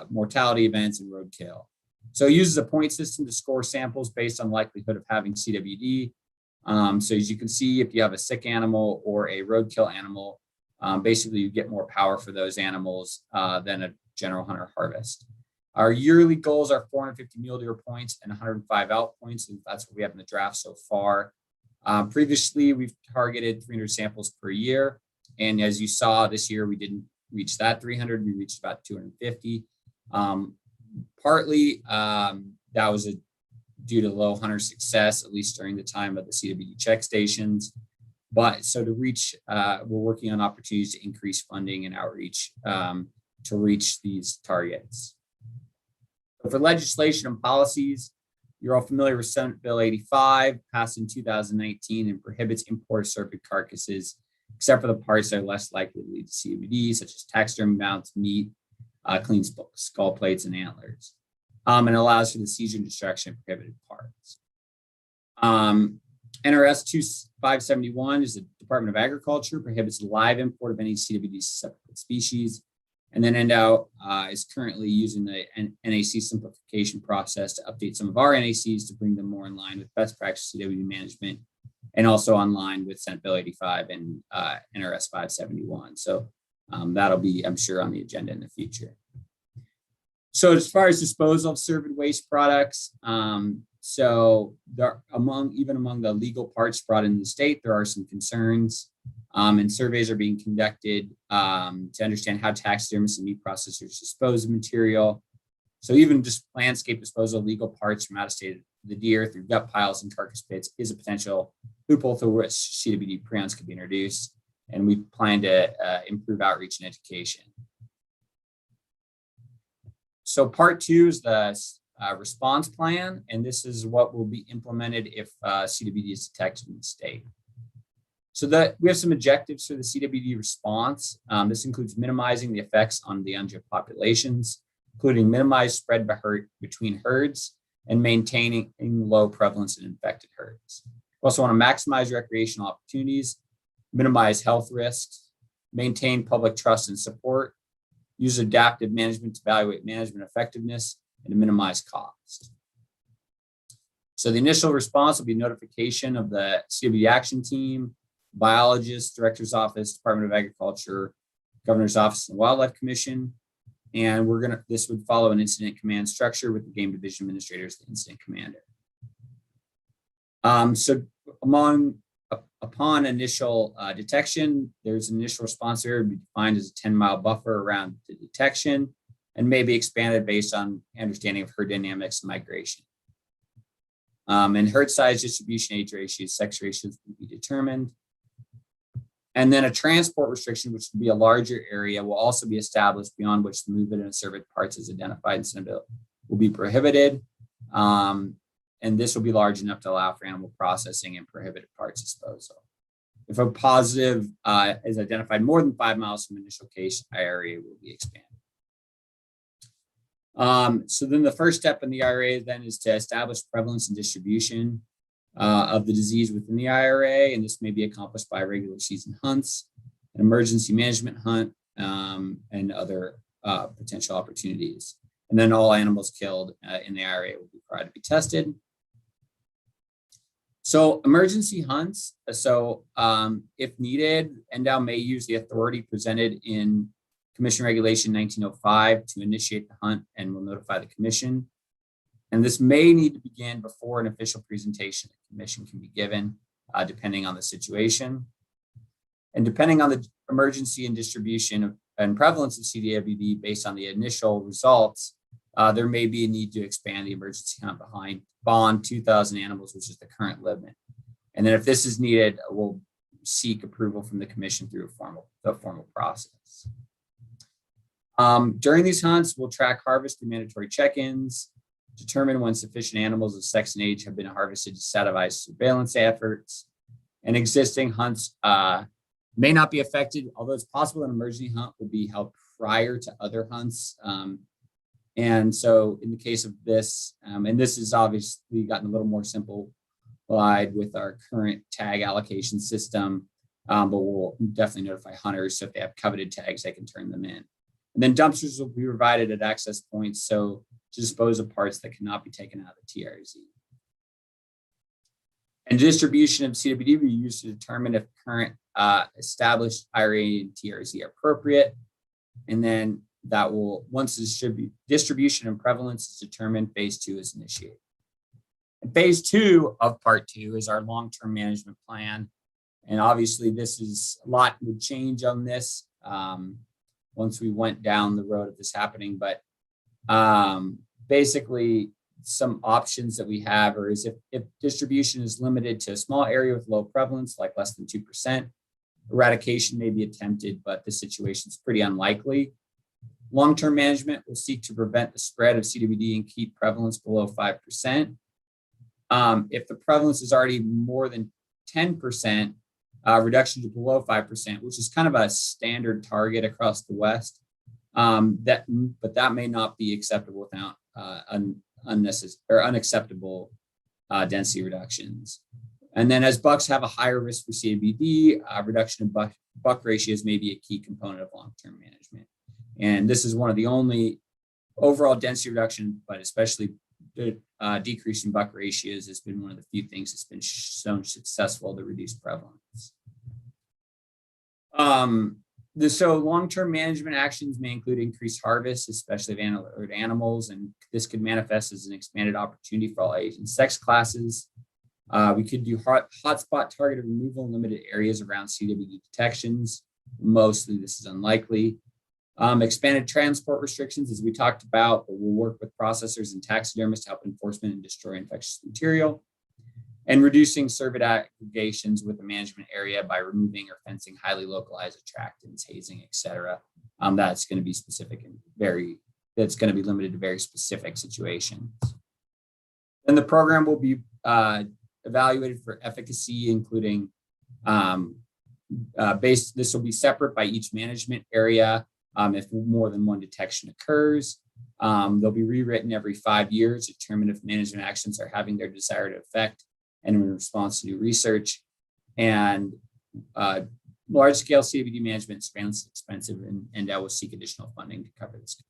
mortality events and roadkill. So it uses a point system to score samples based on likelihood of having CWD. So as you can see, if you have a sick animal or a roadkill animal, basically you get more power for those animals than a general hunter harvest. Our yearly goals are 450 mule deer points and 105 elk points, and that's what we have in the draft so far. Previously, we've targeted 300 samples per year, and as you saw this year, we didn't reach that 300. We reached about 250. Partly, that was due to low hunter success, at least during the time of the CWD check stations. But so to reach, we're working on opportunities to increase funding and outreach to reach these targets. So for legislation and policies, you're all familiar with Senate Bill 85, passed in 2019, and prohibits import of cervic carcasses, except for the parts that are less likely to lead to CWD, such as taxidermy mounts, meat, clean skull plates, and antlers. And allows for the seizure and destruction of prohibited parts. NRS 2571 is the Department of Agriculture, prohibits the live import of any CWD susceptible species. And then NDOW is currently using the NAC simplification process to update some of our NACs to bring them more in line with best practice CWD management, and also online with Senate Bill 85 and NRS 571. So that'll be, I'm sure, on the agenda in the future. So as far as disposal of cervid waste products, so there, even among the legal parts brought into the state, there are some concerns, and surveys are being conducted to understand how taxidermists and meat processors dispose of material. So even just landscape disposal of legal parts from out of state of the deer through gut piles and carcass pits is a potential loophole through which CWD prions could be introduced, and we plan to improve outreach and education. So part 2 is the response plan, and this is what will be implemented if CWD is detected in the state. So that we have some objectives for the CWD response. This includes minimizing the effects on the unjust populations, including minimized spread between herds and maintaining low prevalence in infected herds. We also want to maximize recreational opportunities, minimize health risks, maintain public trust and support, use adaptive management to evaluate management effectiveness, and to minimize cost. So the initial response will be notification of the CWD action team, biologist, director's office, Department of Agriculture, Governor's Office and Wildlife Commission. And this would follow an incident command structure with the Game Division Administrator as the incident commander. So upon initial detection, there's an initial response area be defined as a 10-mile buffer around the detection and may be expanded based on understanding of herd dynamics and migration. And herd size, distribution, age ratios, sex ratios will be determined. And then a transport restriction, which would be a larger area, will also be established beyond which the movement of cervid parts as identified in Senate Bill will be prohibited. And this will be large enough to allow for animal processing and prohibited parts disposal. If a positive is identified more than 5 miles from initial case, area will be expanded. So then the first step in the IRA then is to establish prevalence and distribution of the disease within the IRA, and this may be accomplished by regular season hunts, an emergency management hunt, and other potential opportunities. And then all animals killed in the IRA will be required to be tested. So emergency hunts. So if needed, NDOW may use the authority presented in Commission Regulation 1905 to initiate the hunt and will notify the commission. And this may need to begin before an official presentation the commission can be given, depending on the situation. And depending on the emergency and distribution and prevalence of CWD based on the initial results, there may be a need to expand the emergency hunt beyond 2,000 animals, which is the current limit. And then if this is needed, we'll seek approval from the commission through a formal process. During these hunts, we'll track harvest through mandatory check-ins, determine when sufficient animals of sex and age have been harvested to satisfy surveillance efforts, and existing hunts may not be affected, although it's possible an emergency hunt will be held prior to other hunts. And so in the case of this, and this has obviously gotten a little more simplified with our current tag allocation system, but we'll definitely notify hunters. So if they have coveted tags, they can turn them in. And then dumpsters will be provided at access points so to dispose of parts that cannot be taken out of the TRZ. And distribution of CWD will be used to determine if current established IRA and TRZ are appropriate. And then that will, once the distribution and prevalence is determined, phase 2 is initiated. And phase 2 of part 2 is our long-term management plan. And obviously this is a lot would change on this once we went down the road of this happening. But basically some options that we have are is if distribution is limited to a small area with low prevalence, like less than 2%, eradication may be attempted, but the situation is pretty unlikely. Long-term management will seek to prevent the spread of CWD and keep prevalence below 5%. If the prevalence is already more than 10%, reduction to below 5%, which is kind of a standard target across the West, but that may not be acceptable without unnecessary or unacceptable density reductions. And then as bucks have a higher risk for CWD, reduction in buck ratios may be a key component of long-term management. And this is one of the only overall density reduction, but especially the decrease in buck ratios has been one of the few things that's been shown successful to reduce prevalence. So long-term management actions may include increased harvest, especially of alert animals, and this could manifest as an expanded opportunity for all age and sex classes. We could do hotspot targeted removal in limited areas around CWD detections. Mostly this is unlikely. Expanded transport restrictions, as we talked about, but we'll work with processors and taxidermists to help enforcement and destroy infectious material. And reducing cervid aggregations with the management area by removing or fencing highly localized attractants, hazing, etc. That's going to be specific and that's going to be limited to very specific situations. Then the program will be evaluated for efficacy, including this will be separate by each management area. If more than one detection occurs, they'll be rewritten every 5 years to determine if management actions are having their desired effect and in response to new research. And large-scale CWD management is expensive, and NDOW will seek additional funding to cover this.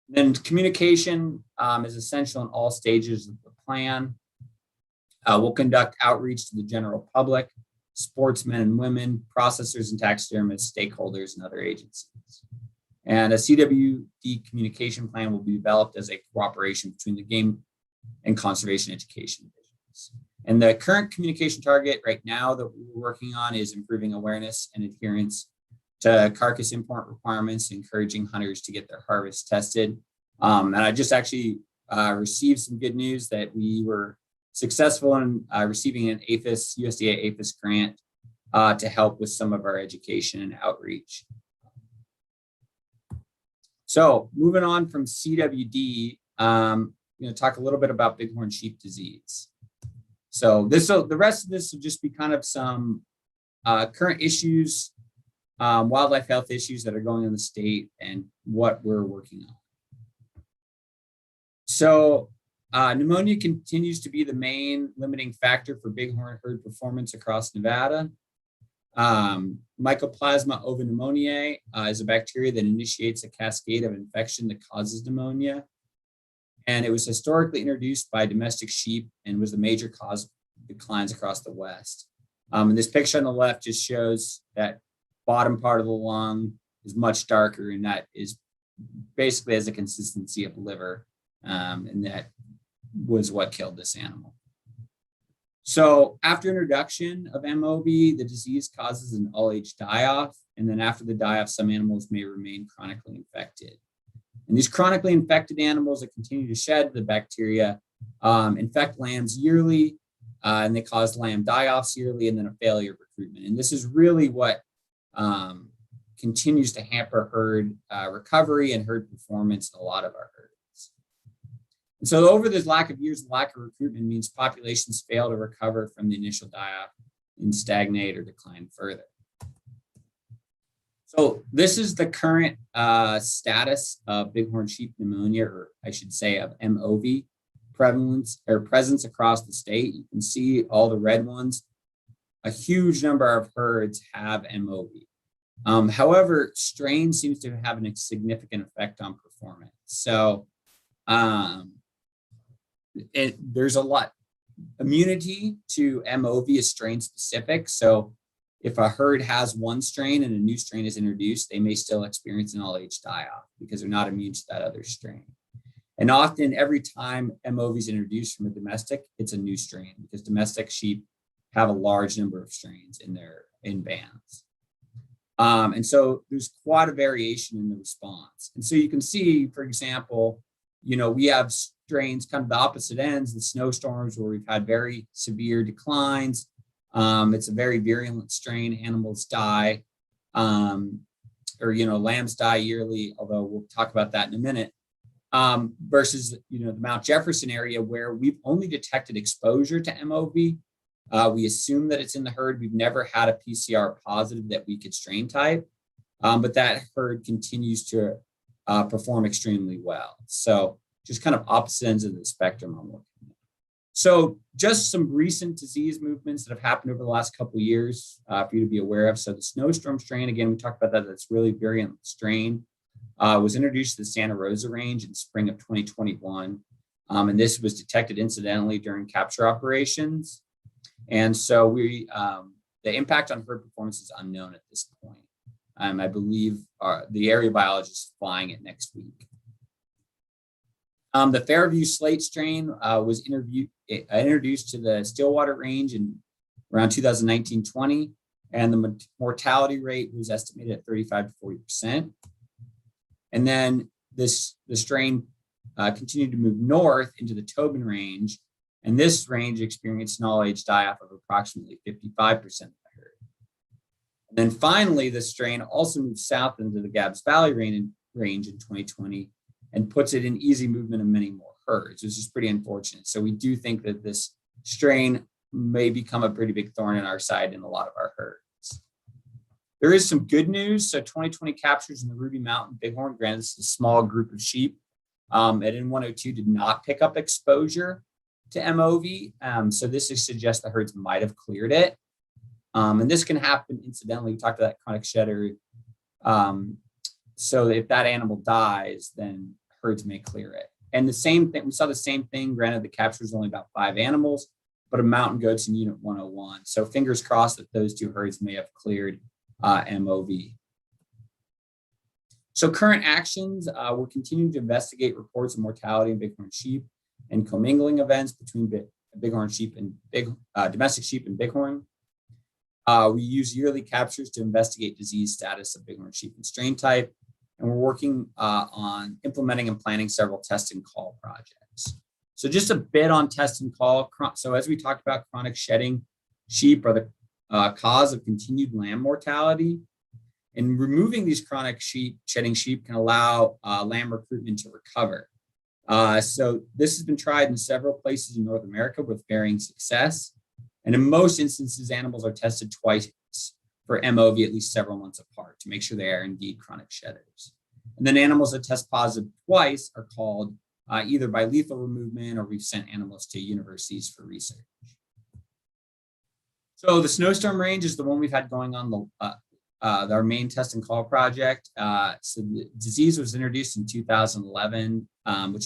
Then communication is essential in all stages of the plan. We'll conduct outreach to the general public, sportsmen and women, processors and taxidermists, stakeholders, and other agencies. And a CWD communication plan will be developed as a cooperation between the game and conservation education divisions. And the current communication target right now that we're working on is improving awareness and adherence to carcass import requirements, encouraging hunters to get their harvest tested. And I just actually received some good news that we were successful in receiving an USDA APHIS grant to help with some of our education and outreach. So moving on from CWD, talk a little bit about bighorn sheep disease. So the rest of this will just be kind of some current issues, wildlife health issues that are going on in the state and what we're working on. So pneumonia continues to be the main limiting factor for bighorn herd performance across Nevada. Mycoplasma ovipneumoniae is a bacteria that initiates a cascade of infection that causes pneumonia. And it was historically introduced by domestic sheep and was the major cause of declines across the West. And this picture on the left just shows that bottom part of the lung is much darker, and that is basically has a consistency of liver, and that was what killed this animal. So after introduction of MOB, the disease causes an all-age die-off, and then after the die-off, some animals may remain chronically infected. And these chronically infected animals that continue to shed the bacteria infect lambs yearly, and they cause lamb die-offs yearly, and then a failure of recruitment. And this is really what continues to hamper herd recovery and herd performance in a lot of our herds. And so over this lack of years, the lack of recruitment means populations fail to recover from the initial die-off and stagnate or decline further. So this is the current status of bighorn sheep pneumonia, or I should say of MOV prevalence or presence across the state. You can see all the red ones. A huge number of herds have MOV. However, strain seems to have a significant effect on performance. So there's a lot. Immunity to MOV is strain specific. So if a herd has one strain and a new strain is introduced, they may still experience an all-age die-off because they're not immune to that other strain. And often every time MOV is introduced from a domestic, it's a new strain because domestic sheep have a large number of strains in bands. And so there's quite a variation in the response. And so you can see, for example, we have strains kind of the opposite ends, the snowstorms where we've had very severe declines. It's a very virulent strain, animals die, lambs die yearly, although we'll talk about that in a minute, versus, the Mount Jefferson area where we've only detected exposure to MOV. We assume that it's in the herd. We've never had a PCR positive that we could strain type, but that herd continues to perform extremely well. So just kind of opposite ends of the spectrum I'm looking at. So just some recent disease movements that have happened over the last couple of years for you to be aware of. So the snowstorm strain, again, we talked about that. That's really virulent strain. Was introduced to the Santa Rosa range in spring of 2021. And this was detected incidentally during capture operations. And so the impact on herd performance is unknown at this point. I believe the area biologist is flying it next week. The Fairview slate strain was introduced to the Stillwater range in around 2019-20, and the mortality rate was estimated at 35 to 40%. And then the strain continued to move north into the Tobin range, and this range experienced an all-age die-off of approximately 55% of the herd. And then finally, the strain also moved south into the Gabbs Valley range in 2020 and puts it in easy movement of many more herds, which is pretty unfortunate. So we do think that this strain may become a pretty big thorn in our side in a lot of our herds. There is some good news. So 2020 captures in the Ruby Mountain Bighorn, granted this is a small group of sheep, at N102 did not pick up exposure to MOV. So this suggests the herds might have cleared it. And this can happen incidentally. We talked about that chronic shedder. So if that animal dies, then herds may clear it. And the same thing, we saw the same thing, granted the capture is only about 5 animals, but a mountain goats in unit 101. So fingers crossed that those 2 herds may have cleared MOV. So current actions, we're continuing to investigate reports of mortality in bighorn sheep and commingling events between bighorn sheep and domestic sheep and bighorn. We use yearly captures to investigate disease status of bighorn sheep and strain type. And we're working on implementing and planning several test and call projects. So just a bit on test and call. So as we talked about, chronic shedding sheep are the cause of continued lamb mortality. And removing these chronic shedding sheep can allow lamb recruitment to recover. So this has been tried in several places in North America with varying success. And in most instances, animals are tested twice for MOV at least several months apart to make sure they are indeed chronic shedders. And then animals that test positive twice are called either by lethal removal, or we've sent animals to universities for research. So the snowstorm range is the one we've had going on our main test and call project. So the disease was introduced in 2011, and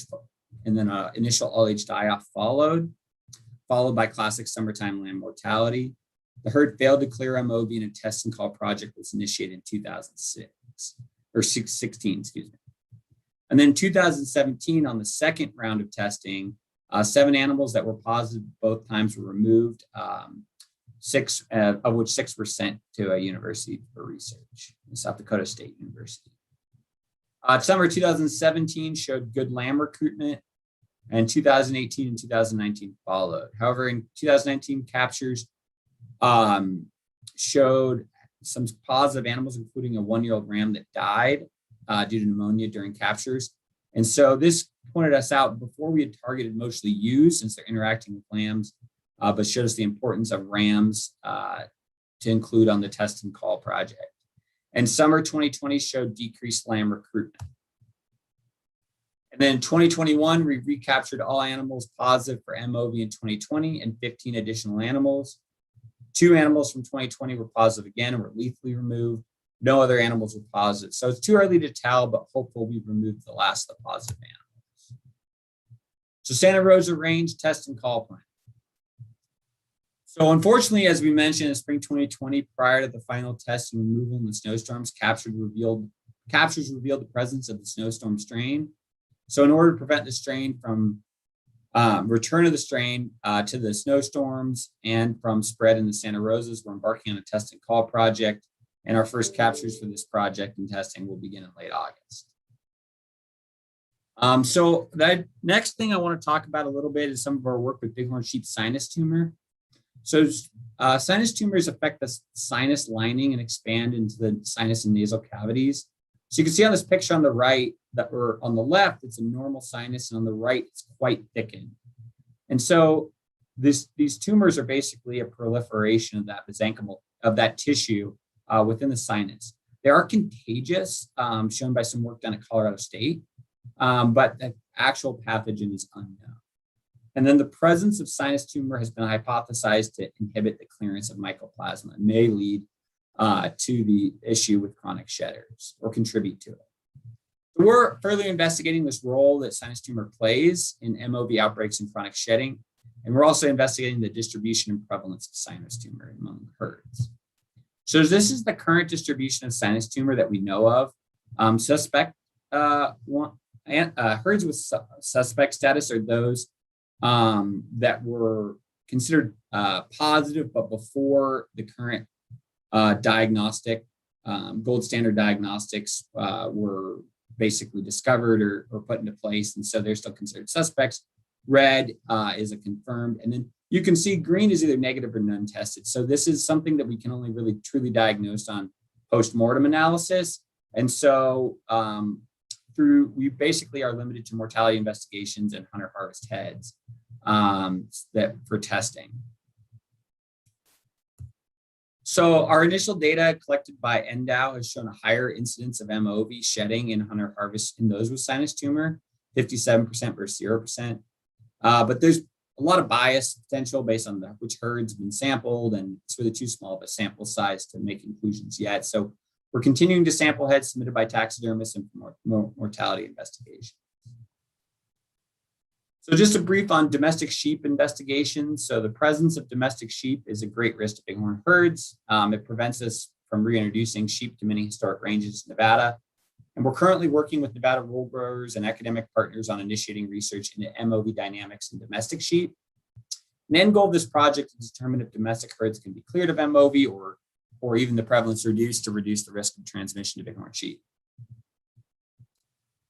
then initial all-age die-off followed by classic summertime lamb mortality. The herd failed to clear MOV, and a test and call project was initiated in 2016, excuse me. And then 2017, on the second round of testing, 7 animals that were positive both times were removed, 6 of which 6 were sent to a university for research, the South Dakota State University. Summer 2017 showed good lamb recruitment, and 2018 and 2019 followed. However, in 2019 captures showed some positive animals, including a 1-year-old ram that died due to pneumonia during captures. And so this pointed us out before we had targeted mostly ewes, since they're interacting with lambs, but showed us the importance of rams to include on the test and call project. And summer 2020 showed decreased lamb recruitment. And then in 2021, we recaptured all animals positive for MOV in 2020 and 15 additional animals. 2 animals from 2020 were positive again and were lethally removed. No other animals were positive. So it's too early to tell, but hopeful we've removed the last of the positive animals. So Santa Rosa Range test and call plan. So unfortunately, as we mentioned in spring 2020, prior to the final test and removal in the snowstorms, captures revealed the presence of the snowstorm strain. So in order to prevent the strain from return of the strain to the snowstorms and from spread in the Santa Rosas, we're embarking on a test and call project, and our first captures for this project and testing will begin in late August. So the next thing I want to talk about a little bit is some of our work with bighorn sheep sinus tumor. So sinus tumors affect the sinus lining and expand into the sinus and nasal cavities. So you can see on this picture on the right that we're on the left, it's a normal sinus, and on the right, it's quite thickened. And so these tumors are basically a proliferation of that mesenchymal, of that tissue within the sinus. They are contagious, shown by some work done at Colorado State, but the actual pathogen is unknown. And then the presence of sinus tumor has been hypothesized to inhibit the clearance of mycoplasma and may lead to the issue with chronic shedders or contribute to it. So we're further investigating this role that sinus tumor plays in MOV outbreaks and chronic shedding. And we're also investigating the distribution and prevalence of sinus tumor among herds. So this is the current distribution of sinus tumor that we know of. Herds with suspect status are those that were considered positive, but before the current diagnostic, gold standard diagnostics were basically discovered or put into place. And so they're still considered suspects. Red is a confirmed. And then you can see green is either negative or none tested. So this is something that we can only really truly diagnose on post-mortem analysis. And so we basically are limited to mortality investigations and hunter harvest heads that for testing. So our initial data collected by NDOW has shown a higher incidence of MOV shedding in hunter harvest in those with sinus tumor, 57% versus 0%. But there's a lot of bias potential based on which herds have been sampled, and it's really too small of a sample size to make conclusions yet. So we're continuing to sample heads submitted by taxidermists and mortality investigation. So just a brief on domestic sheep investigations. So the presence of domestic sheep is a great risk to bighorn herds. It prevents us from reintroducing sheep to many historic ranges in Nevada. And we're currently working with Nevada wool growers and academic partners on initiating research into MOV dynamics in domestic sheep. An end goal of this project is to determine if domestic herds can be cleared of MOV or even the prevalence reduced to reduce the risk of transmission to bighorn sheep.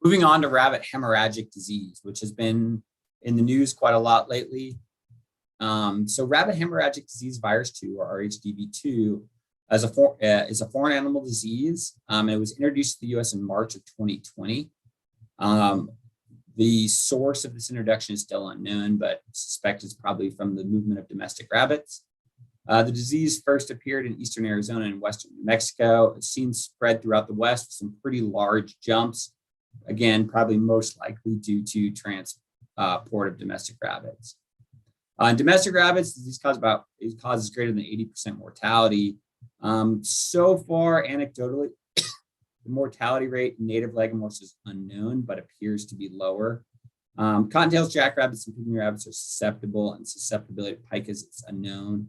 Moving on to rabbit hemorrhagic disease, which has been in the news quite a lot lately. So rabbit hemorrhagic disease virus 2, or RHDV2, is a foreign animal disease. It was introduced to the US in March of 2020. The source of this introduction is still unknown, but suspect it's probably from the movement of domestic rabbits. The disease first appeared in eastern Arizona and western New Mexico. It's seen spread throughout the West with some pretty large jumps. Again, probably most likely due to transport of domestic rabbits. In domestic rabbits, the disease causes greater than 80% mortality. So far, anecdotally, the mortality rate in native legumes is unknown, but appears to be lower. Cottontails, jackrabbits, and pygmy rabbits are susceptible, and susceptibility to picas is unknown.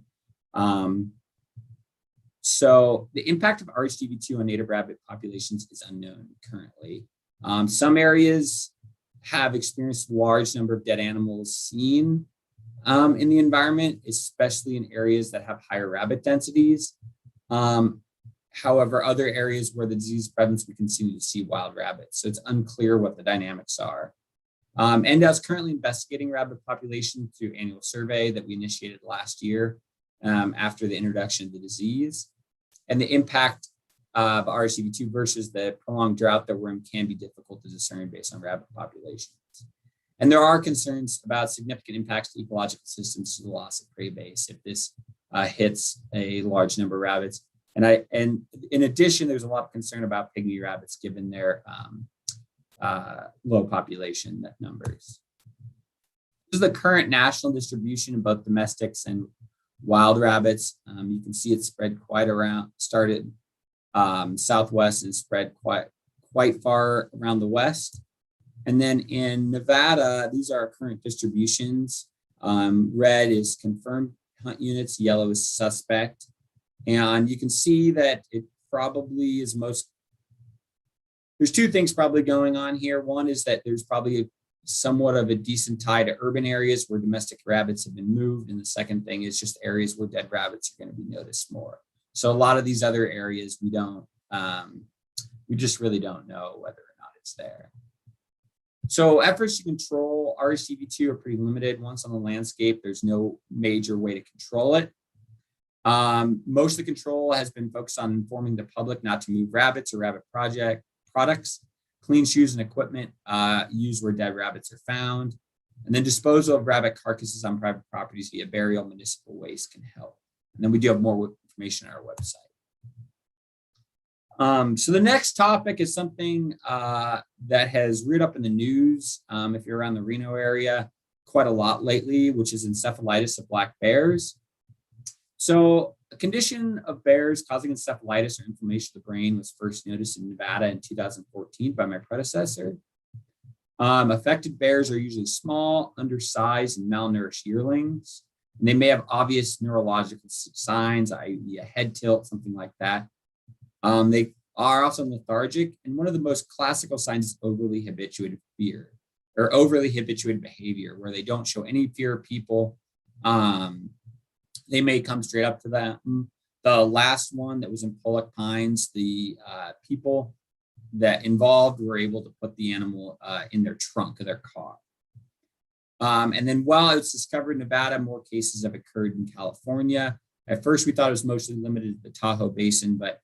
So the impact of RHDV2 on native rabbit populations is unknown currently. Some areas have experienced a large number of dead animals seen in the environment, especially in areas that have higher rabbit densities. However, other areas where the disease prevalence, we continue to see wild rabbits. So it's unclear what the dynamics are. NDOW is currently investigating rabbit population through annual survey that we initiated last year after the introduction of the disease. And the impact of RHDV2 versus the prolonged drought that we're in can be difficult to discern based on rabbit populations. And there are concerns about significant impacts to ecological systems to the loss of prey base if this hits a large number of rabbits. And in addition, there's a lot of concern about pygmy rabbits given their low population numbers. This is the current national distribution of both domestics and wild rabbits. You can see it spread quite around, started southwest and spread quite far around the west. And then in Nevada, these are our current distributions. Red is confirmed hunt units, yellow is suspect. And you can see that it probably is there's two things probably going on here. One is that there's probably somewhat of a decent tie to urban areas where domestic rabbits have been moved. And the second thing is just areas where dead rabbits are going to be noticed more. So a lot of these other areas, we just really don't know whether or not it's there. So efforts to control RSCV2 are pretty limited. Once on the landscape, there's no major way to control it. Most of the control has been focused on informing the public not to move rabbits or rabbit products, clean shoes and equipment used where dead rabbits are found, and then disposal of rabbit carcasses on private properties via burial municipal waste can help. And then we do have more information on our website. So the next topic is something that has reared up in the news, if you're around the Reno area, quite a lot lately, which is encephalitis of black bears. So a condition of bears causing encephalitis or inflammation of the brain was first noticed in Nevada in 2014 by my predecessor. Affected bears are usually small, undersized, and malnourished yearlings. And they may have obvious neurological signs, i.e. a head tilt, something like that. They are also lethargic, and one of the most classical signs is overly habituated fear or overly habituated behavior, where they don't show any fear of people. They may come straight up to them. The last one that was in Pollock Pines, the people that involved were able to put the animal in their trunk of their car. And then while it was discovered in Nevada, more cases have occurred in California. At first, we thought it was mostly limited to the Tahoe Basin, but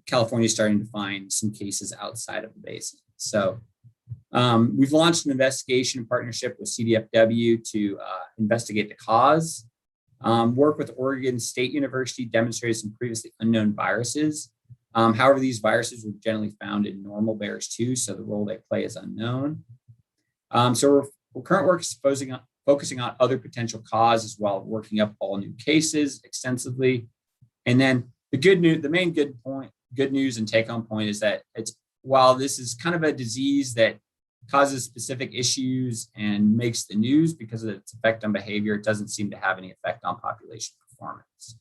California is starting to find some cases outside of the basin. So we've launched an investigation in partnership with CDFW to investigate the cause. Work with Oregon State University demonstrated some previously unknown viruses. However, these viruses were generally found in normal bears too, so the role they play is unknown. So our current work is focusing on other potential causes while working up all new cases extensively. And then the main good news and take home point is that while this is kind of a disease that causes specific issues and makes the news because of its effect on behavior, it doesn't seem to have any effect on population performance.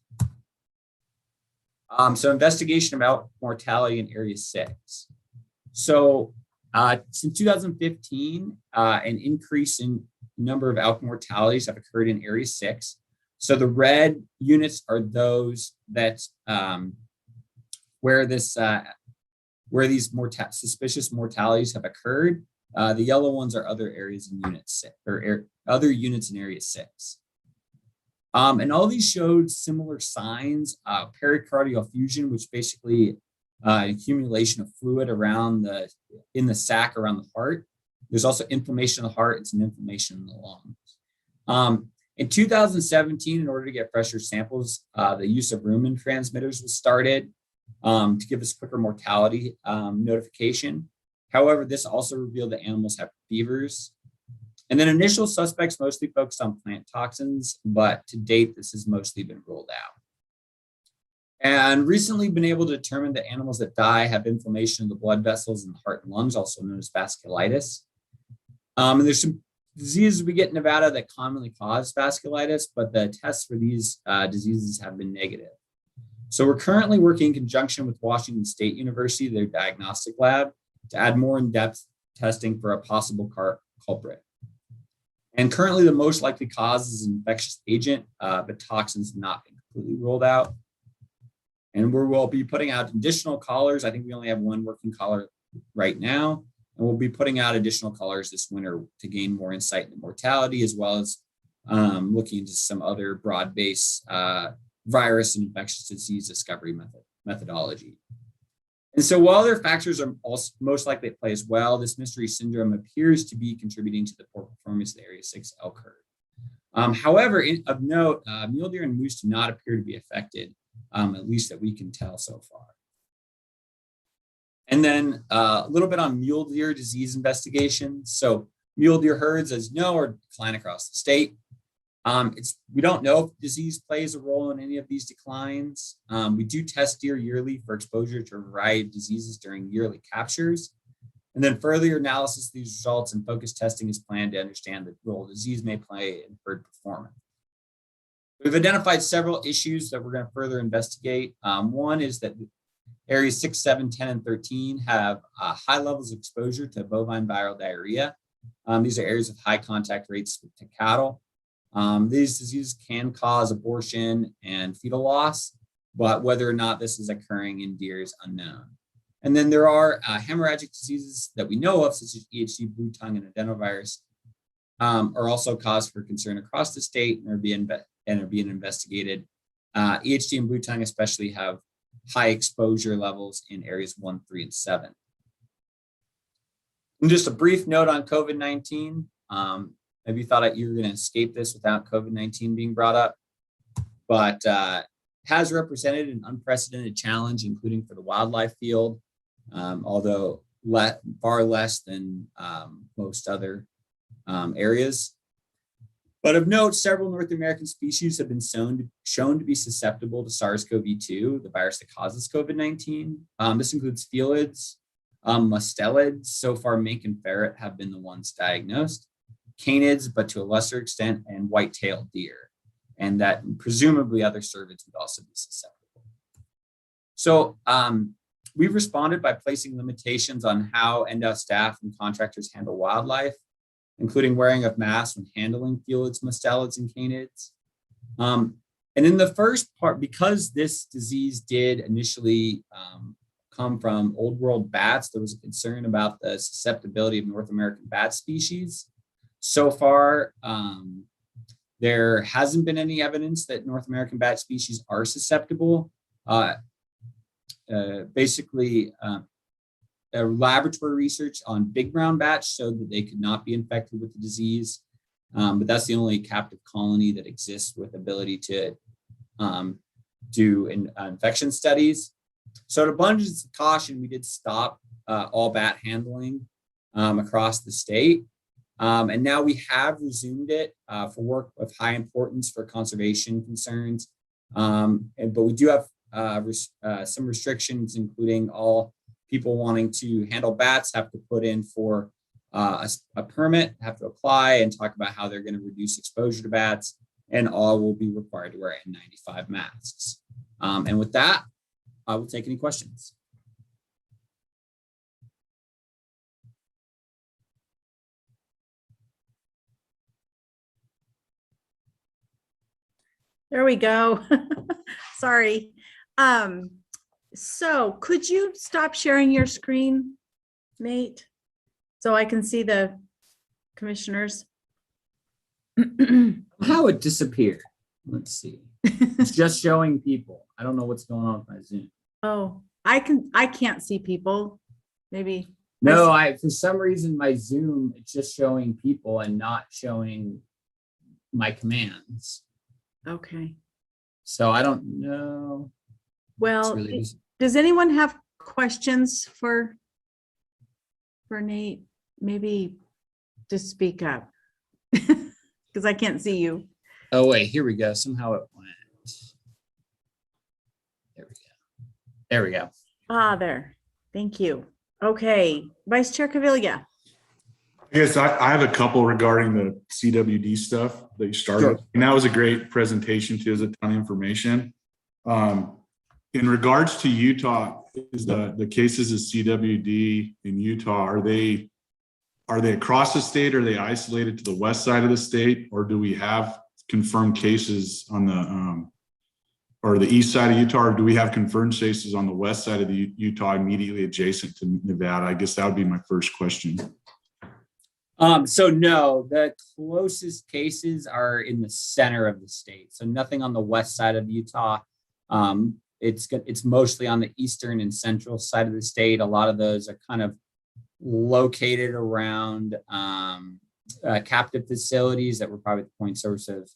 So investigation about mortality in Area 6. So since 2015, an increase in number of elk mortalities have occurred in Area 6. So the red units are those that where these suspicious mortalities have occurred. The yellow ones are other areas in Unit 6 or other units in Area 6. And all these showed similar signs, pericardial effusion, which basically accumulation of fluid in the sac around the heart. There's also inflammation of the heart and some inflammation in the lungs. In 2017, in order to get fresher samples, the use of rumen transmitters was started to give us quicker mortality notification. However, this also revealed that animals have fevers. And then initial suspects mostly focused on plant toxins, but to date, this has mostly been ruled out. And recently been able to determine that animals that die have inflammation of the blood vessels in the heart and lungs, also known as vasculitis. And there's some diseases we get in Nevada that commonly cause vasculitis, but the tests for these diseases have been negative. So we're currently working in conjunction with Washington State University, their diagnostic lab, to add more in-depth testing for a possible culprit. And currently the most likely cause is an infectious agent, but toxins have not been completely ruled out. And we'll be putting out additional collars. I think we only have one working collar right now. And we'll be putting out additional collars this winter to gain more insight into mortality, as well as looking into some other broad-based virus and infectious disease discovery methodology. And so while other factors are also most likely at play as well, this mystery syndrome appears to be contributing to the poor performance of the Area 6 elk herd. However, of note, mule deer and moose do not appear to be affected, at least that we can tell so far. And then a little bit on mule deer disease investigation. So mule deer herds, as you know, are declining across the state. We don't know if disease plays a role in any of these declines. We do test deer yearly for exposure to a variety of diseases during yearly captures. And then further analysis of these results and focused testing is planned to understand the role disease may play in bird performance. We've identified several issues that we're going to further investigate. One is that areas 6, 7, 10, and 13 have high levels of exposure to bovine viral diarrhea. These are areas with high contact rates to cattle. These diseases can cause abortion and fetal loss, but whether or not this is occurring in deer is unknown. And then there are hemorrhagic diseases that we know of, such as EHD, blue tongue, and adenovirus, are also cause for concern across the state and are being investigated. EHD and blue tongue especially have high exposure levels in areas 1, 3, and 7. And just a brief note on COVID-19. Maybe you thought you were going to escape this without COVID-19 being brought up, but has represented an unprecedented challenge, including for the wildlife field, although far less than most other areas. But of note, several North American species have been shown to be susceptible to SARS-CoV-2, the virus that causes COVID-19. This includes felids, mustelids. So far, mink and ferret have been the ones diagnosed. Canids, but to a lesser extent, and white-tailed deer. And that presumably other cervids would also be susceptible. So we've responded by placing limitations on how NDOW staff and contractors handle wildlife, including wearing of masks when handling felids, mustelids, and canids. And in the first part, because this disease did initially come from old world bats, there was a concern about the susceptibility of North American bat species. So far, there hasn't been any evidence that North American bat species are susceptible. Laboratory research on big brown bats showed that they could not be infected with the disease, but that's the only captive colony that exists with ability to do infection studies. So, at abundance of caution, we did stop all bat handling across the state. And now we have resumed it for work of high importance for conservation concerns. But we do have some restrictions, including all people wanting to handle bats have to put in for a permit, have to apply and talk about how they're going to reduce exposure to bats, and all will be required to wear N95 masks. And with that, I will take any questions. There we go. Sorry. So could you stop sharing your screen, Nate, so I can see the commissioners? How it disappeared. Let's see. It's just showing people. I don't know what's going on with my Zoom. Oh, I can't see people. Maybe. No, for some reason my Zoom, it's just showing people and not showing my commands. Okay. So I don't know. Well, Really does anyone have questions for Nate? Maybe just speak up because I can't see you. Oh, wait, here we go. Somehow it went. There we go. There we go. Ah, there. Thank you. Okay. Vice Chair Caviglia. Yes, I have a couple regarding the CWD stuff that you started. Sure. And that was a great presentation too. There's a ton of information. In regards to Utah, is the cases of CWD in Utah, are they across the state? Or are they isolated to the west side of the state? Or do we have confirmed cases on the or the east side of Utah? Or do we have confirmed cases on the west side of the Utah immediately adjacent to Nevada? I guess that would be my first question. So no, the closest cases are in the center of the state. So nothing on the west side of Utah. It's mostly on the eastern and central side of the state. A lot of those are kind of located around captive facilities that were probably the point source of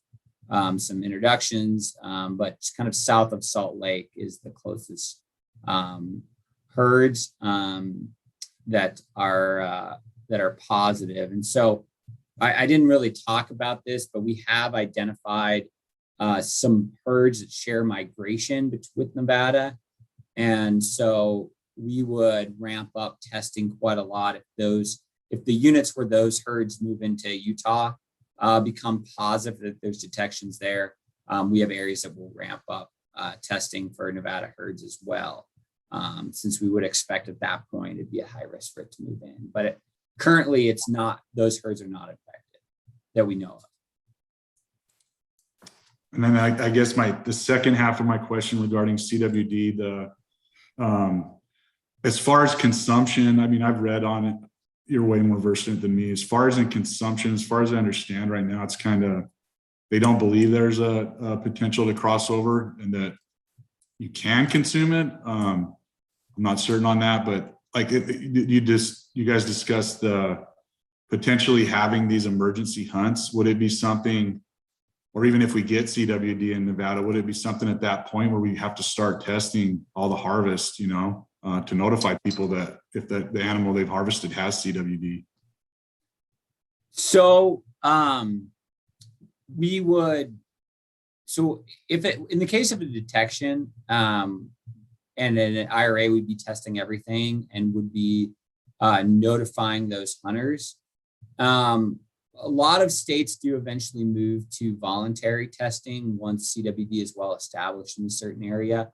some introductions, but it's kind of south of Salt Lake is the closest herds that are positive. And so I didn't really talk about this, but we have identified some herds that share migration with Nevada. And so we would ramp up testing quite a lot if the units where those herds move into Utah become positive that there's detections there. We have areas that will ramp up testing for Nevada herds as well, since we would expect at that point it'd be a high risk for it to move in. But currently, it's not; those herds are not infected that we know of. And then I guess the second half of my question regarding CWD, as far as consumption, I mean, I've read on it. You're way more versed in it than me. As far as in consumption, as far as I understand right now, it's kind of, they don't believe there's a potential to cross over and that you can consume it. I'm not certain on that, but like you guys discussed the potentially having these emergency hunts. Would it be something, or even if we get CWD in Nevada, would it be something at that point where we have to start testing all the harvest, to notify people that if the animal they've harvested has CWD? So we would, if in the case of a detection, and an IRA, we'd be testing everything and would be notifying those hunters. A lot of states do eventually move to voluntary testing once CWD is well established in a certain area.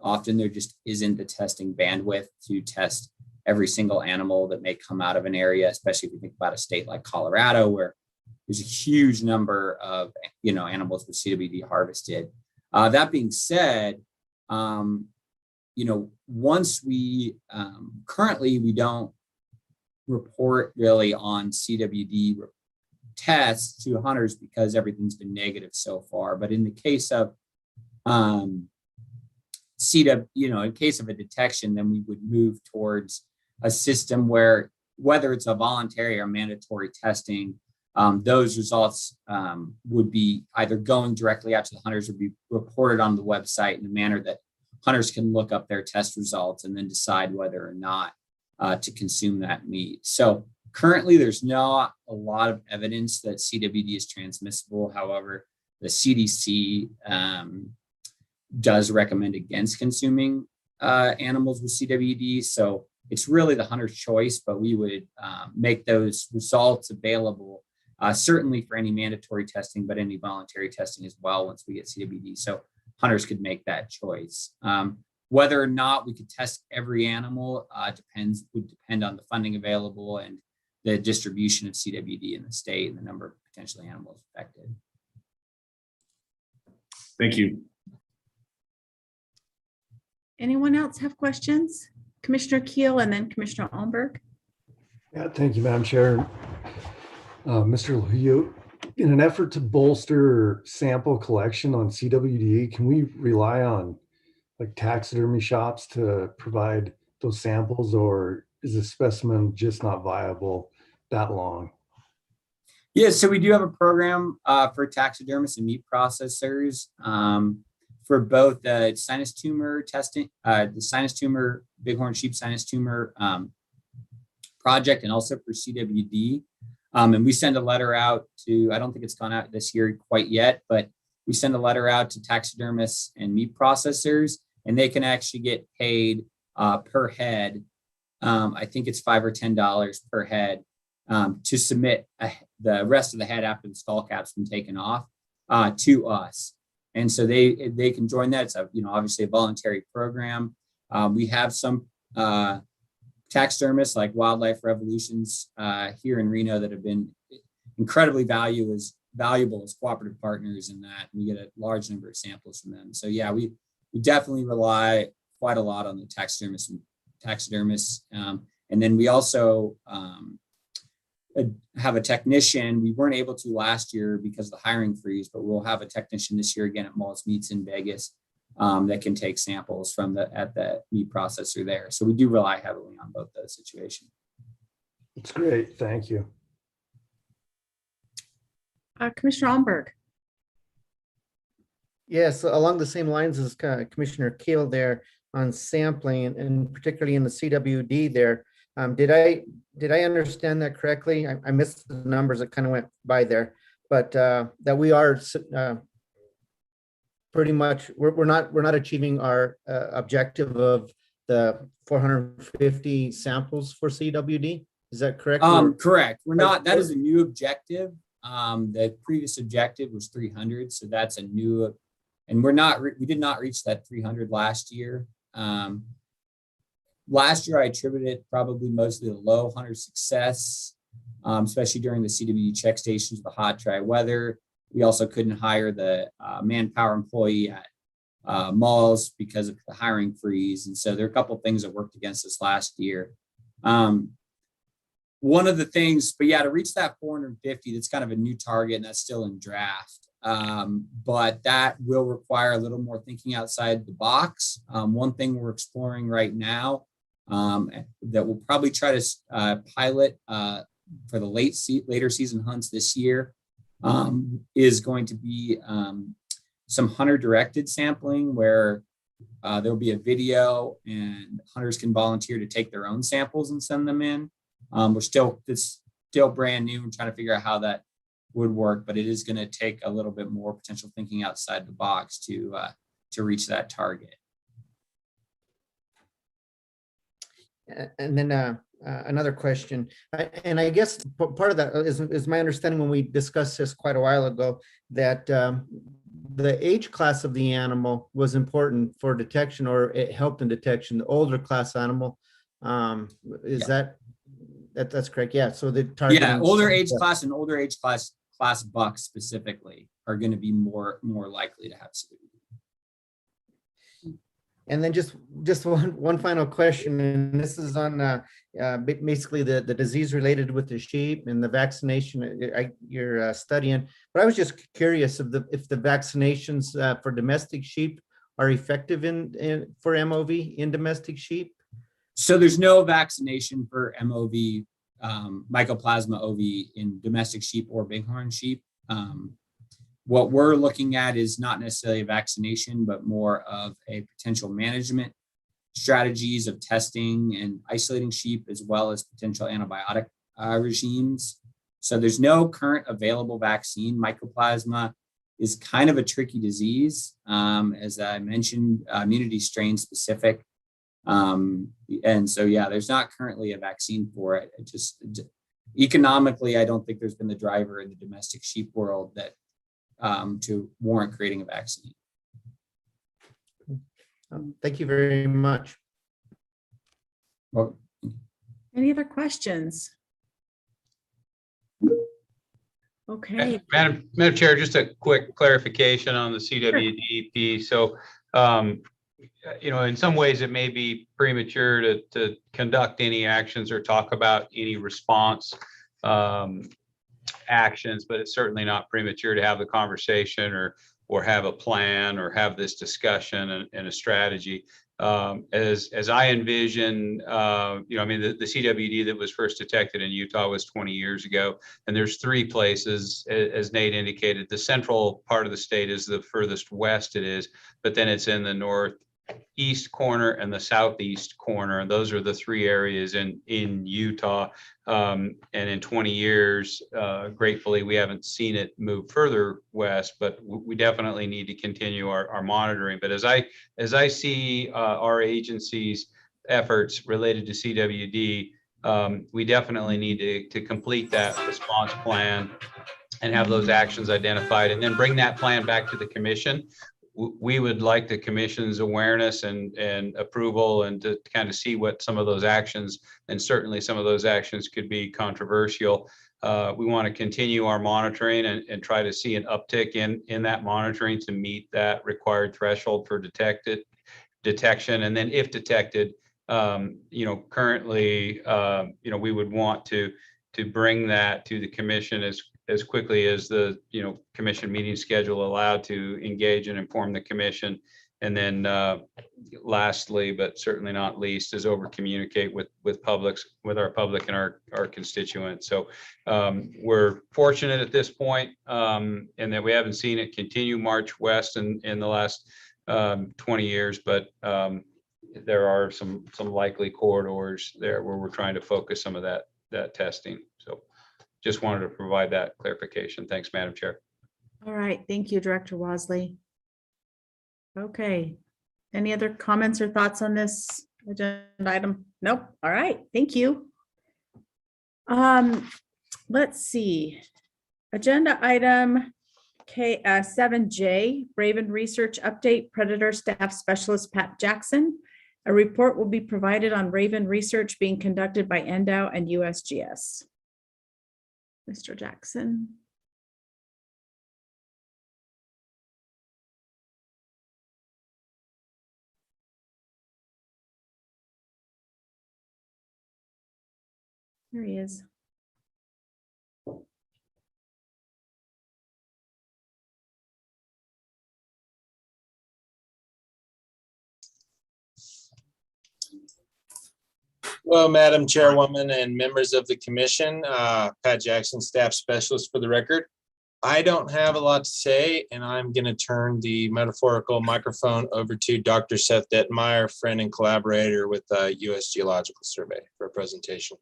Often there just isn't the testing bandwidth to test every single animal that may come out of an area, especially if you think about a state like Colorado, where there's a huge number of animals with CWD harvested. That being said, once we currently we don't report really on CWD tests to hunters because everything's been negative so far. But in the case of CW, in case of a detection, then we would move towards a system where, whether it's a voluntary or mandatory testing, those results would be either going directly out to the hunters or be reported on the website in a manner that hunters can look up their test results and then decide whether or not to consume that meat. So currently, there's not a lot of evidence that CWD is transmissible. However, the CDC does recommend against consuming animals with CWD. So it's really the hunter's choice, but we would make those results available, certainly for any mandatory testing, but any voluntary testing as well once we get CWD. So hunters could make that choice. Whether or not we could test every animal would depend on the funding available and the distribution of CWD in the state and the number of potential animals affected. Thank you. Anyone else have questions? Commissioner Keel and then Commissioner Allenberg. Yeah, thank you, Madam Chair. Mr. Lehue, in an effort to bolster sample collection on CWD, can we rely on like taxidermy shops to provide those samples, or is the specimen just not viable that long? Yeah, so we do have a program for taxidermists and meat processors for both the sinus tumor testing, the sinus tumor, bighorn sheep sinus tumor project, and also for CWD. And we send a letter out to, I don't think it's gone out this year quite yet, but we send a letter out to taxidermists and meat processors, and they can actually get paid per head. I think it's $5 or $10 per head to submit the rest of the head after the skull cap's been taken off to us. And so they can join that. It's obviously a voluntary program. We have some taxidermists like Wildlife Revolutions here in Reno that have been incredibly valuable as cooperative partners in that. We get a large number of samples from them. So yeah, we definitely rely quite a lot on the taxidermists. And then we also have a technician. We weren't able to last year because of the hiring freeze, but we'll have a technician this year again at Moll's Meats in Vegas that can take samples at the meat processor there. So we do rely heavily on both those situations. That's great. Thank you. Commissioner Allenberg. Yes, along the same lines as Commissioner Keel there on sampling, and particularly in the CWD there, Did I understand that correctly? I missed the numbers that kind of went by there, but that we are pretty much, we're not achieving our objective of the 450 samples for CWD. Is that correct? Correct. We're not, that is a new objective. The previous objective was 300. So that's a new, and we did not reach that 300 last year. Last year, I attributed it probably mostly to low hunter success, especially during the CWD check stations, the hot, dry weather. We also couldn't hire the manpower employee at malls because of the hiring freeze. And so there are a couple of things that worked against us last year. One of the things, but yeah, to reach that 450, that's kind of a new target and that's still in draft. But that will require a little more thinking outside the box. One thing we're exploring right now that we'll probably try to pilot for the later season hunts this year is going to be some hunter directed sampling where there'll be a video and hunters can volunteer to take their own samples and send them in. It's still brand new and trying to figure out how that would work, but it is going to take a little bit more potential thinking outside the box to reach that target. And then another question, and I guess part of that is my understanding when we discussed this quite a while ago, that the age class of the animal was important for detection, or it helped in detection. The older class animal, that's correct? Yeah. So the target. Yeah, older age class and older age class bucks specifically are going to be more likely to have CWD. And then just one final question, and this is on basically the disease related with the sheep and the vaccination you're studying. But I was just curious if the vaccinations for domestic sheep are effective for MOV in domestic sheep. So there's no vaccination for MOV, Mycoplasma OV in domestic sheep or bighorn sheep. What we're looking at is not necessarily a vaccination, but more of a potential management strategies of testing and isolating sheep, as well as potential antibiotic regimes. So there's no current available vaccine. Mycoplasma is kind of a tricky disease. As I mentioned, immunity strain specific. And so, yeah, there's not currently a vaccine for it. It just economically, I don't think there's been the driver in the domestic sheep world that to warrant creating a vaccine. Thank you very much. Well, any other questions? Okay. Madam Chair, just a quick clarification on the CWD piece. So, in some ways it may be premature to conduct any actions or talk about any response actions, but it's certainly not premature to have the conversation or have a plan or have this discussion and a strategy. As I envision, the CWD that was first detected in Utah was 20 years ago, and there's 3 places, as Nate indicated. The central part of the state is the furthest west it is, but then it's in the northeast corner and the southeast corner, and those are the 3 areas in Utah. And in 20 years, gratefully, we haven't seen it move further west, but we definitely need to continue our monitoring. But as I see our agency's efforts related to CWD, we definitely need to complete that response plan and have those actions identified, and then bring that plan back to the commission. We would like the commission's awareness and approval, and to kind of see what some of those actions, and certainly some of those actions could be controversial. We want to continue our monitoring and try to see an uptick in that monitoring to meet that required threshold for detection. And then if detected, currently, we would want to bring that to the commission as quickly as the commission meeting schedule allowed, to engage and inform the commission. And then lastly, but certainly not least, is over communicate with our public and our constituents. So we're fortunate at this point, and that we haven't seen it continue march west in the last 20 years, but there are some likely corridors there where we're trying to focus some of that testing. So just wanted to provide that clarification. Thanks, Madam Chair. All right, thank you, Director Wasley. Okay, any other comments or thoughts on this agenda item? Nope. All right, thank you. Let's see. Agenda item K 7J, Raven Research Update, Predator Staff Specialist Pat Jackson. A report will be provided on Raven research being conducted by NDOW and USGS. Mr. Jackson. There he is. Well, Madam Chairwoman and members of the commission, Pat Jackson, Staff Specialist for the record. I don't have a lot to say, and I'm going to turn the metaphorical microphone over to Dr. Seth Detmeyer, friend and collaborator with U.S. Geological Survey for a presentation.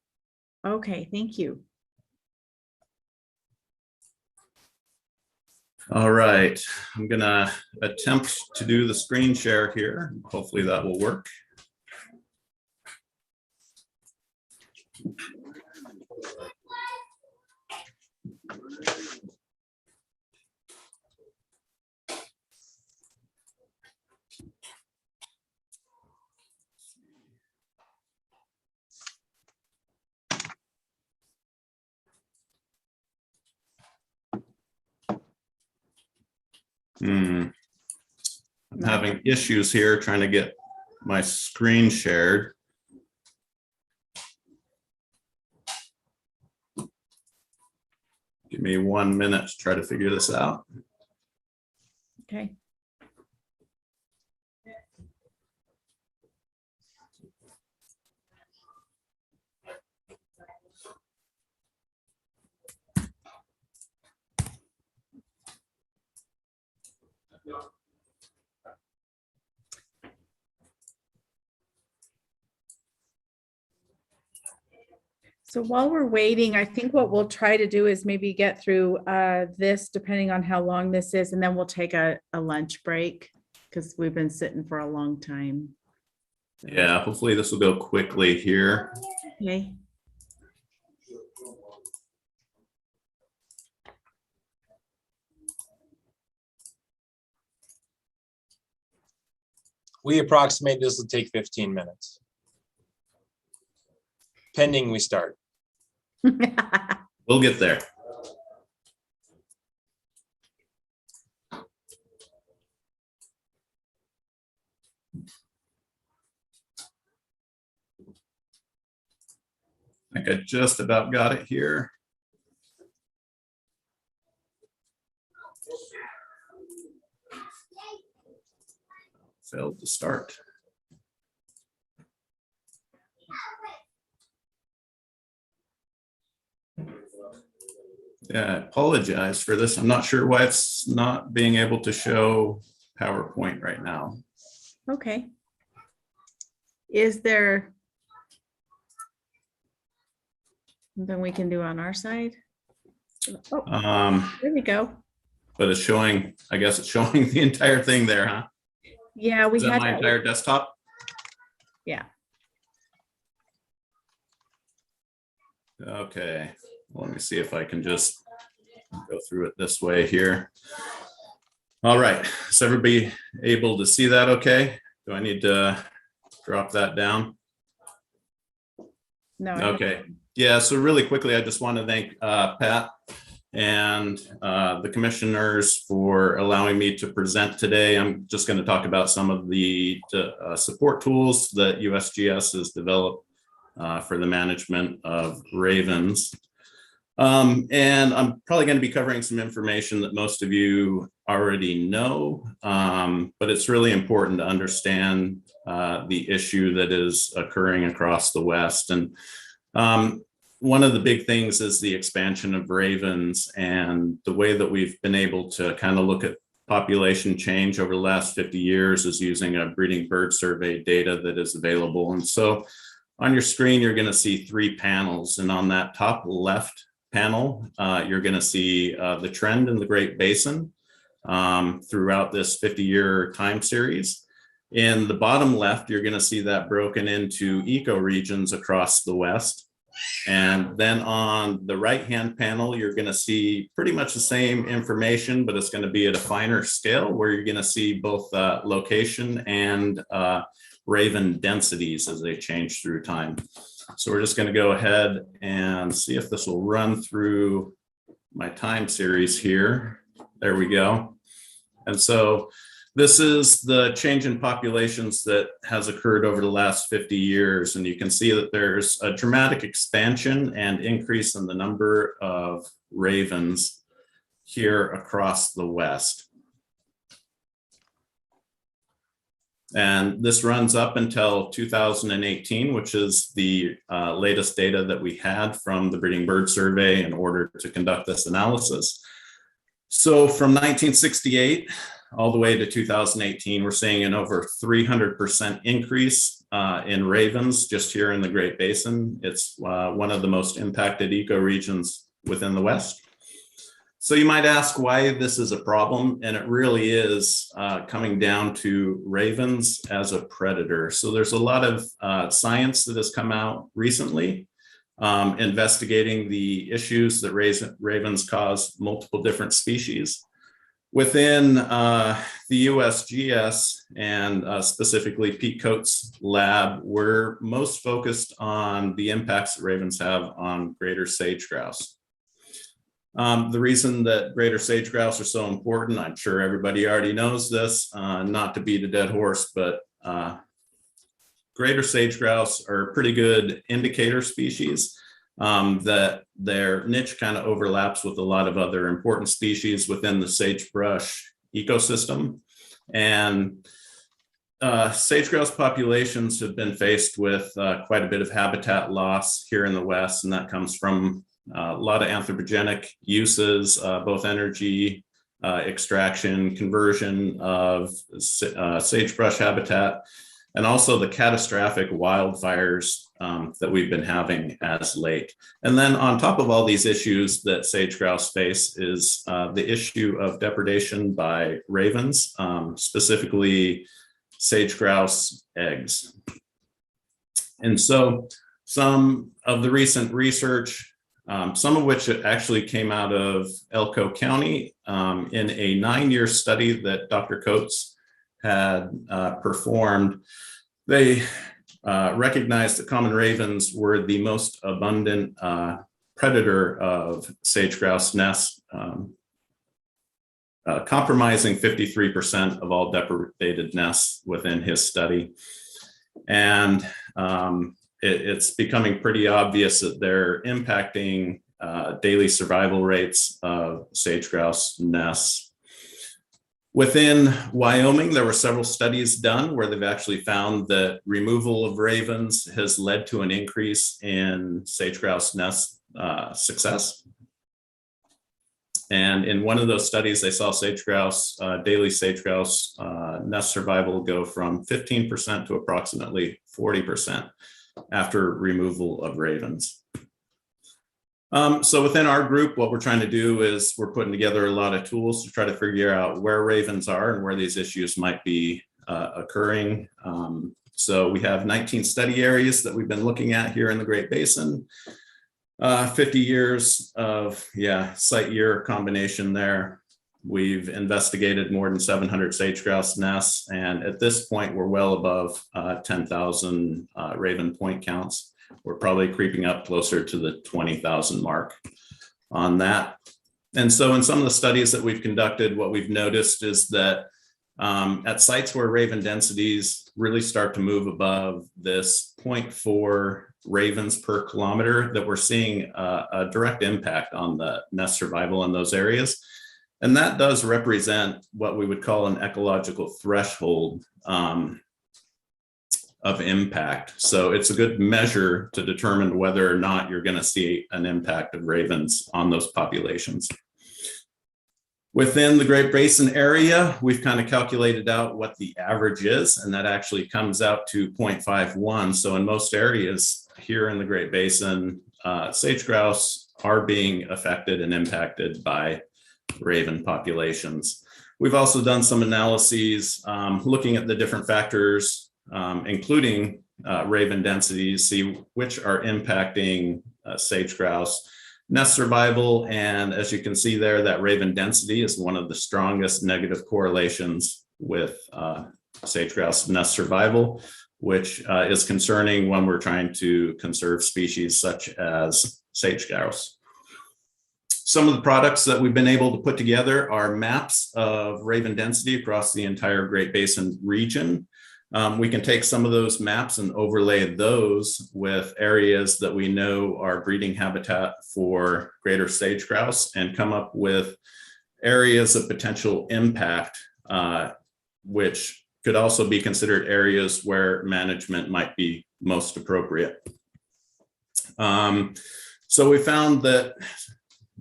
Okay, thank you. All right, I'm gonna attempt to do the screen share here. Hopefully that will work. I'm having issues here trying to get my screen shared. Give me 1 minute to try to figure this out. Okay. So while we're waiting, I think what we'll try to do is maybe get through this, depending on how long this is, and then we'll take a lunch break because we've been sitting for a long time. Yeah, hopefully this will go quickly here. Okay. We approximate this will take 15 minutes. Pending we start. We'll get there. I think I just about got it here. Failed to start. Yeah, I apologize for this. I'm not sure why it's not being able to show PowerPoint right now. Okay. Is there something we can do on our side? Oh, there we go. But it's showing, I guess it's showing the entire thing there, huh? Yeah, we Is that had my entire desktop? Yeah. Okay, well, let me see if I can just go through it this way here. All right, is everybody able to see that okay? Do I need to drop that down? No. Okay, yeah, so really quickly, I just want to thank Pat and the commissioners for allowing me to present today. I'm just going to talk about some of the support tools that USGS has developed for the management of ravens. And I'm probably going to be covering some information that most of you already know, but it's really important to understand the issue that is occurring across the West. And one of the big things is the expansion of ravens, and the way that we've been able to kind of look at population change over the last 50 years is using a breeding bird survey data that is available. And so on your screen, you're going to see 3 panels. And on that top left panel, you're going to see the trend in the Great Basin throughout this 50-year time series. In the bottom left, you're going to see that broken into ecoregions across the West. And then on the right-hand panel, you're going to see pretty much the same information, but it's going to be at a finer scale where you're going to see both location and raven densities as they change through time. So we're just going to go ahead and see if this will run through my time series here. There we go. And so this is the change in populations that has occurred over the last 50 years. And you can see that there's a dramatic expansion and increase in the number of ravens here across the West. And this runs up until 2018, which is the latest data that we had from the Breeding Bird Survey in order to conduct this analysis. So from 1968 all the way to 2018, we're seeing an over 300% increase in ravens just here in the Great Basin. It's one of the most impacted ecoregions within the West. So you might ask why this is a problem, and it really is coming down to ravens as a predator. So there's a lot of science that has come out recently investigating the issues that ravens cause multiple different species. Within the USGS and specifically Pete Coates' lab, we're most focused on the impacts that ravens have on greater sage grouse. The reason that greater sage grouse are so important, I'm sure everybody already knows this, not to beat a dead horse, but greater sage grouse are a pretty good indicator species that their niche kind of overlaps with a lot of other important species within the sagebrush ecosystem. And sage grouse populations have been faced with quite a bit of habitat loss here in the West, and that comes from a lot of anthropogenic uses, both energy extraction, conversion of sagebrush habitat, and also the catastrophic wildfires that we've been having as late. And then on top of all these issues that sage grouse face is the issue of depredation by ravens, specifically sage grouse eggs. And so some of the recent research, some of which actually came out of Elko County in a 9-year study that Dr. Coates had performed, they recognized that common ravens were the most abundant predator of sage grouse nests, compromising 53% of all depredated nests within his study. And it's becoming pretty obvious that they're impacting daily survival rates of sage grouse nests. Within Wyoming, there were several studies done where they've actually found that removal of ravens has led to an increase in sage grouse nest success. And in one of those studies, they saw sage grouse, daily sage grouse nest survival go from 15% to approximately 40% after removal of ravens. So within our group, what we're trying to do is we're putting together a lot of tools to try to figure out where ravens are and where these issues might be occurring. So we have 19 study areas that we've been looking at here in the Great Basin. 50 years of, site year combination there. We've investigated more than 700 sage grouse nests. And at this point, we're well above 10,000 raven point counts. We're probably creeping up closer to the 20,000 mark on that. And so in some of the studies that we've conducted, what we've noticed is that at sites where raven densities really start to move above this 0.4 ravens per kilometer, that we're seeing a direct impact on the nest survival in those areas. And that does represent what we would call an ecological threshold of impact. So it's a good measure to determine whether or not you're going to see an impact of ravens on those populations. Within the Great Basin area, we've kind of calculated out what the average is, and that actually comes out to 0.51. So in most areas here in the Great Basin, sage grouse are being affected and impacted by raven populations. We've also done some analyses looking at the different factors, including raven densities, see which are impacting sage grouse nest survival. And as you can see there, that raven density is one of the strongest negative correlations with sage grouse nest survival, which is concerning when we're trying to conserve species such as sage grouse. Some of the products that we've been able to put together are maps of raven density across the entire Great Basin region. We can take some of those maps and overlay those with areas that we know are breeding habitat for greater sage grouse and come up with areas of potential impact, which could also be considered areas where management might be most appropriate. So we found that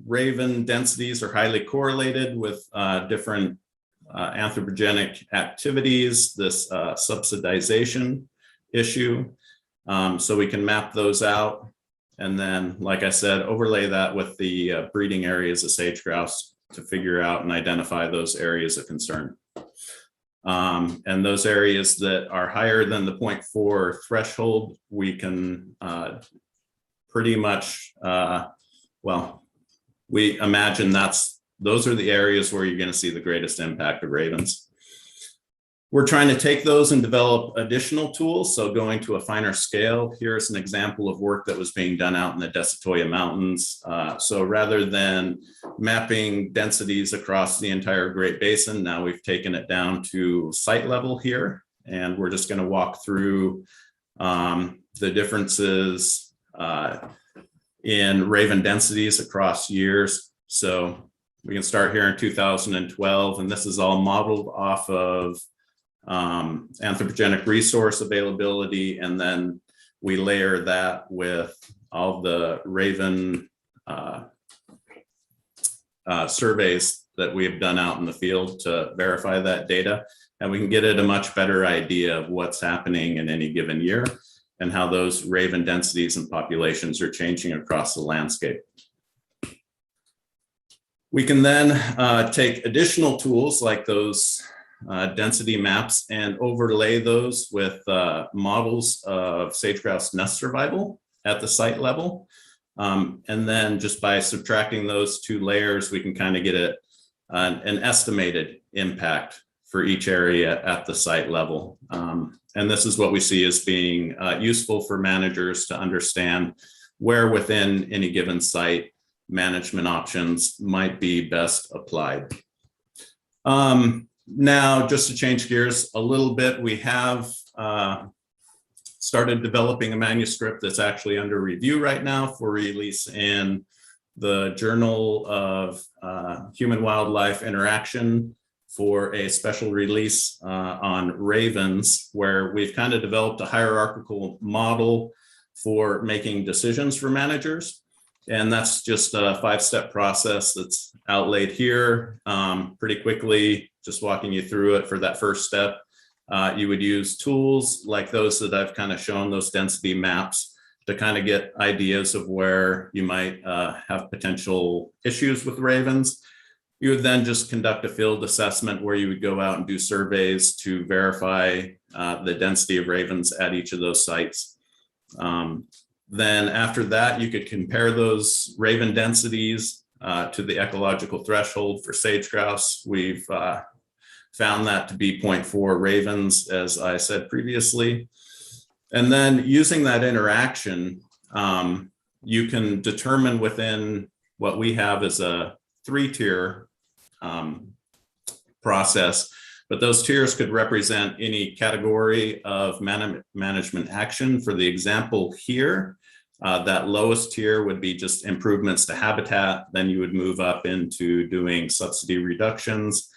raven densities are highly correlated with different anthropogenic activities, this subsidization issue. So we can map those out. And then, like I said, overlay that with the breeding areas of sage grouse to figure out and identify those areas of concern. And those areas that are higher than the 0.4 threshold, we can pretty much, well, we imagine those are the areas where you're going to see the greatest impact of ravens. We're trying to take those and develop additional tools. So going to a finer scale, here's an example of work that was being done out in the Desitoya Mountains. So rather than mapping densities across the entire Great Basin, now we've taken it down to site level here. And we're just going to walk through the differences in raven densities across years. So we can start here in 2012, and this is all modeled off of anthropogenic resource availability, and then we layer that with all the raven surveys that we have done out in the field to verify that data, and we can get at a much better idea of what's happening in any given year and how those raven densities and populations are changing across the landscape. We can then take additional tools like those density maps and overlay those with models of sage grouse nest survival at the site level. And then just by subtracting those two layers, we can kind of get an estimated impact for each area at the site level. And this is what we see as being useful for managers to understand where within any given site management options might be best applied. Now, just to change gears a little bit, we have started developing a manuscript that's actually under review right now for release in the Journal of Human-Wildlife Interaction for a special release on ravens, where we've kind of developed a hierarchical model for making decisions for managers. And that's just a 5-step process that's outlaid here pretty quickly, just walking you through it. For that first step, you would use tools like those that I've kind of shown, those density maps, to kind of get ideas of where you might have potential issues with ravens. You would then just conduct a field assessment where you would go out and do surveys to verify the density of ravens at each of those sites. Then after that, you could compare those raven densities to the ecological threshold for sage grouse. We've found that to be 0.4 ravens, as I said previously. And then using that interaction, you can determine within what we have as a 3-tier process, but those tiers could represent any category of management action. For the example here, that lowest tier would be just improvements to habitat. Then you would move up into doing subsidy reductions.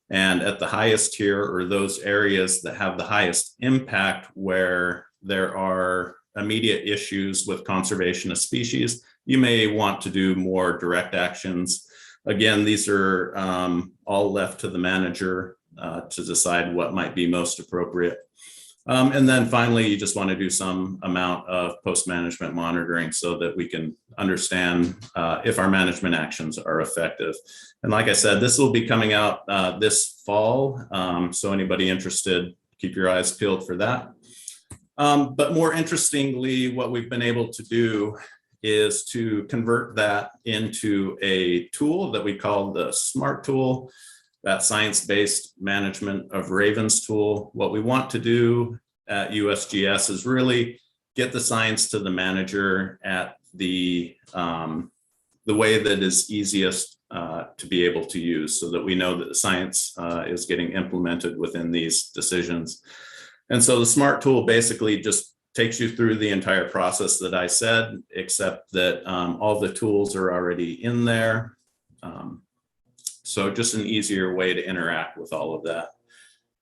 And at the highest tier, or those areas that have the highest impact where there are immediate issues with conservation of species, you may want to do more direct actions Again, these are all left to the manager to decide what might be most appropriate. And then finally, you just want to do some amount of post-management monitoring so that we can understand if our management actions are effective. And like I said, this will be coming out this fall. So anybody interested, keep your eyes peeled for that. But more interestingly, what we've been able to do is to convert that into a tool that we call the SMART tool, that science-based management of ravens tool. What we want to do at USGS is really get the science to the manager at the way that is easiest to be able to use, so that we know that the science is getting implemented within these decisions. And so the SMART tool basically just takes you through the entire process that I said, except that all the tools are already in there. So just an easier way to interact with all of that.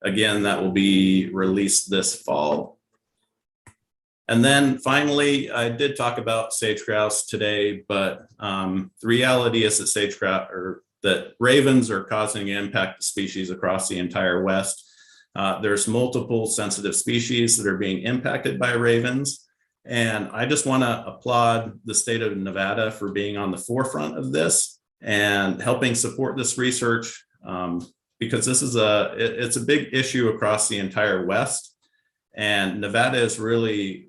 Again, that will be released this fall. And then finally, I did talk about sage grouse today, but the reality is that that ravens are causing impact to species across the entire West. There's multiple sensitive species that are being impacted by ravens. And I just want to applaud the state of Nevada for being on the forefront of this and helping support this research, because this is it's a big issue across the entire West. And Nevada is really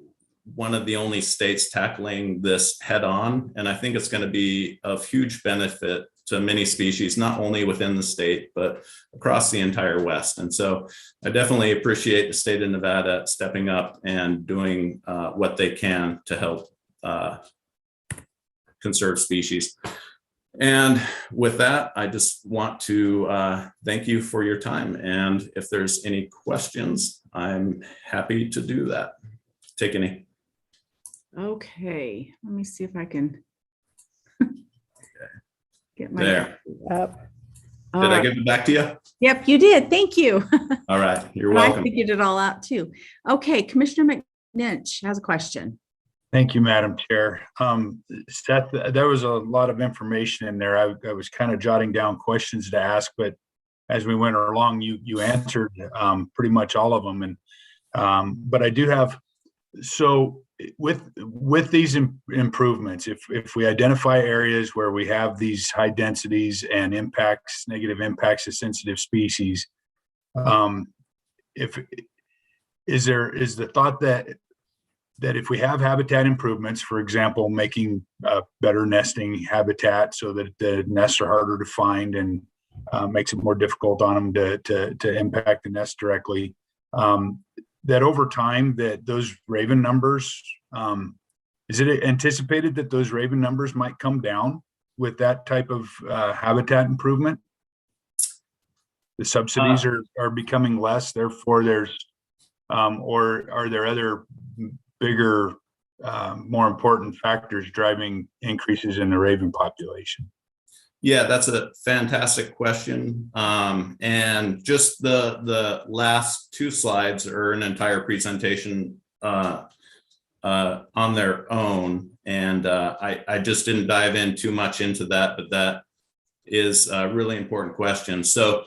one of the only states tackling this head on. And I think it's going to be of huge benefit to many species, not only within the state, but across the entire West. And so I definitely appreciate the state of Nevada stepping up and doing what they can to help conserve species. And with that, I just want to thank you for your time. And if there's any questions, I'm happy to do that. Take any. Okay, let me see if I can get my There. up. Did I give it back to you? Yep, you did. Thank you. All right, you're And I welcome. figured it all out too. Okay, Commissioner McNinch has a question. Thank you, Madam Chair. Seth, there was a lot of information in there. I was kind of jotting down questions to ask, but as we went along, you answered pretty much all of them. And but I do have, so with these improvements, if we identify areas where we have these high densities and negative impacts to sensitive species, is the thought that if we have habitat improvements, for example, making better nesting habitat so that the nests are harder to find and makes it more difficult on them to impact the nest directly, that over time that those raven numbers, is it anticipated that those raven numbers might come down with that type of habitat improvement? The subsidies are becoming less, therefore there's, or are there other bigger, more important factors driving increases in the raven population? Yeah, that's a fantastic question. And just the last two slides are an entire presentation on their own. And I just didn't dive in too much into that, but that is a really important question. So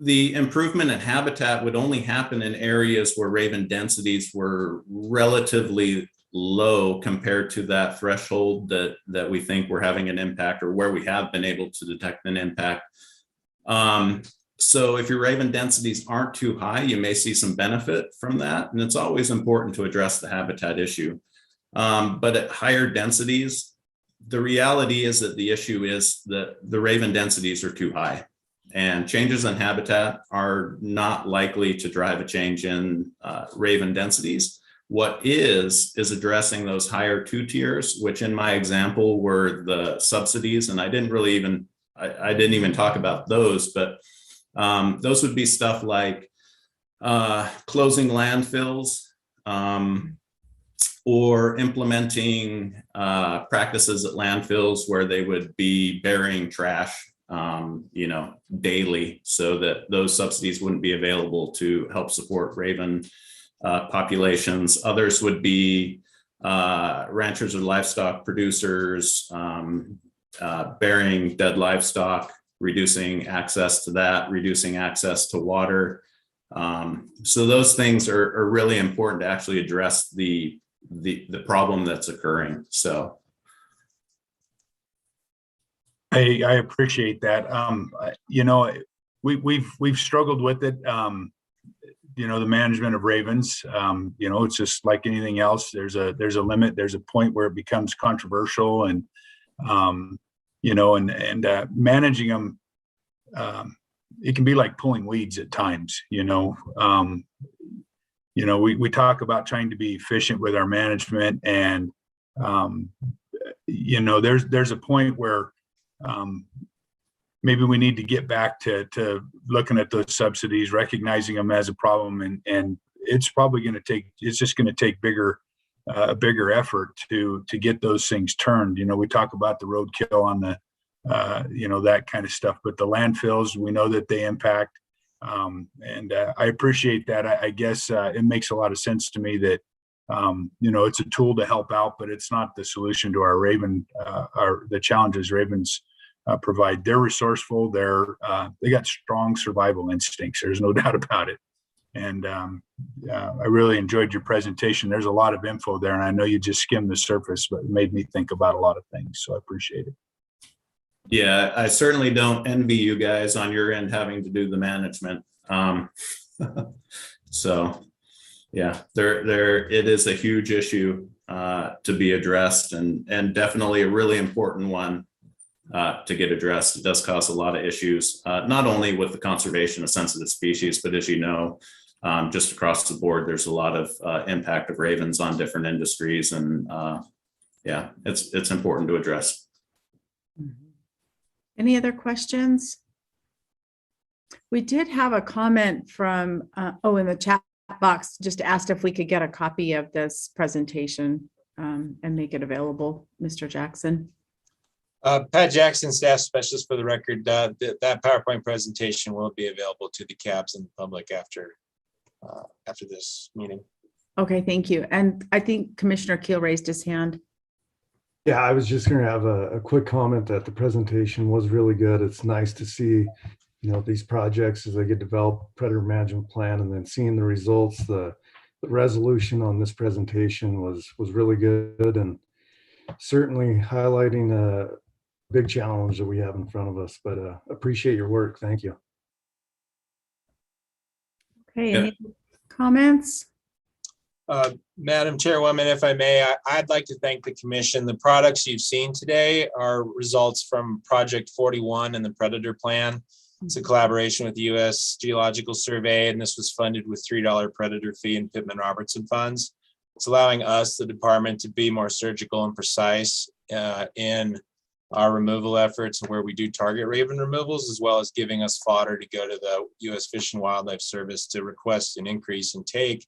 the improvement in habitat would only happen in areas where raven densities were relatively low compared to that threshold that we think we're having an impact, or where we have been able to detect an impact. So if your raven densities aren't too high, you may see some benefit from that. And it's always important to address the habitat issue. But at higher densities, the reality is that the issue is that the raven densities are too high. And changes in habitat are not likely to drive a change in raven densities. What is addressing those higher two tiers, which in my example were the subsidies. And I didn't even talk about those, but those would be stuff like closing landfills, or implementing practices at landfills where they would be burying trash daily, so that those subsidies wouldn't be available to help support raven populations. Others would be ranchers or livestock producers burying dead livestock, reducing access to that, reducing access to water. So those things are really important to actually address the problem that's occurring. So I appreciate that. You know, we've struggled with it. You know, the management of ravens. You know, it's just like anything else. There's a limit. There's a point where it becomes controversial, and you know, and managing them. It can be like pulling weeds at times. You know, we talk about trying to be efficient with our management, and you know, there's a point where maybe we need to get back to looking at those subsidies, recognizing them as a problem, and it's probably going to take, it's just going to take a bigger effort to get those things turned. You know, we talk about the roadkill on the, you know, that kind of stuff, but the landfills, we know that they impact. And I appreciate that. I guess it makes a lot of sense to me that, you know, it's a tool to help out, but it's not the solution to our the challenges ravens provide. They're resourceful. They got strong survival instincts. There's no doubt about it. And I really enjoyed your presentation. There's a lot of info there, and I know you just skimmed the surface, but it made me think about a lot of things. So I appreciate it. yeah, I certainly don't envy you guys on your end having to do the management. So yeah, it is a huge issue to be addressed, and definitely a really important one to get addressed. It does cause a lot of issues, not only with the conservation of sensitive species, but as you know, just across the board, there's a lot of impact of ravens on different industries, and yeah, it's important to address. Any other questions? We did have a comment from, in the chat box, just asked if we could get a copy of this presentation and make it available, Mr. Jackson. Pat Jackson, staff specialist for the record. That PowerPoint presentation will be available to the cabs and the public after this meeting. Okay, thank you. And I think Commissioner Keel raised his hand. Yeah, I was just going to have a quick comment that the presentation was really good. It's nice to see, you know, these projects as they get developed, predator management plan, and then seeing the results. The resolution on this presentation was really good, and certainly highlighting a big challenge that we have in front of us. But appreciate your work. Thank you. Okay, any comments? Madam Chairwoman, if I may, I'd like to thank the commission. The products you've seen today are results from Project 41 and the Predator Plan. It's a collaboration with the U.S. Geological Survey, and this was funded with $3 predator fee and Pittman Robertson funds. It's allowing us, the department, to be more surgical and precise in our removal efforts and where we do target raven removals, as well as giving us fodder to go to the U.S. Fish and Wildlife Service to request an increase in take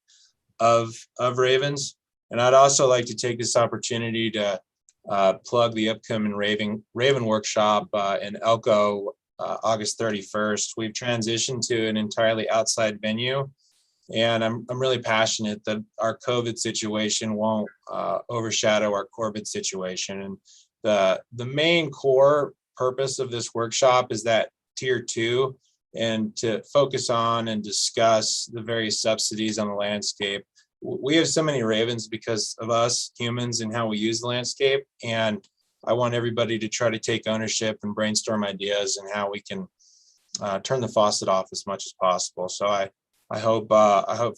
of ravens. And I'd also like to take this opportunity to plug the upcoming Raven workshop in Elko, August 31st. We've transitioned to an entirely outside venue, and I'm really passionate that our COVID situation won't overshadow our Corbett situation. And the main core purpose of this workshop is that tier 2, and to focus on and discuss the various subsidies on the landscape. We have so many ravens because of us humans and how we use the landscape. And I want everybody to try to take ownership and brainstorm ideas and how we can turn the faucet off as much as possible. So I hope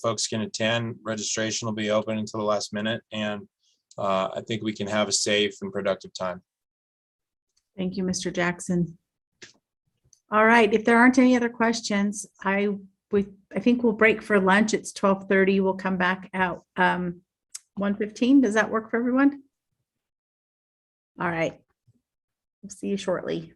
folks can attend. Registration will be open until the last minute. And I think we can have a safe and productive time. Thank you, Mr. Jackson. All right, if there aren't any other questions, I think we'll break for lunch. It's 12:30. We'll come back at 1:15. Does that work for everyone? All right. We'll see you shortly.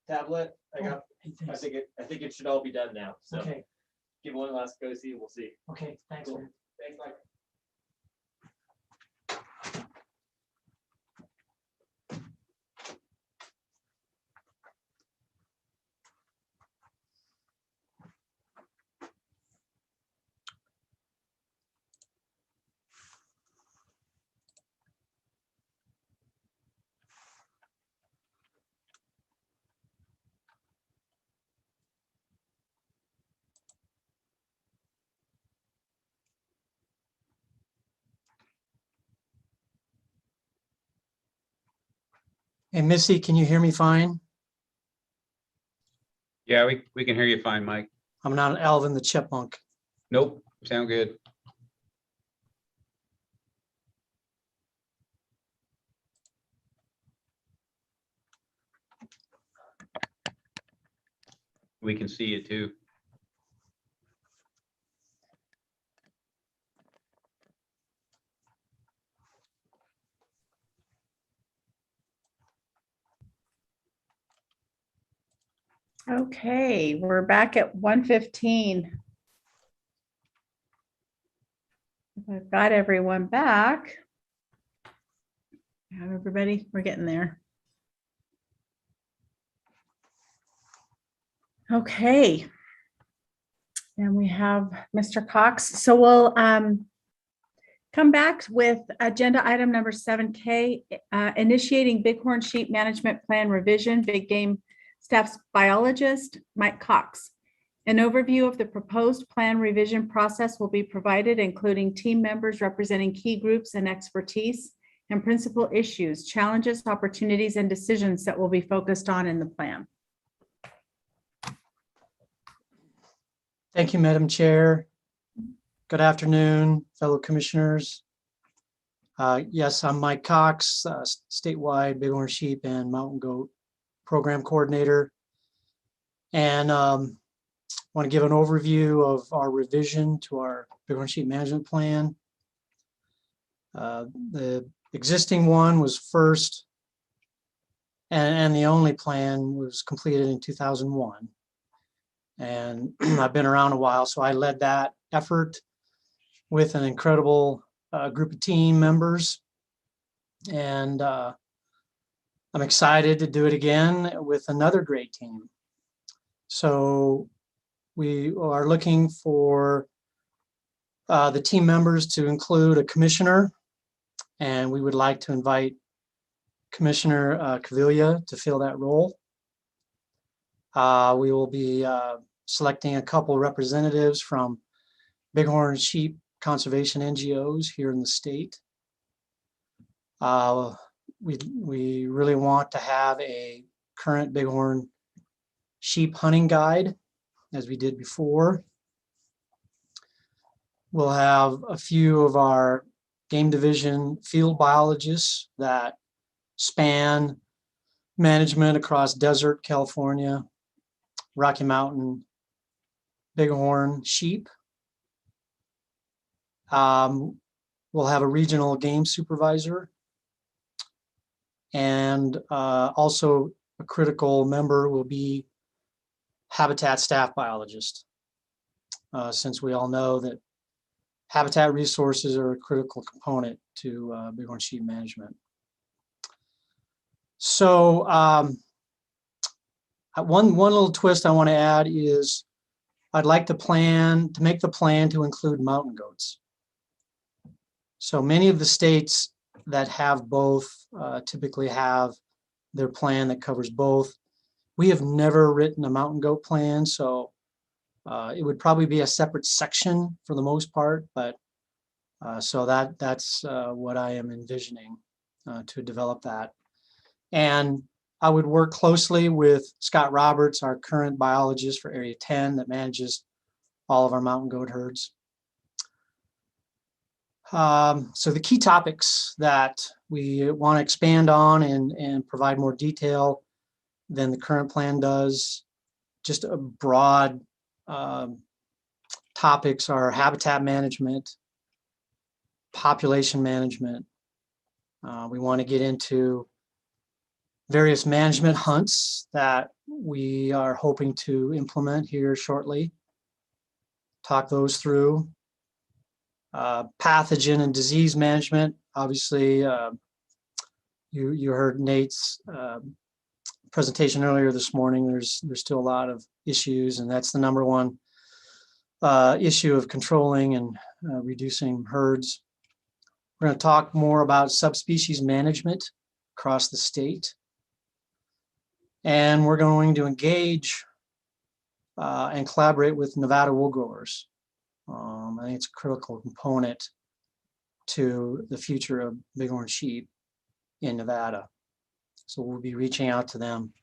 tablet. I got, Hey, I thanks. think it should all be done now. So Okay, give one last go see, we'll see. okay, thanks, Cool. man. Thanks, Mike. Hey, Missy, can you hear me fine? Yeah, we can hear you fine, Mike. I'm not Alvin the Chipmunk. Nope, sound good. We can see you too. Okay, we're back at 1:15. I've got everyone back. Have everybody, we're getting there. Okay. And we have Mr. Cox. So we'll come back with agenda item number 7K, initiating Bighorn Sheep Management Plan Revision, Big Game Staff's biologist, Mike Cox. An overview of the proposed plan revision process will be provided, including team members representing key groups and expertise, and principal issues, challenges, opportunities, and decisions that will be focused on in the plan. Thank you, Madam Chair. Good afternoon, fellow commissioners. Yes, I'm Mike Cox, statewide Bighorn Sheep and Mountain Goat Program Coordinator. And want to give an overview of our revision to our Bighorn Sheep Management Plan. The existing one was first and the only plan was completed in 2001. And I've been around a while, so I led that effort with an incredible group of team members. And I'm excited to do it again with another great team. So we are looking for the team members to include a commissioner, and we would like to invite Commissioner Cavilla to fill that role. We will be selecting a couple representatives from Bighorn Sheep conservation NGOs here in the state. We really want to have a current Bighorn sheep hunting guide, as we did before. We'll have a few of our game division field biologists that span management across desert California, Rocky Mountain, Bighorn sheep. We'll have a regional game supervisor, and also a critical member will be habitat staff biologist, since we all know that habitat resources are a critical component to Bighorn sheep management. So one little twist I want to add is I'd like to make the plan to include mountain goats. So many of the states that have both typically have their plan that covers both. We have never written a mountain goat plan, so it would probably be a separate section for the most part, but so that's what I am envisioning to develop that. And I would work closely with Scott Roberts, our current biologist for Area 10 that manages all of our mountain goat herds. So the key topics that we want to expand on and provide more detail than the current plan does, just a broad topics are habitat management, population management. We want to get into various management hunts that we are hoping to implement here shortly. Talk those through. Pathogen and disease management. Obviously, you heard Nate's presentation earlier this morning. There's still a lot of issues, and that's the number one issue of controlling and reducing herds. We're going to talk more about subspecies management across the state. And we're going to engage and collaborate with Nevada wool growers. I think it's a critical component to the future of bighorn sheep in Nevada. So we'll be reaching out to them.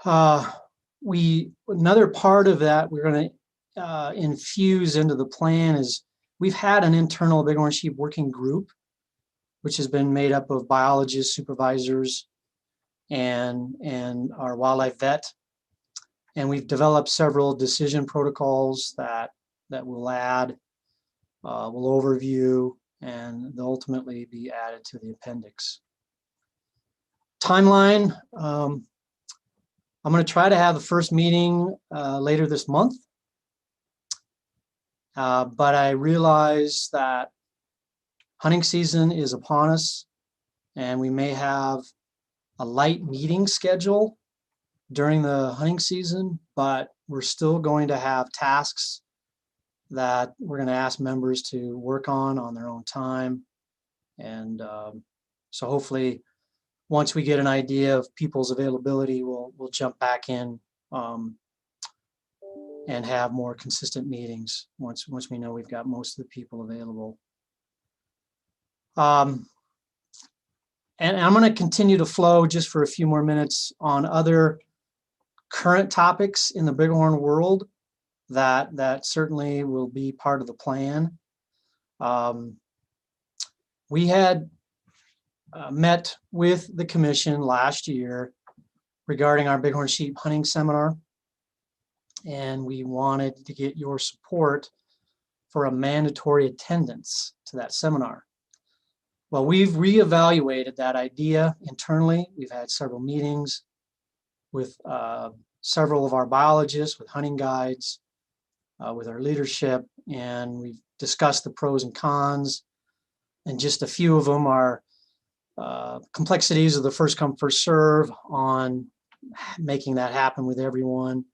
Another part of that we're going to infuse into the plan is we've had an internal bighorn sheep working group, which has been made up of biologists, supervisors, and our wildlife vet. And we've developed several decision protocols that we'll add, we'll overview, and they'll ultimately be added to the appendix. Timeline, I'm going to try to have the first meeting later this month. But I realize that hunting season is upon us, and we may have a light meeting schedule during the hunting season, but we're still going to have tasks that we're going to ask members to work on their own time. And so hopefully once we get an idea of people's availability, we'll jump back in and have more consistent meetings once we know we've got most of the people available. And I'm going to continue to flow just for a few more minutes on other current topics in the bighorn world that certainly will be part of the plan. We had met with the commission last year regarding our bighorn sheep hunting seminar, and we wanted to get your support for a mandatory attendance to that seminar. Well, we've reevaluated that idea internally. We've had several meetings with several of our biologists, with hunting guides, with our leadership, and we've discussed the pros and cons. And just a few of them are complexities of the first come, first serve on making that happen with everyone,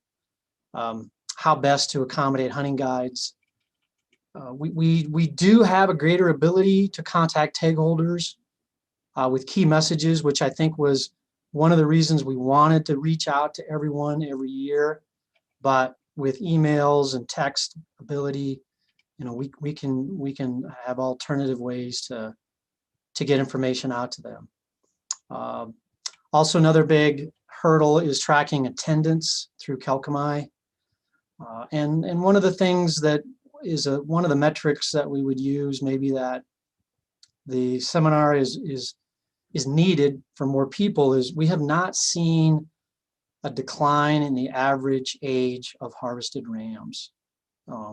how best to accommodate hunting guides. We do have a greater ability to contact tag holders with key messages, which I think was one of the reasons we wanted to reach out to everyone every year. But with emails and text ability, you know, we can have alternative ways to get information out to them. Also, another big hurdle is tracking attendance through Kelkamai. And one of the things that is one of the metrics that we would use, maybe that the seminar is needed for more people, is we have not seen a decline in the average age of harvested rams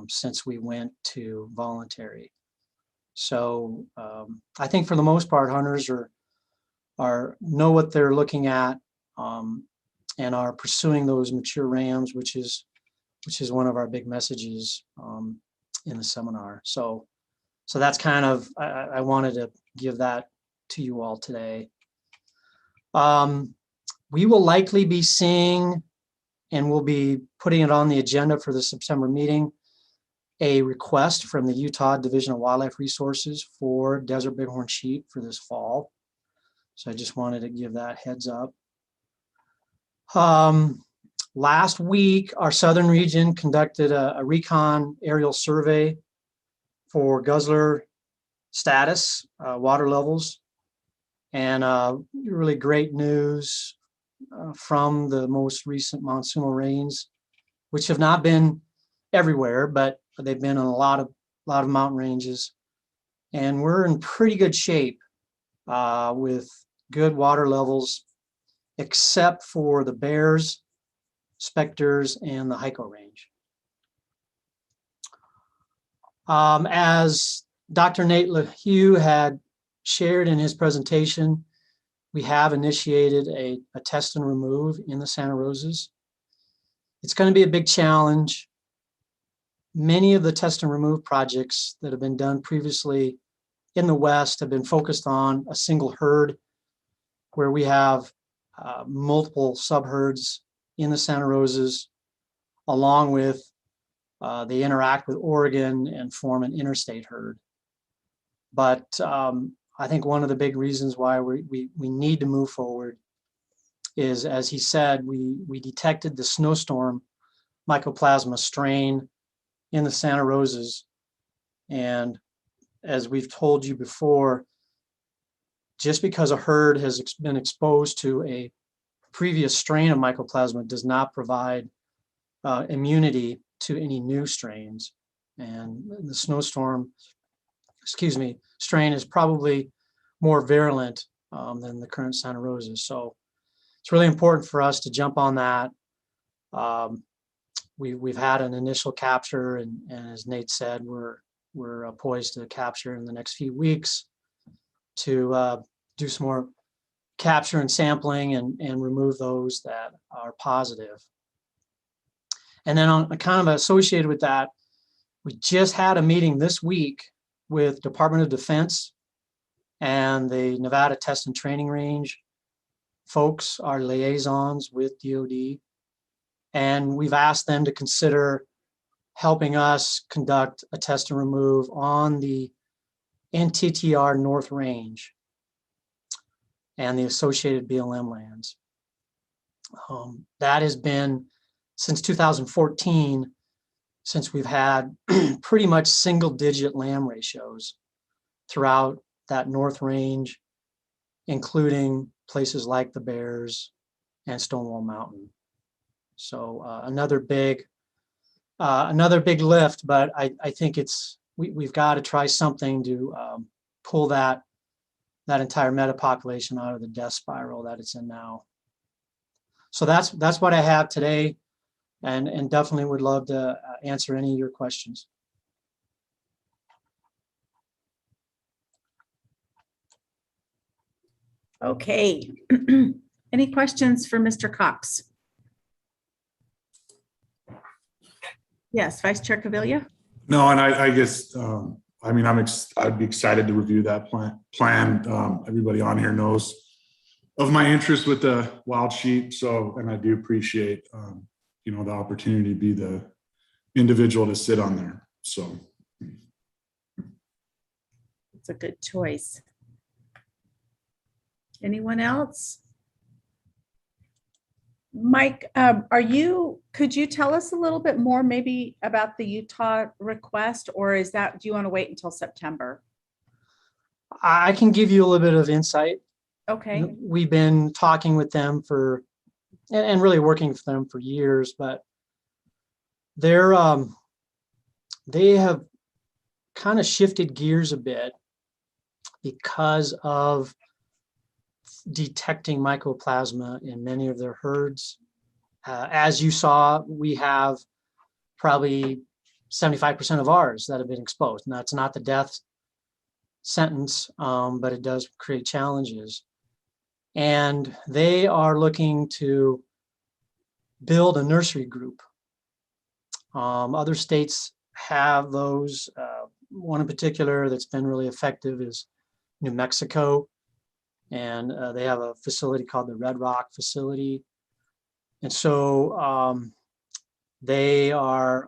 since we went to voluntary. So I think for the most part, hunters know what they're looking at and are pursuing those mature rams, which is one of our big messages in the seminar. So that's kind of, I wanted to give that to you all today. We will likely be seeing, and we'll be putting it on the agenda for the September meeting, a request from the Utah Division of Wildlife Resources for desert bighorn sheep for this fall. So I just wanted to give that heads up. Last week, our southern region conducted a recon aerial survey for guzzler status, water levels, and really great news from the most recent monsoonal rains, which have not been everywhere, but they've been in a lot of mountain ranges. And we're in pretty good shape with good water levels, except for the bears, specters, and the Hyco range. As Dr. Nate LeHue had shared in his presentation, we have initiated a test and remove in the Santa Rosas. It's going to be a big challenge. Many of the test and remove projects that have been done previously in the West have been focused on a single herd where we have multiple subherds in the Santa Rosas, along with they interact with Oregon and form an interstate herd. But I think one of the big reasons why we need to move forward is, as he said, we detected the snowstorm Mycoplasma strain in the Santa Rosas. And as we've told you before, just because a herd has been exposed to a previous strain of Mycoplasma does not provide immunity to any new strains. And the snowstorm, strain is probably more virulent than the current Santa Rosa. So it's really important for us to jump on that. We've had an initial capture, and as Nate said, we're poised to capture in the next few weeks to do some more capture and sampling and remove those that are positive. And then on kind of associated with that, we just had a meeting this week with Department of Defense and the Nevada Test and Training Range folks, our liaisons with DOD. And we've asked them to consider helping us conduct a test and remove on the NTTR North Range and the associated BLM lands. That has been since 2014, since we've had pretty much single-digit lamb ratios throughout that North Range, including places like the Bears and Stonewall Mountain. So another big lift, but I think we've got to try something to pull that entire meta population out of the death spiral that it's in now. So that's what I have today, and definitely would love to answer any of your questions. Okay. Any questions for Mr. Cox? Yes, Vice Chair Cavilla. No, and I guess, I mean, I'd be excited to review that plan. Everybody on here knows of my interest with the wild sheep. So, and I do appreciate, the opportunity to be the individual to sit on there. So. It's a good choice. Anyone else? Mike, could you tell us a little bit more maybe about the Utah request, or do you want to wait until September? I can give you a little bit of insight. Okay. We've been talking with them and really working with them for years, but they have kind of shifted gears a bit because of detecting Mycoplasma in many of their herds. As you saw, we have probably 75% of ours that have been exposed. Now, it's not the death sentence, but it does create challenges. And they are looking to build a nursery group. Other states have those. One in particular that's been really effective is New Mexico. And they have a facility called the Red Rock facility. And so they've got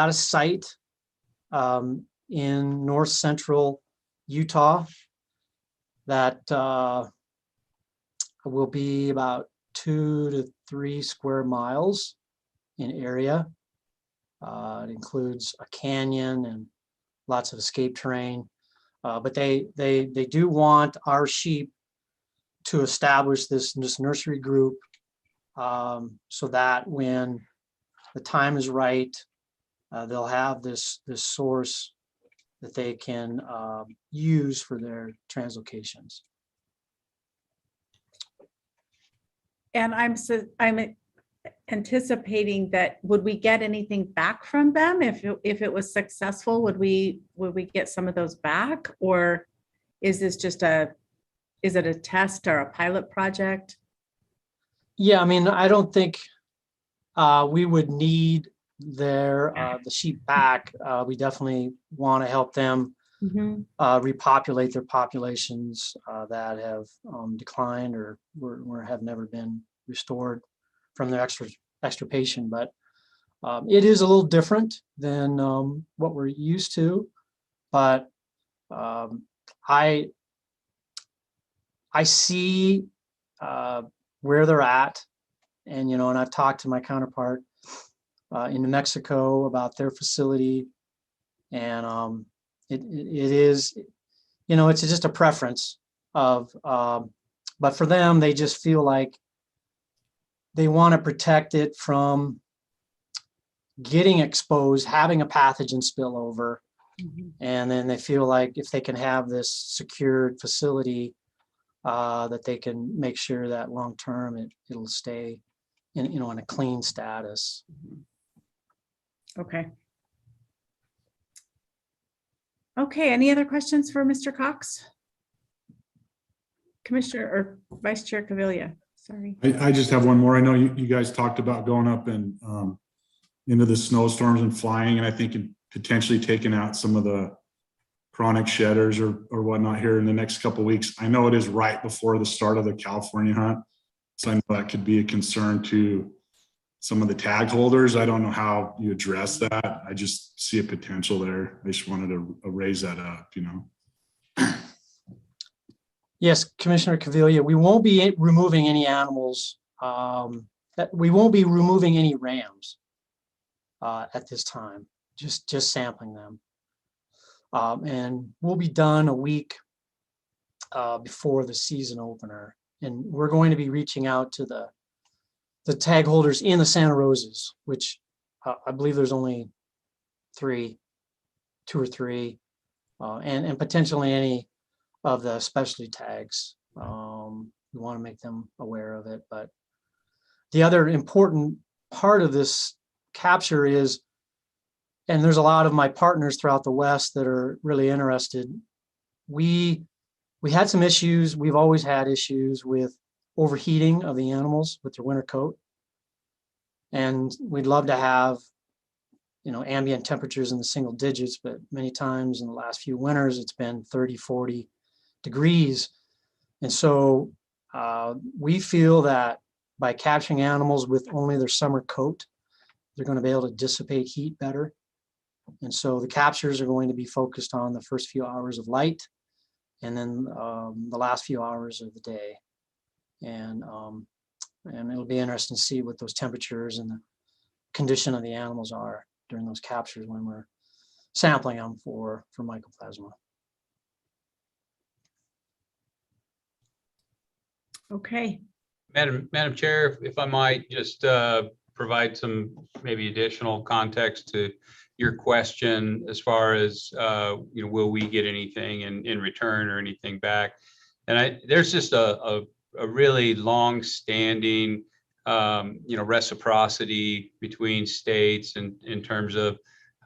a site in north central Utah that will be about 2 to 3 square miles in area. It includes a canyon and lots of escape terrain. But they do want our sheep to establish this nursery group so that when the time is right, they'll have this source that they can use for their translocations. And I'm anticipating that, would we get anything back from them if it was successful? Would we get some of those back, or is this just a is it a test or a pilot project? Yeah, I mean, I don't think we would need the sheep back. We definitely want to help them repopulate their populations that have declined or have never been restored from their extirpation. But it is a little different than what we're used to. But I see where they're at, and and I've talked to my counterpart in New Mexico about their facility, and it is, it's just a preference of, but for them, they just feel like they want to protect it from getting exposed, having a pathogen spillover, and then they feel like if they can have this secured facility, that they can make sure that long term it'll stay in a clean status. Okay. Okay, any other questions for Mr. Cox? Commissioner or Vice Chair Cavilla, sorry. I just have one more. I know you guys talked about going up and into the snowstorms and flying, and I think potentially taking out some of the chronic shedders or whatnot here in the next couple of weeks. I know it is right before the start of the California hunt, so I know that could be a concern to some of the tag holders. I don't know how you address that. I just see a potential there. I just wanted to raise that up, Yes, Commissioner Cavilla, we won't be removing any animals. We won't be removing any rams at this time, just sampling them. And we'll be done a week before the season opener. And we're going to be reaching out to the tag holders in the Santa Rosas, which I believe there's only two or three, and potentially any of the specialty tags. We want to make them aware of it. But the other important part of this capture is, and there's a lot of my partners throughout the West that are really interested. We had some issues. We've always had issues with overheating of the animals with their winter coat. And we'd love to have, ambient temperatures in the single digits, but many times in the last few winters, it's been 30, 40 degrees. And so we feel that by capturing animals with only their summer coat, they're going to be able to dissipate heat better. And so the captures are going to be focused on the first few hours of light and then the last few hours of the day. And it'll be interesting to see what those temperatures and the condition of the animals are during those captures when we're sampling them for mycoplasma. Okay. Madam Chair, if I might just provide some maybe additional context to your question as far as, will we get anything in return or anything back? And there's just a really long-standing, reciprocity between states and in terms of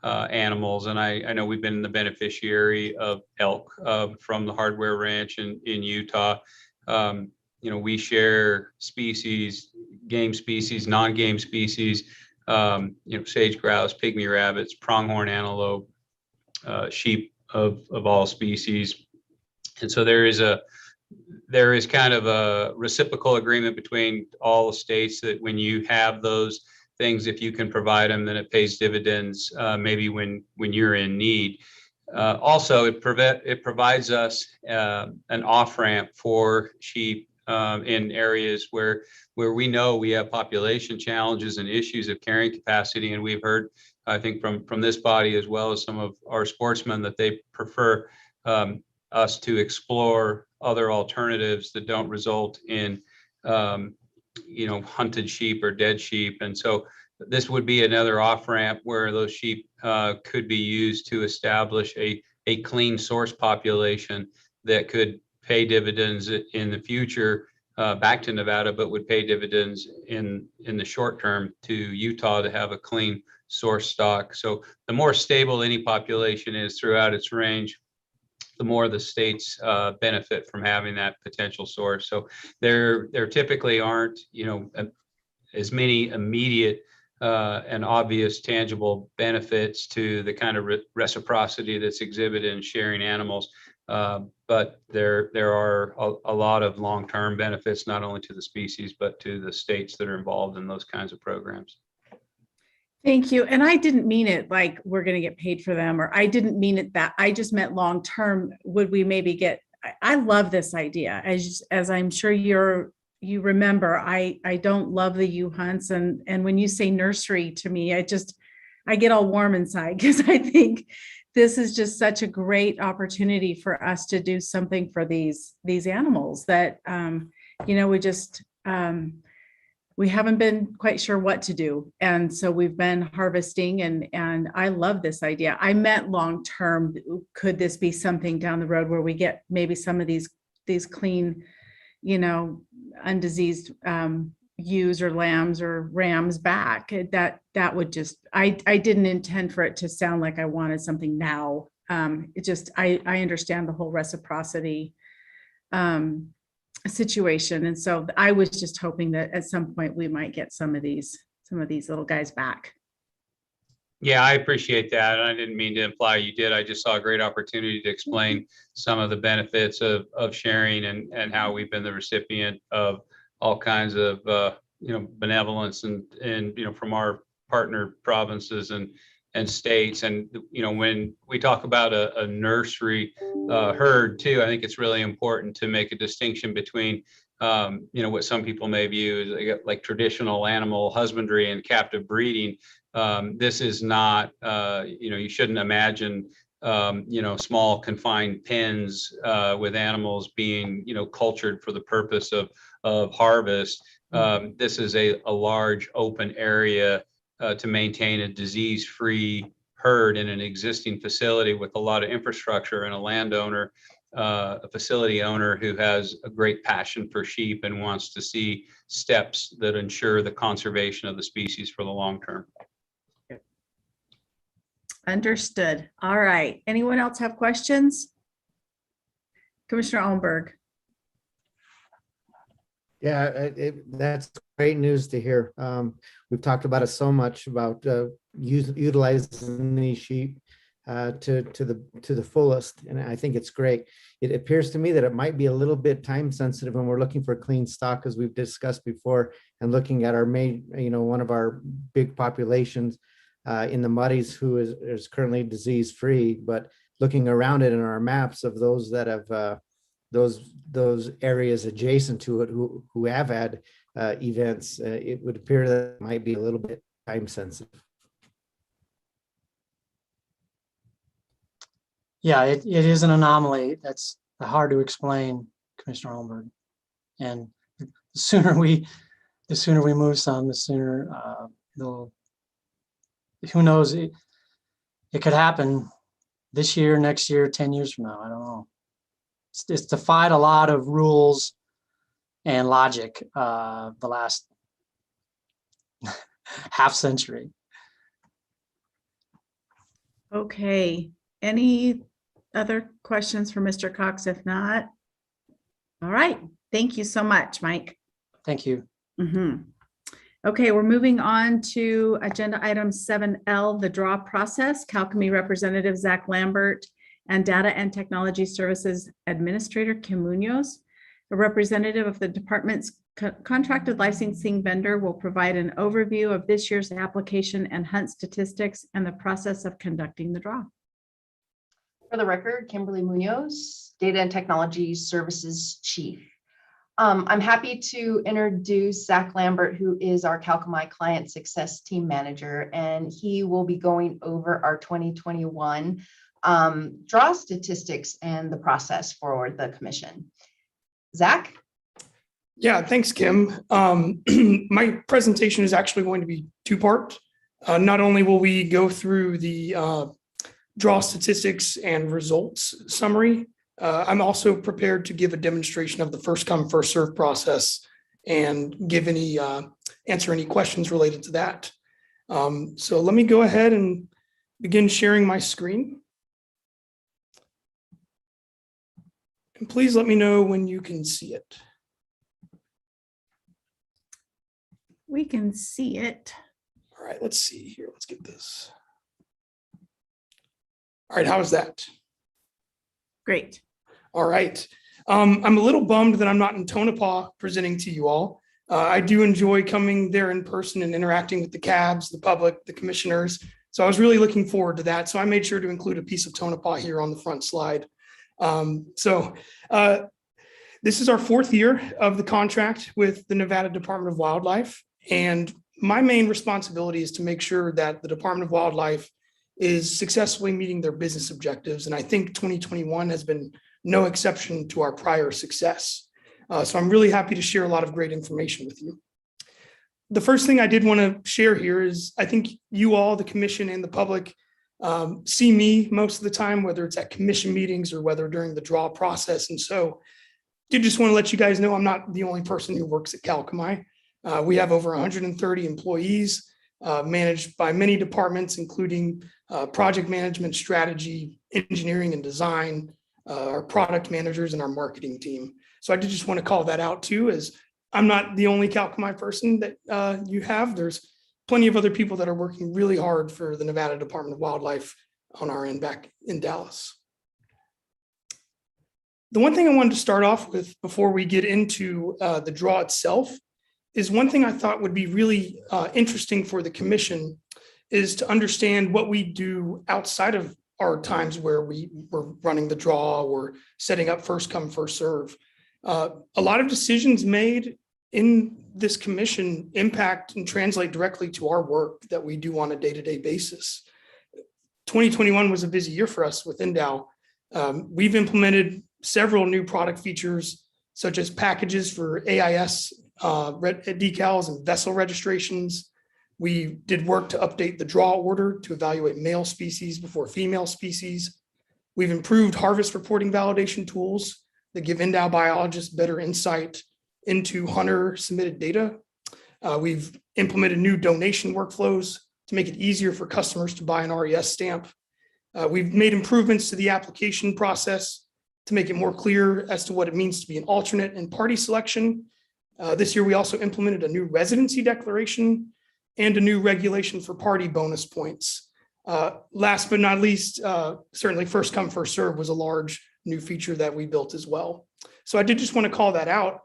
animals. And I know we've been the beneficiary of elk from the Hardware Ranch in Utah. We share species, game species, non-game species, sage grouse, pygmy rabbits, pronghorn antelope, sheep of all species. And so there is kind of a reciprocal agreement between all the states that when you have those things, if you can provide them, then it pays dividends, maybe when you're in need. Also, it provides us an off-ramp for sheep in areas where we know we have population challenges and issues of carrying capacity. And we've heard, I think, from this body as well as some of our sportsmen that they prefer us to explore other alternatives that don't result in, hunted sheep or dead sheep. And so this would be another off-ramp where those sheep could be used to establish a clean source population that could pay dividends in the future back to Nevada, but would pay dividends in the short term to Utah to have a clean source stock. So the more stable any population is throughout its range, the more the states benefit from having that potential source. So there typically aren't, as many immediate and obvious tangible benefits to the kind of reciprocity that's exhibited in sharing animals. But there are a lot of long-term benefits, not only to the species, but to the states that are involved in those kinds of programs. Thank you. And I didn't mean it like we're going to get paid for them, or I didn't mean it that. I just meant long-term. Would we maybe get, I love this idea. As I'm sure you remember, I don't love the U hunts. And when you say nursery to me, I get all warm inside, because I think this is just such a great opportunity for us to do something for these animals that, we haven't been quite sure what to do. And so we've been harvesting, and I love this idea. I meant long-term. Could this be something down the road where we get maybe some of these clean, undiseased ewes or lambs or rams back? That would just, I didn't intend for it to sound like I wanted something now. I understand the whole reciprocity situation. And so I was just hoping that at some point we might get some of these little guys back. Yeah, I appreciate that. And I didn't mean to imply you did. I just saw a great opportunity to explain some of the benefits of sharing and how we've been the recipient of all kinds of, benevolence and from our partner provinces and states. And, when we talk about a nursery herd too, I think it's really important to make a distinction between, what some people may view as like traditional animal husbandry and captive breeding. This is not, you shouldn't imagine, small confined pens with animals being, cultured for the purpose of harvest. This is a large open area to maintain a disease-free herd in an existing facility with a lot of infrastructure, and a landowner, a facility owner who has a great passion for sheep and wants to see steps that ensure the conservation of the species for the long term. Understood. All right. Anyone else have questions? Commissioner Allenberg. Yeah, that's great news to hear. We've talked about it so much about utilizing these sheep to the fullest, and I think it's great. It appears to me that it might be a little bit time sensitive when we're looking for a clean stock, as we've discussed before, and looking at our main, one of our big populations in the Muddies who is currently disease free, but looking around it in our maps of those that have those areas adjacent to it who have had events, it would appear that it might be a little bit time sensitive. Yeah, it is an anomaly. That's hard to explain, Commissioner Holmberg. And the sooner we move some, the sooner who knows, it could happen this year, next year, 10 years from now. I don't know. It's defied a lot of rules and logic the last half century. Okay. Any other questions for Mr. Cox? If not, all right. Thank you so much, Mike. Thank you. Okay, we're moving on to agenda item 7L, the draw process. CalComey Representative Zach Lambert and Data and Technology Services Administrator Kim Munoz. A representative of the department's contracted licensing vendor will provide an overview of this year's application and hunt statistics and the process of conducting the draw. For the record, Kimberly Munoz, Data and Technology Services Chief. I'm happy to introduce Zach Lambert, who is our CalComey Client Success Team Manager, and he will be going over our 2021 draw statistics and the process for the commission. Zach? Yeah, thanks, Kim. My presentation is actually going to be two-part. Not only will we go through the draw statistics and results summary, I'm also prepared to give a demonstration of the first come, first serve process and give answer any questions related to that. So let me go ahead and begin sharing my screen. And please let me know when you can see it. We can see it. All right, let's see here. Let's get this. All right, how is that? Great. All right. I'm a little bummed that I'm not in Tonopah presenting to you all. I do enjoy coming there in person and interacting with the cabs, the public, the commissioners. So I was really looking forward to that. So I made sure to include a piece of Tonopah here on the front slide. This is our 4th year of the contract with the Nevada Department of Wildlife. And my main responsibility is to make sure that the Department of Wildlife is successfully meeting their business objectives. And I think 2021 has been no exception to our prior success. So I'm really happy to share a lot of great information with you. The first thing I did want to share here is I think you all, the commission and the public, see me most of the time, whether it's at commission meetings or whether during the draw process. And so I did just want to let you guys know I'm not the only person who works at Calcami. We have over 130 employees managed by many departments, including project management, strategy, engineering and design, our product managers and our marketing team. So I did just want to call that out too, as I'm not the only Calcami person that you have. There's plenty of other people that are working really hard for the Nevada Department of Wildlife on our end back in Dallas. The one thing I wanted to start off with before we get into the draw itself is one thing I thought would be really interesting for the commission is to understand what we do outside of our times where we were running the draw or setting up first come, first serve. A lot of decisions made in this commission impact and translate directly to our work that we do on a day-to-day basis. 2021 was a busy year for us with NDOW. We've implemented several new product features, such as packages for AIS decals and vessel registrations. We did work to update the draw order to evaluate male species before female species. We've improved harvest reporting validation tools that give NDOW biologists better insight into hunter submitted data. We've implemented new donation workflows to make it easier for customers to buy an RES stamp. We've made improvements to the application process to make it more clear as to what it means to be an alternate in party selection. This year, we also implemented a new residency declaration and a new regulation for party bonus points. Last but not least, certainly first come, first serve was a large new feature that we built as well. So I did just want to call that out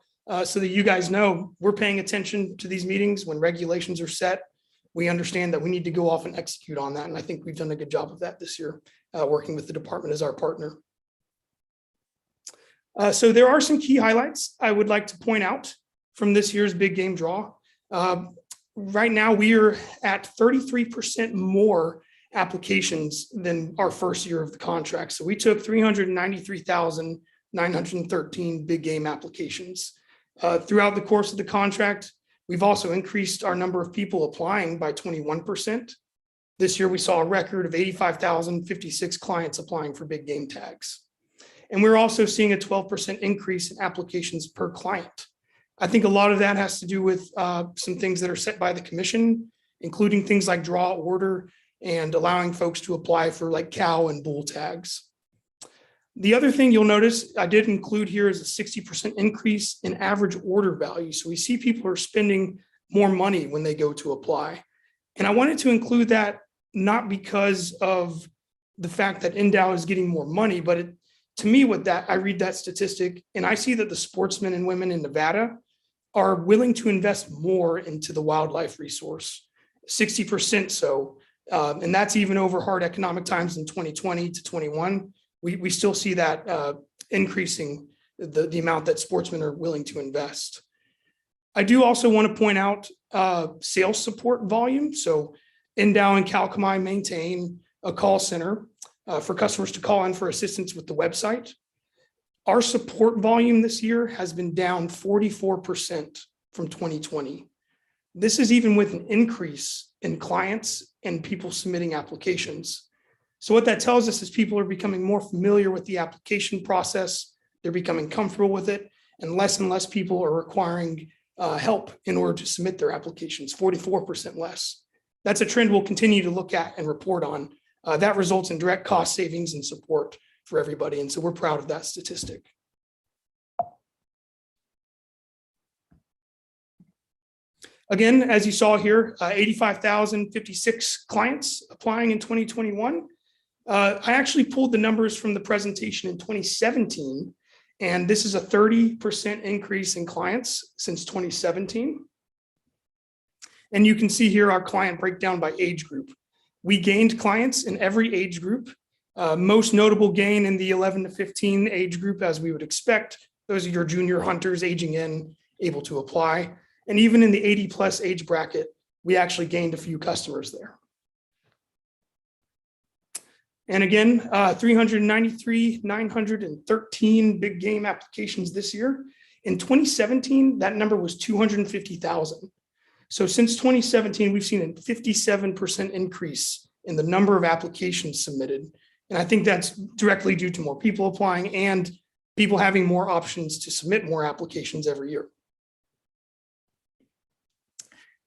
so that you guys know we're paying attention to these meetings when regulations are set. We understand that we need to go off and execute on that. And I think we've done a good job of that this year, working with the department as our partner. So there are some key highlights I would like to point out from this year's big game draw. Right now, we are at 33% more applications than our first year of the contract. So we took 393,913 big game applications. Throughout the course of the contract, we've also increased our number of people applying by 21%. This year, we saw a record of 85,056 clients applying for big game tags. And we're also seeing a 12% increase in applications per client. I think a lot of that has to do with some things that are set by the commission, including things like draw order and allowing folks to apply for like cow and bull tags. The other thing you'll notice I did include here is a 60% increase in average order value. So we see people are spending more money when they go to apply. And I wanted to include that not because of the fact that NDOW is getting more money, but to me, with that, I read that statistic and I see that the sportsmen and women in Nevada are willing to invest more into the wildlife resource, 60% so. And that's even over hard economic times in 2020 to 21. We still see that increasing the amount that sportsmen are willing to invest. I do also want to point out sales support volume. So NDOW and Calcami maintain a call center for customers to call in for assistance with the website. Our support volume this year has been down 44% from 2020. This is even with an increase in clients and people submitting applications. So what that tells us is people are becoming more familiar with the application process. They're becoming comfortable with it, and less people are requiring help in order to submit their applications, 44% less. That's a trend we'll continue to look at and report on. That results in direct cost savings and support for everybody. And so we're proud of that statistic. Again, as you saw here, 85,056 clients applying in 2021. I actually pulled the numbers from the presentation in 2017, and this is a 30% increase in clients since 2017. And you can see here our client breakdown by age group. We gained clients in every age group. Most notable gain in the 11 to 15 age group, as we would expect. Those are your junior hunters aging in, able to apply. And even in the 80+ age bracket, we actually gained a few customers there. And again, 393,913 big game applications this year. In 2017, that number was 250,000. So since 2017, we've seen a 57% increase in the number of applications submitted. And I think that's directly due to more people applying and people having more options to submit more applications every year.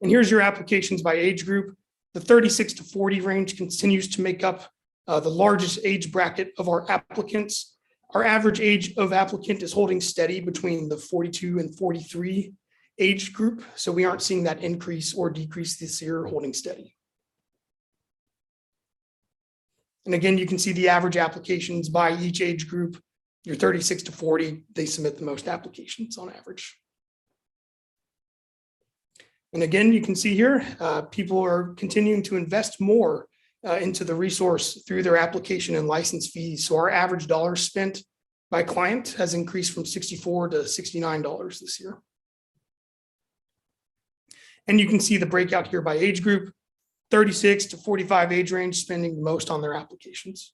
And here's your applications by age group. The 36 to 40 range continues to make up the largest age bracket of our applicants. Our average age of applicant is holding steady between the 42 and 43 age group. So we aren't seeing that increase or decrease this year, holding steady. And again, you can see the average applications by each age group. Your 36 to 40, they submit the most applications on average. And again, you can see here, people are continuing to invest more into the resource through their application and license fees. So our average dollars spent by client has increased from $64 to $69 this year. And you can see the breakout here by age group, 36 to 45 age range spending the most on their applications.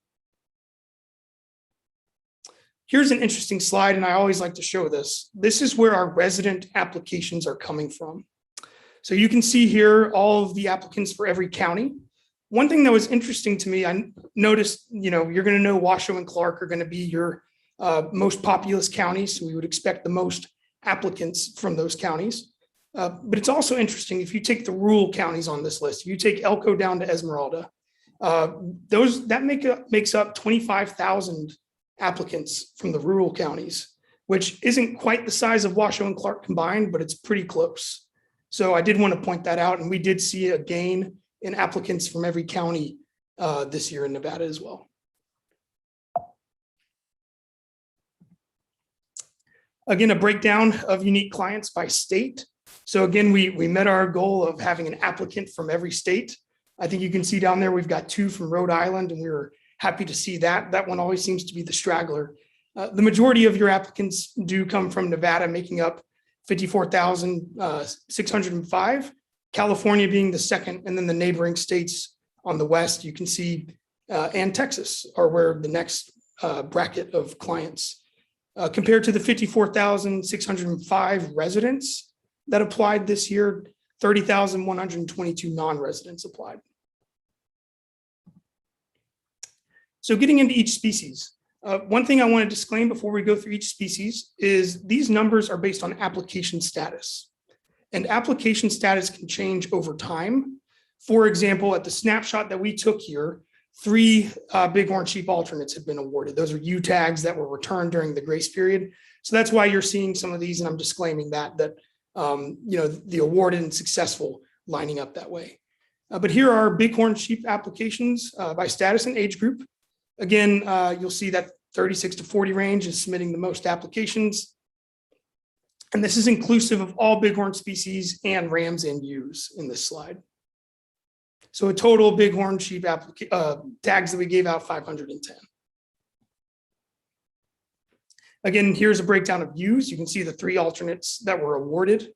Here's an interesting slide, and I always like to show this. This is where our resident applications are coming from. So you can see here all of the applicants for every county. One thing that was interesting to me, I noticed, you're going to know Washoe and Clark are going to be your most populous counties. So we would expect the most applicants from those counties. But it's also interesting if you take the rural counties on this list, if you take Elko down to Esmeralda, that makes up 25,000 applicants from the rural counties, which isn't quite the size of Washoe and Clark combined, but it's pretty close. So I did want to point that out, and we did see a gain in applicants from every county this year in Nevada as well. Again, a breakdown of unique clients by state. So again, we met our goal of having an applicant from every state. I think you can see down there, we've got 2 from Rhode Island, and we were happy to see that. That one always seems to be the straggler. The majority of your applicants do come from Nevada, making up 54,605, California being the second, and then the neighboring states on the west, you can see, and Texas are where the next bracket of clients. Compared to the 54,605 residents that applied this year, 30,122 non-residents applied. So getting into each species, one thing I want to disclaim before we go through each species is these numbers are based on application status, and application status can change over time. For example, at the snapshot that we took here, 3 bighorn sheep alternates have been awarded. Those are U tags that were returned during the grace period. So that's why you're seeing some of these, and I'm disclaiming that the awarded and successful lining up that way. But here are bighorn sheep applications by status and age group. Again, you'll see that 36 to 40 range is submitting the most applications. And this is inclusive of all bighorn species and rams and ewes in this slide. So a total bighorn sheep tags that we gave out, 510. Again, here's a breakdown of ewes. You can see the 3 alternates that were awarded.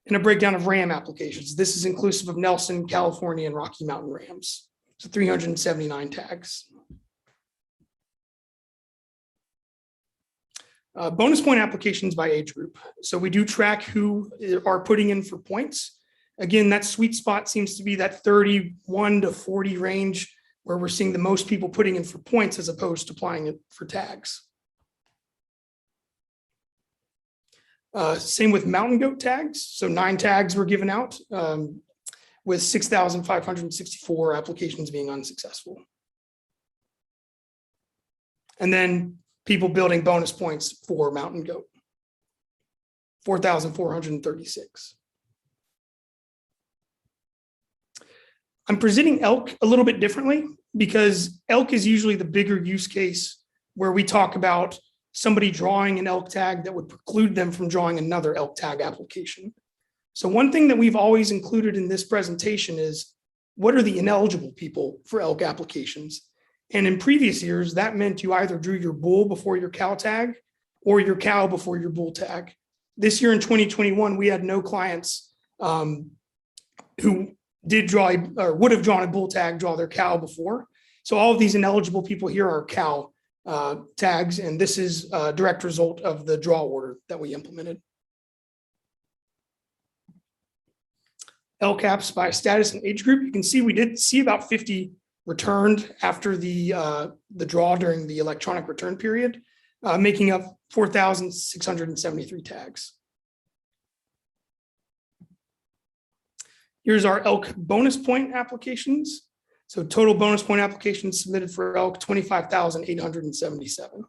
And a breakdown of ram applications. This is inclusive of Nelson, California, and Rocky Mountain rams. So 379 tags. Bonus point applications by age group. So we do track who are putting in for points. Again, that sweet spot seems to be that 31 to 40 range where we're seeing the most people putting in for points as opposed to applying it for tags. Same with mountain goat tags. So 9 tags were given out with 6,564 applications being unsuccessful. And then people building bonus points for mountain goat. 4,436. I'm presenting elk a little bit differently because elk is usually the bigger use case where we talk about somebody drawing an elk tag that would preclude them from drawing another elk tag application. So one thing that we've always included in this presentation is what are the ineligible people for elk applications? And in previous years, that meant you either drew your bull before your cow tag or your cow before your bull tag. This year in 2021, we had no clients who did draw or would have drawn a bull tag, draw their cow before. So all of these ineligible people here are cow tags, and this is a direct result of the draw order that we implemented. LCAPs by status and age group. You can see we did see about 50 returned after the draw during the electronic return period, making up 4,673 tags. Here's our elk bonus point applications. So total bonus point applications submitted for elk, 25,877.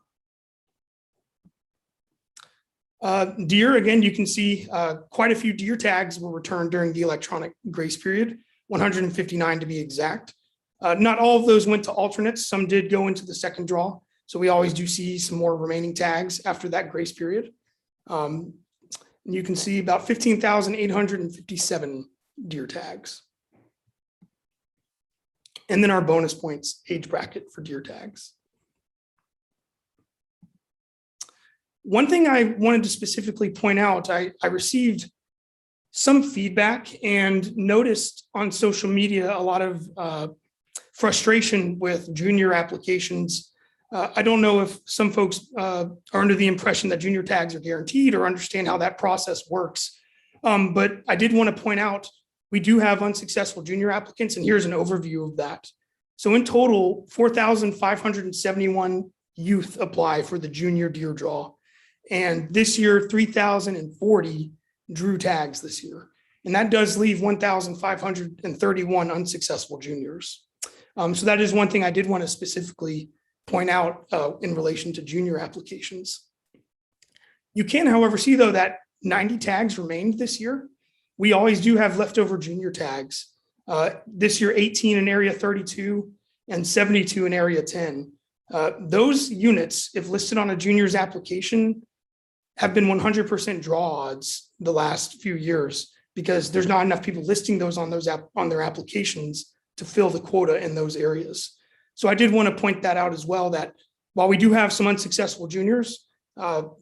Deer, again, you can see quite a few deer tags were returned during the electronic grace period, 159 to be exact. Not all of those went to alternates. Some did go into the second draw. So we always do see some more remaining tags after that grace period. And you can see about 15,857 deer tags. And then our bonus points age bracket for deer tags. One thing I wanted to specifically point out, I received some feedback and noticed on social media a lot of frustration with junior applications. I don't know if some folks are under the impression that junior tags are guaranteed or understand how that process works. But I did want to point out, we do have unsuccessful junior applicants, and here's an overview of that. So in total, 4,571 youth apply for the junior deer draw. And this year, 3,040 drew tags this year. And that does leave 1,531 unsuccessful juniors. So that is one thing I did want to specifically point out in relation to junior applications. You can, however, see though that 90 tags remained this year. We always do have leftover junior tags. This year, 18 in area 32 and 72 in area 10. Those units, if listed on a junior's application, have been 100% draw odds the last few years because there's not enough people listing those on their applications to fill the quota in those areas. So I did want to point that out as well, that while we do have some unsuccessful juniors,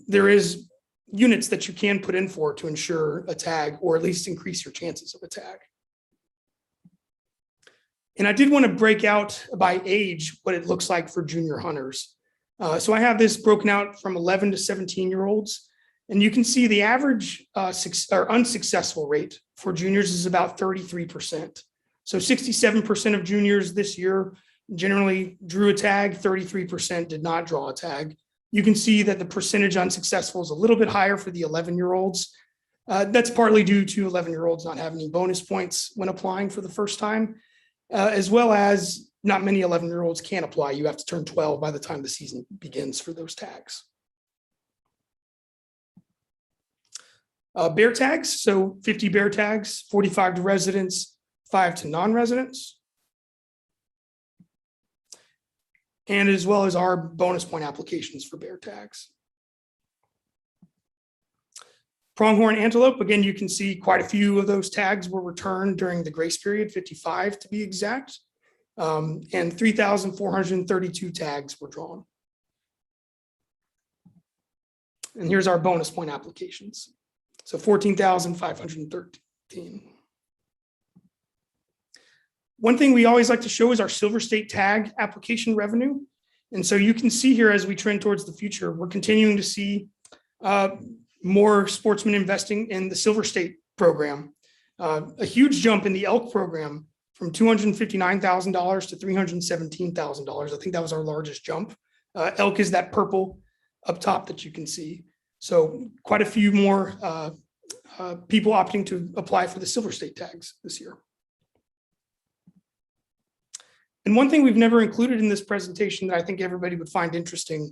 there is units that you can put in for to ensure a tag or at least increase your chances of a tag. And I did want to break out by age what it looks like for junior hunters. So I have this broken out from 11 to 17-year-olds. And you can see the average unsuccessful rate for juniors is about 33%. So 67% of juniors this year generally drew a tag, 33% did not draw a tag. You can see that the percentage unsuccessful is a little bit higher for the 11-year-olds. That's partly due to 11-year-olds not having any bonus points when applying for the first time, as well as not many 11-year-olds can apply. You have to turn 12 by the time the season begins for those tags. Bear tags, so 50 bear tags, 45 to residents, 5 to non-residents. And as well as our bonus point applications for bear tags. Pronghorn antelope, again, you can see quite a few of those tags were returned during the grace period, 55 to be exact, and 3,432 tags were drawn. And here's our bonus point applications. So 14,513. One thing we always like to show is our Silver State tag application revenue. And so you can see here as we trend towards the future, we're continuing to see more sportsmen investing in the Silver State program. A huge jump in the elk program from $259,000 to $317,000. I think that was our largest jump. Elk is that purple up top that you can see. So quite a few more people opting to apply for the Silver State tags this year. And one thing we've never included in this presentation that I think everybody would find interesting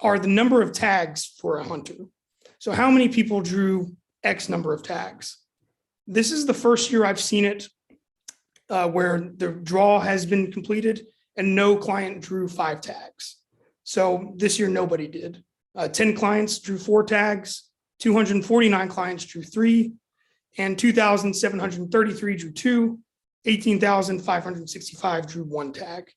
are the number of tags for a hunter. So how many people drew X number of tags? This is the first year I've seen it where the draw has been completed and no client drew 5 tags. So this year, nobody did. 10 clients drew 4 tags, 249 clients drew 3, and 2,733 drew 2, 18,565 drew 1 tag.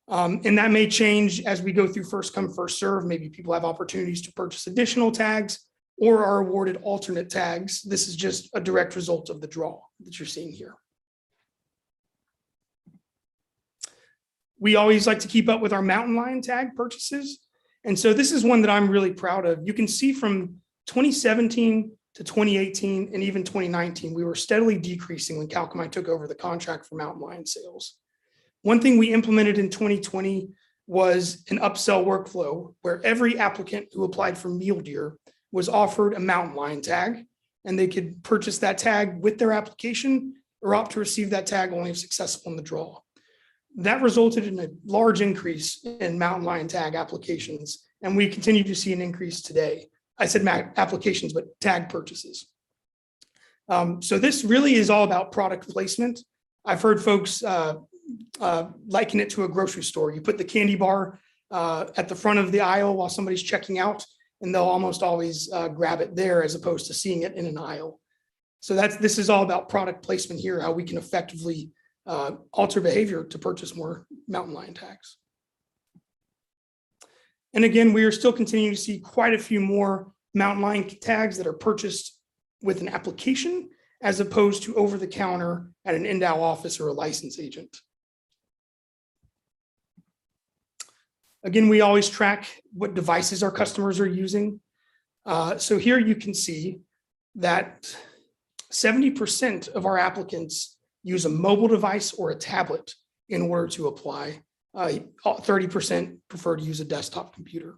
And that may change as we go through first come, first serve. Maybe people have opportunities to purchase additional tags or are awarded alternate tags. This is just a direct result of the draw that you're seeing here. We always like to keep up with our mountain lion tag purchases. And so this is one that I'm really proud of. You can see from 2017 to 2018 and even 2019, we were steadily decreasing when Calcomine took over the contract for mountain lion sales. One thing we implemented in 2020 was an upsell workflow where every applicant who applied for mule deer was offered a mountain lion tag, and they could purchase that tag with their application or opt to receive that tag only if successful in the draw. That resulted in a large increase in mountain lion tag applications, and we continue to see an increase today. I said applications, but tag purchases. So this really is all about product placement. I've heard folks liken it to a grocery store. You put the candy bar at the front of the aisle while somebody's checking out, and they'll almost always grab it there as opposed to seeing it in an aisle. So this is all about product placement here, how we can effectively alter behavior to purchase more mountain lion tags. And again, we are still continuing to see quite a few more mountain lion tags that are purchased with an application as opposed to over the counter at an NDOW office or a license agent. Again, we always track what devices our customers are using. So here you can see that 70% of our applicants use a mobile device or a tablet in order to apply. 30% prefer to use a desktop computer.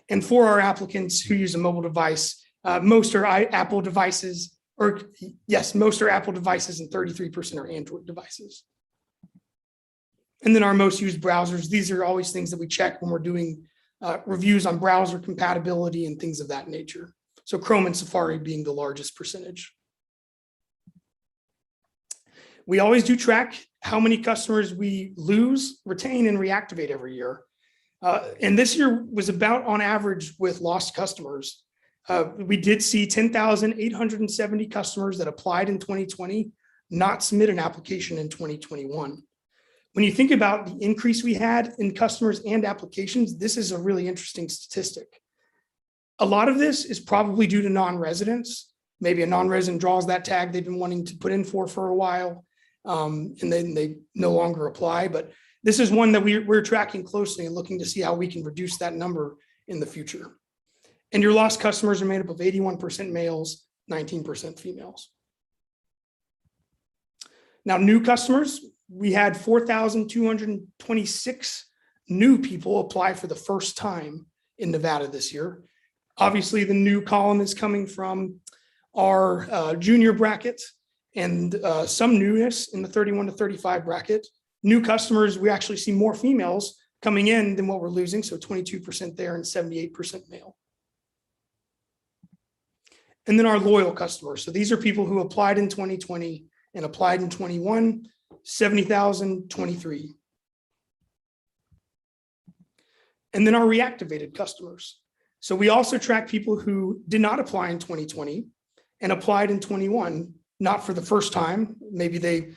And for our applicants who use a mobile device, most are Apple devices, most are Apple devices and 33% are Android devices. And then our most used browsers, these are always things that we check when we're doing reviews on browser compatibility and things of that nature. So Chrome and Safari being the largest percentage. We always do track how many customers we lose, retain, and reactivate every year. And this year was about on average with lost customers. We did see 10,870 customers that applied in 2020 not submit an application in 2021. When you think about the increase we had in customers and applications, this is a really interesting statistic. A lot of this is probably due to non-residents. Maybe a non-resident draws that tag they've been wanting to put in for a while. And then they no longer apply. But this is one that we're tracking closely and looking to see how we can reduce that number in the future. And your lost customers are made up of 81% males, 19% females. Now, new customers, we had 4,226 new people apply for the first time in Nevada this year. Obviously, the new column is coming from our junior bracket and some newness in the 31 to 35 bracket. New customers, we actually see more females coming in than what we're losing, so 22% there and 78% male. And then our loyal customers. So these are people who applied in 2020 and applied in 21, 70,023. And then our reactivated customers. So we also track people who did not apply in 2020 and applied in 21, not for the first time. Maybe they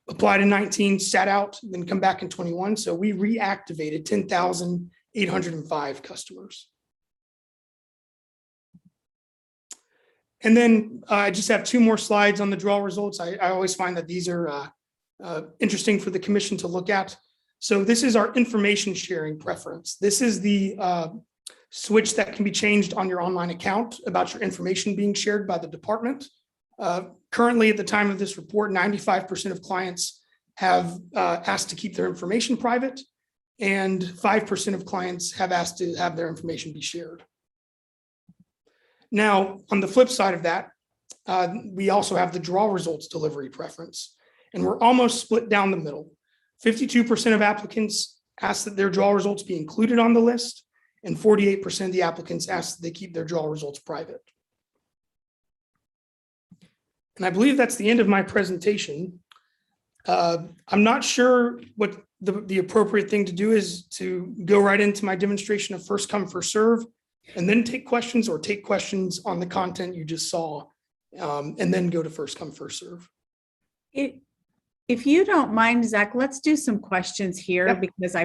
applied in 19, sat out, then come back in 21. So we reactivated 10,805 customers. And then I just have 2 more slides on the draw results. I always find that these are interesting for the commission to look at. So this is our information sharing preference. This is the switch that can be changed on your online account about your information being shared by the department. Currently, at the time of this report, 95% of clients have asked to keep their information private, and 5% of clients have asked to have their information be shared. Now, on the flip side of that, we also have the draw results delivery preference, and we're almost split down the middle. 52% of applicants ask that their draw results be included on the list, and 48% of the applicants asked that they keep their draw results private. And I believe that's the end of my presentation. I'm not sure what the appropriate thing to do is to go right into my demonstration of first come, first serve, and then take questions, or take questions on the content you just saw, and then go to first come, first serve. If you don't mind, Zach, let's do some questions here. Yep. Because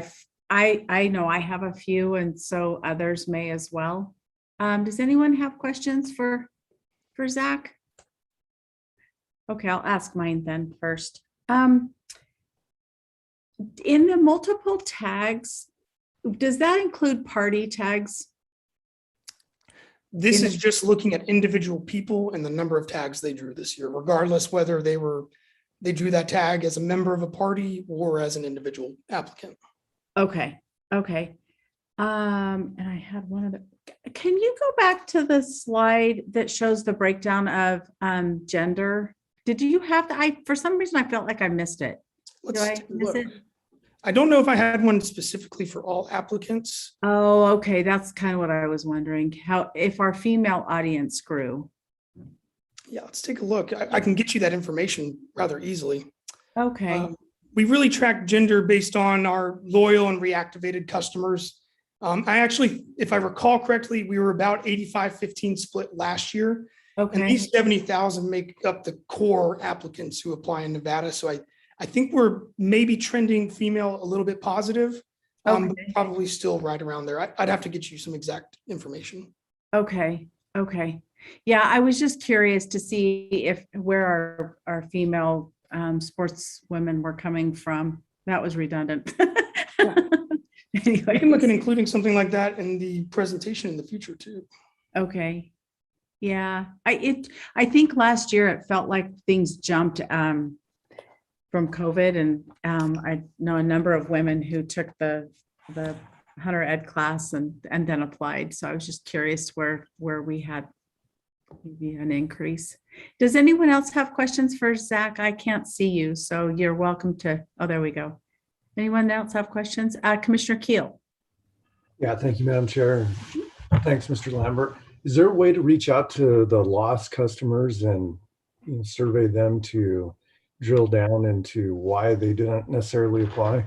I know I have a few, and so others may as well. Does anyone have questions for Zach? Okay, I'll ask mine then first. In the multiple tags, does that include party tags? This is just looking at individual people and the number of tags they drew this year, regardless whether they drew that tag as a member of a party or as an individual applicant. Okay. And I had one other. Can you go back to the slide that shows the breakdown of gender? Did you have that? For some reason, I felt like I missed it. Let's Did I take a miss look. it? I don't know if I had one specifically for all applicants. Oh, okay. That's kind of what I was wondering. If our female audience grew. Yeah, let's take a look. I can get you that information rather easily. Okay. We really track gender based on our loyal and reactivated customers. I actually, if I recall correctly, we were about 85-15 split last year. Okay. And these 70,000 make up the core applicants who apply in Nevada. So I think we're maybe trending female a little bit positive, but probably still right around there. I'd have to get you some exact information. Okay. Yeah, I was just curious to see where our female sports women were coming from. That was redundant. Anyway, I can look at including something like that in the presentation in the future too. Okay. Yeah, I think last year it felt like things jumped from COVID, and I know a number of women who took the Hunter Ed class and then applied. So I was just curious where we had maybe an increase. Does anyone else have questions for Zach? I can't see you, so you're welcome to. Oh, there we go. Anyone else have questions? Commissioner Keel. Yeah, thank you, Madam Chair. Thanks, Mr. Lambert. Is there a way to reach out to the lost customers and survey them to drill down into why they didn't necessarily apply?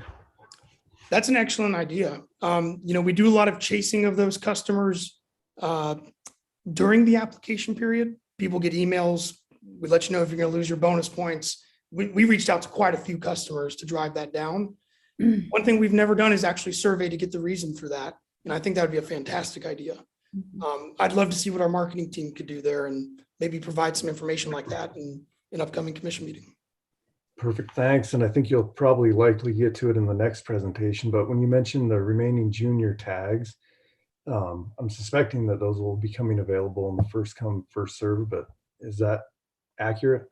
That's an excellent idea. We do a lot of chasing of those customers during the application period. People get emails. We let you know if you're going to lose your bonus points. We reached out to quite a few customers to drive that down. One thing we've never done is actually survey to get the reason for that. And I think that would be a fantastic idea. I'd love to see what our marketing team could do there and maybe provide some information like that in an upcoming commission meeting. Perfect, thanks. And I think you'll probably likely get to it in the next presentation, but when you mentioned the remaining junior tags, I'm suspecting that those will be coming available in the first come, first serve, but is that accurate?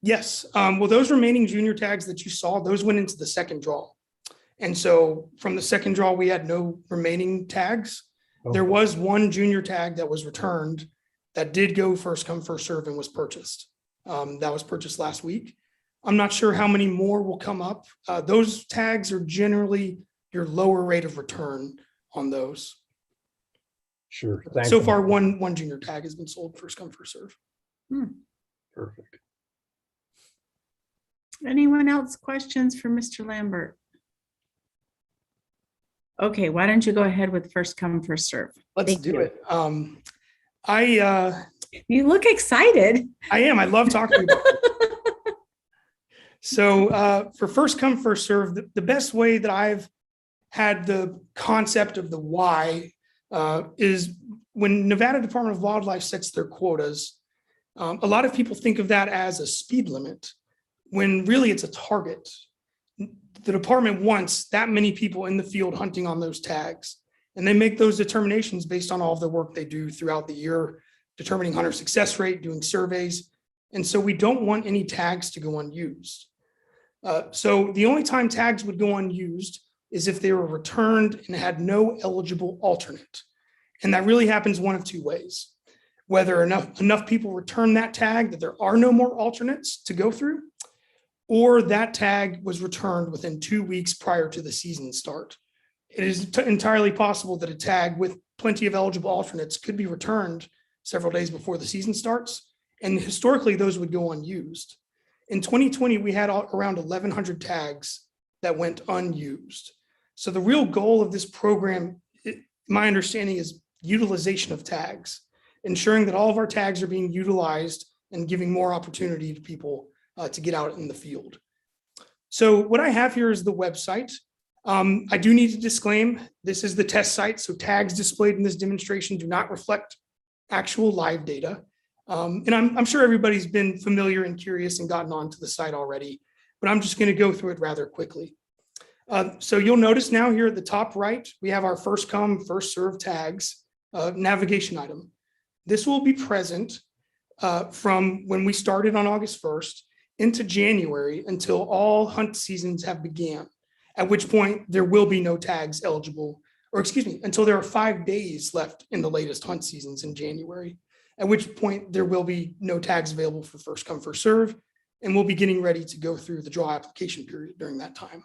Yes. Well, those remaining junior tags that you saw, those went into the second draw. And so from the second draw, we had no remaining tags. There was one junior tag that was returned that did go first come, first serve and was purchased. That was purchased last week. I'm not sure how many more will come up. Those tags are generally your lower rate of return on those. Sure. Thanks. So far, one junior tag has been sold first come, first serve. Perfect. Anyone else questions for Mr. Lambert? Okay, why don't you go ahead with first come, first serve? Let's do it. You look excited. I am. I love talking about it. So for first come, first serve, the best way that I've had the concept of the why is when Nevada Department of Wildlife sets their quotas, a lot of people think of that as a speed limit, when really it's a target. The department wants that many people in the field hunting on those tags, and they make those determinations based on all of the work they do throughout the year, determining hunter success rate, doing surveys. And so we don't want any tags to go unused. So the only time tags would go unused is if they were returned and had no eligible alternate. And that really happens one of two ways: whether enough people return that tag that there are no more alternates to go through, or that tag was returned within 2 weeks prior to the season start. it is entirely possible that a tag with plenty of eligible alternates could be returned several days before the season starts. And historically, those would go unused. In 2020, we had around 1,100 tags that went unused. So the real goal of this program, my understanding, is utilization of tags, ensuring that all of our tags are being utilized and giving more opportunity to people to get out in the field. So what I have here is the website. I do need to disclaim, this is the test site, so tags displayed in this demonstration do not reflect actual live data. And I'm sure everybody's been familiar and curious and gotten onto the site already, but I'm just going to go through it rather quickly. So you'll notice now here at the top right, we have our first come, first served tags, navigation item. This will be present from when we started on August 1st into January until all hunt seasons have began, at which point there will be no tags eligible, or excuse me, until there are 5 days left in the latest hunt seasons in January, at which point there will be no tags available for first come, first serve, and we'll be getting ready to go through the draw application period during that time.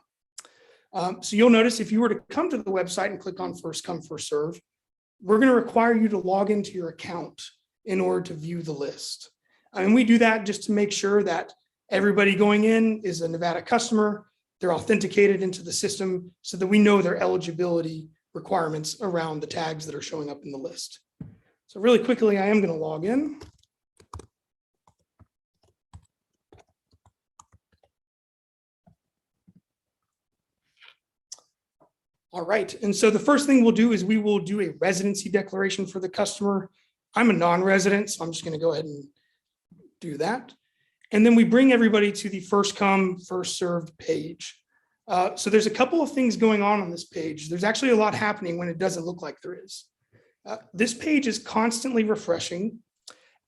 So you'll notice if you were to come to the website and click on first come, first serve, we're going to require you to log into your account in order to view the list. And we do that just to make sure that everybody going in is a Nevada customer, they're authenticated into the system so that we know their eligibility requirements around the tags that are showing up in the list. So really quickly, I am going to log in. All right, and so the first thing we'll do is we will do a residency declaration for the customer. I'm a non-resident, so I'm just going to go ahead and do that. And then we bring everybody to the first come, first served page. So there's a couple of things going on this page. There's actually a lot happening when it doesn't look like there is. This page is constantly refreshing,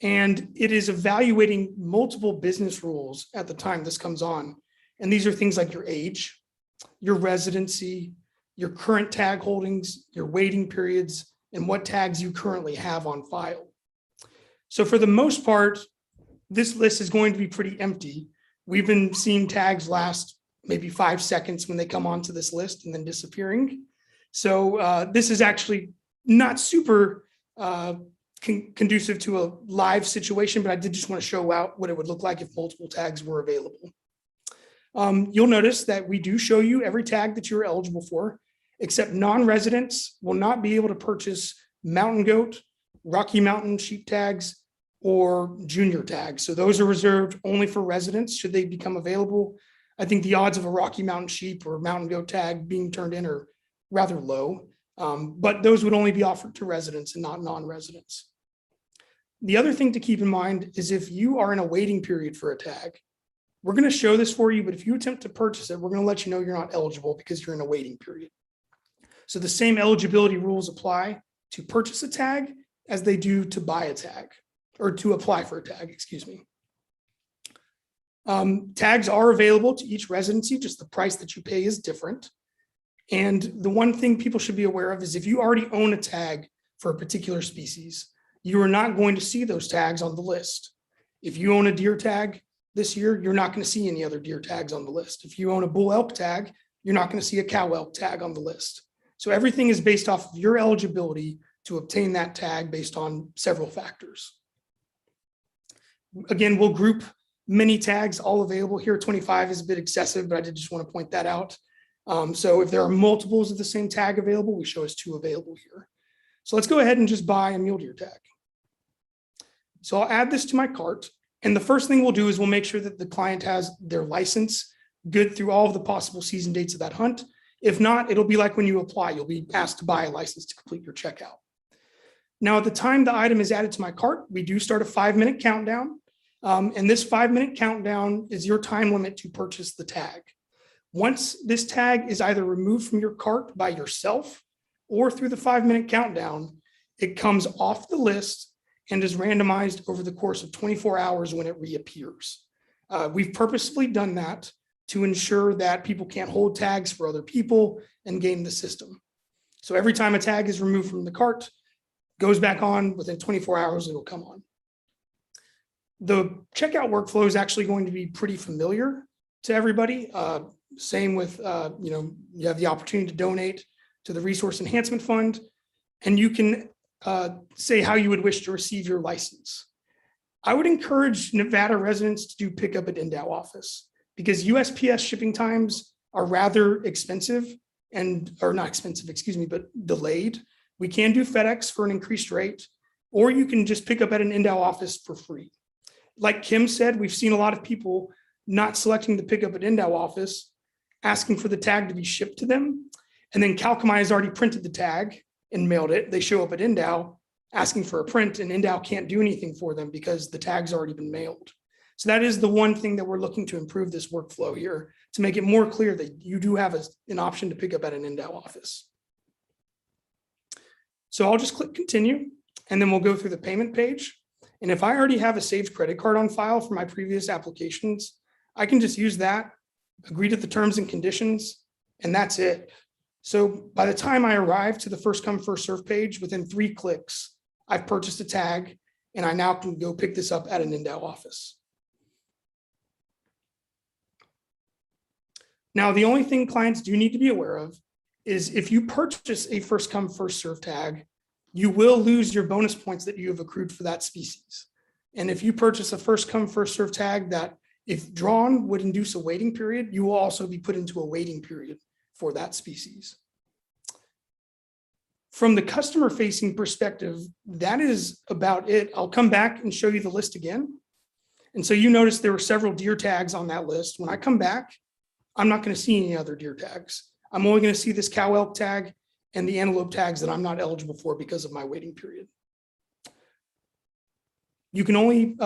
and it is evaluating multiple business rules at the time this comes on. And these are things like your age, your residency, your current tag holdings, your waiting periods, and what tags you currently have on file. So for the most part, this list is going to be pretty empty. We've been seeing tags last maybe 5 seconds when they come onto this list and then disappearing. So this is actually not super conducive to a live situation, but I did just want to show out what it would look like if multiple tags were available. You'll notice that we do show you every tag that you're eligible for, except non-residents will not be able to purchase mountain goat, Rocky Mountain sheep tags, or junior tags. So those are reserved only for residents should they become available. I think the odds of a Rocky Mountain sheep or mountain goat tag being turned in are rather low, but those would only be offered to residents and not non-residents. The other thing to keep in mind is if you are in a waiting period for a tag, we're going to show this for you, but if you attempt to purchase it, we're going to let you know you're not eligible because you're in a waiting period. So the same eligibility rules apply to purchase a tag as they do to buy a tag or to apply for a tag, excuse me. Tags are available to each residency, just the price that you pay is different. And the one thing people should be aware of is if you already own a tag for a particular species, you are not going to see those tags on the list. If you own a deer tag this year, you're not going to see any other deer tags on the list. If you own a bull elk tag, you're not going to see a cow elk tag on the list. So everything is based off of your eligibility to obtain that tag based on several factors. Again, we'll group many tags all available here. 25 is a bit excessive, but I did just want to point that out. So if there are multiples of the same tag available, we show us 2 available here. So let's go ahead and just buy a mule deer tag. So I'll add this to my cart. And the first thing we'll do is we'll make sure that the client has their license good through all of the possible season dates of that hunt. If not, it'll be like when you apply, you'll be asked to buy a license to complete your checkout. Now, at the time the item is added to my cart, we do start a 5-minute countdown. And this 5-minute countdown is your time limit to purchase the tag. Once this tag is either removed from your cart by yourself or through the 5-minute countdown, it comes off the list and is randomized over the course of 24 hours when it reappears. We've purposefully done that to ensure that people can't hold tags for other people and game the system. So every time a tag is removed from the cart, goes back on, within 24 hours, it'll come on. The checkout workflow is actually going to be pretty familiar to everybody. Same with, you have the opportunity to donate. to the Resource Enhancement Fund, and you can say how you would wish to receive your license. I would encourage Nevada residents to do pickup at NDOW office because USPS shipping times are rather expensive or not expensive, excuse me, but delayed. We can do FedEx for an increased rate, or you can just pick up at an NDOW office for free. Like Kim said, we've seen a lot of people not selecting the pickup at NDOW office, asking for the tag to be shipped to them. And then CalComI has already printed the tag and mailed it. They show up at NDOW asking for a print, and NDOW can't do anything for them because the tag's already been mailed. So that is the one thing that we're looking to improve this workflow here, to make it more clear that you do have an option to pick up at an NDOW office. So I'll just click continue, and then we'll go through the payment page. And if I already have a saved credit card on file for my previous applications, I can just use that, agree to the terms and conditions, and that's it. So by the time I arrive to the first come, first serve page, within 3 clicks, I've purchased a tag, and I now can go pick this up at an NDOW office. Now, the only thing clients do need to be aware of is if you purchase a first come, first serve tag, you will lose your bonus points that you have accrued for that species. And if you purchase a first come, first serve tag that, if drawn, would induce a waiting period, you will also be put into a waiting period for that species. From the customer facing perspective, that is about it. I'll come back and show you the list again. And so you notice there were several deer tags on that list. When I come back, I'm not going to see any other deer tags. I'm only going to see this cow elk tag and the antelope tags that I'm not eligible for because of my waiting period. You can only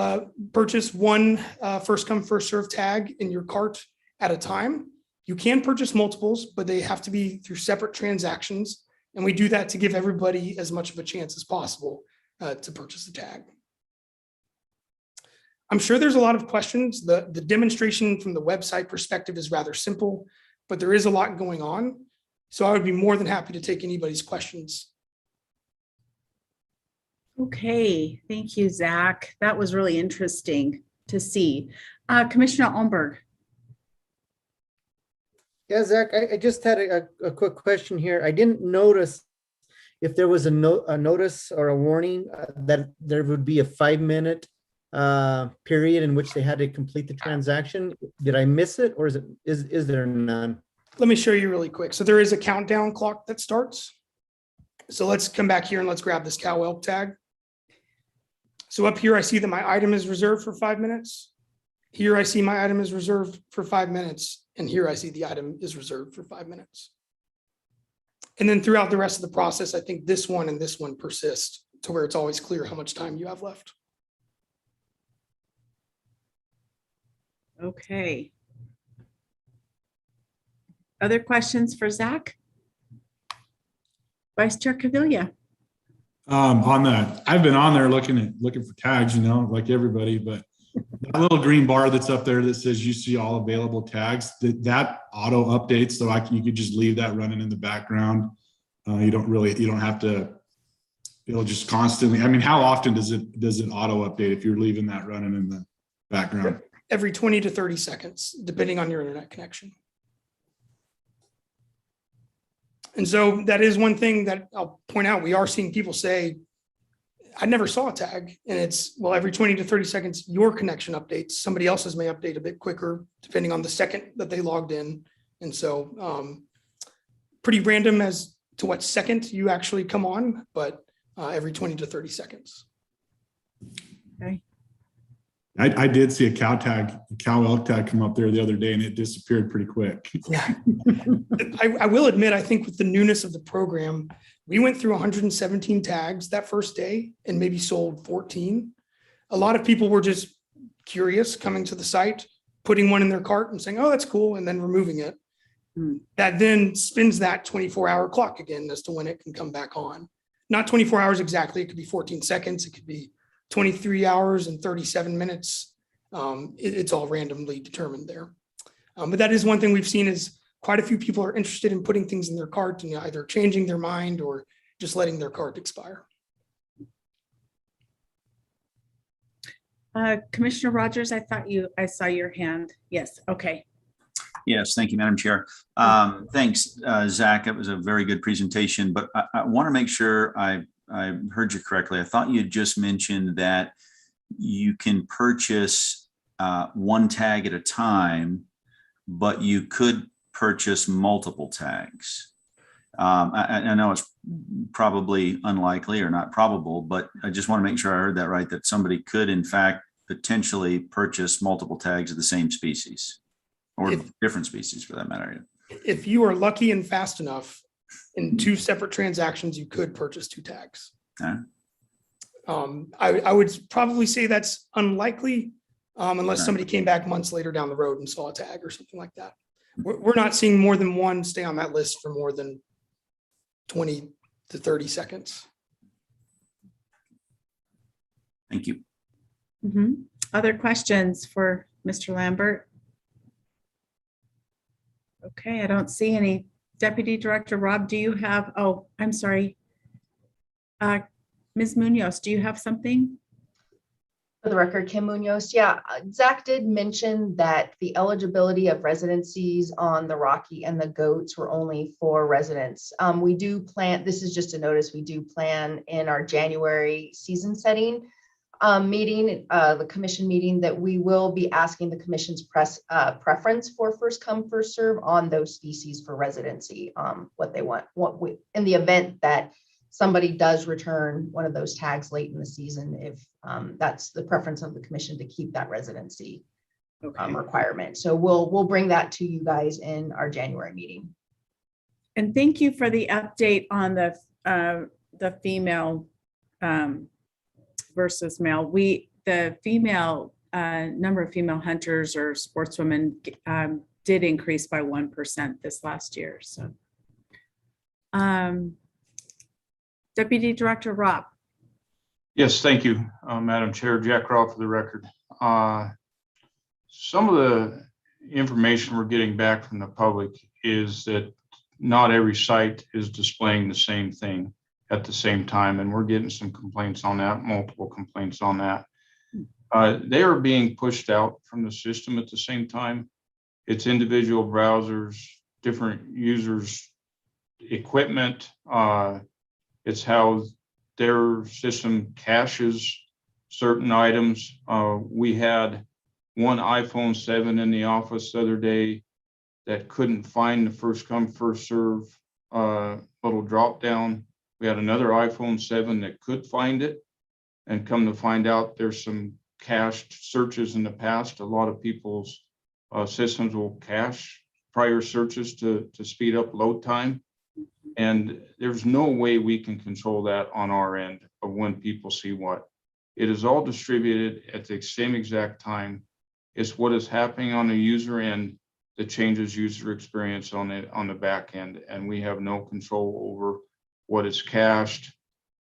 purchase one first come, first serve tag in your cart at a time. You can purchase multiples, but they have to be through separate transactions. And we do that to give everybody as much of a chance as possible to purchase the tag. I'm sure there's a lot of questions. The demonstration from the website perspective is rather simple, but there is a lot going on. So I would be more than happy to take anybody's questions. Okay, thank you, Zach. That was really interesting to see. Commissioner Olmberg. Yeah, Zach, I just had a quick question here. I didn't notice if there was a notice or a warning that there would be a 5-minute period in which they had to complete the transaction. Did I miss it, or is there none? Let me show you really quick. So there is a countdown clock that starts. So let's come back here and let's grab this cow elk tag. So up here, I see that my item is reserved for 5 minutes. Here I see my item is reserved for 5 minutes. And here I see the item is reserved for 5 minutes. And then throughout the rest of the process, I think this one and this one persist to where it's always clear how much time you have left. Okay. Other questions for Zach? Vice Chair Cavilla. I've been on there looking for tags, like everybody, but that little green bar that's up there that says you see all available tags, that auto updates. So you could just leave that running in the background. You don't have to, it'll just constantly, how often does it auto update if you're leaving that running in the background? Every 20 to 30 seconds, depending on your internet connection. And so that is one thing that I'll point out. We are seeing people say, I never saw a tag. And it's, well, every 20 to 30 seconds, your connection updates. Somebody else's may update a bit quicker, depending on the second that they logged in. And so pretty random as to what second you actually come on, but every 20 to 30 seconds. Okay. I did see a cow elk tag come up there the other day, and it disappeared pretty quick. Yeah. I will admit, I think with the newness of the program, we went through 117 tags that first day and maybe sold 14. A lot of people were just curious coming to the site, putting one in their cart and saying, oh, that's cool, and then removing it. That then spins that 24-hour clock again as to when it can come back on. Not 24 hours exactly. It could be 14 seconds. It could be 23 hours and 37 minutes. It's all randomly determined there. But that is one thing we've seen is quite a few people are interested in putting things in their cart and either changing their mind or just letting their cart expire. Commissioner Rogers, I saw your hand. Yes, okay. Yes, thank you, Madam Chair. Thanks, Zach. It was a very good presentation, but I want to make sure I heard you correctly. I thought you had just mentioned that you can purchase one tag at a time, but you could purchase multiple tags. I know it's probably unlikely or not probable, but I just want to make sure I heard that right, that somebody could in fact potentially purchase multiple tags of the same species or different species for that matter. If you are lucky and fast enough in two separate transactions, you could purchase two tags. I would probably say that's unlikely unless somebody came back months later down the road and saw a tag or something like that. We're not seeing more than one stay on that list for more than 20 to 30 seconds. Thank you. Other questions for Mr. Lambert? Okay, I don't see any. Deputy Director Rob, do you have, oh, I'm sorry. Ms. Munoz, do you have something? For the record, Kim Munoz. Yeah, Zach did mention that the eligibility of residencies on the Rocky and the Goats were only for residents. We do plan, this is just a notice, we do plan in our January season setting meeting, the commission meeting, that we will be asking the commission's preference for first come, first serve on those species for residency, what they want, in the event that somebody does return one of those tags late in the season, if that's the preference of the commission to keep that residency requirement. So we'll bring that to you guys in our January meeting. And thank you for the update on the female versus male. The female number of female hunters or sportswomen did increase by 1% this last year. So Deputy Director Rob. Yes, thank you, Madam Chair. Jack Raw for the record. Some of the information we're getting back from the public is that not every site is displaying the same thing at the same time, and we're getting some complaints on that, multiple complaints on that. They are being pushed out from the system at the same time. It's individual browsers, different users' equipment. It's how their system caches certain items. We had one iPhone 7 in the office the other day that couldn't find the first come, first serve little drop down. We had another iPhone 7 that could find it, and come to find out there's some cached searches in the past. A lot of people's systems will cache prior searches to speed up load time. And there's no way we can control that on our end of when people see what. It is all distributed at the same exact time. It's what is happening on the user end that changes user experience on the back end. And we have no control over what is cached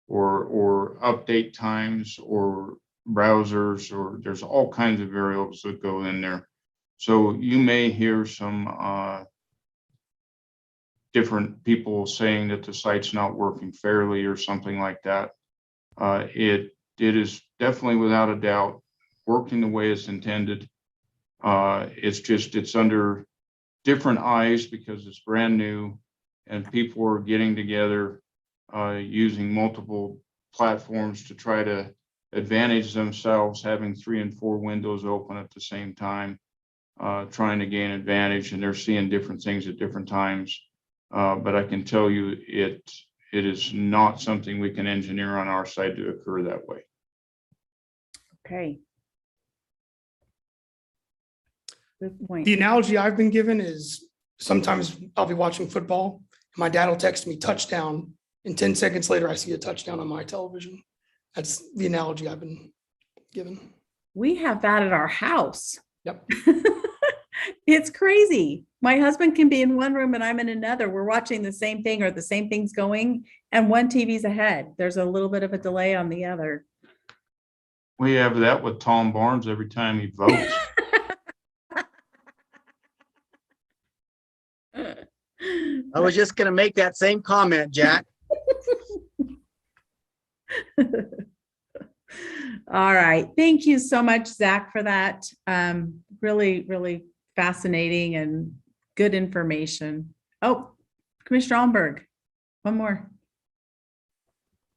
or update times or browsers, or there's all kinds of variables that go in there. So you may hear some different people saying that the site's not working fairly or something like that. It is definitely, without a doubt, working the way it's intended. It's under different eyes because it's brand new and people are getting together using multiple platforms to try to advantage themselves, having 3 and 4 windows open at the same time, trying to gain advantage, and they're seeing different things at different times. But I can tell you it is not something we can engineer on our side to occur that way. Okay. Good point. The analogy I've been given is sometimes I'll be watching football. My dad will text me touchdown, and 10 seconds later, I see a touchdown on my television. That's the analogy I've been given. We have that at our house. Yep. It's crazy. My husband can be in one room and I'm in another. We're watching the same thing or the same thing's going, and one TV's ahead. There's a little bit of a delay on the other. We have that with Tom Barnes every time he votes. I was just going to make that same comment, Jack. All right. Thank you so much, Zach, for that. Really, really fascinating and good information. Oh, Commissioner Allenberg, one more.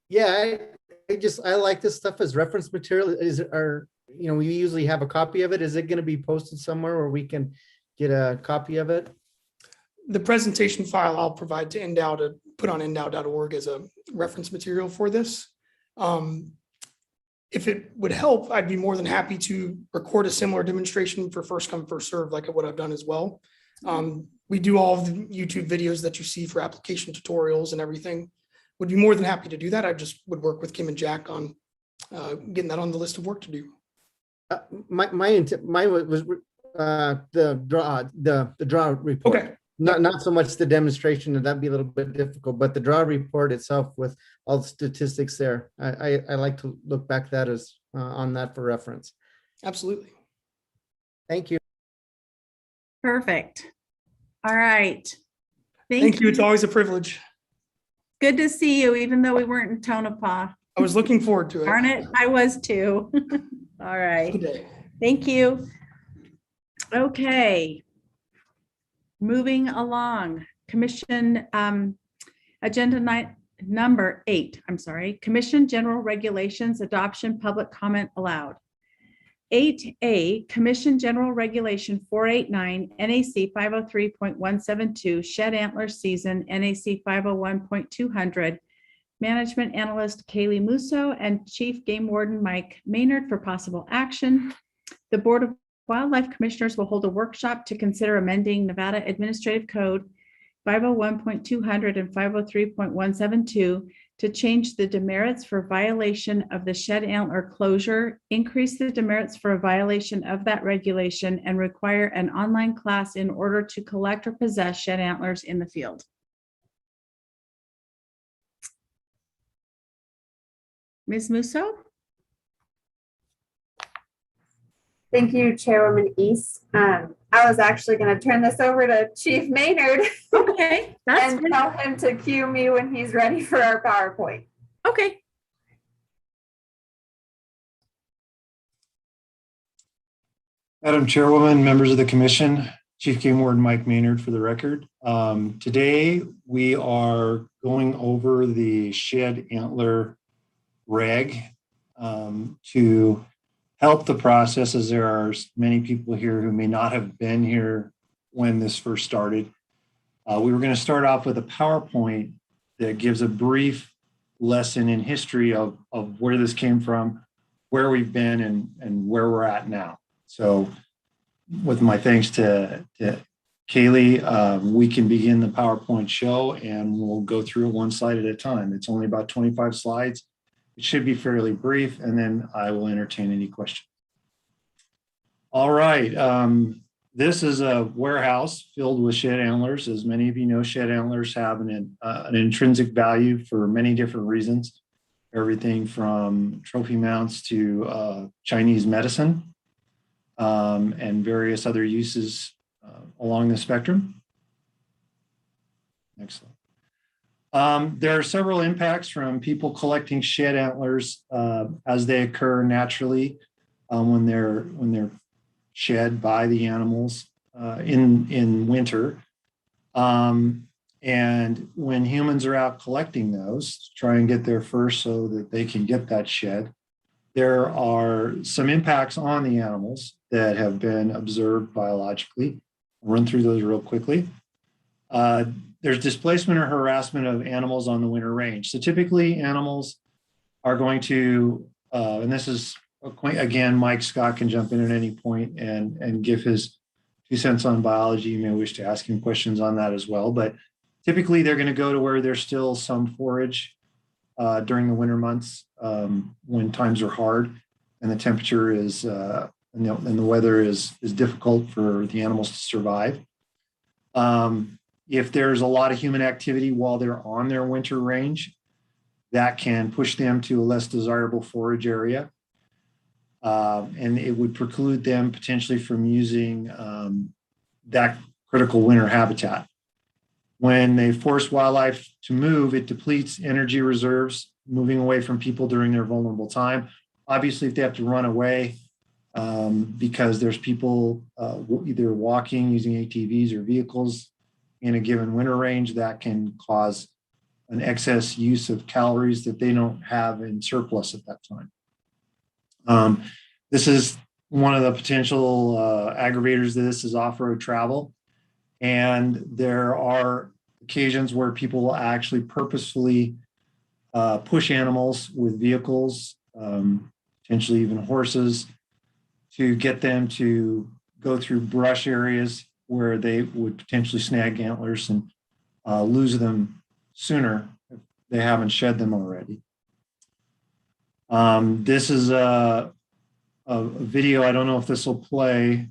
Yeah, I like this stuff as reference material. We usually have a copy of it. Is it going to be posted somewhere where we can get a copy of it? The presentation file I'll provide to NDOW to put on NDOW.org as a reference material for this. If it would help, I'd be more than happy to record a similar demonstration for first come, first serve, like what I've done as well. We do all of the YouTube videos that you see for application tutorials and everything. Would be more than happy to do that. I just would work with Kim and Jack on getting that on the list of work to do. My intent, mine was the draw report. Okay. Not so much the demonstration, and that'd be a little bit difficult, but the draw report itself with all the statistics there. I like to look back that as on that for reference. Absolutely. Thank you. Perfect. All right. Thank you. It's always a privilege. Good to see you, even though we weren't in Tonopah. I was looking forward to it. Darn it, I was too. All right. Good day. Thank you. Okay. Moving along, commission agenda number 8, I'm sorry, Commission General Regulations Adoption Public Comment Allowed. 8A, Commission General Regulation 489, NAC 503.172, Shed Antler Season, NAC 501.200, Management Analyst Kaylee Musso and Chief Game Warden Mike Maynard for possible action. The Board of Wildlife Commissioners will hold a workshop to consider amending Nevada Administrative Code 501.200 and 503.172 to change the demerits for violation of the shed antler closure, increase the demerits for a violation of that regulation, and require an online class in order to collect or possess shed antlers in the field. Ms. Musso? Thank you, Chairwoman East. I was actually going to turn this over to Chief Maynard. Okay, that's and tell him to cue me when he's ready for our PowerPoint. Okay. Madam Chairwoman, members of the commission, Chief Game Warden Mike Maynard for the record. Today we are going over the shed antler reg to help the process, as there are many people here who may not have been here when this first started. We were going to start off with a PowerPoint that gives a brief lesson in history of where this came from, where we've been, and where we're at now. So with my thanks to Kaylee, we can begin the PowerPoint show and we'll go through it one slide at a time. It's only about 25 slides. It should be fairly brief, and then I will entertain any questions. All right. This is a warehouse filled with shed antlers. As many of you know, shed antlers have an intrinsic value for many different reasons. Everything from trophy mounts to Chinese medicine and various other uses along the spectrum. Next slide. There are several impacts from people collecting shed antlers as they occur naturally when they're shed by the animals in winter. And when humans are out collecting those to try and get there first so that they can get that shed, there are some impacts on the animals that have been observed biologically. I'll run through those real quickly. There's displacement or harassment of animals on the winter range. So typically animals are going to, and this is, again, Mike Scott can jump in at any point and give his 2 cents on biology. You may wish to ask him questions on that as well. But typically they're going to go to where there's still some forage during the winter months when times are hard and the temperature is, and the weather is difficult for the animals to survive. If there's a lot of human activity while they're on their winter range, that can push them to a less desirable forage area. And it would preclude them potentially from using that critical winter habitat. When they force wildlife to move, it depletes energy reserves, moving away from people during their vulnerable time. Obviously, if they have to run away, because there's people either walking, using ATVs or vehicles in a given winter range that can cause an excess use of calories that they don't have in surplus at that time. This is one of the potential aggravators of this is off-road travel. And there are occasions where people will actually purposefully push animals with vehicles, potentially even horses, to get them to go through brush areas where they would potentially snag antlers and lose them sooner if they haven't shed them already. This is a video. I don't know if this will play.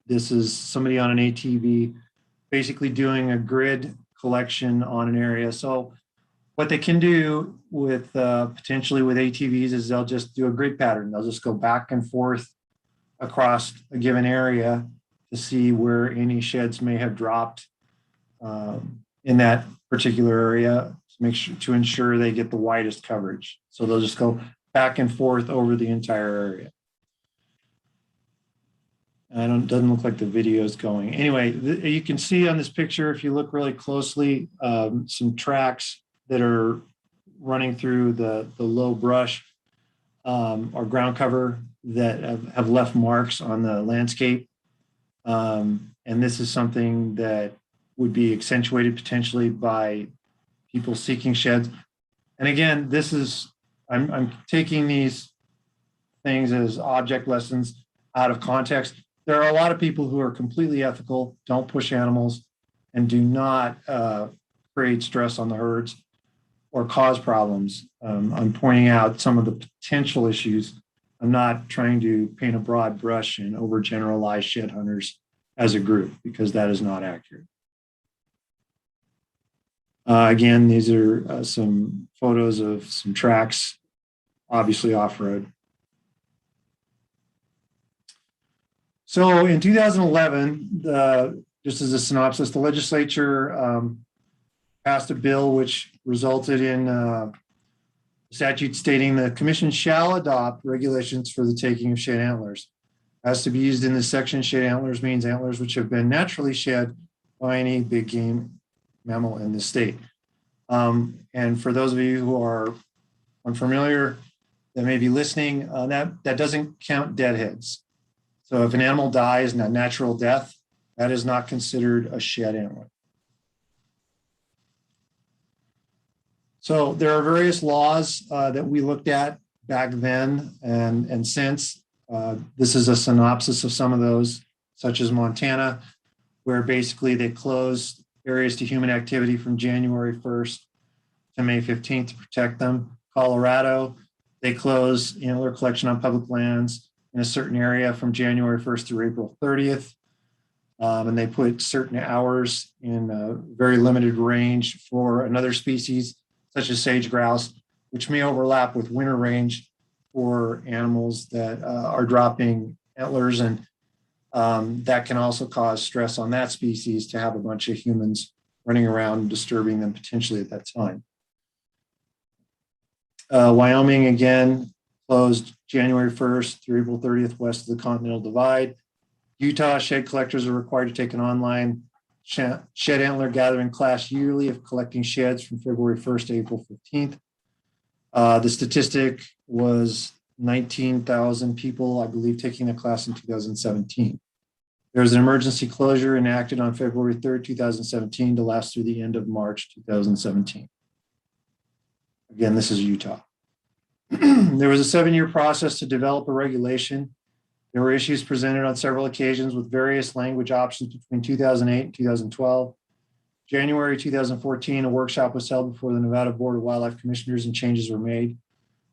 This is somebody on an ATV basically doing a grid collection on an area. So what they can do with potentially with ATVs is they'll just do a grid pattern. They'll just go back and forth across a given area to see where any sheds may have dropped in that particular area to make sure to ensure they get the widest coverage. So they'll just go back and forth over the entire area. Doesn't look like the video is going. Anyway, you can see on this picture, if you look really closely, some tracks that are running through the low brush or ground cover that have left marks on the landscape. And this is something that would be accentuated potentially by people seeking sheds. And again, this is, I'm taking these things as object lessons out of context. There are a lot of people who are completely ethical, don't push animals, and do not create stress on the herds or cause problems. I'm pointing out some of the potential issues. I'm not trying to paint a broad brush and overgeneralize shed hunters as a group, because that is not accurate. Again, these are some photos of some tracks, obviously off-road. So in 2011, just as a synopsis, the legislature passed a bill which resulted in statute stating the commission shall adopt regulations for the taking of shed antlers. As to be used in this section, shed antlers means antlers which have been naturally shed by any big game mammal in the state. And for those of you who are unfamiliar that may be listening, that doesn't count deadheads. So if an animal dies in a natural death, that is not considered a shed antler. So there are various laws that we looked at back then and since. This is a synopsis of some of those, such as Montana, where basically they closed areas to human activity from January 1st to May 15th to protect them. Colorado, they closed antler collection on public lands in a certain area from January 1st through April 30th. And they put certain hours in a very limited range for another species, such as sage grouse, which may overlap with winter range for animals that are dropping antlers. And that can also cause stress on that species to have a bunch of humans running around disturbing them potentially at that time. Wyoming, again, closed January 1st through April 30th west of the Continental Divide. Utah, shed collectors are required to take an online shed antler gathering class yearly of collecting sheds from February 1st to April 15th. The statistic was 19,000 people, I believe, taking the class in 2017. There was an emergency closure enacted on February 3rd, 2017 to last through the end of March 2017. Again, this is Utah. There was a 7-year process to develop a regulation. There were issues presented on several occasions with various language options between 2008 and 2012. January 2014, a workshop was held before the Nevada Board of Wildlife Commissioners and changes were made.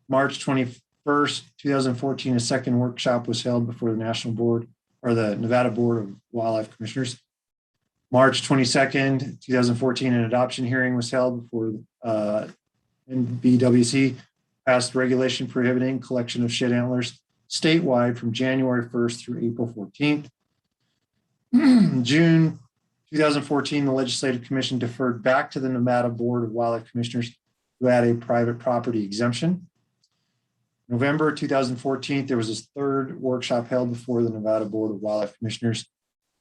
March 21st, 2014, a second workshop was held before the National Board or the Nevada Board of Wildlife Commissioners. March 22nd, 2014, an adoption hearing was held before NDOW passed regulation prohibiting collection of shed antlers statewide from January 1st through April 14th. June 2014, the Legislative Commission deferred back to the Nevada Board of Wildlife Commissioners to add a private property exemption. November 2014, there was this third workshop held before the Nevada Board of Wildlife Commissioners.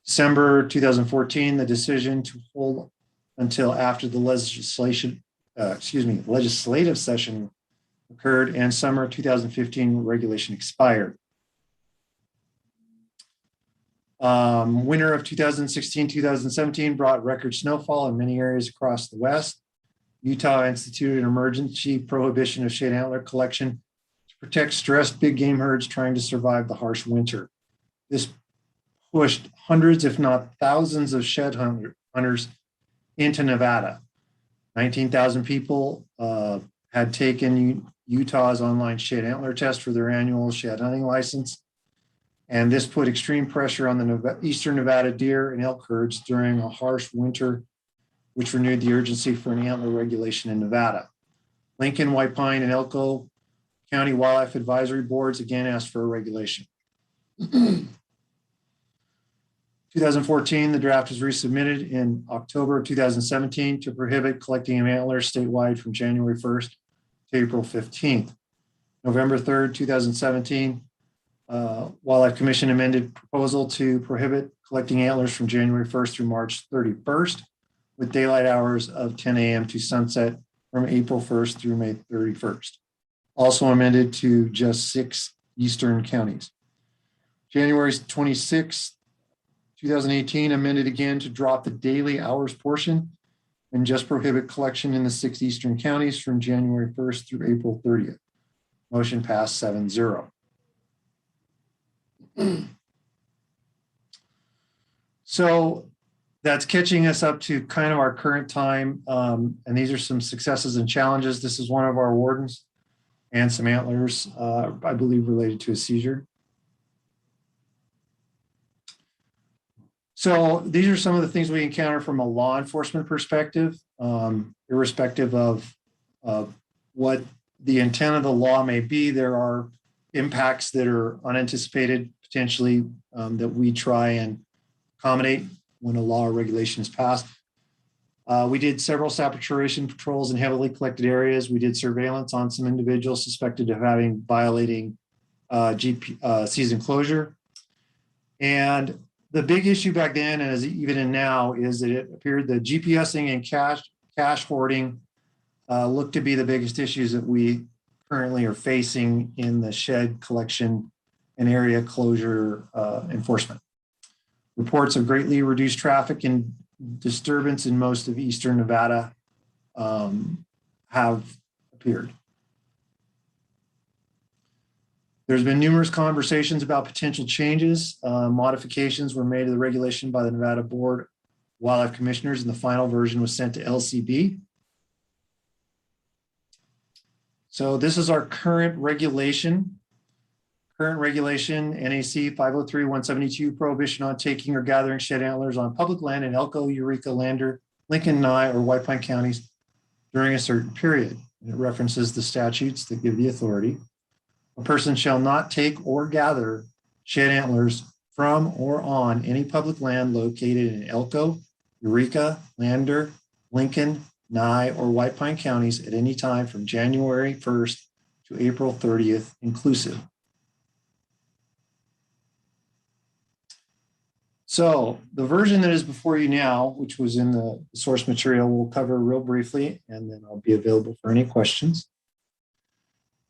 December 2014, the decision to hold until after the legislative session occurred, and summer 2015 regulation expired. Winter of 2016-2017 brought record snowfall in many areas across the West. Utah instituted an emergency prohibition of shed antler collection to protect stressed big game herds trying to survive the harsh winter. This pushed hundreds, if not thousands, of shed hunters into Nevada. 19,000 people had taken Utah's online shed antler test for their annual shed hunting license. And this put extreme pressure on the eastern Nevada deer and elk herds during a harsh winter, which renewed the urgency for an antler regulation in Nevada. Lincoln, White Pine, and Elko County Wildlife Advisory Boards again asked for a regulation. 2014, the draft was resubmitted in October of 2017 to prohibit collecting of antlers statewide from January 1st to April 15th. November 3rd, 2017, Wildlife Commission amended proposal to prohibit collecting antlers from January 1st through March 31st with daylight hours of 10 a.m. to sunset from April 1st through May 31st. Also amended to just 6 eastern counties. January 26th, 2018, amended again to drop the daily hours portion and just prohibit collection in the 6 eastern counties from January 1st through April 30th. Motion passed 7-0. So that's catching us up to kind of our current time. And these are some successes and challenges. This is one of our wardens and some antlers, I believe, related to a seizure. So these are some of the things we encounter from a law enforcement perspective, irrespective of what the intent of the law may be. There are impacts that are unanticipated, potentially, that we try and accommodate when a law or regulation is passed. We did several saturation patrols in heavily collected areas. We did surveillance on some individuals suspected of violating season closure. And the big issue back then, and as even in now, is that it appeared the GPSing and cash hoarding look to be the biggest issues that we currently are facing in the shed collection and area closure enforcement. Reports of greatly reduced traffic and disturbance in most of eastern Nevada have appeared. There's been numerous conversations about potential changes. Modifications were made to the regulation by the Nevada Board of Wildlife Commissioners, and the final version was sent to LCB. So this is our current regulation. Current regulation, NAC 503-172, prohibition on taking or gathering shed antlers on public land in Elko, Eureka, Lander, Lincoln, Nye, or White Pine counties during a certain period. And it references the statutes that give the authority. A person shall not take or gather shed antlers from or on any public land located in Elko, Eureka, Lander, Lincoln, Nye, or White Pine counties at any time from January 1st to April 30th inclusive. So the version that is before you now, which was in the source material, we'll cover real briefly, and then I'll be available for any questions.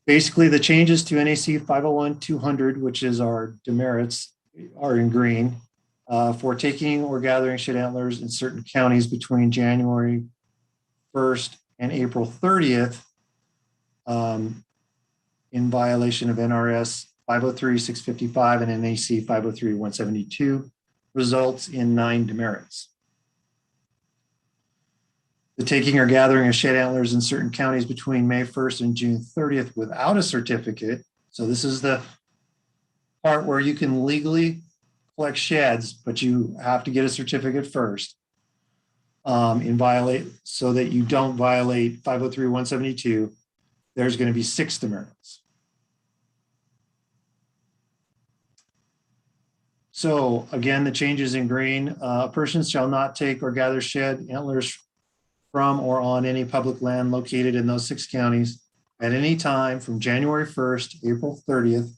Basically, the changes to NAC 501-200, which is our demerits, are in green for taking or gathering shed antlers in certain counties between January 1st and April 30th in violation of NRS 503-655 and NAC 503-172 results in 9 demerits. The taking or gathering of shed antlers in certain counties between May 1st and June 30th without a certificate. So this is the part where you can legally collect sheds, but you have to get a certificate first so that you don't violate 503-172. There's going to be 6 demerits. So again, the changes in green, persons shall not take or gather shed antlers from or on any public land located in those 6 counties at any time from January 1st, April 30th,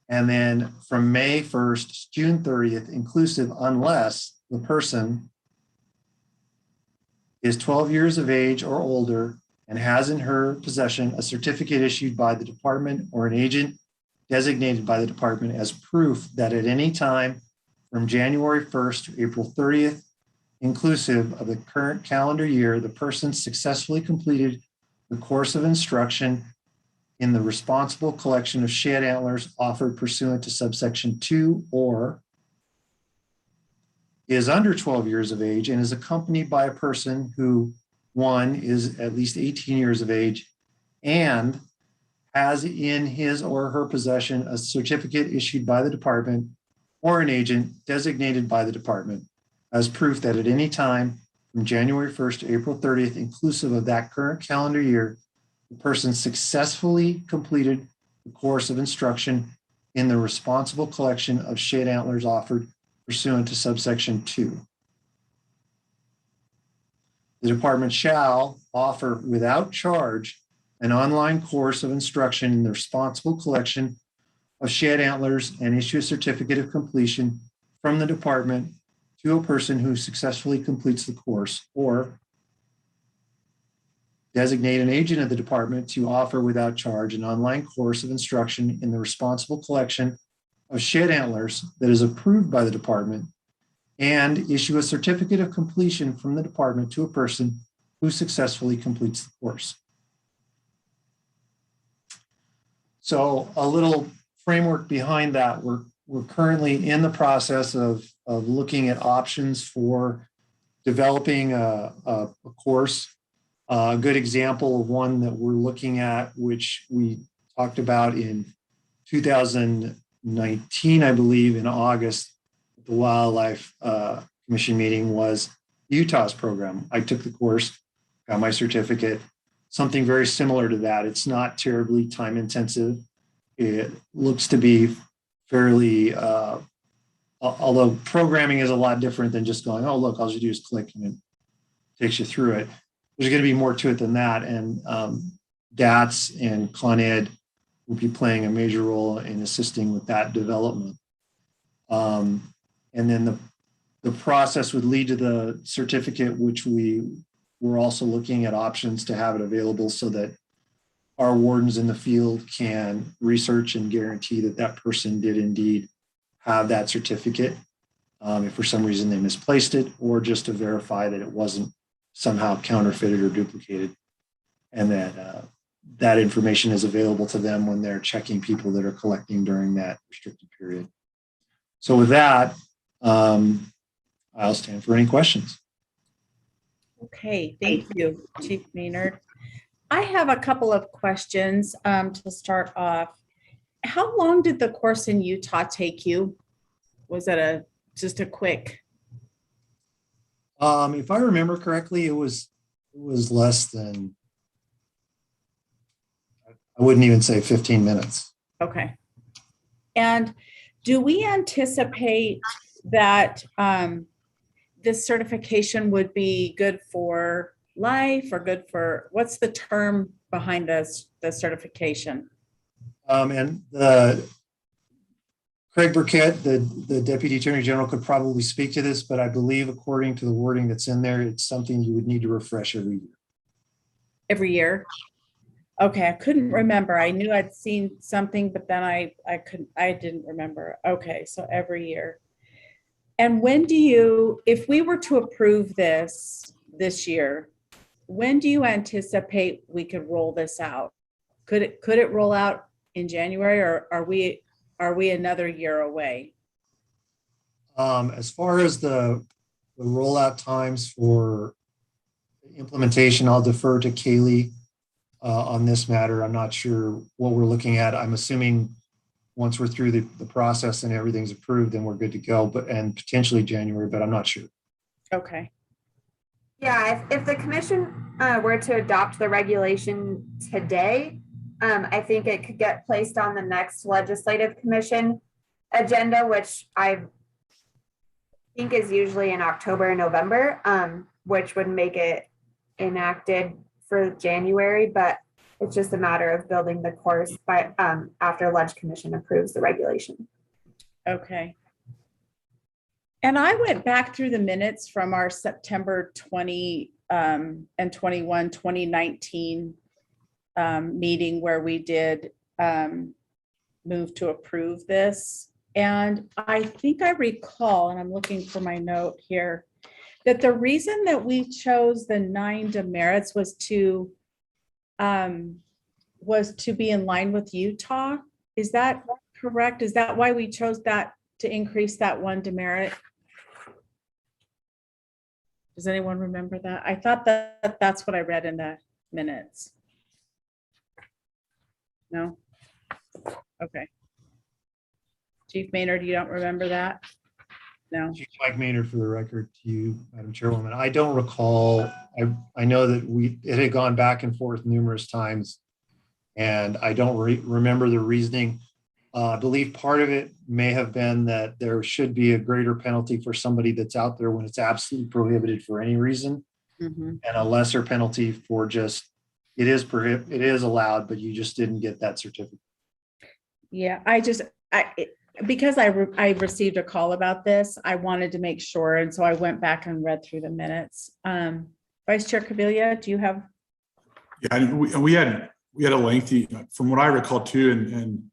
and then from May 1st, June 30th, inclusive, unless the person is 12 years of age or older and has in her possession a certificate issued by the department or an agent designated by the department as proof that at any time from January 1st to April 30th, inclusive of the current calendar year, the person successfully completed the course of instruction in the responsible collection of shed antlers offered pursuant to subsection 2, or is under 12 years of age and is accompanied by a person who, one, is at least 18 years of age and has in his or her possession a certificate issued by the department or an agent designated by the department as proof that at any time from January 1st to April 30th, inclusive of that current calendar year, the person successfully completed the course of instruction in the responsible collection of shed antlers offered pursuant to subsection 2. The department shall offer without charge an online course of instruction in the responsible collection of shed antlers and issue a certificate of completion from the department to a person who successfully completes the course, or designate an agent of the department to offer without charge an online course of instruction in the responsible collection of shed antlers that is approved by the department and issue a certificate of completion from the department to a person who successfully completes the course. So a little framework behind that, we're currently in the process of looking at options for developing a course. A good example of one that we're looking at, which we talked about in 2019, I believe, in August, at the Wildlife Commission meeting, was Utah's program. I took the course, got my certificate, something very similar to that. It's not terribly time intensive. It looks to be fairly, although programming is a lot different than just going, oh, look, all you do is click and it takes you through it. There's going to be more to it than that. And DATS and Con Ed will be playing a major role in assisting with that development. And then the process would lead to the certificate, which we're also looking at options to have it available so that our wardens in the field can research and guarantee that that person did indeed have that certificate. If for some reason they misplaced it, or just to verify that it wasn't somehow counterfeited or duplicated, and that that information is available to them when they're checking people that are collecting during that restricted period. So with that, I'll stand for any questions. Okay, thank you, Chief Maynard. I have a couple of questions to start off. How long did the course in Utah take you? Was it just a quick? If I remember correctly, it was less than, I wouldn't even say 15 minutes. Okay. And do we anticipate that this certification would be good for life or good for, what's the term behind this, the certification? And Craig Burkett, the Deputy Attorney General, could probably speak to this, but I believe according to the wording that's in there, it's something you would need to refresh every year. Every year? Okay, I couldn't remember. I knew I'd seen something, but then I didn't remember. Okay, so every year. And when do you, if we were to approve this year, when do you anticipate we could roll this out? Could it roll out in January, or are we another year away? As far as the rollout times for implementation, I'll defer to Kaylee on this matter. I'm not sure what we're looking at. I'm assuming once we're through the process and everything's approved, then we're good to go, and potentially January, but I'm not sure. Okay. Yeah, if the commission were to adopt the regulation today, I think it could get placed on the next legislative commission agenda, which I think is usually in October and November, which would make it enacted for January. But It's just a matter of building the course by, after Ledge Commission approves the regulation. Okay. And I went back through the minutes from our September 20 and 21, 2019 meeting where we did move to approve this. And I think I recall, and I'm looking for my note here, that the reason that we chose the 9 demerits was to be in line with Utah. Is that correct? Is that why we chose that, to increase that 1 demerit? Does anyone remember that? I thought that that's what I read in the minutes. No? Okay. Chief Maynard, you don't remember that? No. Chief Mike Maynard, for the record, to you, Madam Chairwoman. I don't recall. I know that it had gone back and forth numerous times, and I don't remember the reasoning. I believe part of it may have been that there should be a greater penalty for somebody that's out there when it's absolutely prohibited for any reason, and a lesser penalty for just, it is allowed, but you just didn't get that certificate. Yeah, because I received a call about this, I wanted to make sure, and so I went back and read through the minutes. Vice Chair Cavilla, do you have? Yeah, we had a lengthy, from what I recall too, and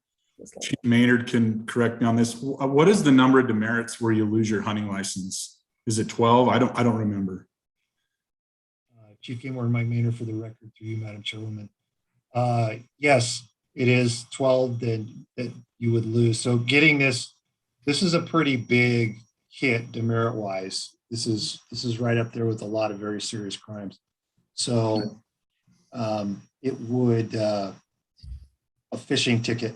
Chief Maynard can correct me on this. What is the number of demerits where you lose your hunting license? Is it 12? I don't remember. Chief Game Warden Mike Maynard, for the record, to you, Madam Chairwoman. Yes, it is 12 that you would lose. So getting this is a pretty big hit demerit wise. This is right up there with a lot of very serious crimes. So it would, a fishing ticket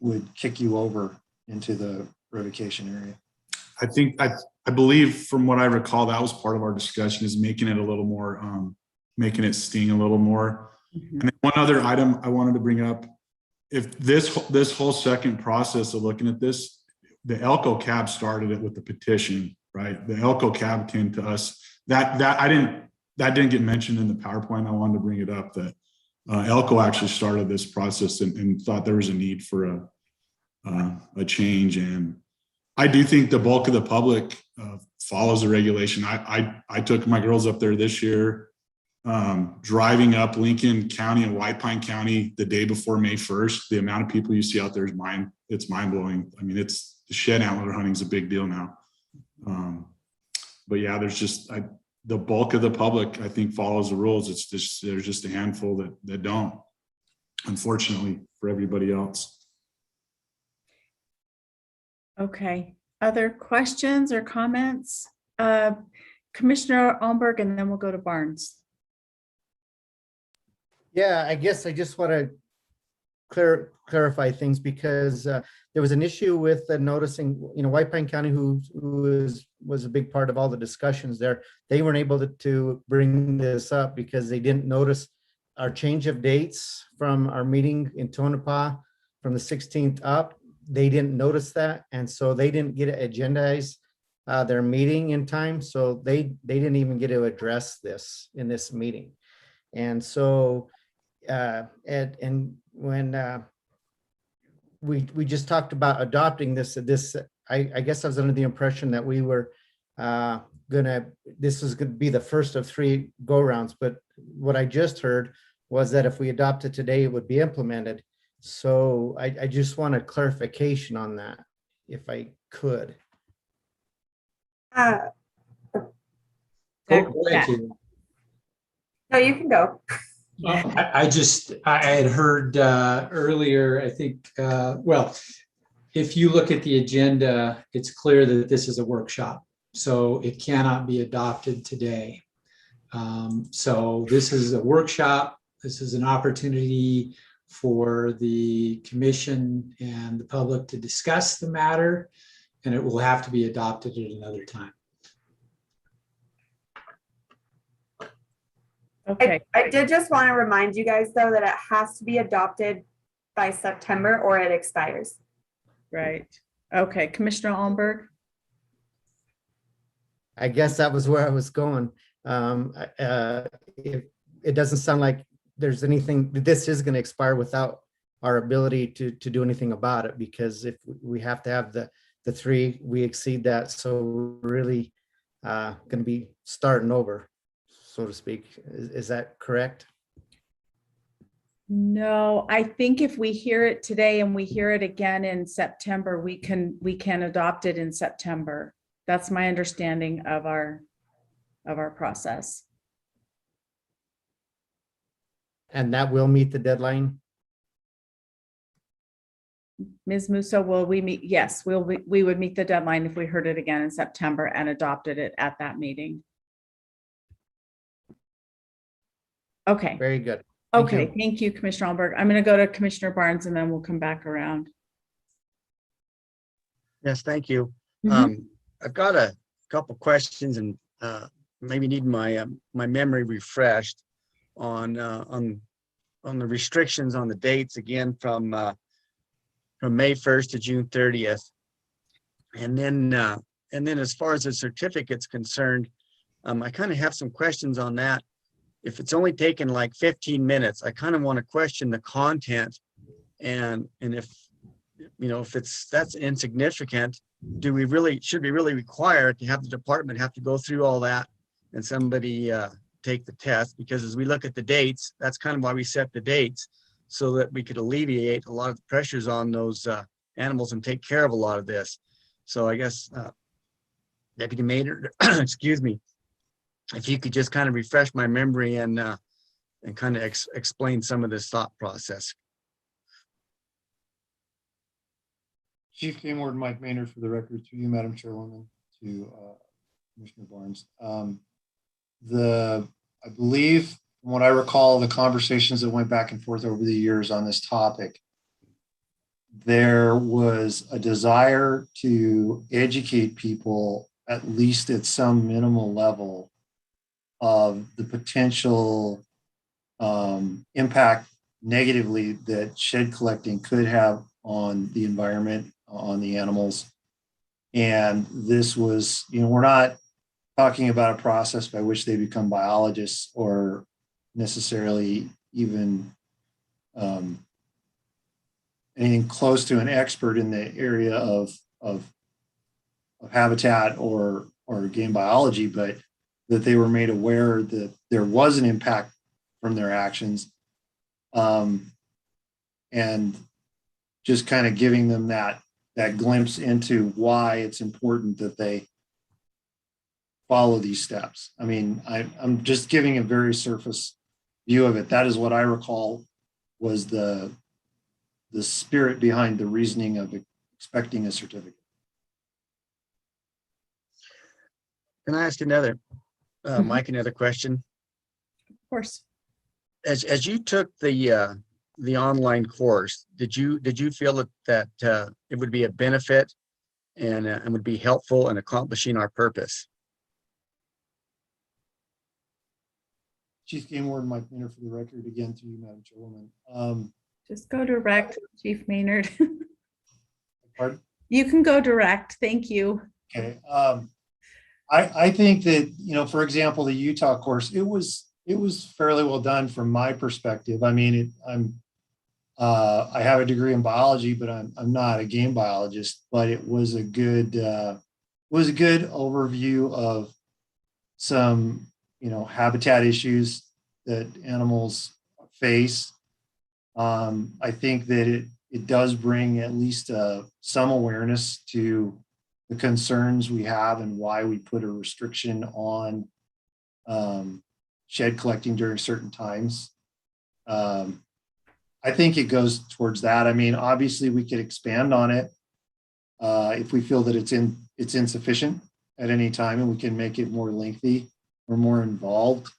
would kick you over into the revocation area. I believe from what I recall, that was part of our discussion, is making it a little more, making it sting a little more. And then one other item I wanted to bring up, if this whole second process of looking at this, the Elko cab started it with the petition, right? The Elko cab came to us. That didn't get mentioned in the PowerPoint. I wanted to bring it up that Elko actually started this process and thought there was a need for a change. And I do think the bulk of the public follows the regulation. I took my girls up there this year, driving up Lincoln County and White Pine County the day before May 1st. The amount of people you see out there is it's mind blowing. I mean, the shed antler hunting is a big deal now. But yeah, there's just the bulk of the public, I think, follows the rules. There's just a handful that don't, unfortunately, for everybody else. Okay, other questions or comments? Commissioner Almberg, and then we'll go to Barnes. Yeah, I guess I just want to clarify things because there was an issue with noticing, White Pine County, who was a big part of all the discussions there. They weren't able to bring this up because they didn't notice our change of dates from our meeting in Tonopah from the 16th up. They didn't notice that, and so they didn't get to agendize their meeting in time. So they didn't even get to address this in this meeting. And so and when we just talked about adopting this, I guess I was under the impression that we were this was gonna be the first of 3 go rounds, but what I just heard was that if we adopt it today, it would be implemented. So I just want a clarification on that, if I could. No, you can go. I had heard earlier, I think, well, if you look at the agenda, it's clear that this is a workshop, so it cannot be adopted today. So this is a workshop. This is an opportunity for the commission and the public to discuss the matter, and it will have to be adopted at another time. Okay. I did just want to remind you guys, though, that it has to be adopted by September or it expires. Right. Okay, Commissioner Almberg. I guess that was where I was going. It doesn't sound like there's anything, this is going to expire without our ability to do anything about it, because if we have to have the 3, we exceed that. So we're really going to be starting over, so to speak. Is that correct? No, I think if we hear it today and we hear it again in September, we can adopt it in September. That's my understanding of our process. And that will meet the deadline? Ms. Musso, will we meet? Yes, we would meet the deadline if we heard it again in September and adopted it at that meeting. Okay. Very good. Thank Okay, you. thank you, Commissioner Alberg. I'm going to go to Commissioner Barnes and then we'll come back around. Yes, thank you. Mhm. I've got a couple questions and maybe need my memory refreshed on the restrictions on the dates again from May 1st to June 30th. And then as far as the certificate's concerned, I kind of have some questions on that. If it's only taken like 15 minutes, I kind of want to question the content, and if that's insignificant, should we really require to have the department have to go through all that and somebody take the test? Because as we look at the dates, that's kind of why we set the dates, so that we could alleviate a lot of the pressures on those animals and take care of a lot of this. So I guess Deputy Maynard, excuse me, if you could just kind of refresh my memory and kind of explain some of this thought process. Chief Game Warden Mike Maynard, for the record, through you, Madam Chairwoman, to Commissioner Barnes. I believe, from what I recall, the conversations that went back and forth over the years on this topic, there was a desire to educate people, at least at some minimal level, of the potential impact negatively that shed collecting could have on the environment, on the animals. And this was, we're not talking about a process by which they become biologists or necessarily even anything close to an expert in the area of habitat or game biology, but that they were made aware that there was an impact from their actions, and just kind of giving them that glimpse into why it's important that they follow these steps. I mean, I'm just giving a very surface view of it. That is what I recall was the spirit behind the reasoning of expecting a certificate. Can I ask another, Mike, another question? Of course. As you took the online course, did you feel that it would be a benefit and would be helpful in accomplishing our purpose? Chief Game Warden Mike Maynard, for the record, again through you, Madam Chairwoman. Just go direct, Chief Maynard. Pardon? You can go direct. Thank you. Okay. I think that, for example, the Utah course, it was fairly well done from my perspective. I mean, I have a degree in biology, but I'm not a game biologist. But it was a good overview of some habitat issues that animals face. I think that it does bring at least some awareness to the concerns we have and why we put a restriction on shed collecting during certain times. I think it goes towards that. I mean, obviously we could expand on it if we feel that it's insufficient at any time, and we can make it more lengthy or more involved.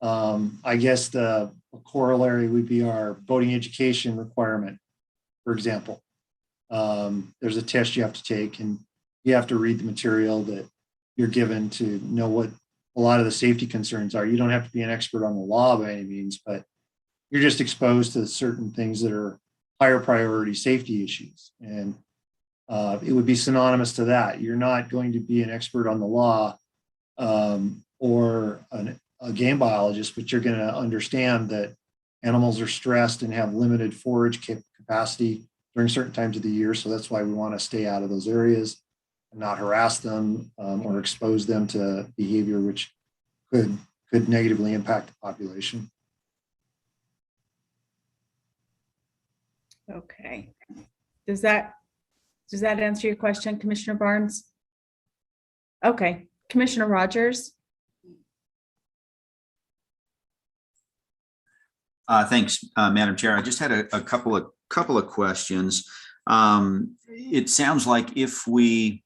I guess the corollary would be our boating education requirement, for example. There's a test you have to take, and you have to read the material that you're given to know what a lot of the safety concerns are. You don't have to be an expert on the law by any means, but you're just exposed to certain things that are higher priority safety issues. And it would be synonymous to that. You're not going to be an expert on the law or a game biologist, but you're going to understand that animals are stressed and have limited forage capacity during certain times of the year. So that's why we want to stay out of those areas and not harass them or expose them to behavior which could negatively impact the population. Okay. Does that answer your question, Commissioner Barnes? Okay, Commissioner Rogers? Thanks, Madam Chair. I just had a couple of questions. It sounds like if we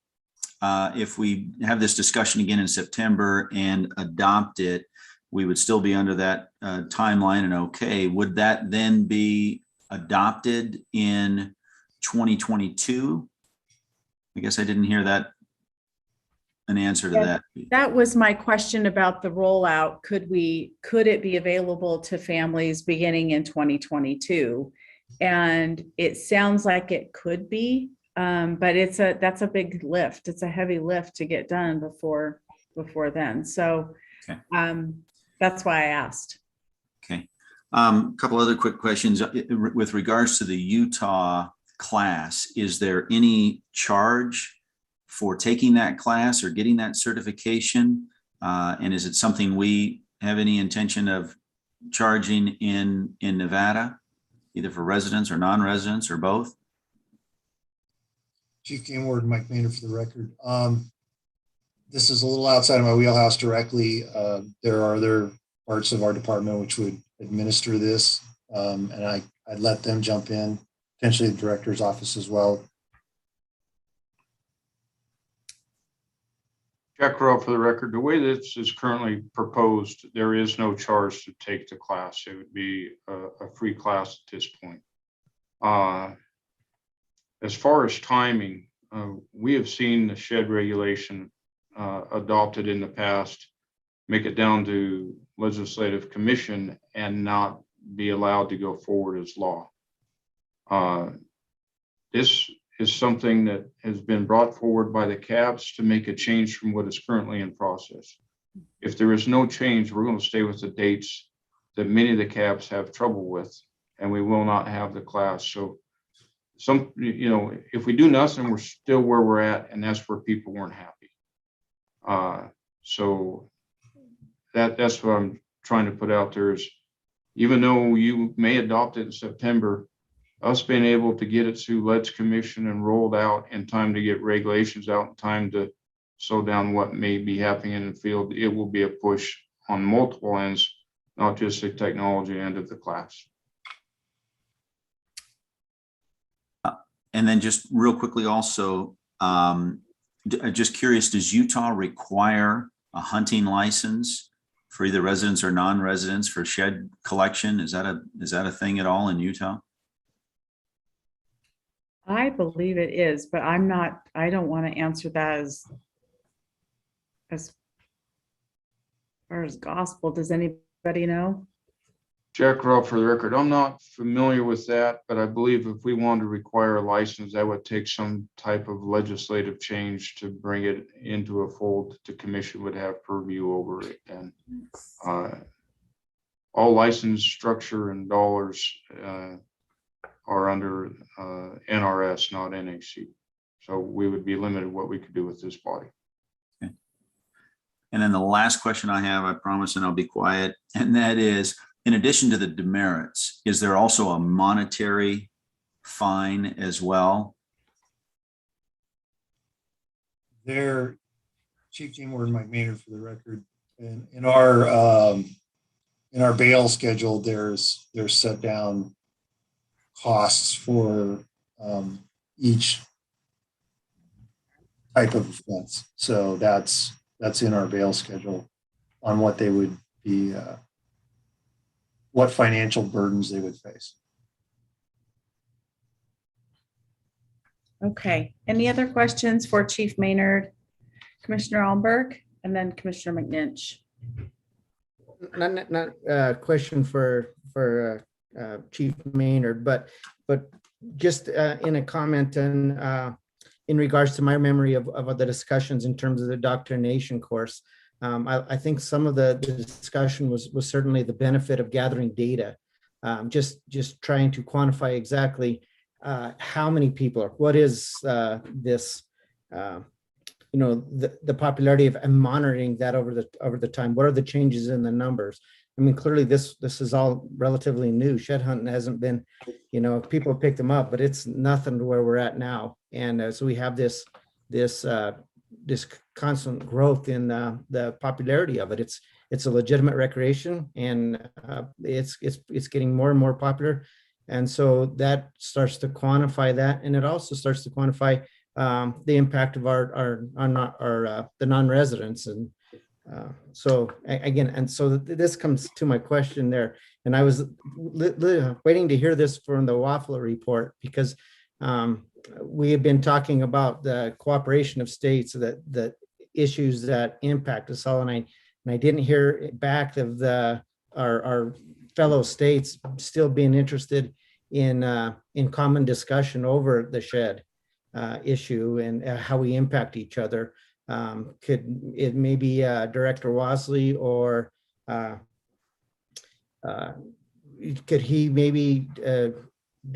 have this discussion again in September and adopt it, we would still be under that timeline and okay. Would that then be adopted in 2022? I guess I didn't hear that, an answer to that. That was my question about the rollout. Could it be available to families beginning in 2022? And it sounds like it could be, but that's a big lift. It's a heavy lift to get done before then. So okay. That's why I asked. Okay. A couple other quick questions with regards to the Utah class. Is there any charge for taking that class or getting that certification? And is it something we have any intention of charging in Nevada, either for residents or non-residents or both? Chief Game Warden Mike Maynard for the record. This is a little outside of my wheelhouse directly. There are other parts of our department which would administer this, and I'd let them jump in, potentially the director's office as well. Jack Rowe for the record. The way this is currently proposed, there is no charge to take the class. It would be a free class at this point. As far as timing, we have seen the shed regulation adopted in the past, make it down to legislative commission and not be allowed to go forward as law. This is something that has been brought forward by the cabs to make a change from what is currently in process. If there is no change, we're going to stay with the dates that many of the cabs have trouble with, and we will not have the class. So if we do nothing, we're still where we're at, and that's where people weren't happy. So that's what I'm trying to put out there is, even though you may adopt it in September, us being able to get it through Led's commission and rolled out in time to get regulations out in time to slow down what may be happening in the field, it will be a push on multiple ends, not just the technology end of the class. And then just real quickly also, just curious, does Utah require a hunting license for either residents or non-residents for shed collection? Is that a thing at all in Utah? I believe it is, but I don't want to answer that as far as gospel. Does anybody know? Jack Rowe for the record. I'm not familiar with that, but I believe if we wanted to require a license, that would take some type of legislative change to bring it into a fold. The commission would have purview over it, and all license structure and dollars are under NRS, not NAC. So we would be limited what we could do with this body. Okay. And then the last question I have, I promise, and I'll be quiet, and that is, in addition to the demerits, is there also a monetary fine as well? There, Chief Game Warden Mike Maynard for the record, and in our bail schedule, there's set down costs for each type of offense. So that's in our bail schedule on what they would be, what financial burdens they would face. Okay. Any other questions for Chief Maynard, Commissioner Almberg, and then Commissioner McNinch? Not a question for Chief Maynard, but just in a comment and in regards to my memory of the discussions in terms of the doctrination course, I think some of the discussion was certainly the benefit of gathering data just trying to quantify exactly how many people or what is this, the popularity of and monitoring that over the time. What are the changes in the numbers? I mean, clearly this is all relatively new. Shed hunting hasn't been, people pick them up, but it's nothing to where we're at now. And so we have this constant growth in the popularity of it. It's a legitimate recreation, and it's getting more and more popular. And so that starts to quantify that, and it also starts to quantify the impact of the non-residents. And so again, and so this comes to my question there. And I was waiting to hear this from the Waffler report, because we have been talking about the cooperation of states, that issues that impact us all. And I didn't hear back of our fellow states still being interested in common discussion over the shed issue and how we impact each other. Could it maybe Director Wasley or could he maybe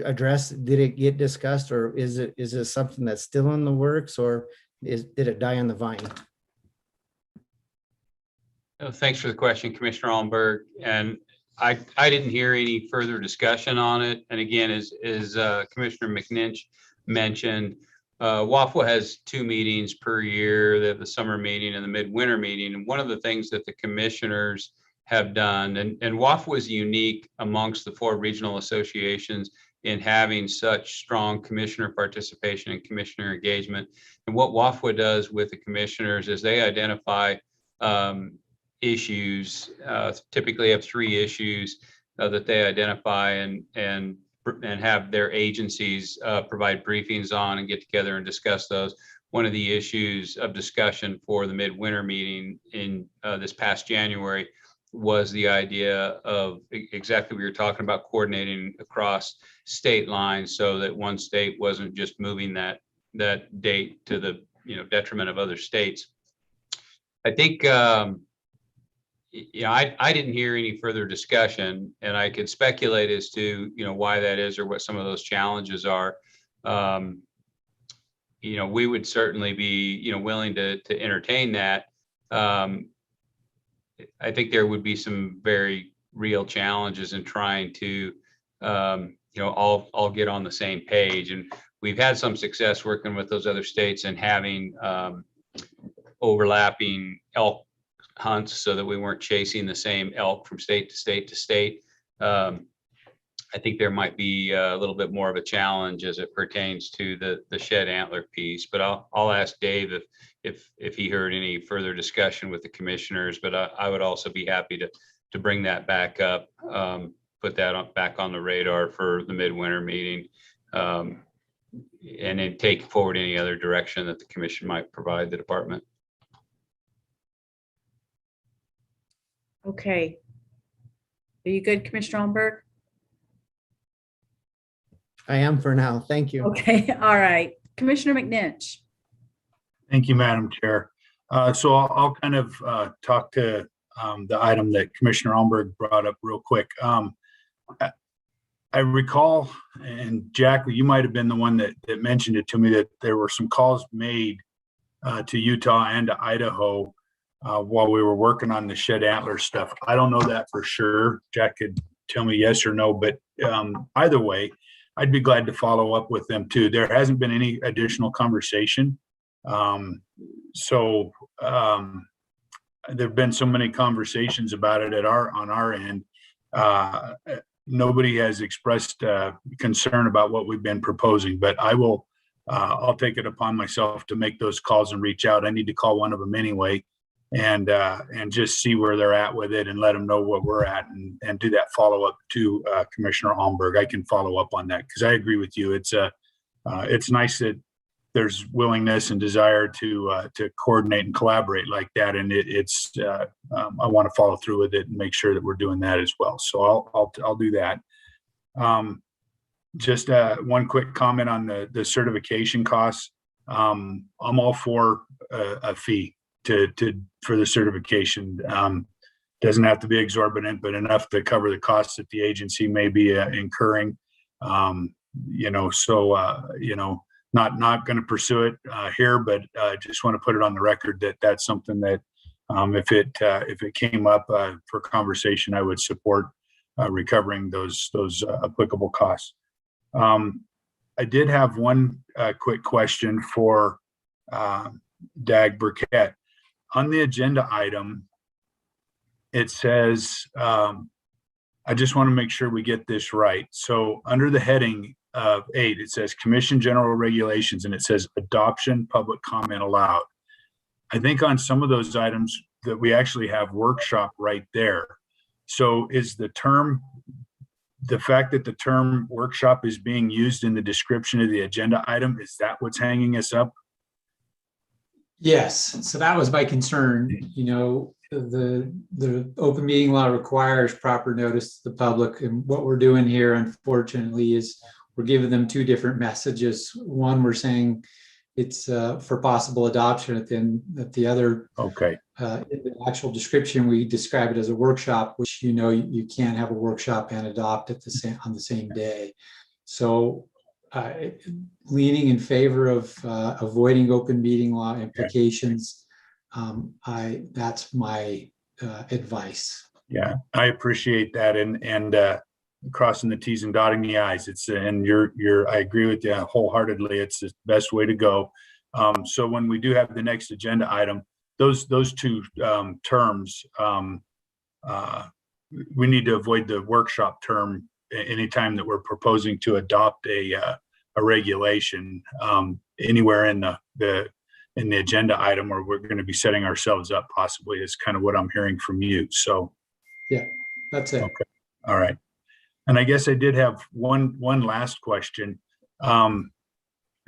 address, did it get discussed, or is it something that's still in the works, or did it die on the vine? Thanks for the question, Commissioner Allenberg. And I didn't hear any further discussion on it. And again, as Commissioner McNinch mentioned, WAFWA has 2 meetings per year. They have the summer meeting and the midwinter meeting. And one of the things that the commissioners have done, and WAFWA is unique amongst the 4 regional associations in having such strong commissioner participation and commissioner engagement. And what WAFWA does with the commissioners is they identify issues, typically have 3 issues that they identify and have their agencies provide briefings on and get together and discuss those. One of the issues of discussion for the midwinter meeting in this past January was the idea of exactly what you're talking about, coordinating across state lines so that one state wasn't just moving that date to the detriment of other states. I think I didn't hear any further discussion, and I could speculate as to why that is or what some of those challenges are. We would certainly be willing to entertain that. I think there would be some very real challenges in trying to all get on the same page, and we've had some success working with those other states and having overlapping elk hunts so that we weren't chasing the same elk from state to state to state. I think there might be a little bit more of a challenge as it pertains to the shed antler piece, but I'll ask Dave if he heard any further discussion with the commissioners, but I would also be happy to bring that back up, put that back on the radar for the midwinter meeting, and then take forward any other direction that the commission might provide the department. Okay. Are you good, Commissioner Allenberg? I am for now. Thank you. Okay. All right. Commissioner McNinch. Thank you, Madam Chair. So I'll kind of talk to the item that Commissioner Allenberg brought up real quick. I recall, and Jack, you might have been the one that mentioned it to me, that there were some calls made to Utah and to Idaho while we were working on the shed antler stuff. I don't know that for sure. Jack could tell me yes or no, but either way, I'd be glad to follow up with them too. There hasn't been any additional conversation. There've been so many conversations about it on our end. Nobody has expressed concern about what we've been proposing, but I'll take it upon myself to make those calls and reach out. I need to call one of them anyway, and just see where they're at with it and let them know what we're at, and do that follow up to Commissioner Allenberg. I can follow up on that because I agree with you. It's nice that there's willingness and desire to coordinate and collaborate like that, and I want to follow through with it and make sure that we're doing that as well. So I'll do that. Just one quick comment on the certification costs. I'm all for a fee for the certification. Doesn't have to be exorbitant, but enough to cover the costs that the agency may be incurring. Not going to pursue it here, but just want to put it on the record that that's something that if it came up for conversation, I would support recovering those applicable costs. I did have one quick question for Dag Burkett. On the agenda item, it says, I just want to make sure we get this right. So under the heading of 8, it says Commission General Regulations, and it says adoption, public comment allowed. I think on some of those items that we actually have workshop right there. So is the fact that the term workshop is being used in the description of the agenda item, is that what's hanging us up? Yes, so that was my concern. You know, the open meeting law requires proper notice to the public, and what we're doing here, unfortunately, is we're giving them two different messages. One, we're saying it's for possible adoption, at the other, okay, in the actual description, we describe it as a workshop, which you can't have a workshop and adopt on the same day. So leaning in favor of avoiding open meeting law implications, that's my advice. Yeah, I appreciate that, and crossing the T's and dotting the I's. And I agree with you wholeheartely. It's the best way to go. So when we do have the next agenda item, those two terms, we need to avoid the workshop term anytime that we're proposing to adopt a regulation anywhere in the agenda item, where we're going to be setting ourselves up possibly, is kind of what I'm hearing from you. So yeah, that's it. Okay. All right. And I guess I did have one last question. And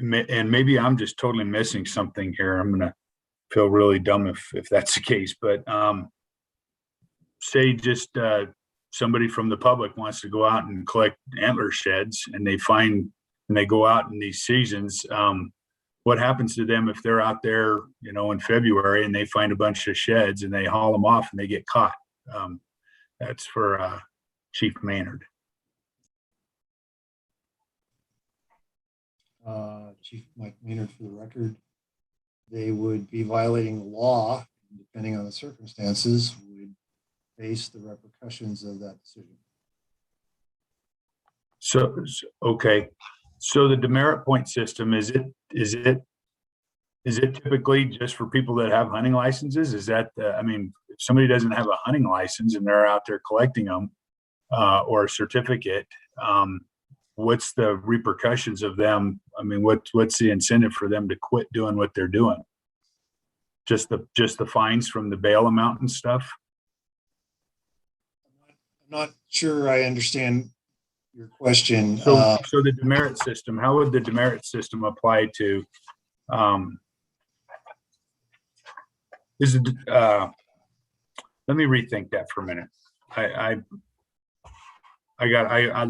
maybe I'm just totally missing something here. I'm going to feel really dumb if that's the case, but say just somebody from the public wants to go out and collect antler sheds, and they go out in these seasons. What happens to them if they're out there, in February, and they find a bunch of sheds and they haul them off and they get caught? That's for Chief Maynard. Chief Mike Maynard, for the record, they would be violating the law, and depending on the circumstances, would face the repercussions of that decision. So okay. So the demerit point system, is it typically just for people that have hunting licenses? Is that, if somebody doesn't have a hunting license and they're out there collecting them or a certificate, what's the repercussions of them? What's the incentive for them to quit doing what they're doing? Just the fines from the bail amount and stuff? I'm not sure I understand your question. So the demerit system, how would the demerit system apply to, let me rethink that for a minute. Let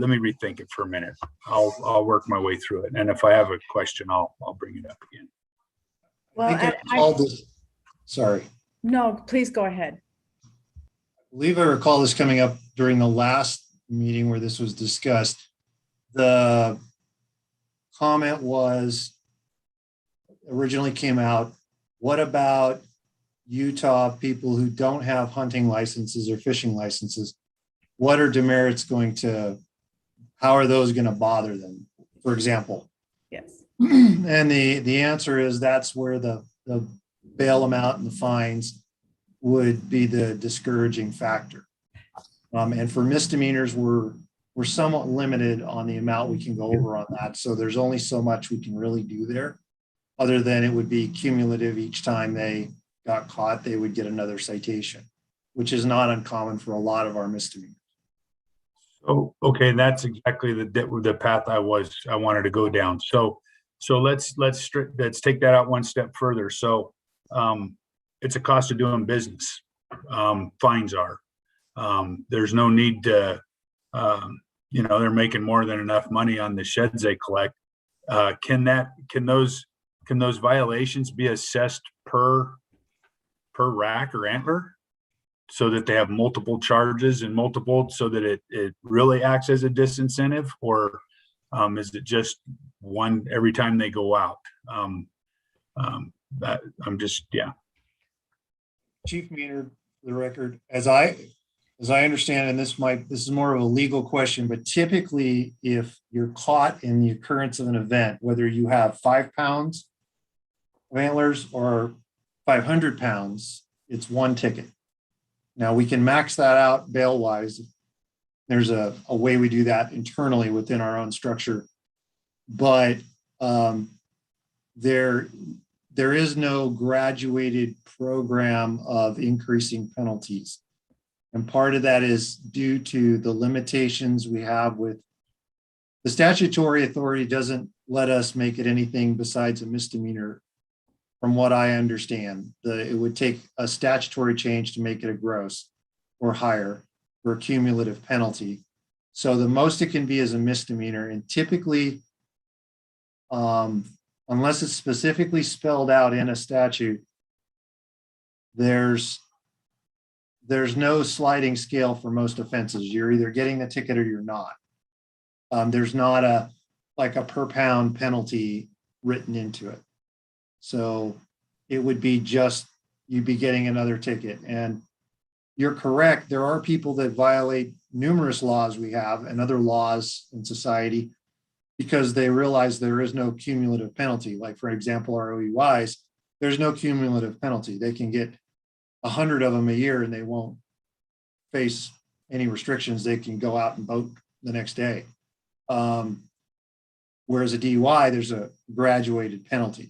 me rethink it for a minute. I'll work my way through it. And if I have a question, I'll bring it up again. Well, Sorry. No, please go ahead. I believe I recall this coming up during the last meeting where this was discussed. The comment originally came out, what about Utah people who don't have hunting licenses or fishing licenses? What are demerits how are those going to bother them, for example? Yes. And the answer is that's where the bail amount and the fines would be the discouraging factor. And for misdemeanors, we're somewhat limited on the amount we can go over on that. So there's only so much we can really do there, other than it would be cumulative. Each time they got caught, they would get another citation, which is not uncommon for a lot of our misdemeanors. Oh, okay, that's exactly the path I wanted to go down. So let's take that out one step further. So it's a cost of doing business. Fines are. There's no need to, they're making more than enough money on the sheds they collect. Can those violations be assessed per rack or antler? so that they have multiple charges and multiple, so that it really acts as a disincentive, or is it just one every time they go out? That I'm just, yeah. Chief Maynard, for the record, as I understand, and this is more of a legal question, but typically if you're caught in the occurrence of an event, whether you have 5 pounds of antlers or 500 pounds, it's 1 ticket. Now we can max that out bail wise. There's a way we do that internally within our own structure, but there is no graduated program of increasing penalties. And part of that is due to the limitations we have with the statutory authority doesn't let us make it anything besides a misdemeanor. From what I understand, it would take a statutory change to make it a gross or higher for a cumulative penalty. So the most it can be is a misdemeanor, and typically, unless it's specifically spelled out in a statute, there's no sliding scale for most offenses. You're either getting a ticket or you're not. There's not a per pound penalty written into it. So it would be just, you'd be getting another ticket. And you're correct, there are people that violate numerous laws we have and other laws in society because they realize there is no cumulative penalty. Like, for example, our OUIs, there's no cumulative penalty. They can get 100 of them a year and they won't face any restrictions. They can go out and vote the next day. Whereas a DUI, there's a graduated penalty.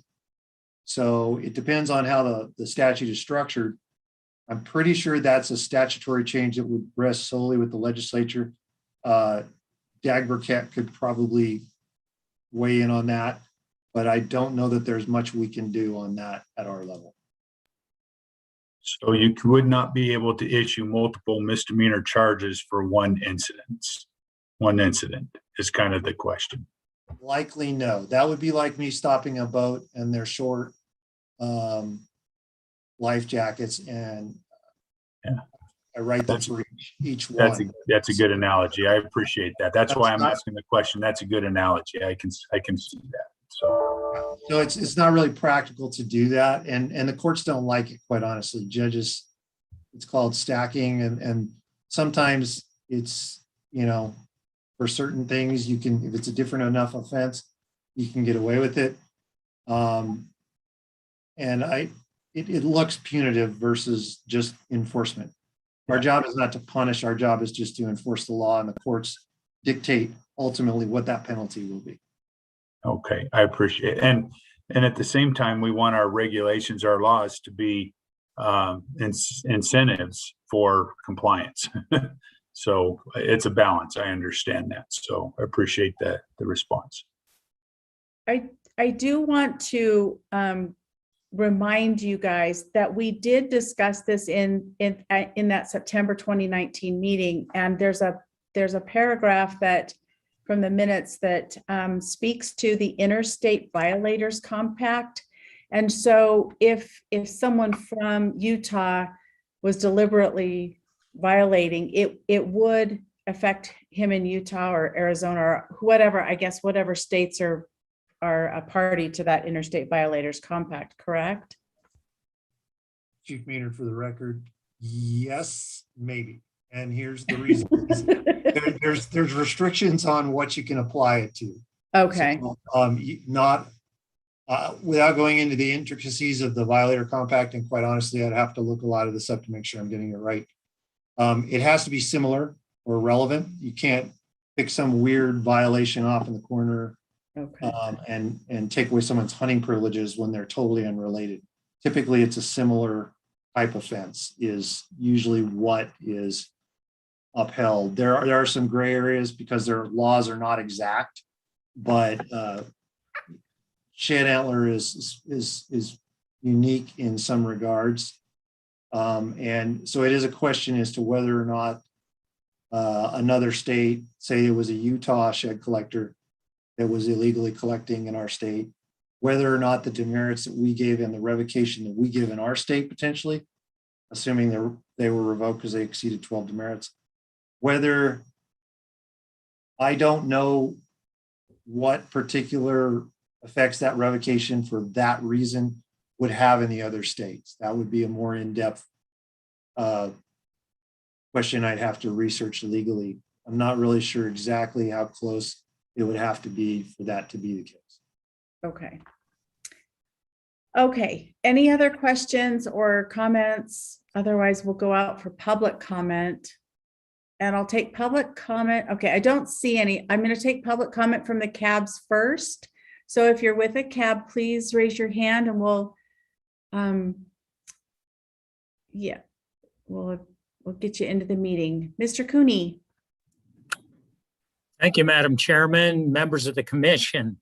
So it depends on how the statute is structured. I'm pretty sure that's a statutory change that would rest solely with the legislature. Dag Burkett could probably weigh in on that, but I don't know that there's much we can do on that at our level. So you would not be able to issue multiple misdemeanor charges for one incident. One incident is kind of the question. Likely no. That would be like me stopping a boat and they're short life jackets, and I write that for each one. That's a good analogy. I appreciate that. That's why I'm asking the question. That's a good analogy. I can see that. So it's not really practical to do that, and the courts don't like it, quite honestly. Judges, it's called stacking, and sometimes it's, for certain things you can, if it's a different enough offense, you can get away with it. And it looks punitive versus just enforcement. Our job is not to punish. Our job is just to enforce the law, and the courts dictate ultimately what that penalty will be. Okay, I appreciate it. And at the same time, we want our regulations, our laws to be incentives for compliance. So it's a balance. I understand that. So I appreciate the response. I do want to remind you guys that we did discuss this in that September 2019 meeting, and there's a paragraph that from the minutes that speaks to the Interstate Violators Compact. And so if someone from Utah was deliberately violating, it would affect him in Utah or Arizona or whatever, I guess, whatever states are a party to that Interstate Violators Compact, correct? Chief Maynard, for the record, yes, maybe. And here's the reason. There's restrictions on what you can apply it to. Okay. So, not without going into the intricacies of the Violator Compact, and quite honestly, I'd have to look a lot of this up to make sure I'm getting it right. It has to be similar or relevant. You can't pick some weird violation off in the corner. Okay. And take away someone's hunting privileges when they're totally unrelated. Typically, it's a similar type offense is usually what is upheld. There are some gray areas because their laws are not exact, but shed antler is unique in some regards, and so it is a question as to whether or not another state, say it was a Utah shed collector that was illegally collecting in our state, whether or not the demerits that we gave and the revocation that we give in our state potentially assuming they were revoked because they exceeded 12 demerits. Whether, I don't know what particular effects that revocation for that reason would have in the other states. That would be a more in-depth question I'd have to research legally. I'm not really sure exactly how close it would have to be for that to be the case. Okay. Okay, any other questions or comments? Otherwise, we'll go out for public comment. And I'll take public comment. Okay, I don't see any. I'm going to take public comment from the cabs first. So if you're with a cab, please raise your hand and we'll get you into the meeting. Mr. Cooney. Thank you, Madam Chairman, members of the commission.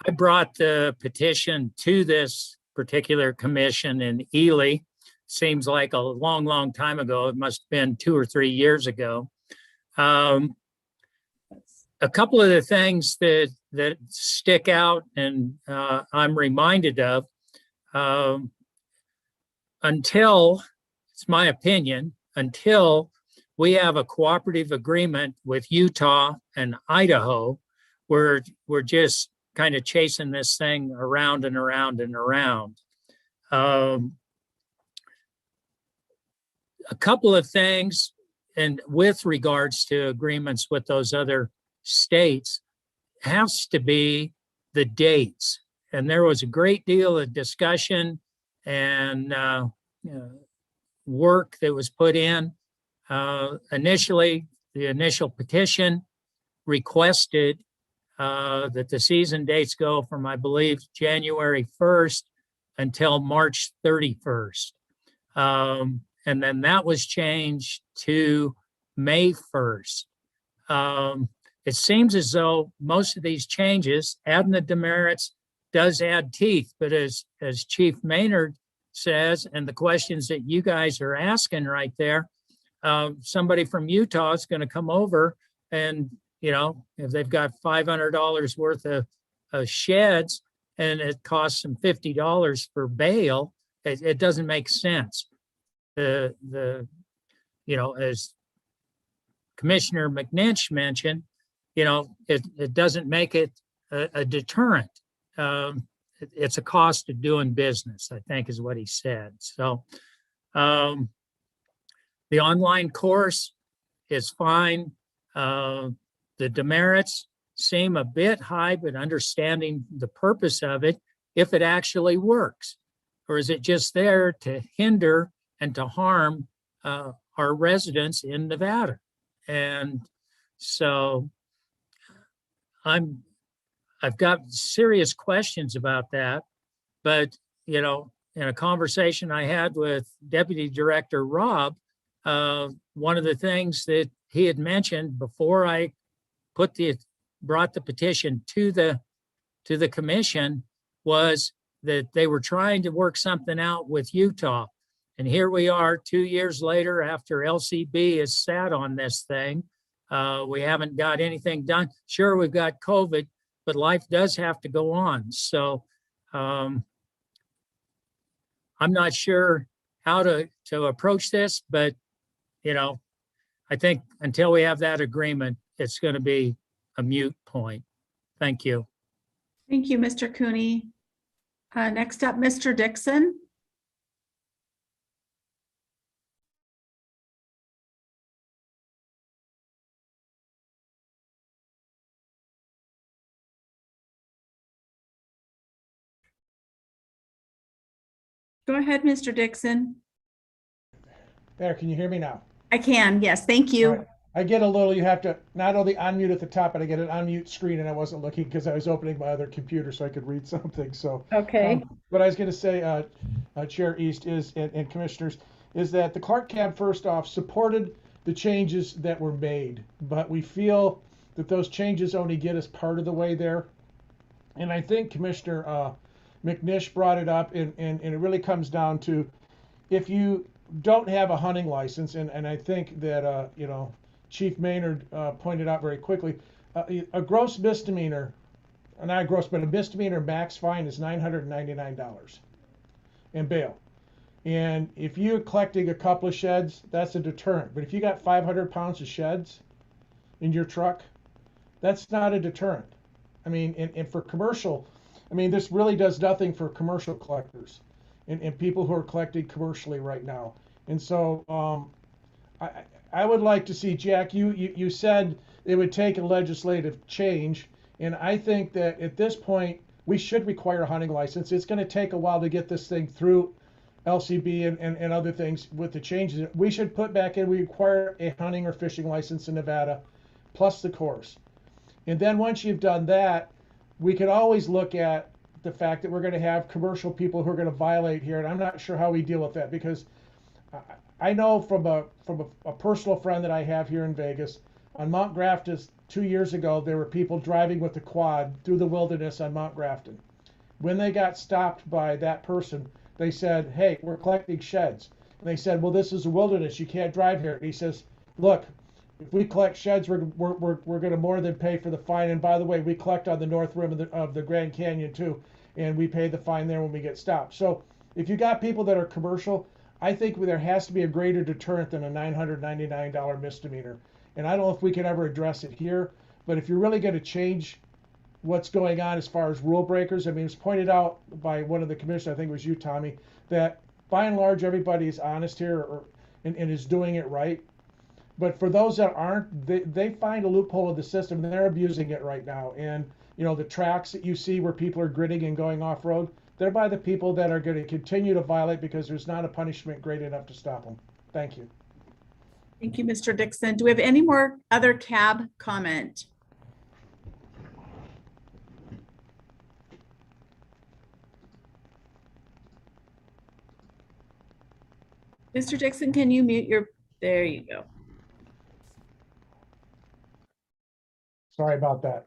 I brought the petition to this particular commission in Ely. Seems like a long, long time ago. It must have been 2 or 3 years ago. A couple of the things that stick out and I'm reminded of, until, it's my opinion, until we have a cooperative agreement with Utah and Idaho, we're just kind of chasing this thing around and around and around. A couple of things, and with regards to agreements with those other states, has to be the dates. And there was a great deal of discussion and work that was put in. Initially, the initial petition requested that the season dates go from, I believe, January 1st until March 31st. And then that was changed to May 1st. It seems as though most of these changes, adding the demerits does add teeth, but as Chief Maynard says, and the questions that you guys are asking right there, somebody from Utah is going to come over and, if they've got $500 worth of sheds and it costs them $50 for bail, it doesn't make sense. As Commissioner McNinch mentioned, it doesn't make it a deterrent. It's a cost of doing business, I think is what he said. So the online course is fine. The demerits seem a bit high, but understanding the purpose of it, if it actually works, or is it just there to hinder and to harm our residents in Nevada? And so I've got serious questions about that, but in a conversation I had with Deputy Director Rob, one of the things that he had mentioned before I brought the petition to the commission was that they were trying to work something out with Utah. And here we are 2 years later after LCB has sat on this thing. We haven't got anything done. Sure, we've got COVID, but life does have to go on. So I'm not sure how to approach this, but I think until we have that agreement, it's going to be a moot point. Thank you. Thank you, Mr. Cooney. Next up, Mr. Dixon. Go ahead, Mr. Dixon. There, can you hear me now? I can, yes, thank you. Right. I get a little, you have to not only unmute at the top, but I get an unmute screen and I wasn't looking because I was opening my other computer so I could read something. So, okay. What I was going to say, Chair East and Commissioners, is that the Clark Cab first off supported the changes that were made, but we feel that those changes only get us part of the way there. And I think Commissioner McNish brought it up, and it really comes down to if you don't have a hunting license, and I think that Chief Maynard pointed out very quickly, a gross misdemeanor, not gross, but a misdemeanor max fine is $999 in bail. And if you're collecting a couple of sheds, that's a deterrent. But if you got 500 pounds of sheds in your truck, that's not a deterrent. I mean, and for commercial, I mean, this really does nothing for commercial collectors and people who are collecting commercially right now. And so I would like to see, Jack, you said it would take a legislative change. And I think that at this point, we should require a hunting license. It's going to take a while to get this thing through LCB and other things with the changes. We should put back in, we require a hunting or fishing license in Nevada, plus the course. And then once you've done that, we could always look at the fact that we're going to have commercial people who are going to violate here. And I'm not sure how we deal with that, because I know from a personal friend that I have here in Vegas, on Mount Grafton 2 years ago, there were people driving with the quad through the wilderness on Mount Grafton. When they got stopped by that person, they said, "Hey, we're collecting sheds." And they said, "Well, this is a wilderness. You can't drive here." And he says, "Look, if we collect sheds, we're going to more than pay for the fine. And by the way, we collect on the north rim of the Grand Canyon too, and we pay the fine there when we get stopped." So if you got people that are commercial, I think there has to be a greater deterrent than a $999 misdemeanor. And I don't know if we can ever address it here, but if you're really going to change what's going on as far as rule breakers, I mean, it was pointed out by one of the commissioners, I think it was you, Tommy, that by and large, everybody is honest here and is doing it right. But for those that aren't, they find a loophole of the system and they're abusing it right now. And, you know, the tracks that you see where people are gritting and going off road, they're by the people that are going to continue to violate because there's not a punishment great enough to stop them. Thank you. Thank you, Mr. Dixon. Do we have any more other cab comment? Mr. Dixon, can you mute your, there you go. Sorry about that.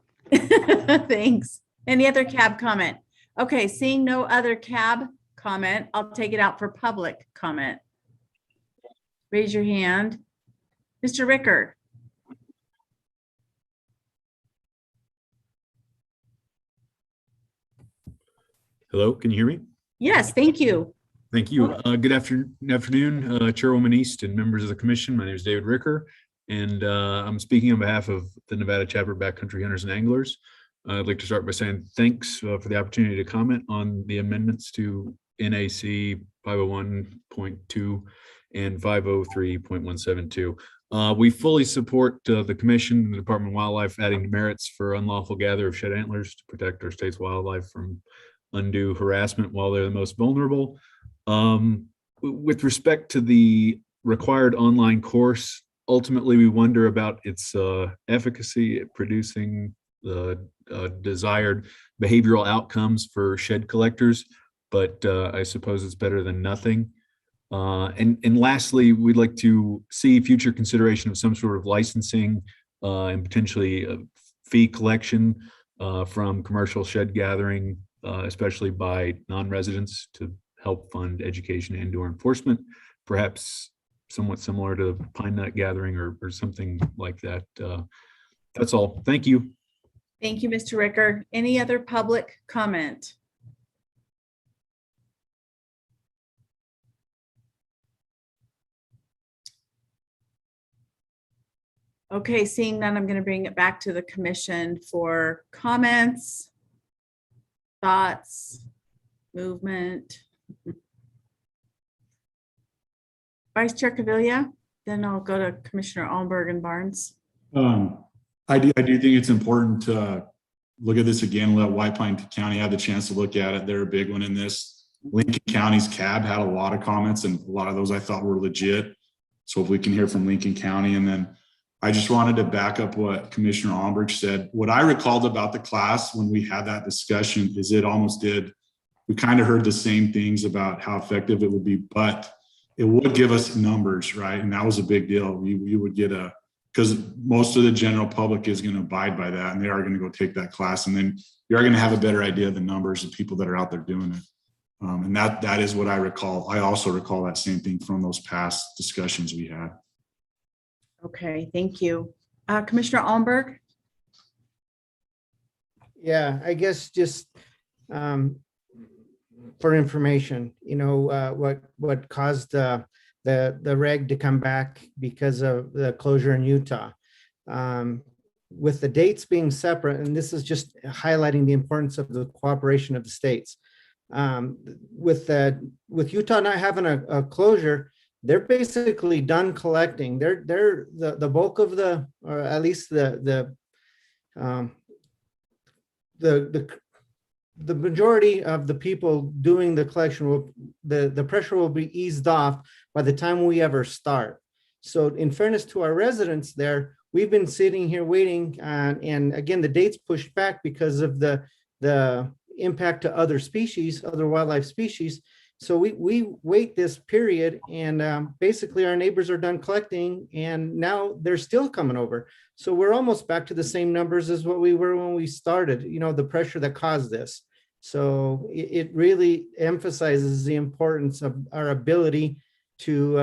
Thanks. Any other cab comment? Okay, seeing no other cab comment, I'll take it out for public comment. Raise your hand. Mr. Ricker. Hello, can you hear me? Yes, thank you. Thank you. Good afternoon, Chairwoman East and members of the commission. My name is David Ricker, and I'm speaking on behalf of the Nevada Chapter of Backcountry Hunters and Anglers. I'd like to start by saying thanks for the opportunity to comment on the amendments to NAC 501.2 and 503.172. We fully support the commission and the Department of Wildlife adding demerits for unlawful gather of shed antlers to protect our state's wildlife from undue harassment while they're the most vulnerable. With respect to the required online course, ultimately we wonder about its efficacy at producing the desired behavioral outcomes for shed collectors, but I suppose it's better than nothing. And lastly, we'd like to see future consideration of some sort of licensing and potentially a fee collection from commercial shed gathering, especially by non-residents, to help fund education and/or enforcement, perhaps somewhat similar to pine nut gathering or something like that. That's all. Thank you. Thank you, Mr. Ricker. Any other public comment? Okay, seeing none, I'm going to bring it back to the commission for comments, thoughts, movement. Vice Chair Cavilla, then I'll go to Commissioner Allenberg and Barnes. I do think it's important to look at this again, let White Pine County have the chance to look at it. They're a big one in this. Lincoln County's CAB had a lot of comments, and a lot of those I thought were legit. So if we can hear from Lincoln County. And then I just wanted to back up what Commissioner Allenberg said. What I recalled about the class when we had that discussion is we kind of heard the same things about how effective it would be, but it would give us numbers, right? And that was a big deal. You would get because most of the general public is going to abide by that, and they are going to go take that class, and then you are going to have a better idea of the numbers of people that are out there doing it. And that is what I recall. I also recall that same thing from those past discussions we had. Okay, thank you. Commissioner Allenberg? Yeah, I guess just for information, what caused the reg to come back because of the closure in Utah. With the dates being separate, and this is just highlighting the importance of the cooperation of the states. With Utah not having a closure, they're basically done collecting. They're the bulk of or at least the majority of the people doing the collection the pressure will be eased off by the time we ever start. So in fairness to our residents there, we've been sitting here waiting, and again, the date's pushed back because of the impact to other species, other wildlife species. So we wait this period, and basically our neighbors are done collecting, and now they're still coming over. So we're almost back to the same numbers as what we were when we started, the pressure that caused this. So it really emphasizes the importance of our ability to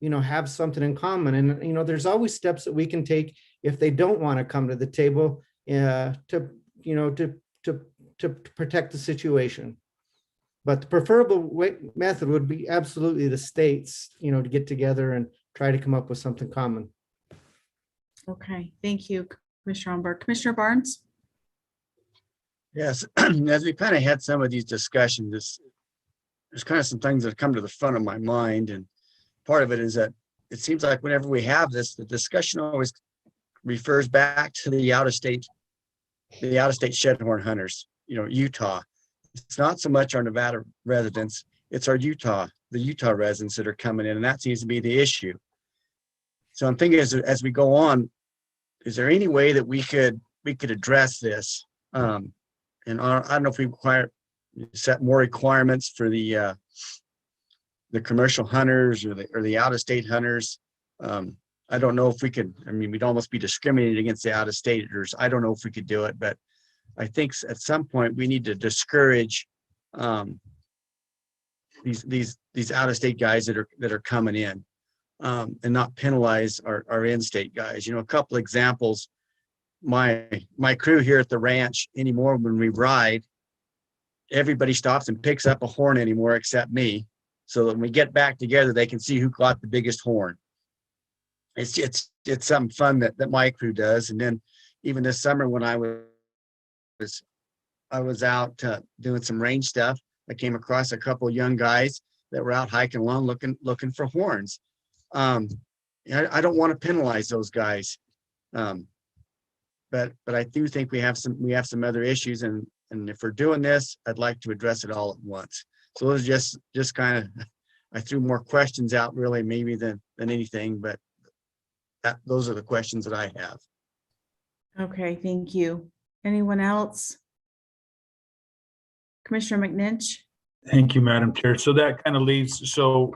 have something in common. And there's always steps that we can take if they don't want to come to the table to protect the situation. But the preferable method would be absolutely the states, to get together and try to come up with something common. Okay, thank you, Commissioner Omberg. Commissioner Barnes? Yes, as we kind of had some of these discussions, there's kind of some things that come to the front of my mind. And part of it is that it seems like whenever we have this, the discussion always refers back to the out-of-state shedhorn hunters, Utah. It's not so much our Nevada residents, it's the Utah residents that are coming in, and that seems to be the issue. So I'm thinking as we go on, is there any way that we could address this? And I don't know if we set more requirements for the commercial hunters or the out-of-state hunters. I don't know if we could. I mean, we'd almost be discriminating against the out-of-staters. I don't know if we could do it, but I think at some point we need to discourage these out-of-state guys that are coming in, and not penalize our in-state guys. A couple examples. My crew here at the ranch anymore, when we ride, everybody stops and picks up a horn anymore except me, so that when we get back together, they can see who got the biggest horn. It's something fun that my crew does. And then even this summer when I was out doing some range stuff, I came across a couple of young guys that were out hiking along looking for horns. I don't want to penalize those guys, but I do think we have some other issues, and if we're doing this, I'd like to address it all at once. So those are just kind of, I threw more questions out really maybe than anything, but those are the questions that I have. Okay, thank you. Anyone else? Commissioner McNinch? Thank you, Madam Chair. So that kind of leaves, so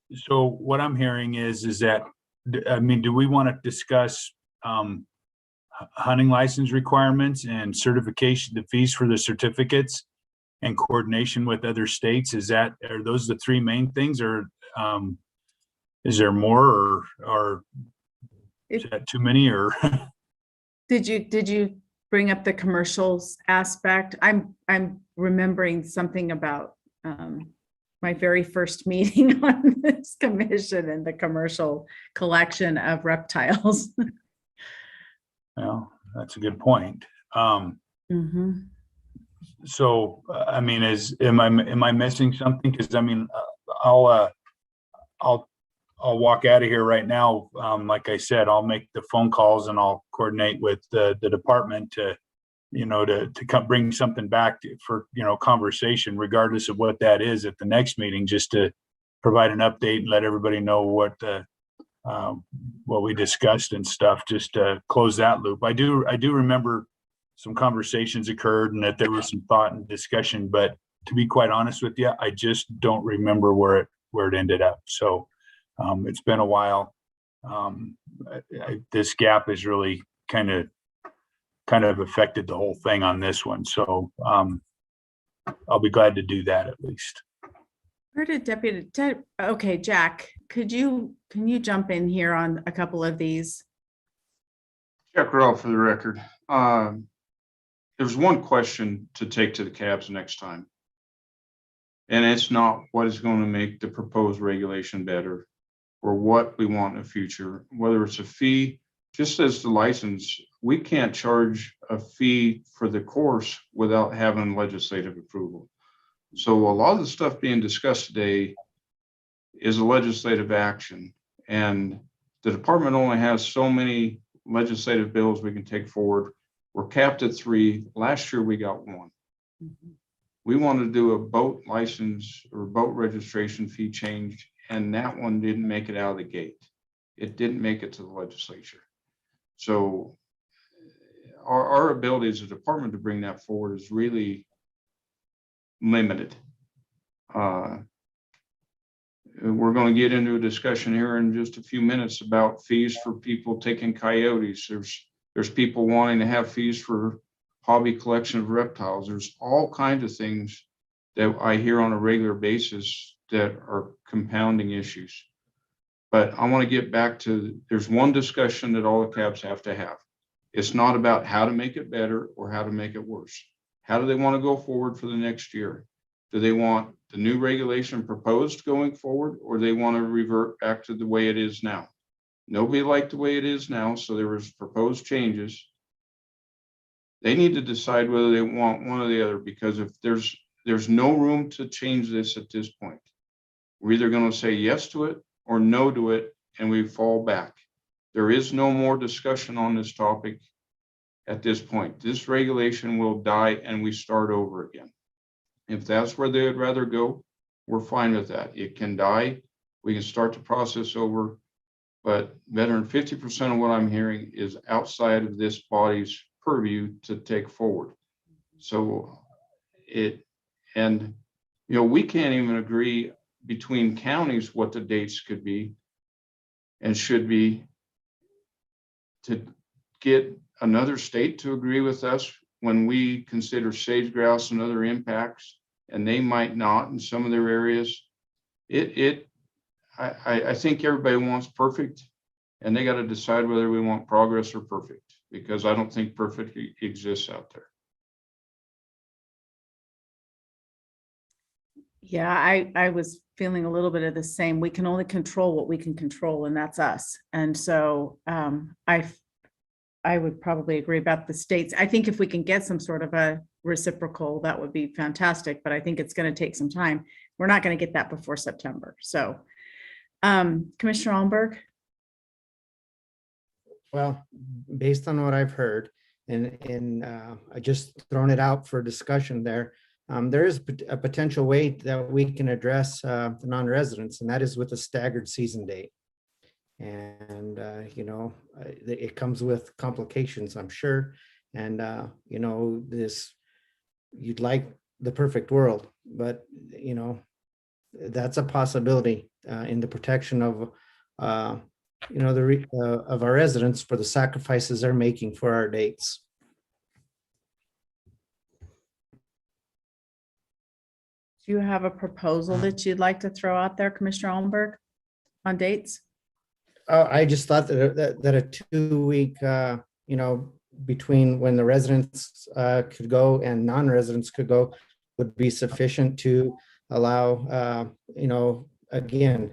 what I'm hearing is that, do we want to discuss hunting license requirements and certification, the fees for the certificates and coordination with other states? Are those the three main things, or is there more, or is that too many, or? Did you bring up the commercials aspect? I'm remembering something about my very first meeting on this commission and the commercial collection of reptiles. Well, that's a good point. So, am I missing something? Because I'll walk out of here right now. Like I said, I'll make the phone calls and I'll coordinate with the department to come bring something back for conversation, regardless of what that is at the next meeting, just to provide an update and let everybody know what we discussed and stuff, just to close that loop. I do remember some conversations occurred and that there was some thought and discussion, but to be quite honest with you, I just don't remember where it ended up. So it's been a while. This gap has really kind of affected the whole thing on this one. So I'll be glad to do that at least. Where did okay, Jack, can you jump in here on a couple of these? Jack Rowe for the record. There's one question to take to the cabs next time. And it's not what is going to make the proposed regulation better or what we want in the future, whether it's a fee, just as the license, we can't charge a fee for the course without having legislative approval. So a lot of the stuff being discussed today is a legislative action, and the department only has so many legislative bills we can take forward. We're capped at 3. Last year we got 1. We wanted to do a boat license or boat registration fee change, and that one didn't make it out of the gate. It didn't make it to the legislature. So our ability as a department to bring that forward is really limited. We're going to get into a discussion here in just a few minutes about fees for people taking coyotes. There's people wanting to have fees for hobby collection of reptiles. There's all kinds of things that I hear on a regular basis that are compounding issues. But I want to get back to, there's one discussion that all the cabs have to have. It's not about how to make it better or how to make it worse. How do they want to go forward for the next year? Do they want the new regulation proposed going forward, or they want to revert back to the way it is now? Nobody liked the way it is now, so there was proposed changes. They need to decide whether they want one or the other, because if there's no room to change this at this point. We're either going to say yes to it or no to it, and we fall back. There is no more discussion on this topic at this point. This regulation will die and we start over again. If that's where they would rather go, we're fine with that. It can die. We can start the process over, but better than 50% of what I'm hearing is outside of this body's purview to take forward. So we can't even agree between counties what the dates could be and should be to get another state to agree with us when we consider sage grouse and other impacts, and they might not in some of their areas. I think everybody wants perfect, and they got to decide whether we want progress or perfect, because I don't think perfect exists out there. Yeah, I was feeling a little bit of the same. We can only control what we can control, and that's us. And so I would probably agree about the states. I think if we can get some sort of a reciprocal, that would be fantastic, but I think it's going to take some time. We're not going to get that before September. So Commissioner Allenberg? Well, based on what I've heard, and I just thrown it out for discussion there, there is a potential way that we can address the non-residents, and that is with a staggered season date. And, it comes with complications, I'm sure. And, you'd like the perfect world, but, that's a possibility in the protection of, of our residents for the sacrifices they're making for our dates. Do you have a proposal that you'd like to throw out there, Commissioner Allenberg, on dates? I just thought that a 2-week, between when the residents could go and non-residents could go would be sufficient to allow, again,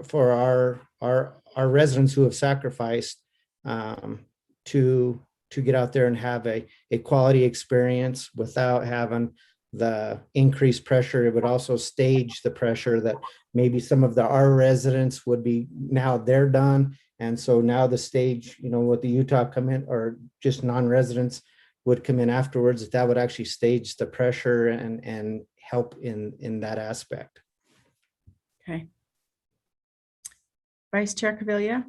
for our residents who have sacrificed to get out there and have a quality experience without having the increased pressure. It would also stage the pressure that maybe some of our residents would be, now they're done. And so now the stage, with the Utah come in, or just non-residents would come in afterwards, that would actually stage the pressure and help in that aspect. Okay. Vice Chair Cavilla?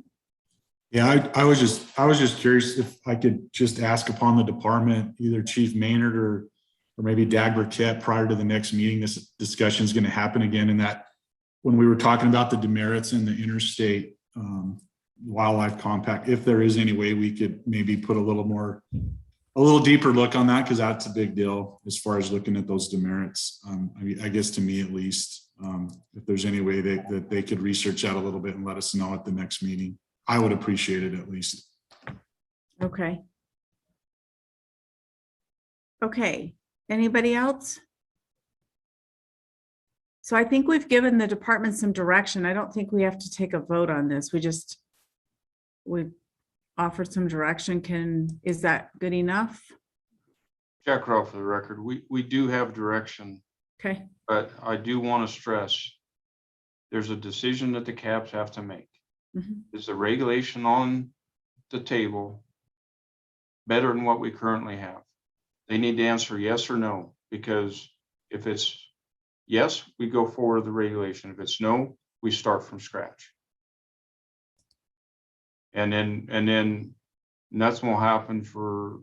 Yeah, I was just curious if I could just ask upon the department, either Chief Maynard or maybe Dag Burkett, prior to the next meeting, this discussion is going to happen again. And that when we were talking about the demerits in the interstate wildlife compact, if there is any way we could maybe put a little deeper look on that, because that's a big deal as far as looking at those demerits. I guess to me at least, if there's any way that they could research that a little bit and let us know at the next meeting, I would appreciate it at least. Okay. Okay. Anybody else? So I think we've given the department some direction. I don't think we have to take a vote on this. We offered some direction. Is that good enough? Jack Rowe for the record, we do have direction, Okay. but I do want to stress there's a decision that the cabs have to make. Mhm. Is the regulation on the table better than what we currently have? They need to answer yes or no, because if it's yes, we go forward with the regulation. If it's no, we start from scratch. And then nothing will happen for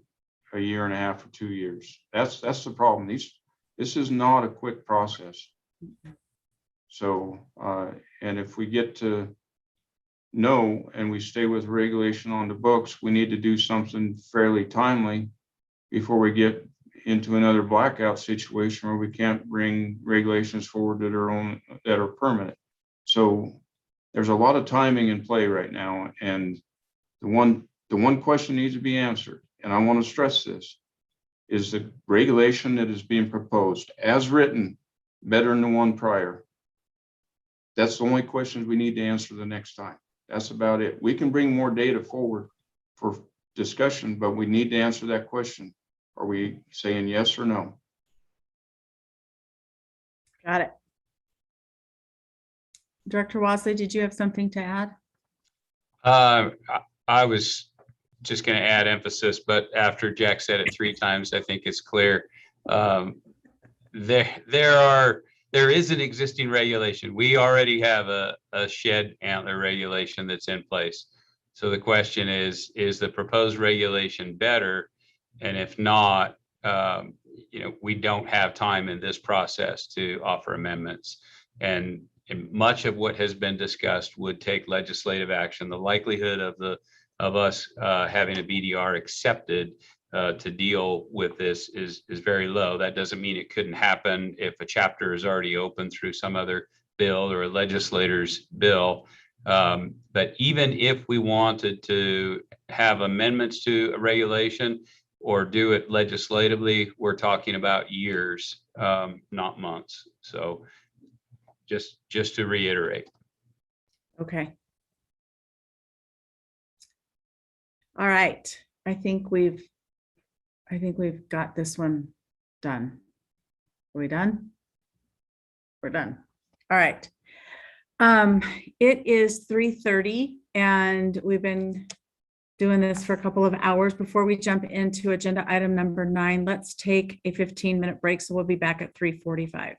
a year and a half or 2 years. That's the problem. This is not a quick process. So, and if we get to no, and we stay with regulation on the books, we need to do something fairly timely before we get into another blackout situation where we can't bring regulations forward that are permanent. So there's a lot of timing in play right now. And the one question needs to be answered, and I want to stress this, is the regulation that is being proposed as written better than the one prior? That's the only questions we need to answer the next time. That's about it. We can bring more data forward for discussion, but we need to answer that question. Are we saying yes or no? Got it. Director Wasley, did you have something to add? I was just going to add emphasis, but after Jack said it 3 times, I think it's clear. There is an existing regulation. We already have a shed antler regulation that's in place. So the question is the proposed regulation better? And if not, we don't have time in this process to offer amendments. And much of what has been discussed would take legislative action. The likelihood of us having a BDR accepted to deal with this is very low. That doesn't mean it couldn't happen if a chapter is already open through some other bill or a legislator's bill. But even if we wanted to have amendments to a regulation or do it legislatively, we're talking about years, not months. So just to reiterate. Okay. All right. I think we've got this one done. Are we done? We're done. All right. It is 3:30 and we've been doing this for a couple of hours. Before we jump into agenda item number 9, let's take a 15-minute break. So we'll be back at 3:45.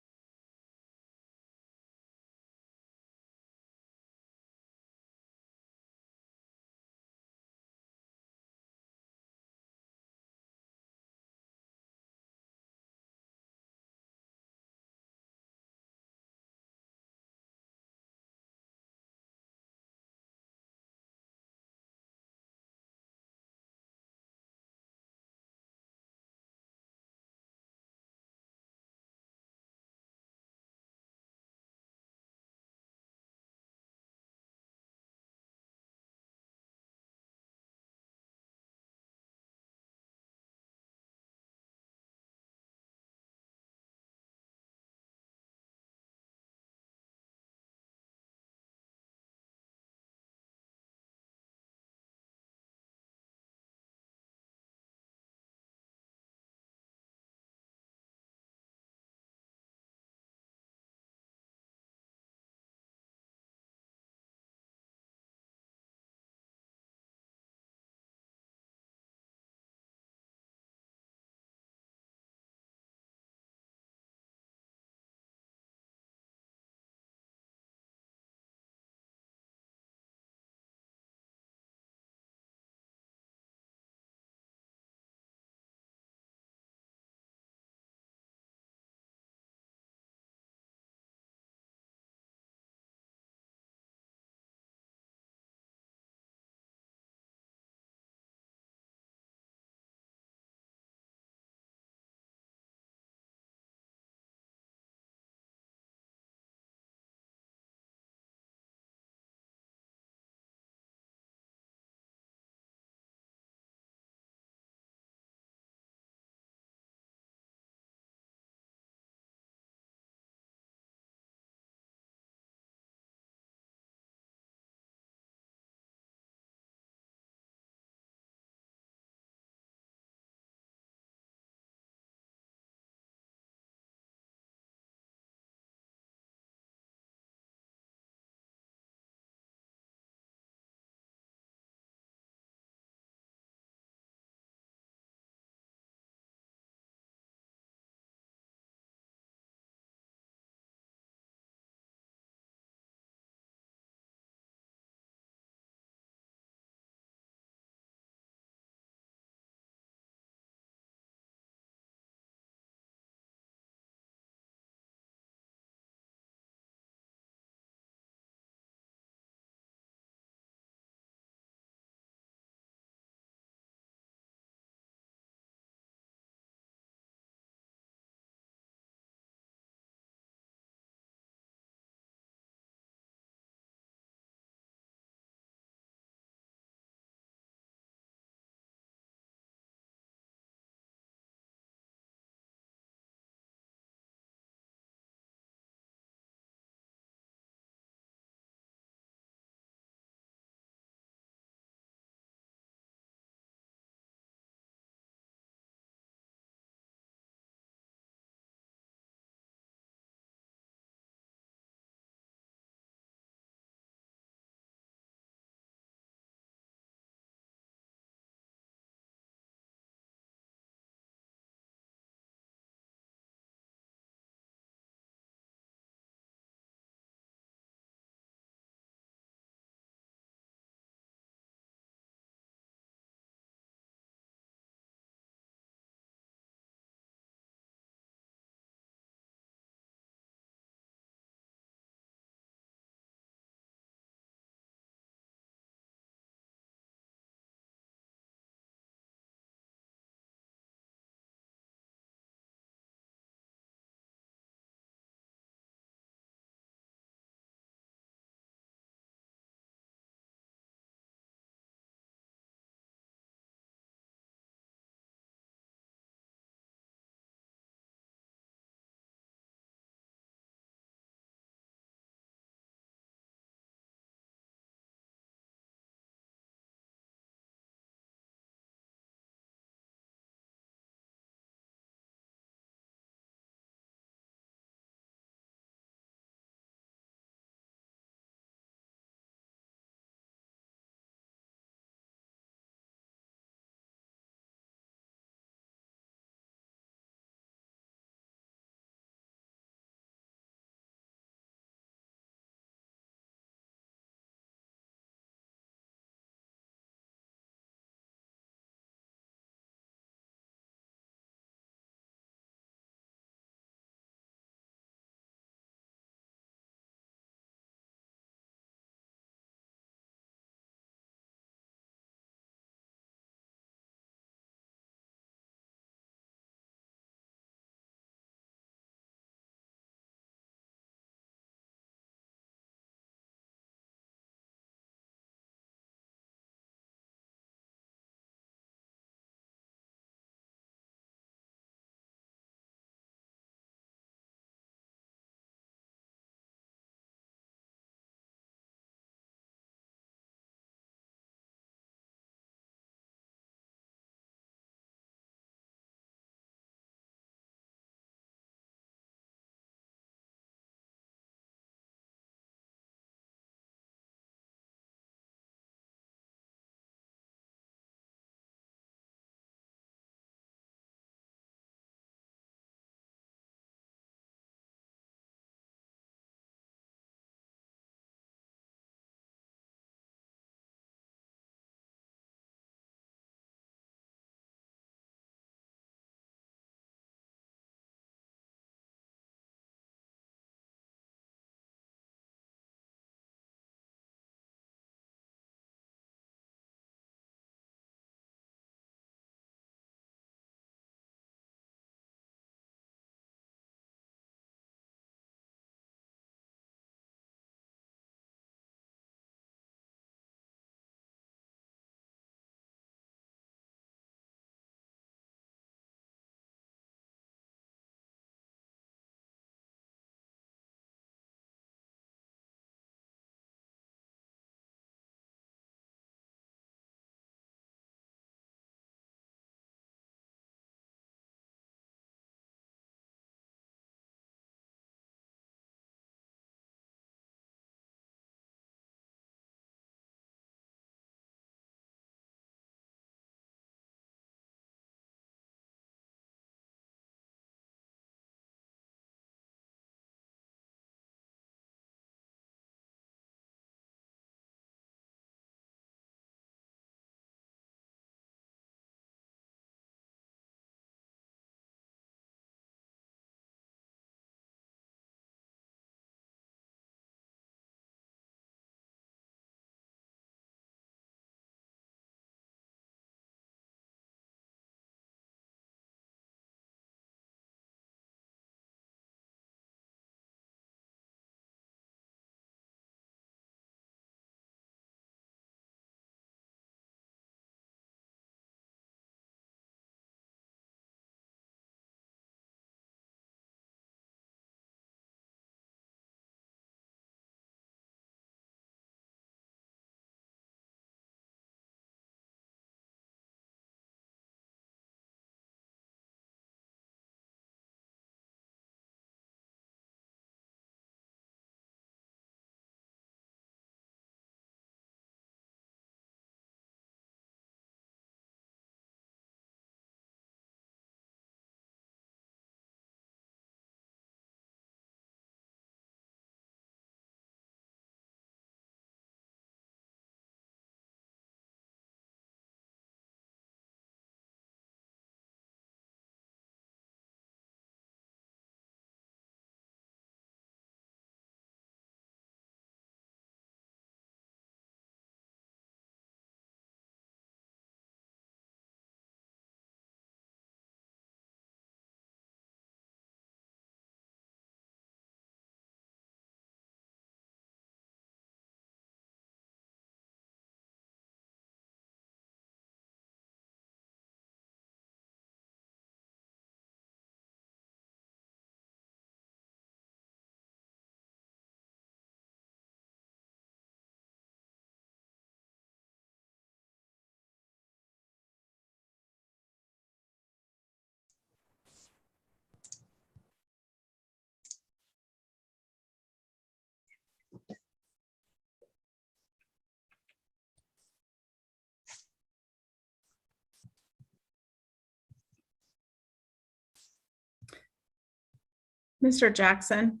Mr. Jackson,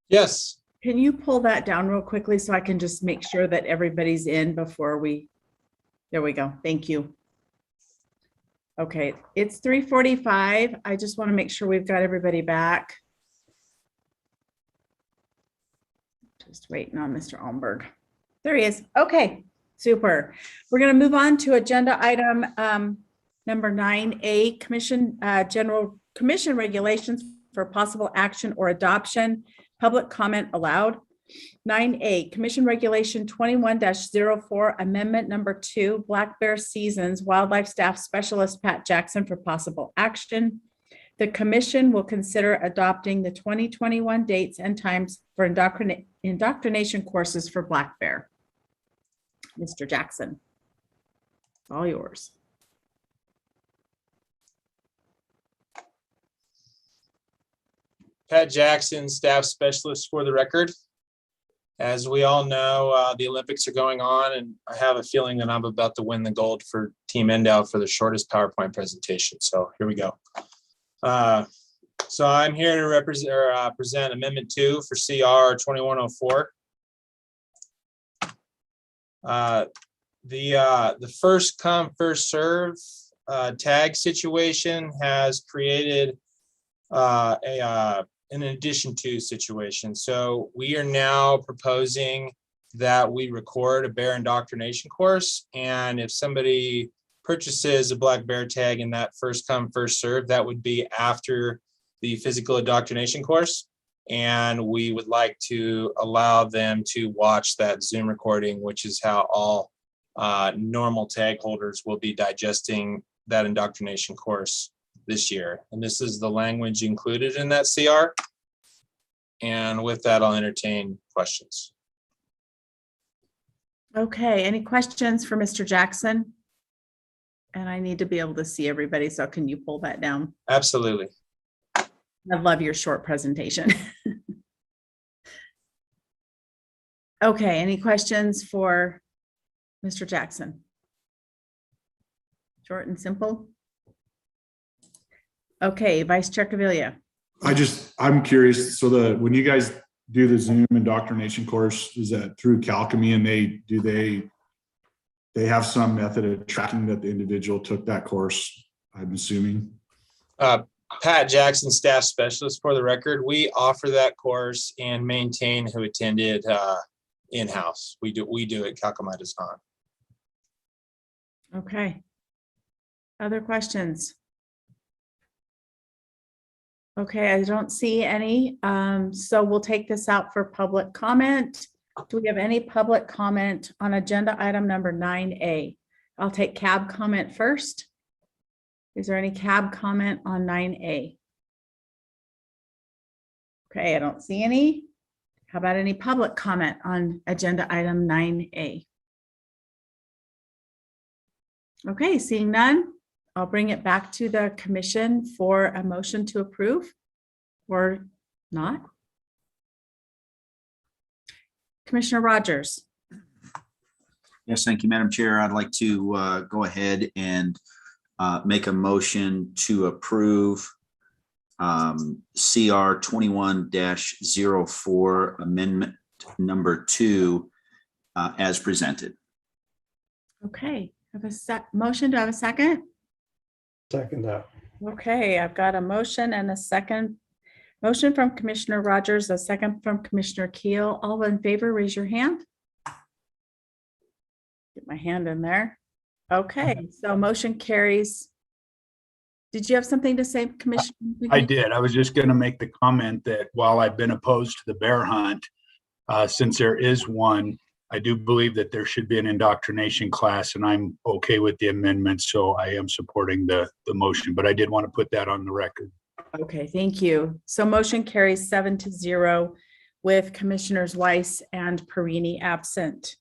Yes. can you pull that down real quickly so I can just make sure that everybody's in before there we go. Thank you. Okay, it's 3:45. I just want to make sure we've got everybody back. Just waiting on Mr. Almberg. There he is. Okay, super. We're going to move on to agenda item number 9A, General Commission Regulations for possible action or adoption. Public comment allowed. 9A, Commission Regulation 21-04, Amendment Number 2, Black Bear Seasons, Wildlife Staff Specialist Pat Jackson for possible action. The commission will consider adopting the 2021 dates and times for indoctrination courses for black bear. Mr. Jackson, it's all yours. Pat Jackson, staff specialist for the record. As we all know, the Olympics are going on, and I have a feeling that I'm about to win the gold for Team NDOW for the shortest PowerPoint presentation. So here we go. So I'm here to present Amendment 2 for CR 2104. The first come, first serve tag situation has created an addition to situation. So we are now proposing that we record a bear indoctrination course. And if somebody purchases a black bear tag in that first come, first serve, that would be after the physical indoctrination course. And we would like to allow them to watch that Zoom recording, which is how all normal tag holders will be digesting that indoctrination course this year. And this is the language included in that CR. And with that, I'll entertain questions. Okay, any questions for Mr. Jackson? And I need to be able to see everybody, so can you pull that down? Absolutely. I love your short presentation. Okay, any questions for Mr. Jackson? Short and simple. Okay, Vice Chair Cavilla. I'm curious. So when you guys do the Zoom indoctrination course, is that through Calcami, and they have some method of tracking that the individual took that course, I'm assuming? Pat Jackson, staff specialist for the record. We offer that course and maintain who attended in-house. We do it. Calcami does not. Okay. Other questions? Okay, I don't see any. So we'll take this out for public comment. Do we have any public comment on agenda item number 9A? I'll take cab comment first. Is there any cab comment on 9A? Okay, I don't see any. How about any public comment on agenda item 9A? Okay, seeing none, I'll bring it back to the commission for a motion to approve or not. Commissioner Rogers. Yes, thank you, Madam Chair. I'd like to go ahead and make a motion to approve CR 21-04 Amendment Number 2 as presented. Okay, I have a motion. Do I have a second? Second that. Okay, I've got a motion and a second. Motion from Commissioner Rogers, a second from Commissioner Keel. All in favor, raise your hand. Get my hand in there. Okay, so motion carries. Did you have something to say, Commissioner? I did. I was just going to make the comment that while I've been opposed to the bear hunt, since there is one, I do believe that there should be an indoctrination class, and I'm okay with the amendment, so I am supporting the motion, but I did want to put that on the record. Okay, thank you. So motion carries 7-0 with Commissioners Weiss and Perini absent.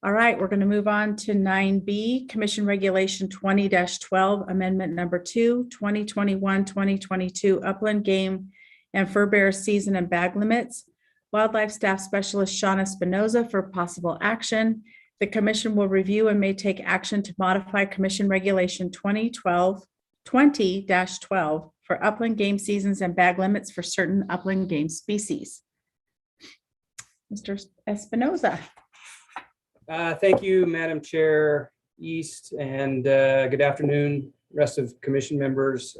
All right, we're going to move on to 9B, Commission Regulation 20-12, Amendment Number 2, 2021-2022 Upland Game and Fur Bear Season and Bag Limits. Wildlife Staff Specialist Shauna Espinoza for possible action. The commission will review and may take action to modify Commission Regulation 20-12 for upland game seasons and bag limits for certain upland game species. Mr. Espinoza. Thank you, Madam Chair East, and good afternoon, rest of commission members.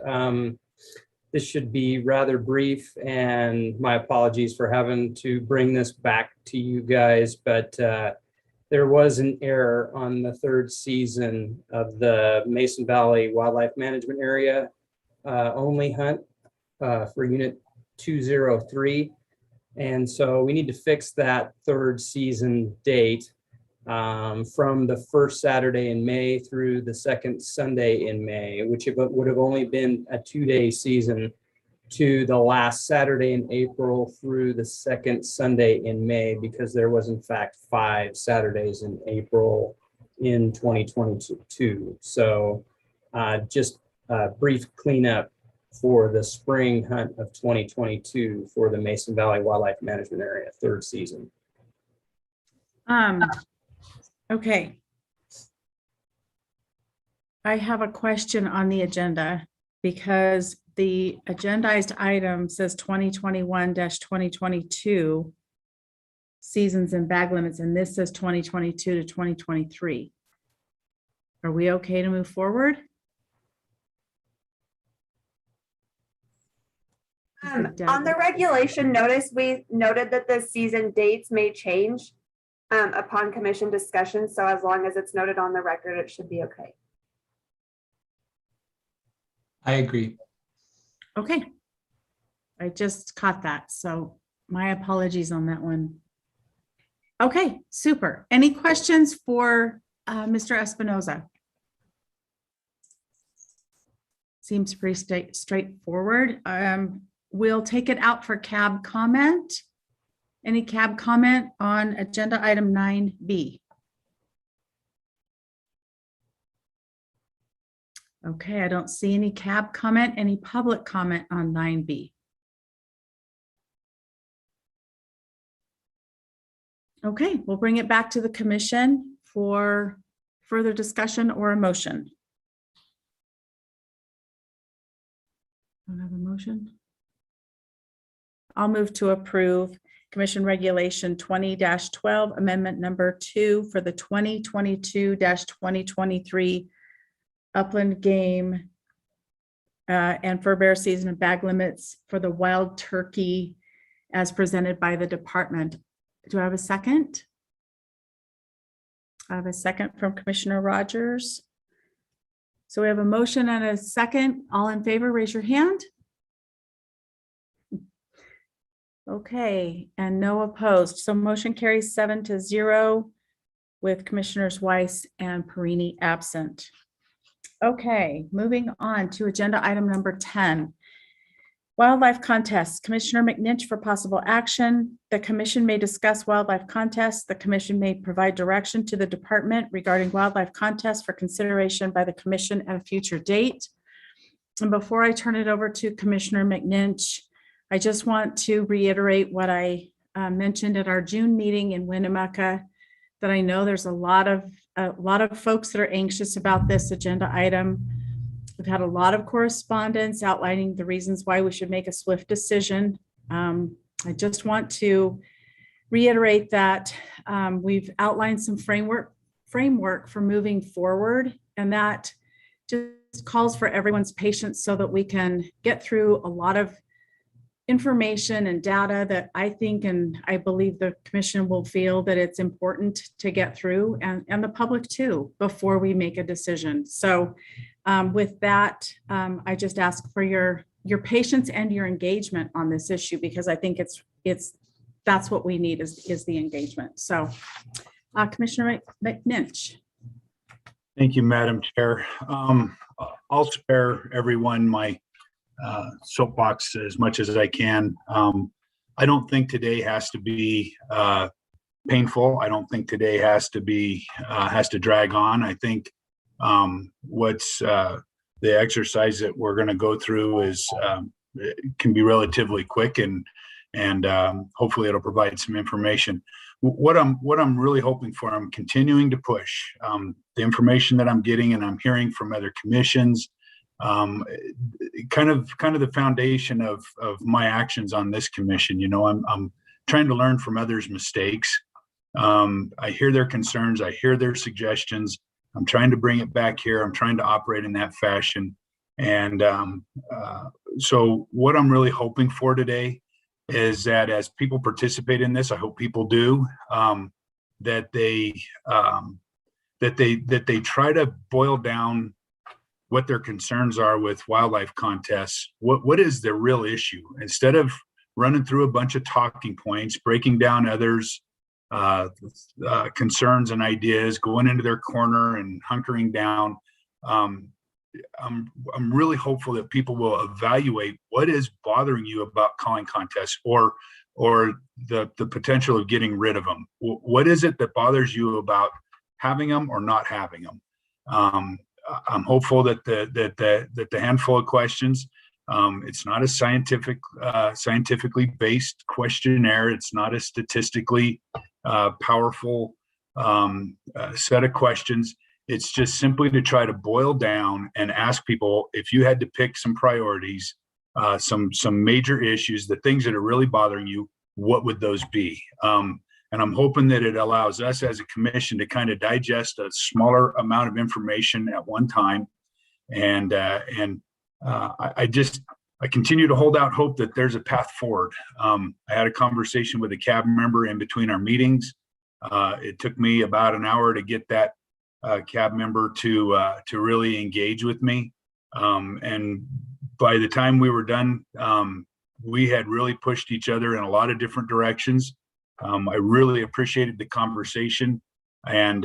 This should be rather brief, and my apologies for having to bring this back to you guys, but there was an error on the third season of the Mason Valley Wildlife Management Area only hunt for Unit 203. And so we need to fix that third season date from the first Saturday in May through the second Sunday in May, which would have only been a 2-day season, to the last Saturday in April through the second Sunday in May, because there was in fact 5 Saturdays in April in 2022. So just a brief cleanup for the spring hunt of 2022 for the Mason Valley Wildlife Management Area, third season. Okay. I have a question on the agenda because the agendized item says 2021-2022 seasons and bag limits, and this says 2022 to 2023. Are we okay to move forward? On the regulation notice, we noted that the season dates may change upon commission discussion. So as long as it's noted on the record, it should be okay. I agree. Okay. I just caught that. So my apologies on that one. Okay, super. Any questions for Mr. Espinoza? Seems pretty straightforward. We'll take it out for cab comment. Any cab comment on agenda item 9B? Okay, I don't see any cab comment, any public comment on 9B. Okay, we'll bring it back to the commission for further discussion or a motion. Don't have a motion. I'll move to approve Commission Regulation 20-12 Amendment Number 2 for the 2022-2023 upland game and fur bear season and bag limits for the wild turkey as presented by the department. Do I have a second? I have a second from Commissioner Rogers. So we have a motion and a second. All in favor, raise your hand. Okay, and no opposed. So motion carries 7-0 with Commissioners Weiss and Perini absent. Okay, moving on to agenda item number 10. Wildlife contests. Commissioner McNinch for possible action. The commission may discuss wildlife contests. The commission may provide direction to the department regarding wildlife contests for consideration by the commission at a future date. And before I turn it over to Commissioner McNinch, I just want to reiterate what I mentioned at our June meeting in Winnemucca, that I know there's a lot of folks that are anxious about this agenda item. We've had a lot of correspondence outlining the reasons why we should make a swift decision. I just want to reiterate that we've outlined some framework for moving forward, and that just calls for everyone's patience so that we can get through a lot of information and data that I think and I believe the commission will feel that it's important to get through, and the public too, before we make a decision. So with that, I just ask for your patience and your engagement on this issue, because I think that's what we need is the engagement. So Commissioner McNinch. Thank you, Madam Chair. I'll spare everyone my soapbox as much as I can. I don't think today has to be painful. I don't think today has to drag on. I think what's the exercise that we're going to go through is can be relatively quick, and hopefully it'll provide some information. What I'm really hoping for, I'm continuing to push the information that I'm getting and I'm hearing from other commissions um, kind of the foundation of my actions on this commission. You know, I'm trying to learn from others' mistakes. I hear their concerns, I hear their suggestions. I'm trying to bring it back here. I'm trying to operate in that fashion. And so what I'm really hoping for today is that as people participate in this, I hope people do, that they try to boil down what their concerns are with wildlife contests. What is the real issue? Instead of running through a bunch of talking points, breaking down others' concerns and ideas, going into their corner and hunkering down. I'm really hopeful that people will evaluate what is bothering you about calling contests, or the potential of getting rid of them. What is it that bothers you about having them or not having them? I'm hopeful that the handful of questions, it's not a scientifically based questionnaire. It's not a statistically powerful set of questions. It's just simply to try to boil down and ask people, if you had to pick some priorities, some major issues, the things that are really bothering you, what would those be? And I'm hoping that it allows us as a commission to kind of digest a smaller amount of information at one time. And I continue to hold out hope that there's a path forward. I had a conversation with a CAB member in between our meetings. It took me about an hour to get that CAB member to really engage with me. And by the time we were done, we had really pushed each other in a lot of different directions. I really appreciated the conversation, and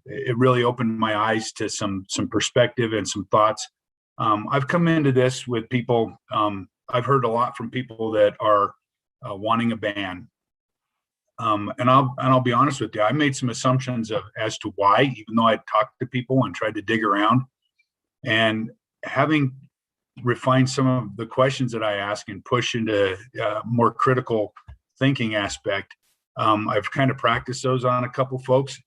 it really opened my eyes to some perspective and some thoughts. I've come into this with people, I've heard a lot from people that are wanting a ban. And I'll be honest with you, I made some assumptions as to why, even though I talked to people and tried to dig around. And having refined some of the questions that I ask and push into more critical thinking aspect, I've kind of practiced those on a couple folks,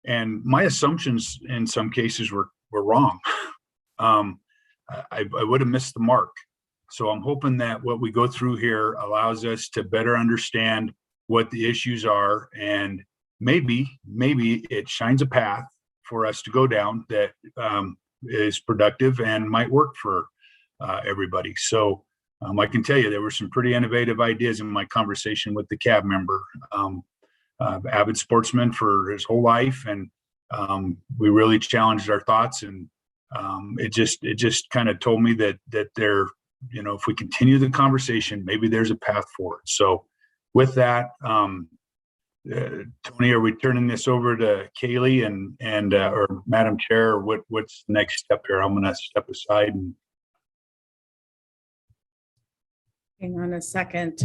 and my assumptions in some cases were wrong. I would have missed the mark. So I'm hoping that what we go through here allows us to better understand what the issues are, and maybe it shines a path for us to go down that is productive and might work for everybody. So I can tell you there were some pretty innovative ideas in my conversation with the CAB member, avid sportsman for his whole life, and we really challenged our thoughts, and it just kind of told me that there, you know, if we continue the conversation, maybe there's a path forward. So with that, Tony, are we turning this over to Kaylee and or Madam Chair, or what's the next step here? I'm going to step aside and. Hang on a second.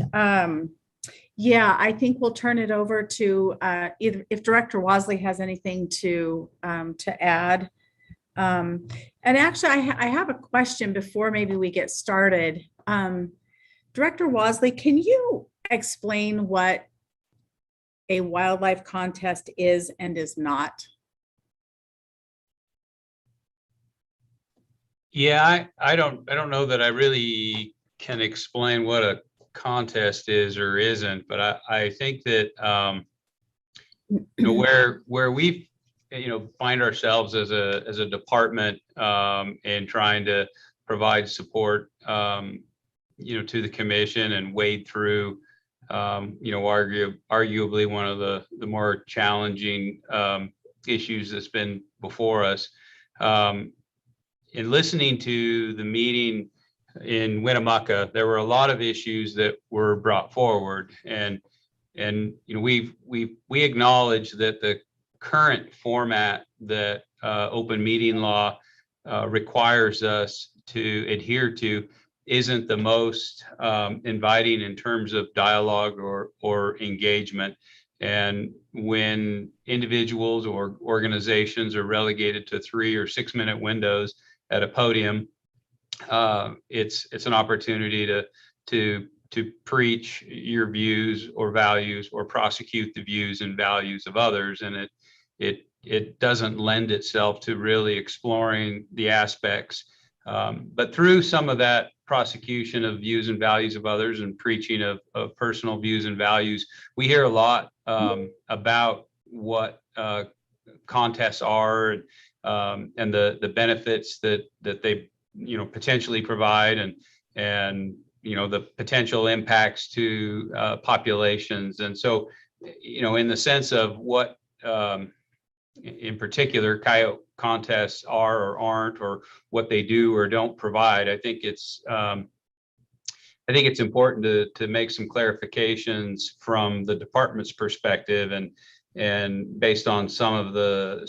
Yeah, I think we'll turn it over to either if Director Wasley has anything to add. And actually, I have a question before maybe we get started. Director Wasley, can you explain what a wildlife contest is and is not? Yeah, I don't know that I really can explain what a contest is or isn't, but I think that you know, where we find ourselves as a department and trying to provide support to the commission and wade through arguably one of the more challenging issues that's been before us. In listening to the meeting in Winnemucca, there were a lot of issues that were brought forward, and we acknowledge that the current format that open meeting law requires us to adhere to isn't the most inviting in terms of dialogue or engagement. And when individuals or organizations are relegated to 3 or 6 minute windows at a podium, it's an opportunity to preach your views or values or prosecute the views and values of others, and it doesn't lend itself to really exploring the aspects But through some of that prosecution of views and values of others and preaching of personal views and values, we hear a lot about what contests are and the benefits that they potentially provide and the potential impacts to populations. And so in the sense of what in particular coyote contests are or aren't, or what they do or don't provide, I think it's important to make some clarifications from the department's perspective and based on some of the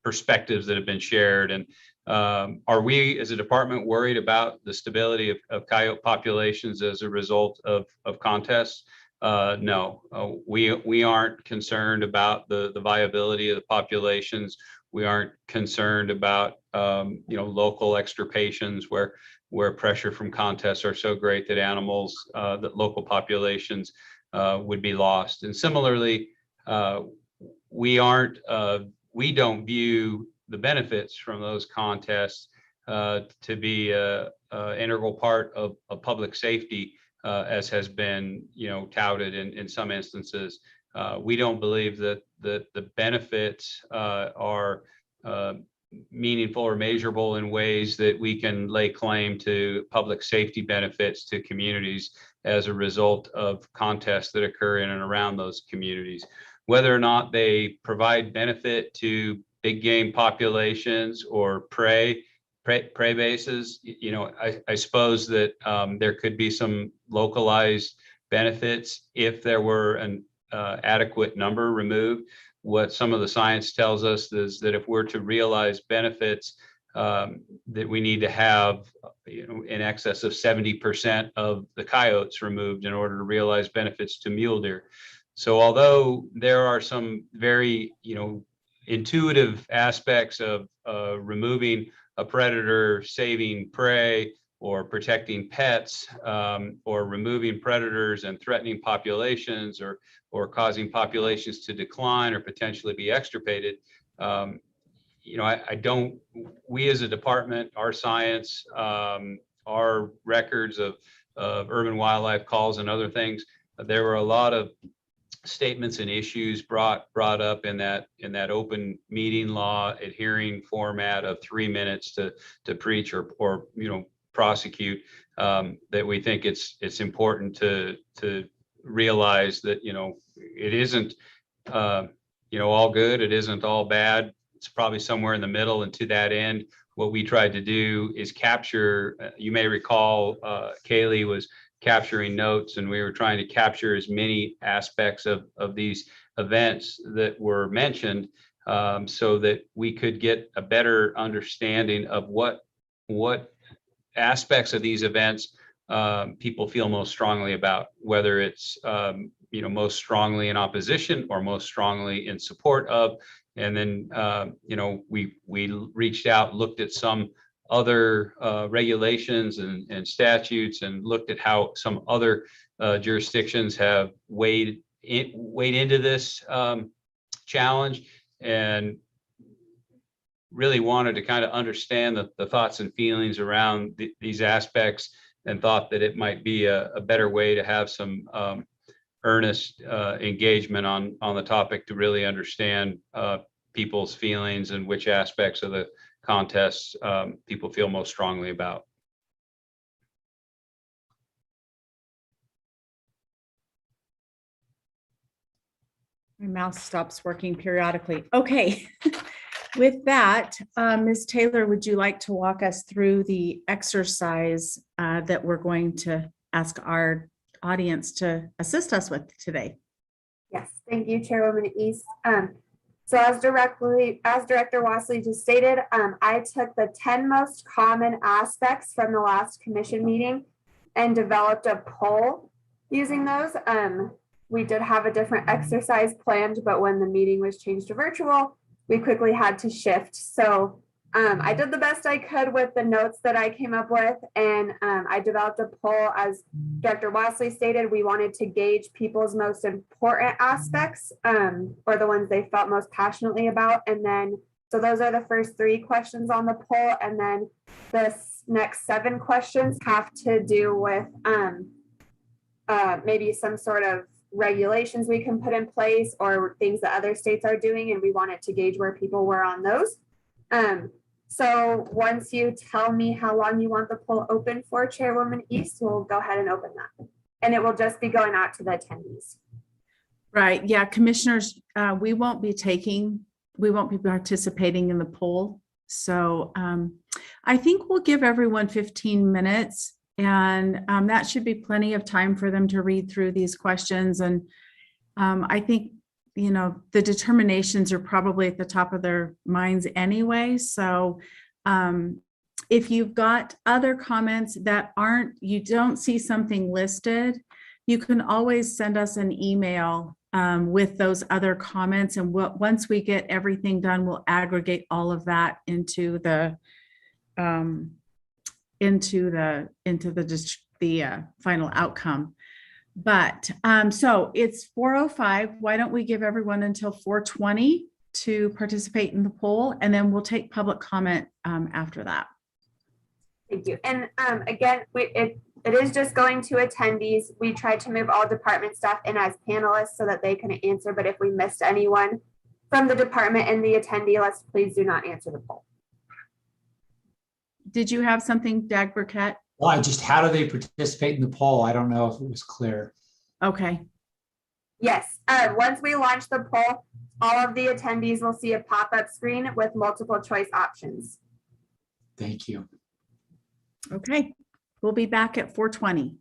perspectives that have been shared. And are we as a department worried about the stability of coyote populations as a result of contests? No, we aren't concerned about the viability of the populations. We aren't concerned about local extirpations where pressure from contests are so great that that local populations would be lost. And similarly, we don't view the benefits from those contests to be an integral part of public safety, as has been touted in some instances. We don't believe that the benefits are meaningful or measurable in ways that we can lay claim to public safety benefits to communities as a result of contests that occur in and around those communities. Whether or not they provide benefit to big game populations or prey bases, I suppose that there could be some localized benefits if there were an adequate number removed. What some of the science tells us is that if we're to realize benefits, that we need to have in excess of 70% of the coyotes removed in order to realize benefits to mule deer. So although there are some very intuitive aspects of removing a predator, saving prey, or protecting pets, or removing predators and threatening populations, or causing populations to decline or potentially be extirpated, we as a department, our science, our records of urban wildlife calls and other things, there were a lot of statements and issues brought up in that open meeting law adhering format of 3 minutes to preach or prosecute, that we think it's important to realize that it isn't all good, it isn't all bad, it's probably somewhere in the middle. And to that end, what we tried to do is capture, you may recall, Kaylee was capturing notes, and we were trying to capture as many aspects of these events that were mentioned, so that we could get a better understanding of what aspects of these events people feel most strongly about, whether it's most strongly in opposition or most strongly in support of. And then we reached out, looked at some other regulations and statutes, and looked at how some other jurisdictions have weighed into this challenge, and really wanted to kind of understand the thoughts and feelings around these aspects, and thought that it might be a better way to have some earnest engagement on the topic to really understand people's feelings and which aspects of the contests people feel most strongly about. My mouse stops working periodically. Okay. With that, Ms. Taylor, would you like to walk us through the exercise that we're going to ask our audience to assist us with today? Yes, thank you, Chairwoman East. So as Director Wassley just stated, I took the 10 most common aspects from the last commission meeting and developed a poll using those. We did have a different exercise planned, but when the meeting was changed to virtual, we quickly had to shift. So I did the best I could with the notes that I came up with, and I developed a poll. As Director Wassley stated, we wanted to gauge people's most important aspects, or the ones they felt most passionately about, and then So those are the first 3 questions on the poll, and then the next 7 questions have to do with maybe some sort of regulations we can put in place or things that other states are doing, and we wanted to gauge where people were on those. So once you tell me how long you want the poll open for, Chairwoman East, we'll go ahead and open that. And it will just be going out to the attendees. Right, yeah, commissioners, we won't be participating in the poll. So I think we'll give everyone 15 minutes, and that should be plenty of time for them to read through these questions. And I think, you know, the determinations are probably at the top of their minds anyway. So if you've got other comments that you don't see something listed, you can always send us an email with those other comments. And once we get everything done, we'll aggregate all of that into the final outcome. But so it's 4:05. Why don't we give everyone until 4:20 to participate in the poll, and then we'll take public comment after that. Thank you. And again, it is just going to attendees. We tried to move all department staff in as panelists so that they can answer, but if we missed anyone from the department and the attendee list, please do not answer the poll. Did you have something, Dag Burkett? Well, how do they participate in the poll? I don't know if it was clear. Okay. Yes, once we launch the poll, all of the attendees will see a pop-up screen with multiple choice options. Thank you. Okay, we'll be back at 4:20.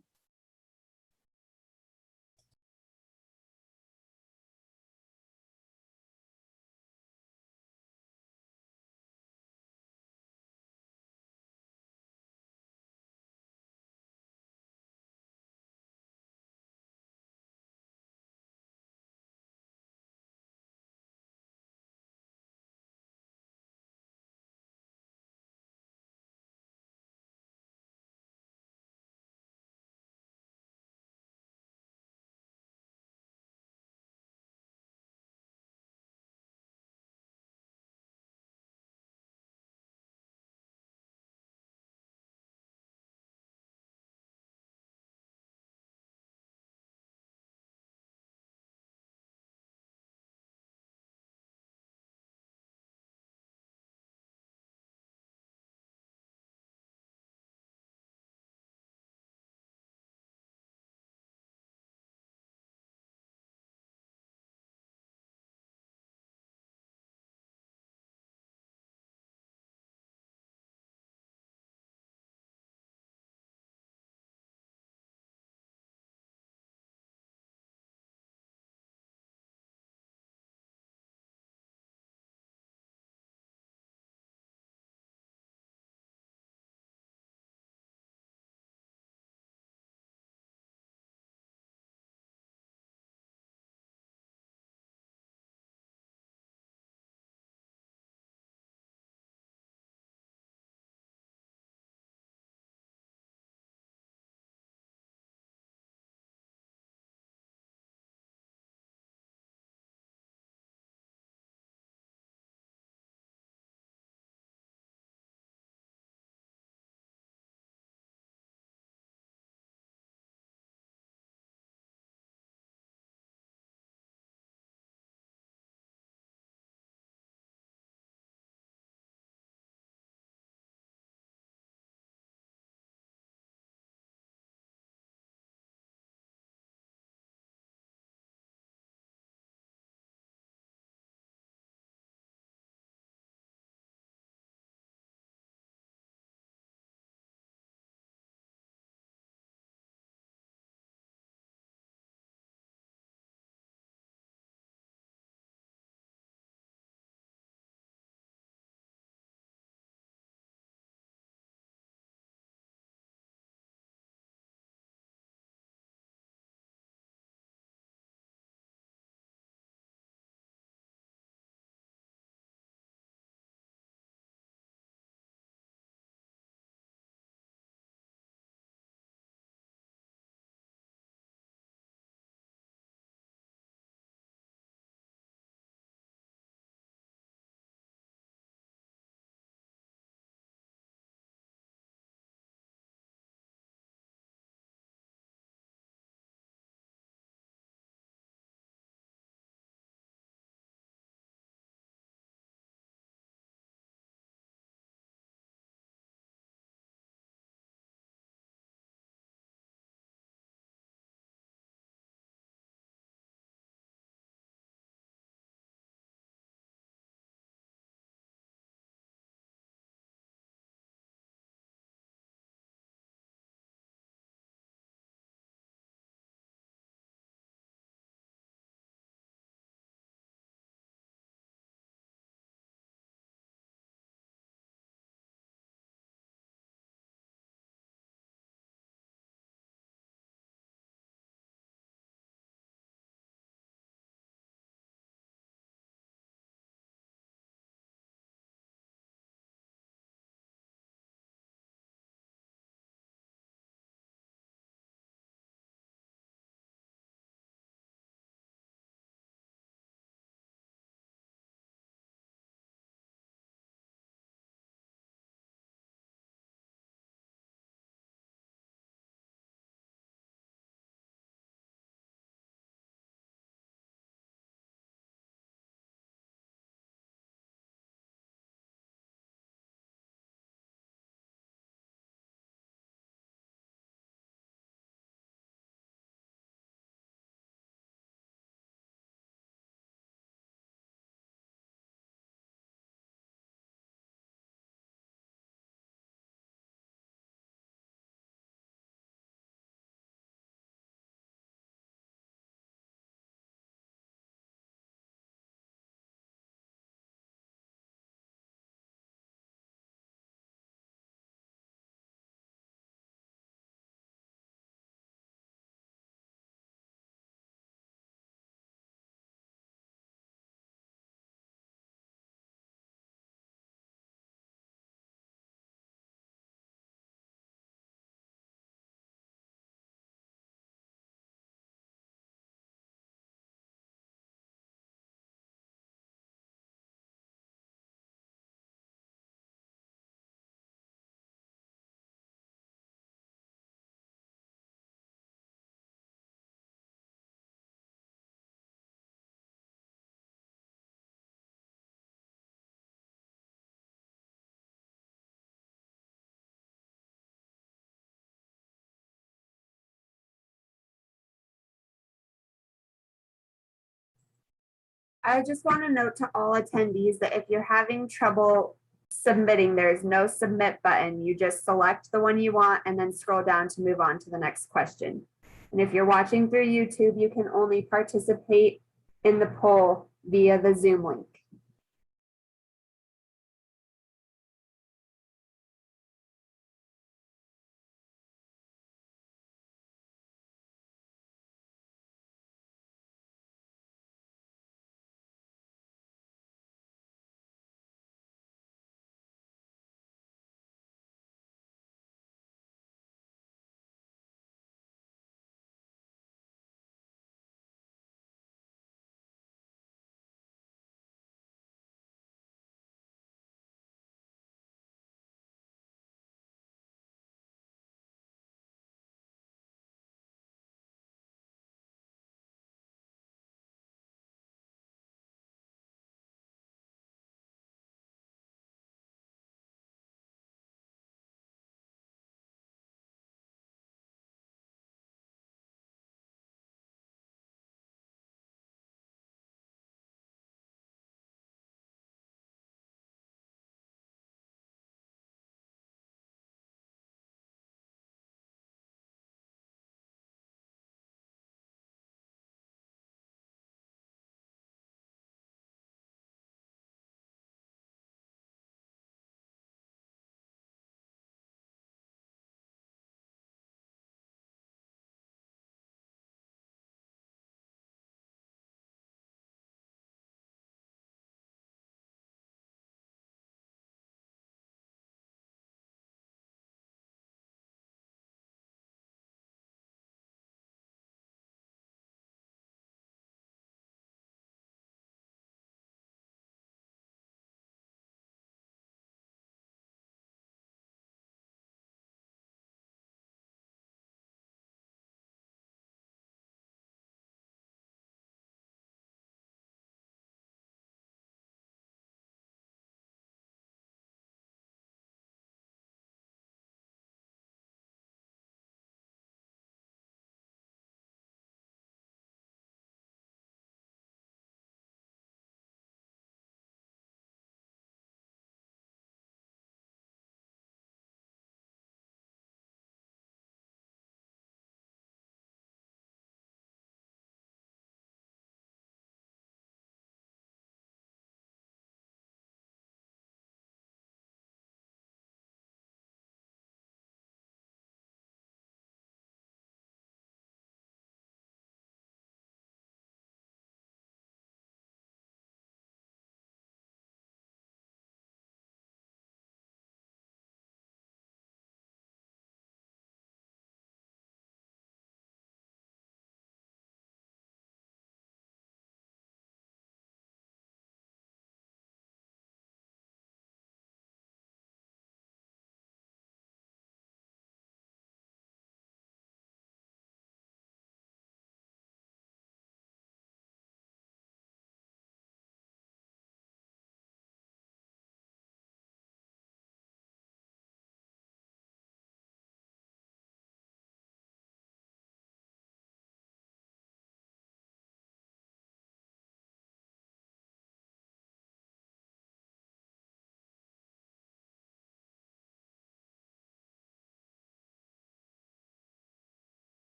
I just want to note to all attendees that if you're having trouble submitting, there's no submit button. You just select the one you want and then scroll down to move on to the next question. And if you're watching through YouTube, you can only participate in the poll via the Zoom link.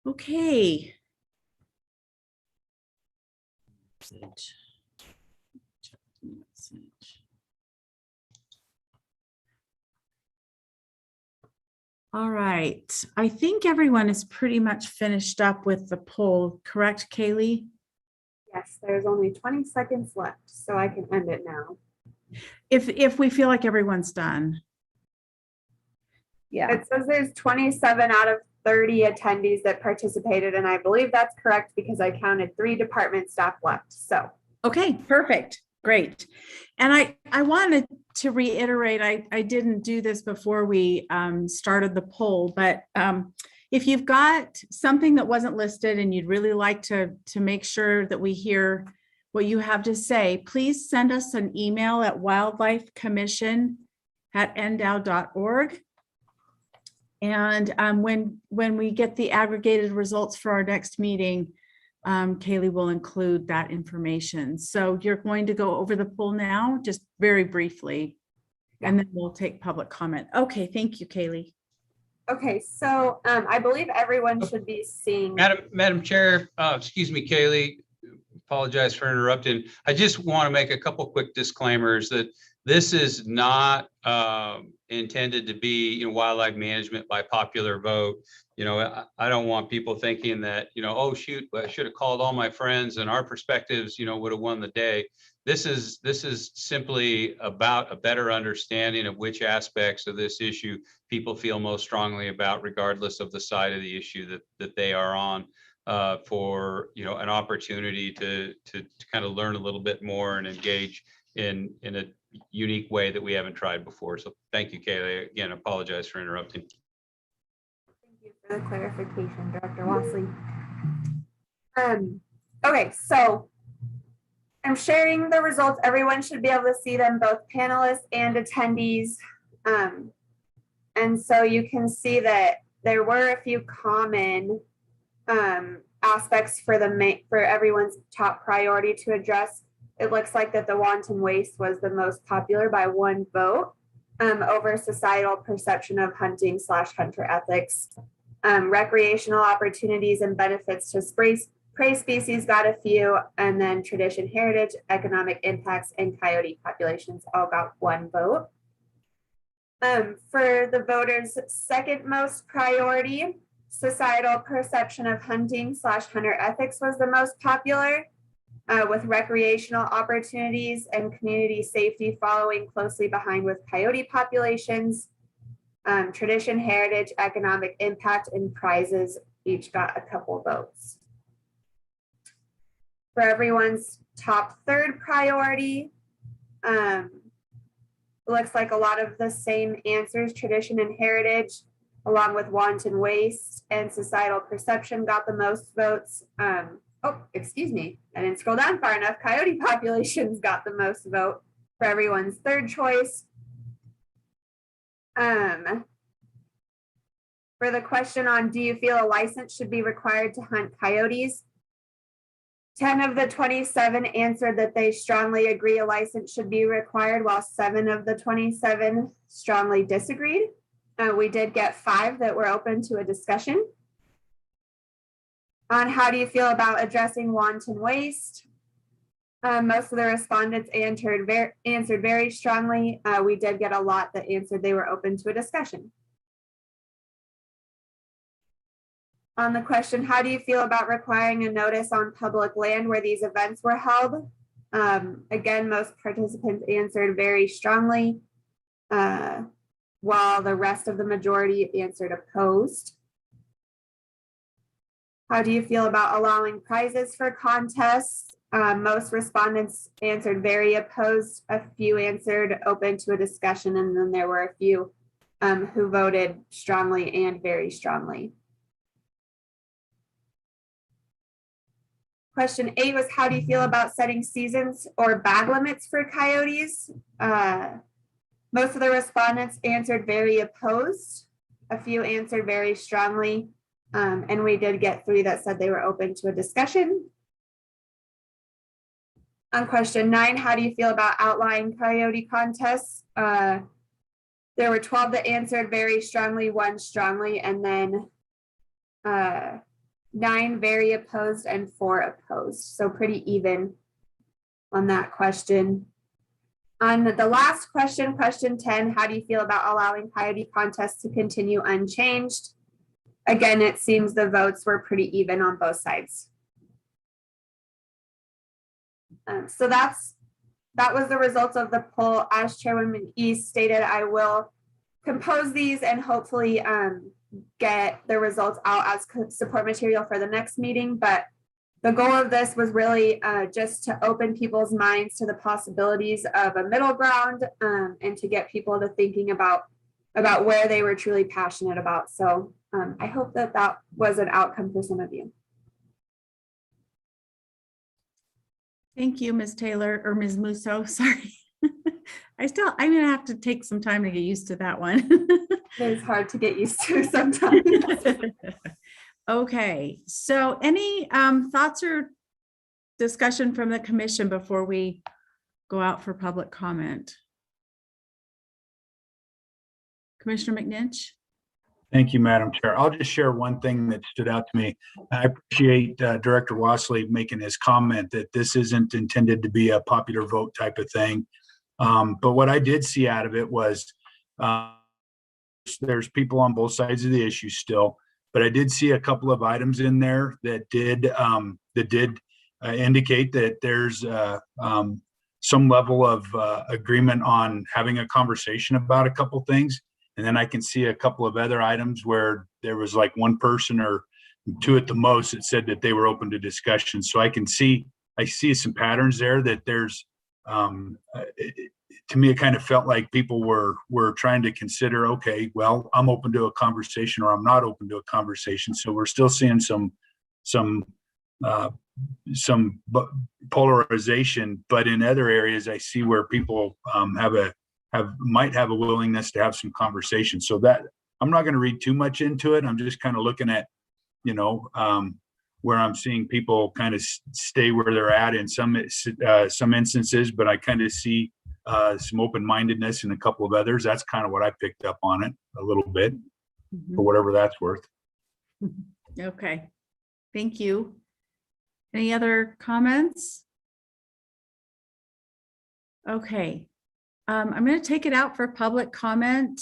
Okay. All right. I think everyone is pretty much finished up with the poll, correct, Kaylee? Yes, there's only 20 seconds left, so I can end it now. If we feel like everyone's done. Yeah. It says there's 27 out of 30 attendees that participated, and I believe that's correct because I counted 3 department staff left. So, okay, perfect. Great. And I wanted to reiterate, I didn't do this before we started the poll, but if you've got something that wasn't listed and you'd really like to make sure that we hear what you have to say, please send us an email at wildlifecommission@ndow.org. And when we get the aggregated results for our next meeting, Kaylee will include that information. So you're going to go over the poll now, just very briefly, and then we'll take public comment. Okay, thank you, Kaylee. okay, so I believe everyone should be seeing. Madam Chair, excuse me, Kaylee, apologize for interrupting. I just want to make a couple quick disclaimers that this is not intended to be wildlife management by popular vote. I don't want people thinking that, oh, shoot, I should have called all my friends and our perspectives, would have won the day. This is simply about a better understanding of which aspects of this issue people feel most strongly about, regardless of the side of the issue that they are on, for an opportunity to kind of learn a little bit more and engage in a unique way that we haven't tried before. So thank you, Kaylee. Again, apologize for interrupting. Thank you for the clarification, Director Wassley. Okay, so I'm sharing the results. Everyone should be able to see them, both panelists and attendees. And so you can see that there were a few common aspects for everyone's top priority to address. It looks like that the wanton waste was the most popular by 1 vote over societal perception of hunting/hunter ethics. Recreational opportunities and benefits to prey species got a few, and then tradition, heritage, economic impacts, and coyote populations all got 1 vote. For the voters' second most priority, societal perception of hunting/hunter ethics was the most popular, with recreational opportunities and community safety following closely behind with coyote populations. Tradition, heritage, economic impact, and prizes each got a couple votes. For everyone's top third priority, looks like a lot of the same answers: tradition and heritage, along with wanton waste and societal perception, got the most votes. Oh, excuse me, I didn't scroll down far enough. Coyote populations got the most vote for everyone's third choice. For the question on, do you feel a license should be required to hunt coyotes? 10 of the 27 answered that they strongly agree a license should be required, while 7 of the 27 strongly disagreed. We did get 5 that were open to a discussion. On how do you feel about addressing wanton waste? Most of the respondents answered very strongly. We did get a lot that answered they were open to a discussion. On the question, how do you feel about requiring a notice on public land where these events were held? Again, most participants answered very strongly, while the rest of the majority answered opposed. How do you feel about allowing prizes for contests? Most respondents answered very opposed. A few answered open to a discussion, and then there were a few who voted strongly and very strongly. Question 8 was, how do you feel about setting seasons or bag limits for coyotes? Most of the respondents answered very opposed. A few answered very strongly. And we did get 3 that said they were open to a discussion. On question 9, how do you feel about outlying coyote contests? There were 12 that answered very strongly, 1 strongly, and then 9 very opposed, and 4 opposed. So pretty even on that question. On the last question, question 10, how do you feel about allowing coyote contests to continue unchanged? Again, it seems the votes were pretty even on both sides. So that was the results of the poll. As Chairwoman East stated, I will compose these and hopefully get the results out as support material for the next meeting. But the goal of this was really just to open people's minds to the possibilities of a middle ground and to get people to thinking about where they were truly passionate about. So I hope that that was an outcome for some of you. Thank you, Ms. Taylor, or Ms. Musso, sorry. I'm gonna have to take some time to get used to that one. It's hard to get used to sometimes. Okay, so any thoughts or discussion from the commission before we go out for public comment? Commissioner McNinch? Thank you, Madam Chair. I'll just share one thing that stood out to me. I appreciate Director Wassley making his comment that this isn't intended to be a popular vote type of thing. But what I did see out of it was there's people on both sides of the issue still, but I did see a couple of items in there that did indicate that there's some level of agreement on having a conversation about a couple things. And then I can see a couple of other items where there was like one person or two at the most that said that they were open to discussion. So I see some patterns there that there's, to me, it kind of felt like people were trying to consider, okay, well, I'm open to a conversation or I'm not open to a conversation. So we're still seeing some polarization, but in other areas, I see where people might have a willingness to have some conversation. So that I'm not going to read too much into it. I'm just kind of looking at, where I'm seeing people kind of stay where they're at in some instances, but I kind of see some open-mindedness in a couple of others. That's kind of what I picked up on it a little bit, for whatever that's worth. Okay, thank you. Any other comments? Okay. I'm going to take it out for public comment.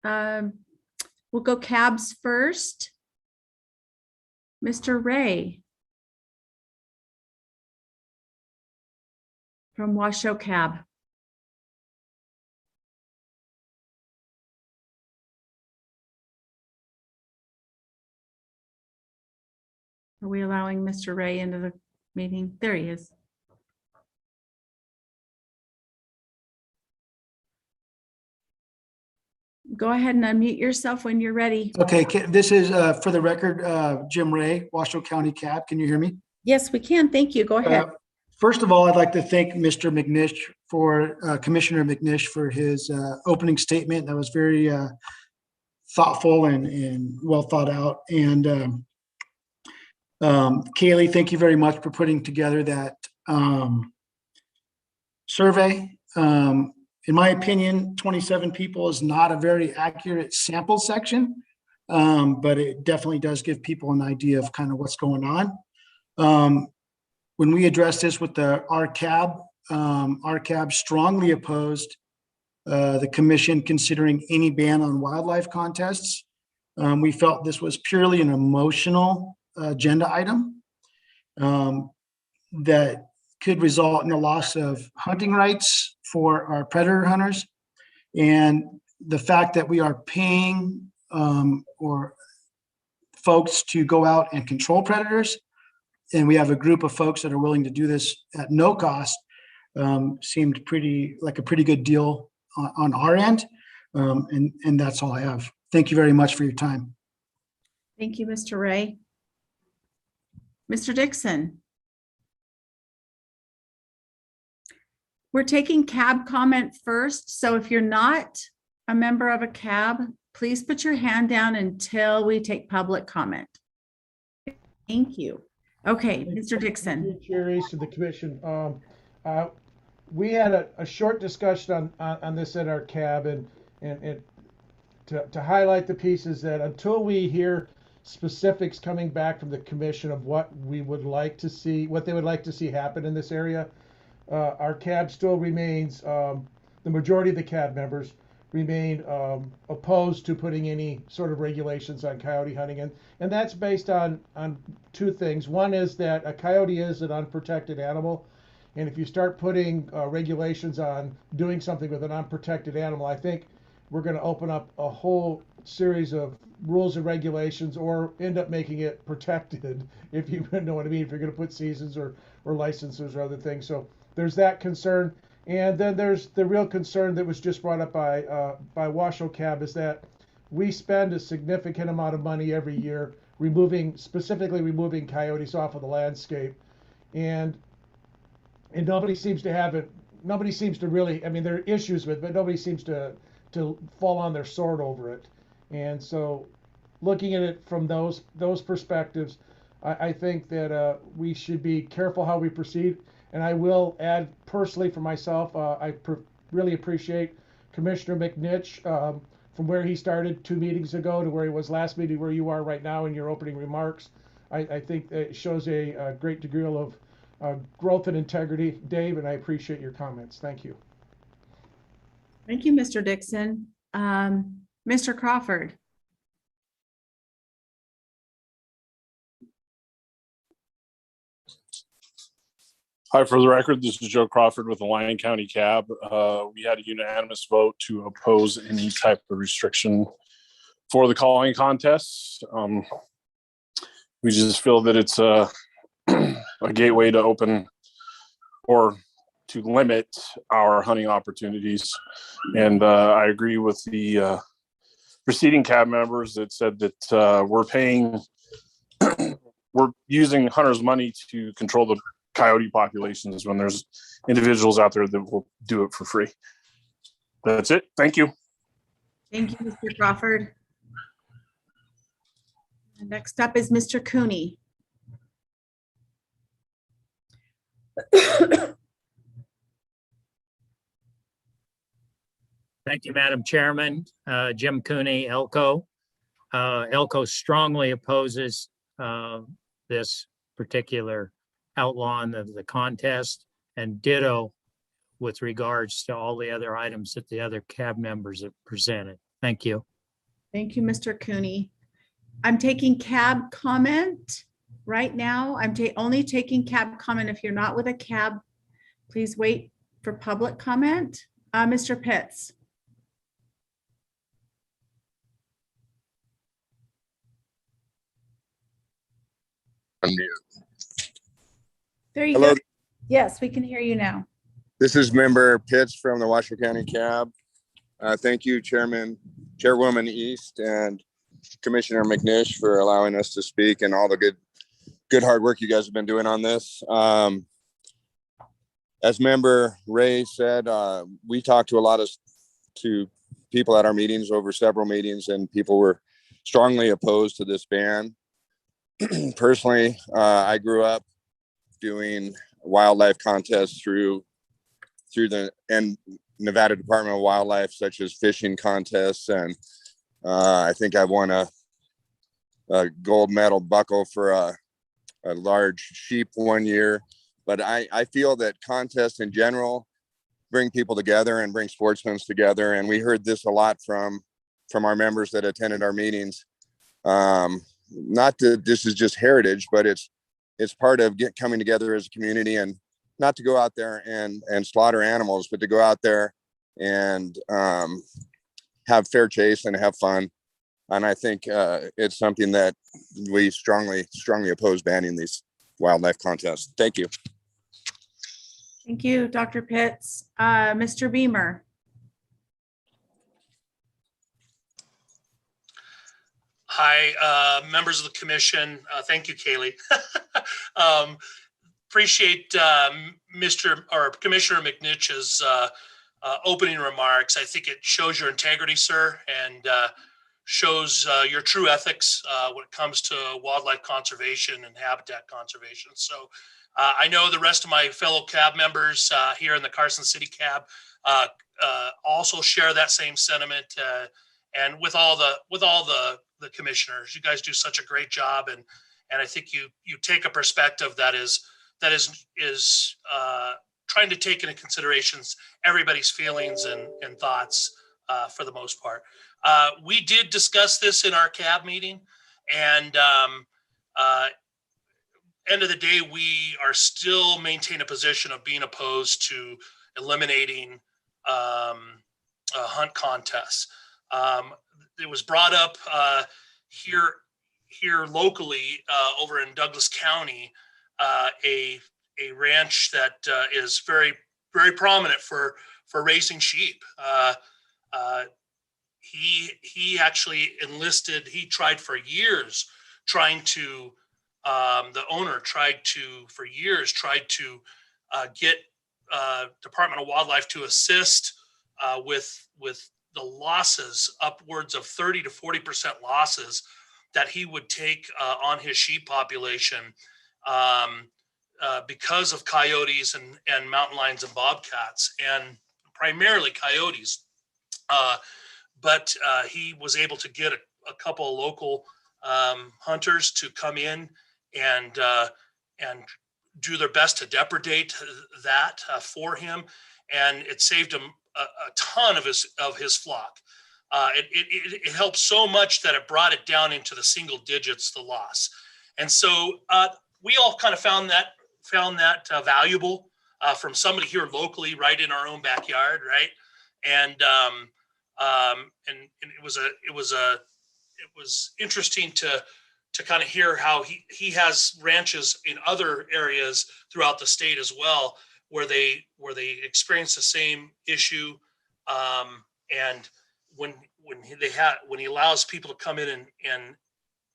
We'll go cabs first. Mr. Ray from Washoe Cab. Are we allowing Mr. Ray into the meeting? There he is. Go ahead and unmute yourself when you're ready. Okay, this is for the record, Jim Ray, Washoe County Cab. Can you hear me? Yes, we can. Thank you. Go ahead. First of all, I'd like to thank Mr. McNish Commissioner McNish for his opening statement. That was very thoughtful and well thought out. And Kaylee, thank you very much for putting together that survey. In my opinion, 27 people is not a very accurate sample section, but it definitely does give people an idea of kind of what's going on. When we addressed this with the RCAB strongly opposed the commission considering any ban on wildlife contests. We felt this was purely an emotional agenda item that could result in the loss of hunting rights for our predator hunters. And the fact that we are paying or folks to go out and control predators, and we have a group of folks that are willing to do this at no cost, seemed like a pretty good deal on our end. And that's all I have. Thank you very much for your time. Thank you, Mr. Ray. Mr. Dixon. We're taking cab comment first. So if you're not a member of a cab, please put your hand down until we take public comment. Thank you. Okay, Mr. Dixon. Chair East of the commission. We had a short discussion on this at our cab, and to highlight the pieces that until we hear specifics coming back from the commission of what we would like to see, what they would like to see happen in this area. Our CAB still remains, the majority of the CAB members remain opposed to putting any sort of regulations on coyote hunting. And that's based on two things. One is that a coyote is an unprotected animal. And if you start putting regulations on doing something with an unprotected animal, I think we're going to open up a whole series of rules and regulations, or end up making it protected, if you know what I mean, if you're going to put seasons or licenses or other things. So there's that concern. And then there's the real concern that was just brought up by Washoe Cab, is that we spend a significant amount of money every year specifically removing coyotes off of the landscape. And nobody seems to have it. Nobody seems to really, I mean, there are issues with it, but nobody seems to fall on their sword over it. And so looking at it from those perspectives, I think that we should be careful how we proceed. And I will add personally for myself, really appreciate Commissioner McNitch from where he started 2 meetings ago to where he was last meeting, where you are right now in your opening remarks. I think it shows a great degree of growth and integrity, Dave, and I appreciate your comments. Thank you. Thank you, Mr. Dixon. Mr. Crawford. Hi, for the record, this is Joe Crawford with the Lyon County Cab. We had a unanimous vote to oppose any type of restriction for the calling contests. We just feel that it's a gateway to open or to limit our hunting opportunities. And I agree with the preceding cab members that said that we're using hunters' money to control the coyote populations when there's individuals out there that will do it for free. That's it. Thank you. Thank you, Mr. Crawford. Next up is Mr. Cooney. Thank you, Madam Chairman. Jim Cooney, Elko. Elko strongly opposes this particular outlawing of the contest, and ditto with regards to all the other items that the other cab members have presented. Thank you. Thank you, Mr. Cooney. I'm taking cab comment right now. I'm only taking cab comment. If you're not with a cab, please wait for public comment. Mr. Pitts. There you Hello. go. Yes, we can hear you now. This is Member Pitts from the Washoe County Cab. Thank you, Chairwoman East and Commissioner McNish for allowing us to speak, and all the good hard work you guys have been doing on this. As Member Ray said, we talked to people at our meetings, over several meetings, and people were strongly opposed to this ban. Personally, I grew up doing wildlife contests through the Nevada Department of Wildlife, such as fishing contests, and I think I won a gold medal buckle for a large sheep one year. But I feel that contests in general bring people together and bring sportsmen together, and we heard this a lot from our members that attended our meetings. Not that this is just heritage, but it's part of coming together as a community, and not to go out there and slaughter animals, but to go out there and have fair chase and have fun. And I think it's something that we strongly oppose banning these wildlife contests. Thank you. Thank you, Dr. Pitts. Mr. Beamer. Hi, members of the commission. Thank you, Kaylee. Appreciate Commissioner McNitch's opening remarks. I think it shows your integrity, sir, and shows your true ethics when it comes to wildlife conservation and habitat conservation. So I know the rest of my fellow cab members here in the Carson City Cab also share that same sentiment. And with all the the commissioners. You guys do such a great job, and I think you take a perspective that is trying to take into considerations everybody's feelings and thoughts for the most part. We did discuss this in our CAB meeting, and end of the day, we are still maintain a position of being opposed to eliminating hunt contests. It was brought up here locally over in Douglas County, a ranch that is very prominent for raising sheep. He actually enlisted. He tried for years, the owner tried to get Department of Wildlife to assist with the losses, upwards of 30 to 40% losses that he would take on his sheep population because of coyotes and mountain lions and bobcats, and primarily coyotes. But he was able to get a couple of local hunters to come in and do their best to depredate that for him, and it saved him a ton of his flock. It helped so much that it brought it down into the single digits, the loss. And so we all kind of found that valuable from somebody here locally, right in our own backyard, right? And it was interesting to kind of hear how he has ranches in other areas throughout the state as well, where they experience the same issue. And when he allows people to come in and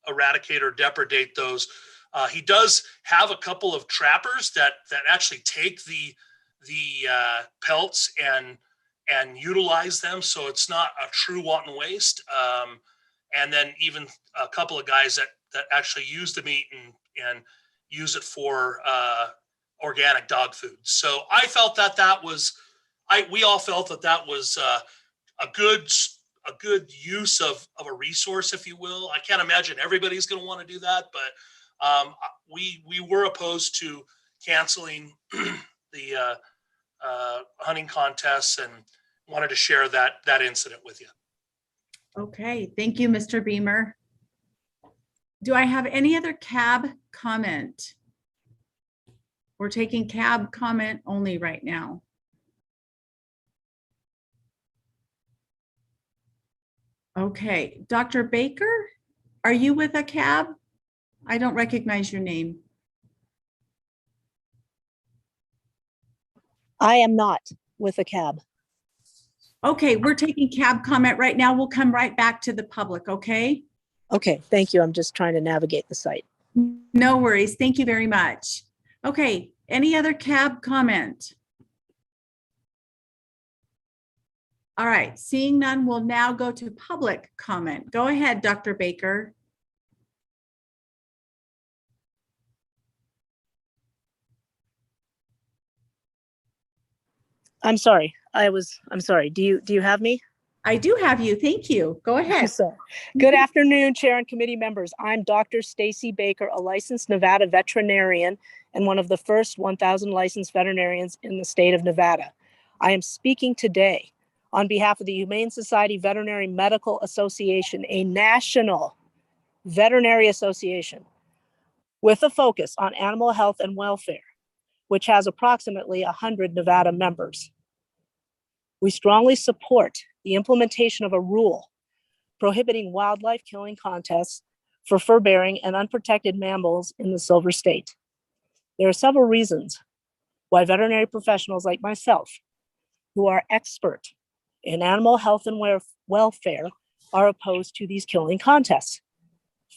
eradicate or depredate those, he does have a couple of trappers that actually take the pelts and utilize them, so it's not a true wanton waste. And then even a couple of guys that actually use the meat and use it for organic dog food. So I felt we all felt that was a good use of a resource, if you will. I can't imagine everybody's going to want to do that, but we were opposed to canceling the hunting contests, and wanted to share that incident with you. Okay, thank you, Mr. Beamer. Do I have any other CAB comment? We're taking CAB comment only right now. Okay, Dr. Baker, are you with a CAB? I don't recognize your name. I am not with a CAB. Okay, we're taking CAB comment right now. We'll come right back to the public, okay? Okay, thank you. I'm just trying to navigate the site. No worries. Thank you very much. Okay, any other CAB comment? All right, seeing none, we'll now go to public comment. Go ahead, Dr. Baker. I'm sorry. I'm sorry. Do you have me? I do have you. Thank you. Go ahead. Good afternoon, Chair and committee members. I'm Dr. Stacy Baker, a licensed Nevada veterinarian and one of the first 1,000 licensed veterinarians in the state of Nevada. I am speaking today on behalf of the Humane Society Veterinary Medical Association, a national veterinary association with a focus on animal health and welfare, which has approximately 100 Nevada members. We strongly support the implementation of a rule prohibiting wildlife killing contests for fur-bearing and unprotected mammals in the Silver State. There are several reasons why veterinary professionals like myself, who are expert in animal health and welfare, are opposed to these killing contests.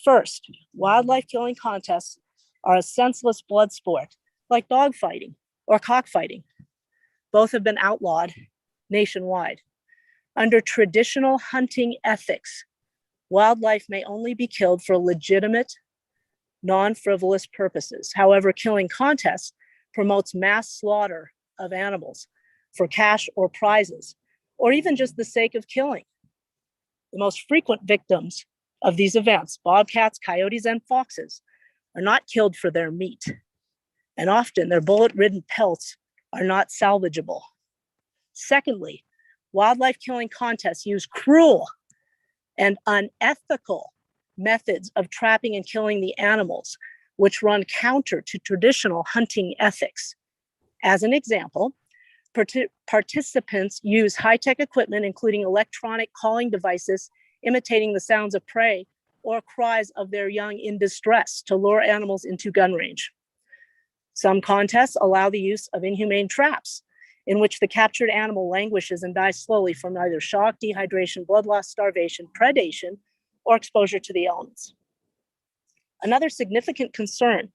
First, wildlife killing contests are a senseless blood sport like dogfighting or cockfighting. Both have been outlawed nationwide. Under traditional hunting ethics, wildlife may only be killed for legitimate, non-frivolous purposes. However, killing contests promotes mass slaughter of animals for cash or prizes, or even just the sake of killing. The most frequent victims of these events, bobcats, coyotes, and foxes, are not killed for their meat, and often their bullet-ridden pelts are not salvageable. Secondly, wildlife killing contests use cruel and unethical methods of trapping and killing the animals, which run counter to traditional hunting ethics. As an example, participants use high-tech equipment, including electronic calling devices, imitating the sounds of prey or cries of their young in distress to lure animals into gun range. Some contests allow the use of inhumane traps, in which the captured animal languishes and dies slowly from either shock, dehydration, blood loss, starvation, predation, or exposure to the elements. Another significant concern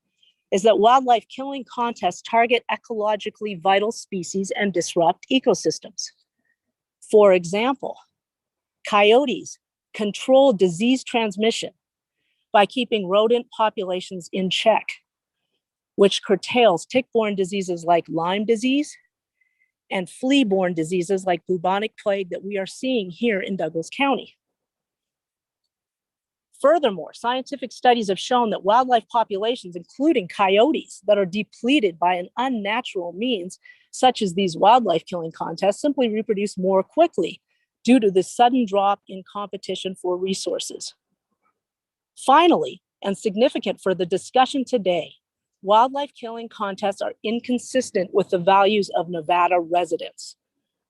is that wildlife killing contests target ecologically vital species and disrupt ecosystems. For example, coyotes control disease transmission by keeping rodent populations in check, which curtails tick-borne diseases like Lyme disease and flea-borne diseases like bubonic plague that we are seeing here in Douglas County. Furthermore, scientific studies have shown that wildlife populations, including coyotes, that are depleted by an unnatural means, such as these wildlife killing contests, simply reproduce more quickly due to the sudden drop in competition for resources. Finally, and significant for the discussion today, wildlife killing contests are inconsistent with the values of Nevada residents.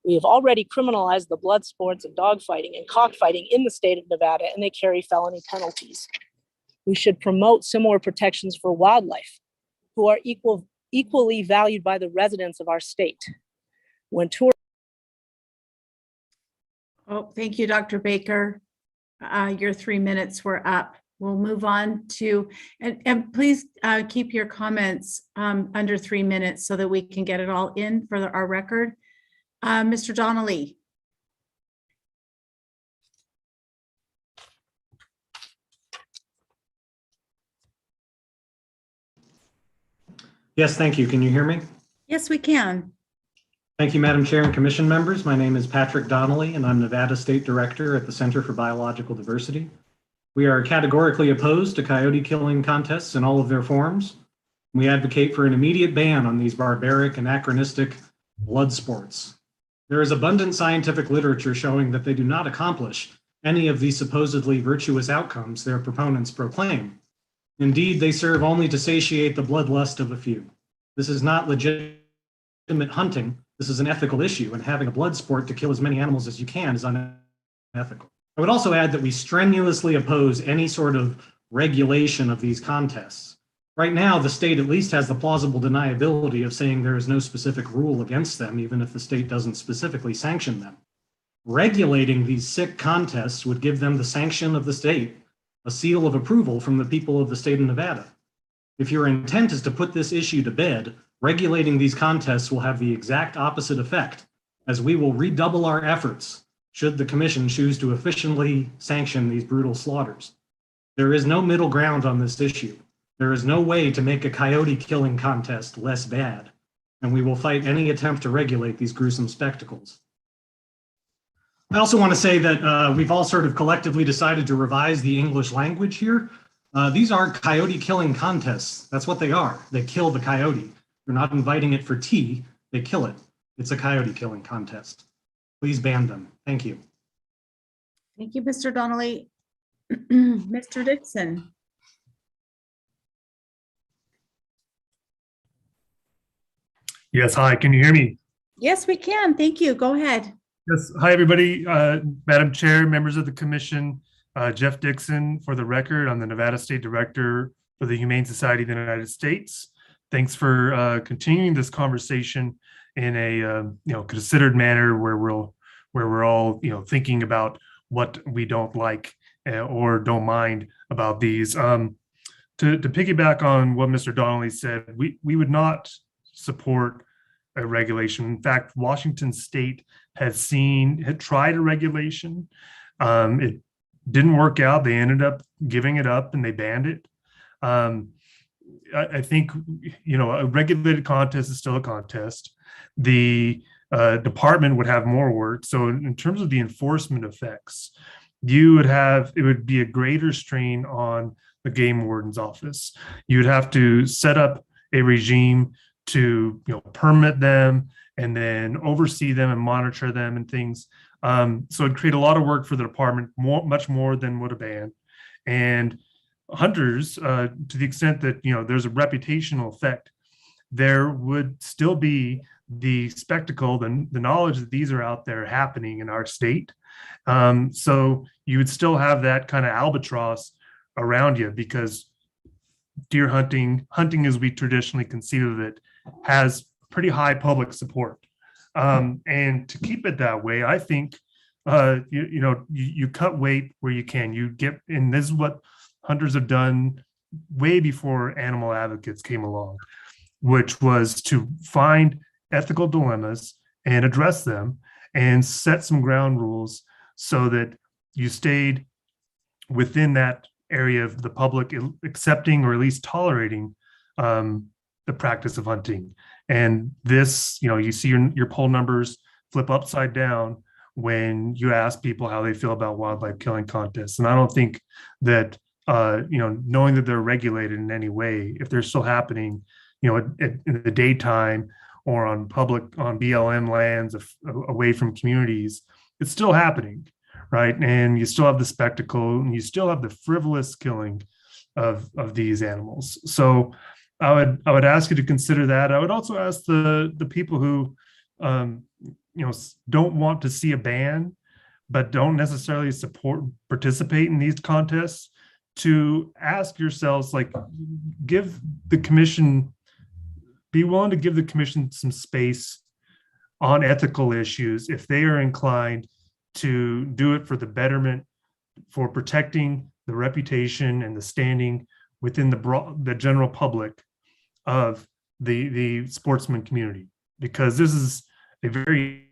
We have already criminalized the blood sports of dogfighting and cockfighting in the state of Nevada, and they carry felony penalties. We should promote similar protections for wildlife, who are equally valued by the residents of our state. When tour Oh, thank you, Dr. Baker. Your 3 minutes were up. We'll move on to, and please keep your comments under 3 minutes so that we can get it all in for our record. Mr. Donnelly. Yes, thank you. Can you hear me? Yes, we can. Thank you, Madam Chair and Commission members. My name is Patrick Donnelly, and I'm Nevada State Director at the Center for Biological Diversity. We are categorically opposed to coyote killing contests in all of their forms. We advocate for an immediate ban on these barbaric, anachronistic blood sports. There is abundant scientific literature showing that they do not accomplish any of these supposedly virtuous outcomes their proponents proclaim. Indeed, they serve only to satiate the bloodlust of a few. This is not legitimate hunting. This is an ethical issue, and having a blood sport to kill as many animals as you can is unethical. I would also add that we strenuously oppose any sort of regulation of these contests. Right now, the state at least has the plausible deniability of saying there is no specific rule against them, even if the state doesn't specifically sanction them. Regulating these sick contests would give them the sanction of the state, a seal of approval from the people of the state of Nevada. If your intent is to put this issue to bed, regulating these contests will have the exact opposite effect, as we will redouble our efforts should the commission choose to efficiently sanction these brutal slaughters. There is no middle ground on this issue. There is no way to make a coyote killing contest less bad, and we will fight any attempt to regulate these gruesome spectacles. I also want to say that we've all sort of collectively decided to revise the English language here. These aren't coyote killing contests. That's what they are. They kill the coyote. They're not inviting it for tea. They kill it. It's a coyote killing contest. Please ban them. Thank you. Thank you, Mr. Donnelly. Mr. Dixon. Yes, hi, can you hear me? Yes, we can. Thank you. Go ahead. Yes, hi, everybody. Madam Chair, members of the commission, Jeff Dixon, for the record, I'm the Nevada State Director for the Humane Society of the United States. Thanks for continuing this conversation in a considered manner where we're all thinking about what we don't like or don't mind about these. To piggyback on what Mr. Donnelly said, we would not support a regulation. In fact, Washington State had tried a regulation. It didn't work out. They ended up giving it up and they banned it. I think, a regulated contest is still a contest. The department would have more work. So in terms of the enforcement effects, it would be a greater strain on the game warden's office. You would have to set up a regime to, permit them and then oversee them and monitor them and things. So it'd create a lot of work for the department, much more than would a ban. And hunters, to the extent that, there's a reputational effect, there would still be the spectacle, the knowledge that these are out there happening in our state. So you would still have that kind of albatross around you, because deer hunting as we traditionally conceive of it, has pretty high public support. And to keep it that way, I think, you cut weight where you can. You get, and this is what hunters have done way before animal advocates came along, which was to find ethical dilemmas and address them and set some ground rules so that you stayed within that area of the public accepting or at least tolerating the practice of hunting. And this, you see your poll numbers flip upside down when you ask people how they feel about wildlife killing contests. And I don't think that, knowing that they're regulated in any way, if they're still happening, in the daytime or on BLM lands away from communities, it's still happening, right? And you still have the spectacle, and you still have the frivolous killing of these animals. So I would ask you to consider that. I would also ask the people who don't want to see a ban, but don't necessarily participate in these contests, to ask yourselves, be willing to give the commission some space on ethical issues if they are inclined to do it for the betterment, for protecting the reputation and the standing within the general public of the sportsman community, because this is a very...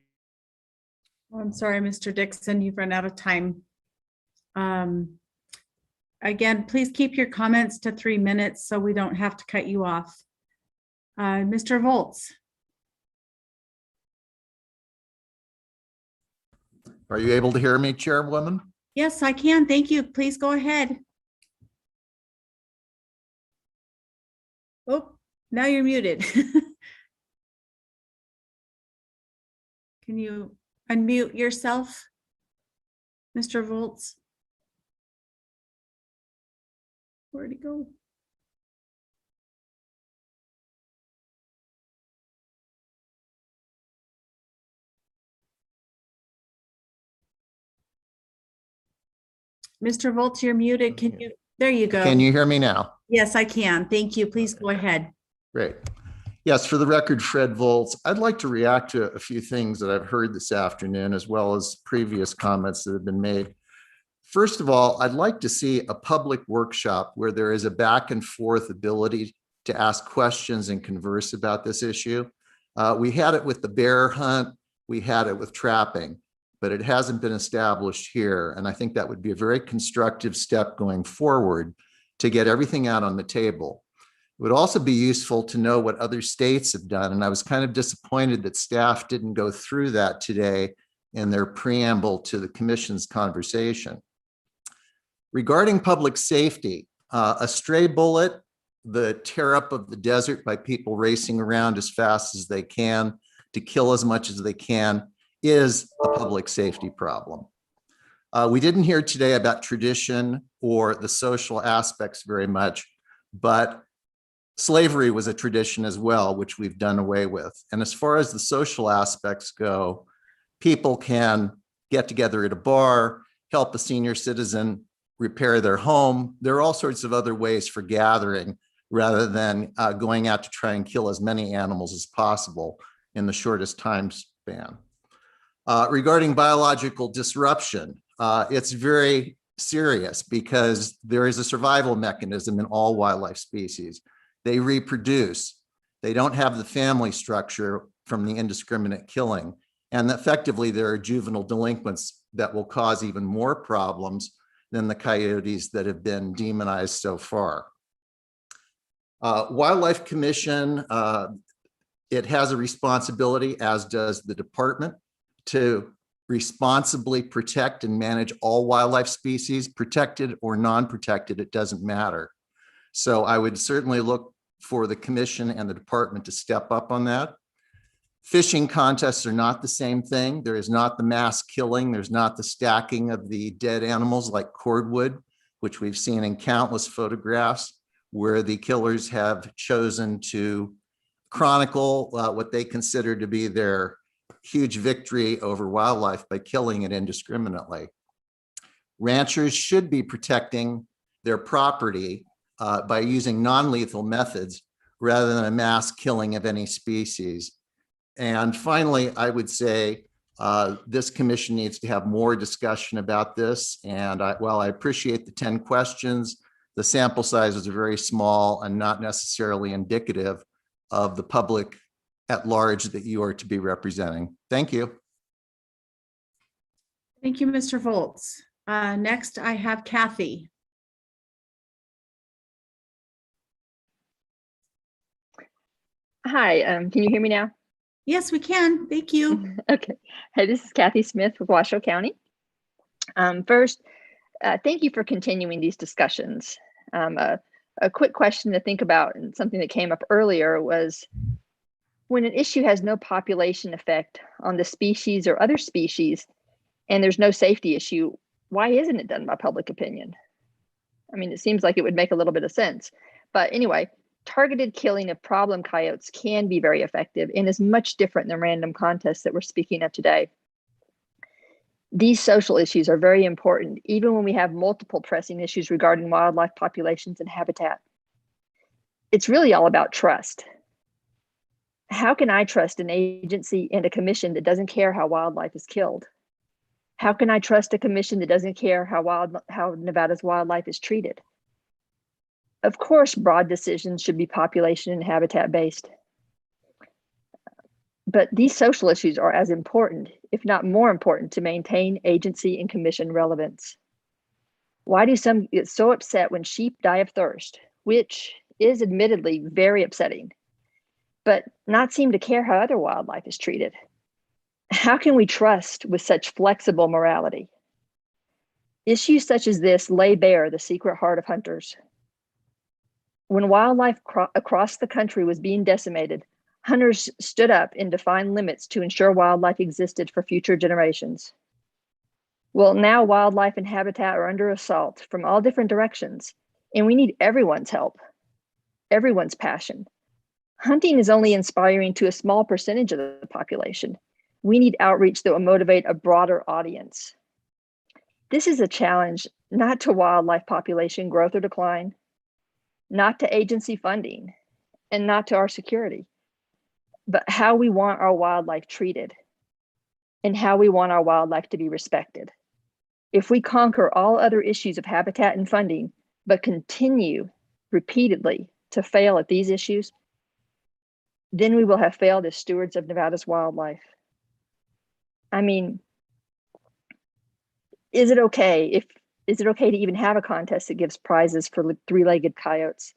I'm sorry, Mr. Dixon, you've run out of time. Again, please keep your comments to 3 minutes so we don't have to cut you off. Mr. Volz. Are you able to hear me, Chairwoman? Yes, I can. Thank you. Please go ahead. Oh, now you're muted. Can you unmute yourself, Mr. Volz? Where'd he go? Mr. Volz, you're muted. Can you? There you go. Can you hear me now? Yes, I can. Thank you. Please go ahead. Great. Yes, for the record, Fred Volz. I'd like to react to a few things that I've heard this afternoon, as well as previous comments that have been made. First of all, I'd like to see a public workshop where there is a back and forth ability to ask questions and converse about this issue. We had it with the bear hunt. We had it with trapping, but it hasn't been established here. And I think that would be a very constructive step going forward to get everything out on the table. It would also be useful to know what other states have done. And I was kind of disappointed that staff didn't go through that today in their preamble to the commission's conversation. Regarding public safety, a stray bullet, the tear up of the desert by people racing around as fast as they can to kill as much as they can, is a public safety problem. We didn't hear today about tradition or the social aspects very much, but slavery was a tradition as well, which we've done away with. And as far as the social aspects go, people can get together at a bar, help a senior citizen repair their home. There are all sorts of other ways for gathering rather than going out to try and kill as many animals as possible in the shortest time span. Regarding biological disruption, it's very serious because there is a survival mechanism in all wildlife species. They reproduce. They don't have the family structure from the indiscriminate killing. And effectively, there are juvenile delinquents that will cause even more problems than the coyotes that have been demonized so far. Wildlife Commission, it has a responsibility, as does the department, to responsibly protect and manage all wildlife species, protected or non-protected, it doesn't matter. So I would certainly look for the commission and the department to step up on that. Fishing contests are not the same thing. There is not the mass killing. There's not the stacking of the dead animals like cordwood, which we've seen in countless photographs, where the killers have chosen to chronicle what they consider to be their huge victory over wildlife by killing it indiscriminately. Ranchers should be protecting their property by using non-lethal methods rather than a mass killing of any species. And finally, I would say this commission needs to have more discussion about this. And while I appreciate the 10 questions, the sample sizes are very small and not necessarily indicative of the public at large that you are to be representing. Thank you. Thank you, Mr. Volz. Next, I have Kathy. Hi, can you hear me now? Yes, we can. Thank you. Okay. Hey, this is Kathy Smith with Washoe County. First, thank you for continuing these discussions. A quick question to think about, and something that came up earlier, was when an issue has no population effect on the species or other species, and there's no safety issue, why isn't it done by public opinion? I mean, it seems like it would make a little bit of sense. But anyway, targeted killing of problem coyotes can be very effective and is much different than random contests that we're speaking of today. These social issues are very important, even when we have multiple pressing issues regarding wildlife populations and habitat. It's really all about trust. How can I trust an agency and a commission that doesn't care how wildlife is killed? How can I trust a commission that doesn't care how Nevada's wildlife is treated? Of course, broad decisions should be population and habitat based. But these social issues are as important, if not more important, to maintain agency and commission relevance. Why do some get so upset when sheep die of thirst, which is admittedly very upsetting, but not seem to care how other wildlife is treated? How can we trust with such flexible morality? Issues such as this lay bare the secret heart of hunters. When wildlife across the country was being decimated, hunters stood up and defined limits to ensure wildlife existed for future generations. Well, now wildlife and habitat are under assault from all different directions, and we need everyone's help, everyone's passion. Hunting is only inspiring to a small percentage of the population. We need outreach that will motivate a broader audience. This is a challenge not to wildlife population growth or decline, not to agency funding, and not to our security, but how we want our wildlife treated and how we want our wildlife to be respected. If we conquer all other issues of habitat and funding, but continue repeatedly to fail at these issues, then we will have failed as stewards of Nevada's wildlife. I mean, is it okay to even have a contest that gives prizes for three-legged coyotes?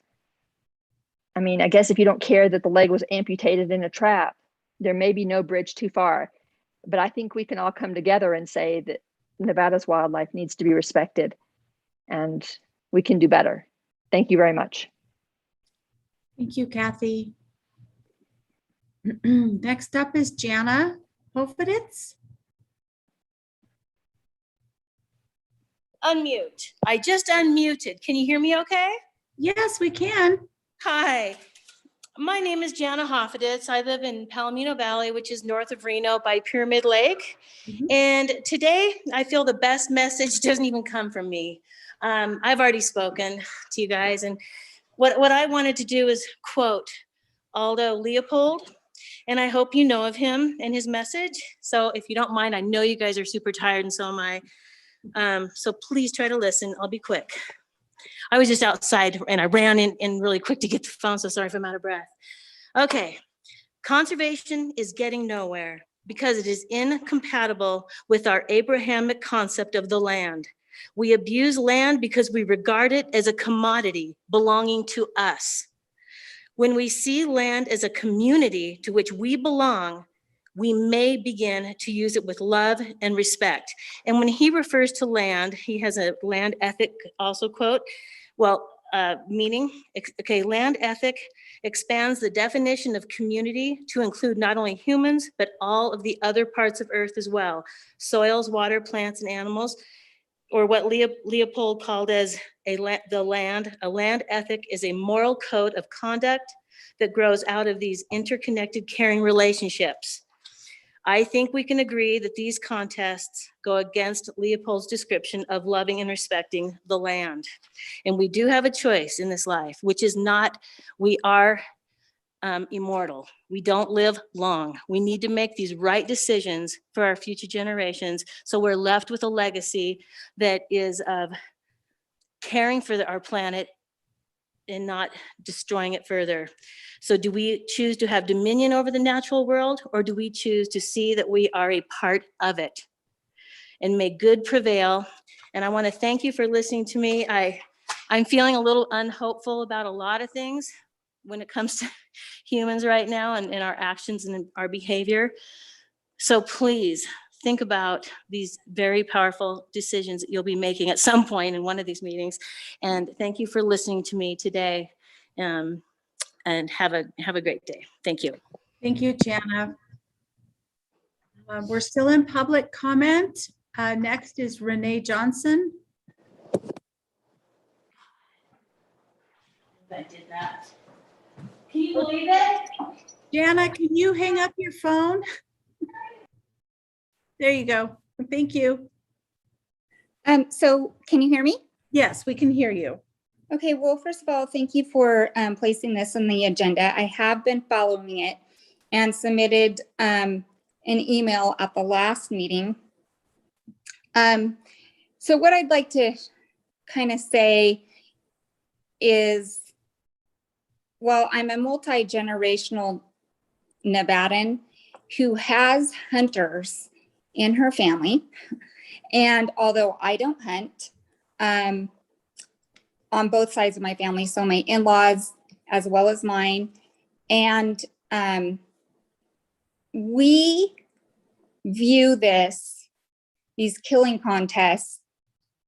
I mean, I guess if you don't care that the leg was amputated in a trap, there may be no bridge too far. But I think we can all come together and say that Nevada's wildlife needs to be respected, and we can do better. Thank you very much. Thank you, Kathy. Next up is Jana Hofeditz. Unmute. I just unmuted. Can you hear me okay? Yes, we can. Hi, my name is Jana Hofeditz. I live in Palomino Valley, which is north of Reno by Pyramid Lake. And today I feel the best message doesn't even come from me. I've already spoken to you guys, and what I wanted to do is quote Aldo Leopold, and I hope you know of him and his message. So if you don't mind, I know you guys are super tired and so am I. So please try to listen. I'll be quick. I was just outside and I ran in really quick to get the phone, so sorry if I'm out of breath. Okay, conservation is getting nowhere because it is incompatible with our Abrahamic concept of the land. We abuse land because we regard it as a commodity belonging to us. When we see land as a community to which we belong, we may begin to use it with love and respect. And when he refers to land, he has a land ethic also quote. Well, meaning, okay, land ethic expands the definition of community to include not only humans, but all of the other parts of Earth as well. Soils, water, plants, and animals, or what Leopold called as a land ethic is a moral code of conduct that grows out of these interconnected caring relationships. I think we can agree that these contests go against Leopold's description of loving and respecting the land. And we do have a choice in this life, which is not, we are immortal. We don't live long. We need to make these right decisions for our future generations, so we're left with a legacy that is of caring for our planet and not destroying it further. So do we choose to have dominion over the natural world, or do we choose to see that we are a part of it? And may good prevail. And I want to thank you for listening to me. I'm feeling a little unhopeful about a lot of things when it comes to humans right now and our actions and our behavior. So please think about these very powerful decisions that you'll be making at some point in one of these meetings. And thank you for listening to me today. And have a great day. Thank you. Thank you, Jana. We're still in public comment. Next is Renee Johnson. I did that. Can you believe it? Jana, can you hang up your phone? There you go. Thank you. So can you hear me? Yes, we can hear you. Okay, well, first of all, thank you for placing this on the agenda. I have been following it and submitted an email at the last meeting. So what I'd like to kind of say is, well, I'm a multi-generational Nevadan who has hunters in her family. And although I don't hunt, on both sides of my family, so my in-laws as well as mine, and we view these killing contests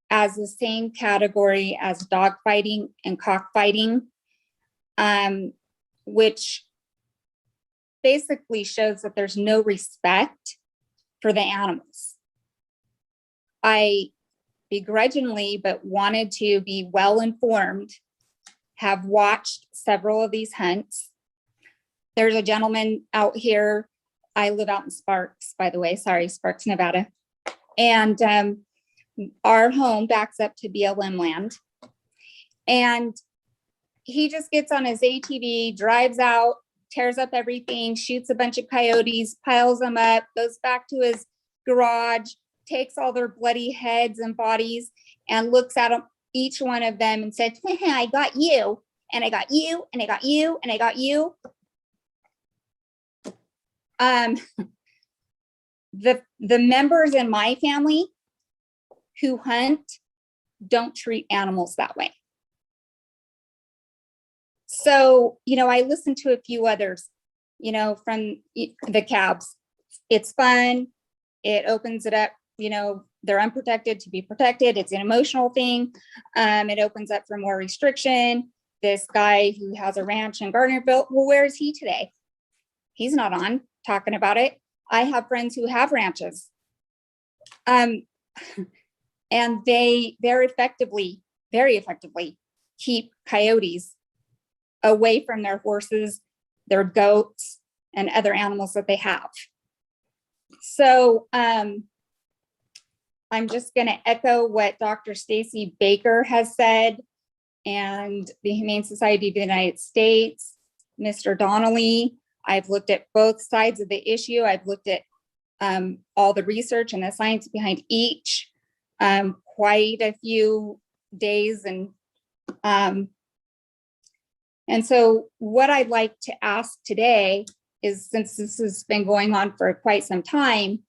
as the same category as dog fighting and cockfighting, which basically shows that there's no respect for the animals. I begrudgingly, but wanted to be well informed, have watched several of these hunts. There's a gentleman out here. I live out in Sparks, by the way. Sorry, Sparks, Nevada. And our home backs up to BLM land. And he just gets on his ATV, drives out, tears up everything, shoots a bunch of coyotes, piles them up, goes back to his garage, takes all their bloody heads and bodies and looks at them, each one of them, and said, I got you, and I got you, and I got you, and I got you. The members in my family who hunt don't treat animals that way. So, I listened to a few others, from the cabs. It's fun. It opens it up. They're unprotected to be protected. It's an emotional thing. It opens up for more restriction. This guy who has a ranch in Gardnerville, well, where is he today? He's not on talking about it. I have friends who have ranches. And they very effectively keep coyotes away from their horses, their goats, and other animals that they have. So I'm just going to echo what Dr. Stacy Baker has said, and the Humane Society of the United States, Mr. Donnelly. I've looked at both sides of the issue. I've looked at all the research and the science behind each, quite a few days. And so what I'd like to ask today is, since this has been going on for quite some time,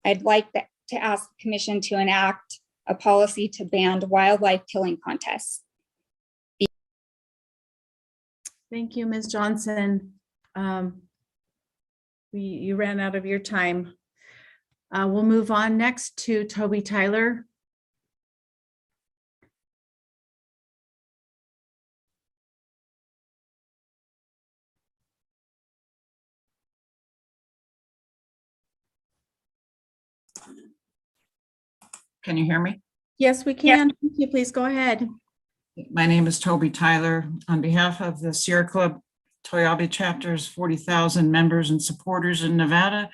I'd like to ask the commission to enact a policy to ban wildlife killing contests. Thank you, Ms. Johnson. You ran out of your time. We'll move on next to Toby Tyler. Can you hear me? Yes, we can. Thank you. Please go ahead. My name is Toby Tyler. On behalf of the Sierra Club Toyabe chapter's 40,000 members and supporters in Nevada,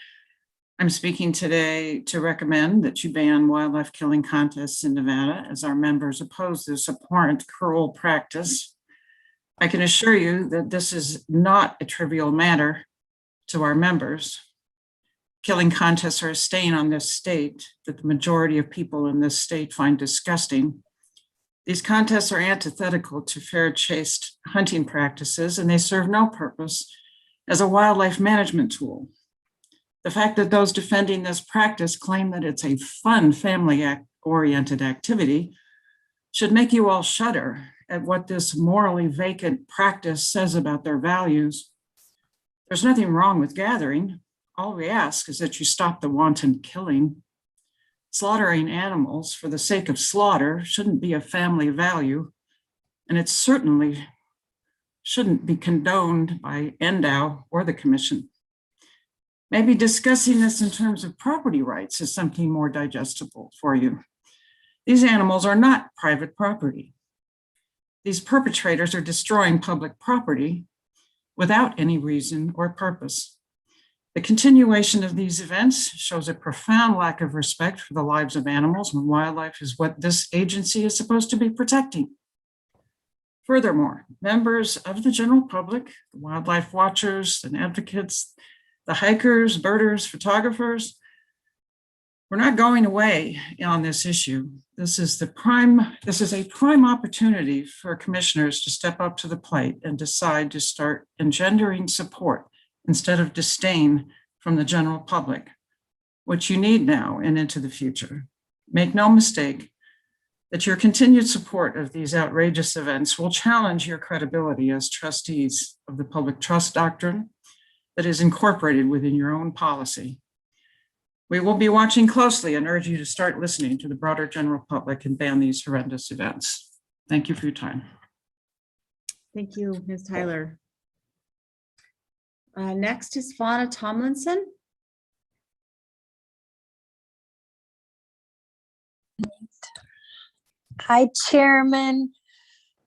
I'm speaking today to recommend that you ban wildlife killing contests in Nevada, as our members oppose this abhorrent, cruel practice. I can assure you that this is not a trivial matter to our members. Killing contests are a stain on this state that the majority of people in this state find disgusting. These contests are antithetical to fair, chaste hunting practices, and they serve no purpose as a wildlife management tool. The fact that those defending this practice claim that it's a fun, family-oriented activity should make you all shudder at what this morally vacant practice says about their values. There's nothing wrong with gathering. All we ask is that you stop the wanton killing. Slaughtering animals for the sake of slaughter shouldn't be a family value, and it certainly shouldn't be condoned by NDOW or the Commission. Maybe discussing this in terms of property rights is something more digestible for you. These animals are not private property. These perpetrators are destroying public property without any reason or purpose. The continuation of these events shows a profound lack of respect for the lives of animals when wildlife is what this agency is supposed to be protecting. Furthermore, members of the general public, the wildlife watchers and advocates, the hikers, birders, photographers, we're not going away on this issue. This is a prime opportunity for commissioners to step up to the plate and decide to start engendering support instead of disdain from the general public, which you need now and into the future. Make no mistake that your continued support of these outrageous events will challenge your credibility as trustees of the public trust doctrine that is incorporated within your own policy. We will be watching closely and urge you to start listening to the broader general public and ban these horrendous events. Thank you for your time. Thank you, Ms. Tyler. Next is Fauna Tomlinson. Hi, Chairman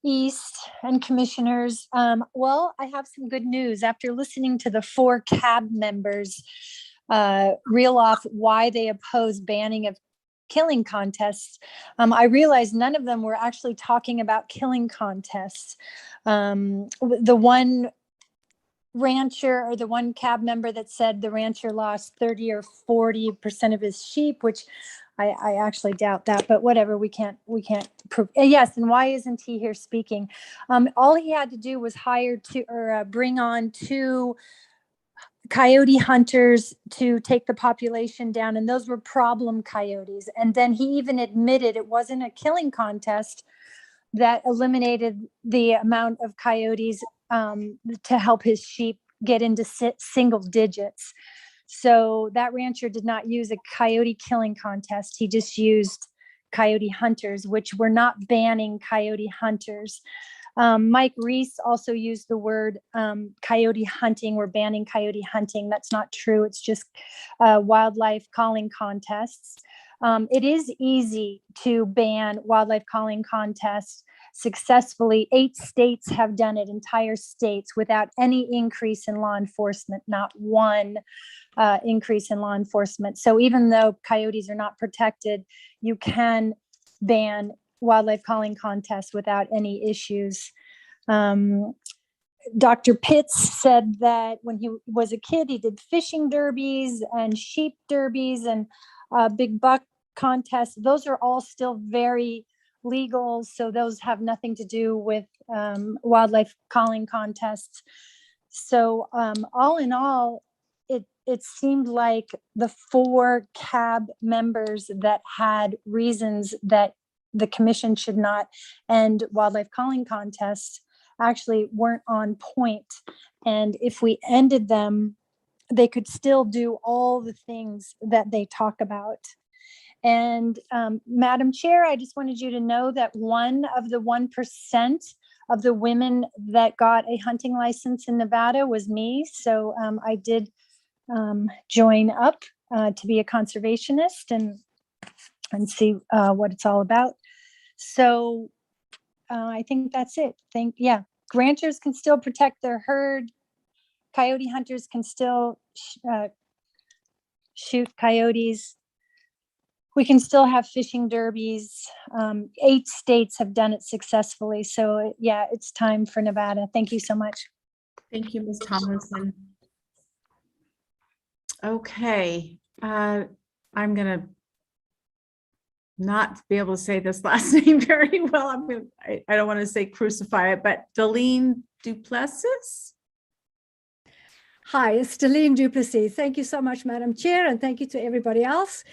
East and Commissioners. Well, I have some good news. After listening to the 4 CAB members reel off why they oppose banning of killing contests, I realized none of them were actually talking about killing contests. The one rancher or the one CAB member that said the rancher lost 30 or 40% of his sheep, which I actually doubt that, but whatever, we can't prove. Yes, and why isn't he here speaking? All he had to do was bring on 2 coyote hunters to take the population down, and those were problem coyotes. And then he even admitted it wasn't a killing contest that eliminated the amount of coyotes to help his sheep get into single digits. So that rancher did not use a coyote killing contest. He just used coyote hunters, which we're not banning coyote hunters. Mike Reese also used the word coyote hunting. We're banning coyote hunting. That's not true. It's just wildlife calling contests. It is easy to ban wildlife calling contests successfully. 8 states have done it, entire states, without any increase in law enforcement, not one increase in law enforcement. So even though coyotes are not protected, you can ban wildlife calling contests without any issues. Dr. Pitts said that when he was a kid, he did fishing derbies and sheep derbies and big buck contests. Those are all still very legal, so those have nothing to do with wildlife calling contests. So all in all, it seemed like the 4 CAB members that had reasons that the commission should not end wildlife calling contests actually weren't on point. And if we ended them, they could still do all the things that they talk about. And Madam Chair, I just wanted you to know that one of the 1% of the women that got a hunting license in Nevada was me. So I did join up to be a conservationist and see what it's all about. So I think that's it. Ranchers can still protect their herd. Coyote hunters can still shoot coyotes. We can still have fishing derbies. 8 states have done it successfully. So yeah, it's time for Nevada. Thank you so much. Thank you, Ms. Tomlinson. Okay, I'm gonna not be able to say this last name very well. I don't want to say crucify it, but Delene Duplessis. Hi, it's Delene Duplessis. Thank you so much, Madam Chair, and thank you to everybody else.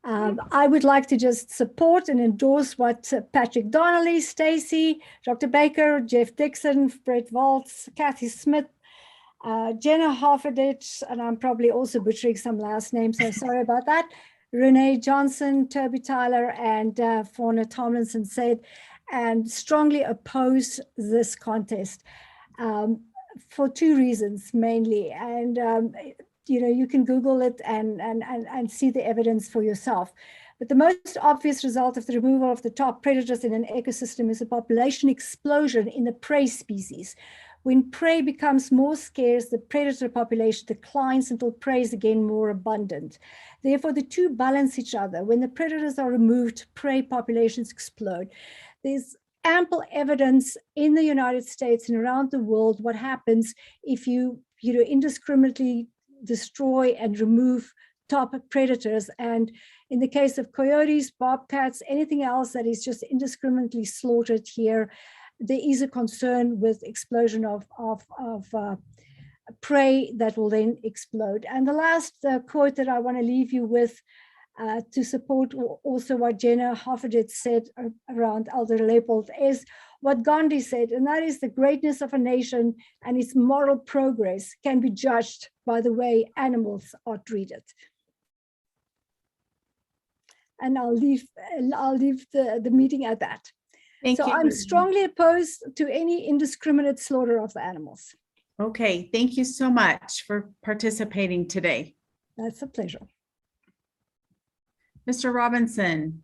I would like to just support and endorse what Patrick Donnelly, Stacy, Dr. Baker, Jeff Dixon, Fred Waltz, Kathy Smith, Jenna Hofferditch, and I'm probably also butchering some last names, so sorry about that. Renee Johnson, Toby Tyler, and Fauna Tomlinson said, and strongly oppose this contest for 2 reasons mainly. And you can Google it and see the evidence for yourself. But the most obvious result of the removal of the top predators in an ecosystem is a population explosion in the prey species. When prey becomes more scarce, the predator population declines until prey is again more abundant. Therefore, the two balance each other. When the predators are removed, prey populations explode. There's ample evidence in the United States and around the world what happens if you indiscriminately destroy and remove top predators. And in the case of coyotes, bobcats, anything else that is just indiscriminately slaughtered here, there is a concern with explosion of prey that will then explode. And the last quote that I want to leave you with to support also what Jenna Hofferditch said around Elder Leopold is what Gandhi said, and that is the greatness of a nation and its moral progress can be judged by the way animals are treated. And I'll leave the meeting at that. Thank you. I'm strongly opposed to any indiscriminate slaughter of the animals. Okay, thank you so much for participating today. That's a pleasure. Mr. Robinson.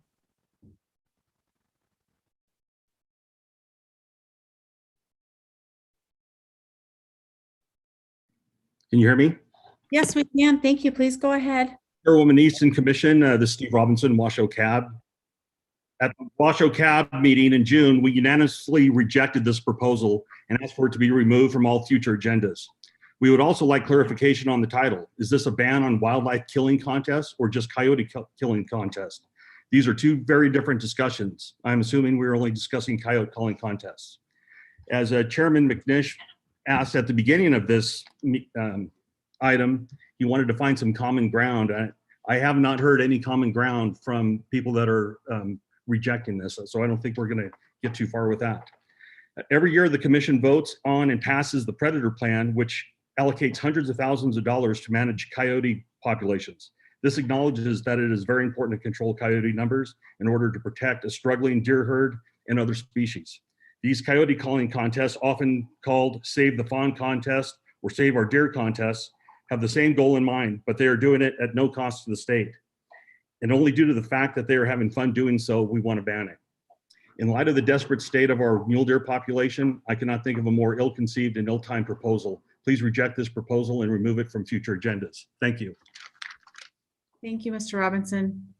Can you hear me? Yes, we can. Thank you. Please go ahead. Chairwoman Easton Commission, this is Steve Robinson, Washoe Cab. At the Washoe Cab meeting in June, we unanimously rejected this proposal and asked for it to be removed from all future agendas. We would also like clarification on the title. Is this a ban on wildlife killing contests or just coyote killing contest? These are 2 very different discussions. I'm assuming we're only discussing coyote calling contests. As Chairman McNish asked at the beginning of this item, he wanted to find some common ground. I have not heard any common ground from people that are rejecting this, so I don't think we're going to get too far with that. Every year, the commission votes on and passes the predator plan, which allocates hundreds of thousands of dollars to manage coyote populations. This acknowledges that it is very important to control coyote numbers in order to protect a struggling deer herd and other species. These coyote calling contests, often called Save the Fawn contest or Save Our Deer contests, have the same goal in mind, but they are doing it at no cost to the state. And only due to the fact that they are having fun doing so, we want to ban it. In light of the desperate state of our mule deer population, I cannot think of a more ill-conceived and ill-timed proposal. Please reject this proposal and remove it from future agendas. Thank you. Thank you, Mr. Robinson.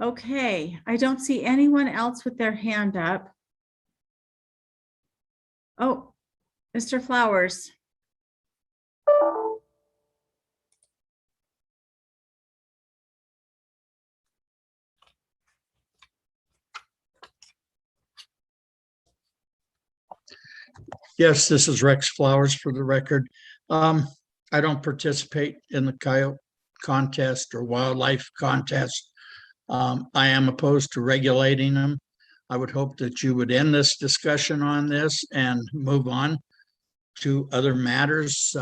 Okay, I don't see anyone else with their hand up. Oh, Mr. Flowers. Yes, this is Rex Flowers for the record. I don't participate in the coyote contest or wildlife contest. I am opposed to regulating them. I would hope that you would end this discussion on this and move on to other matters.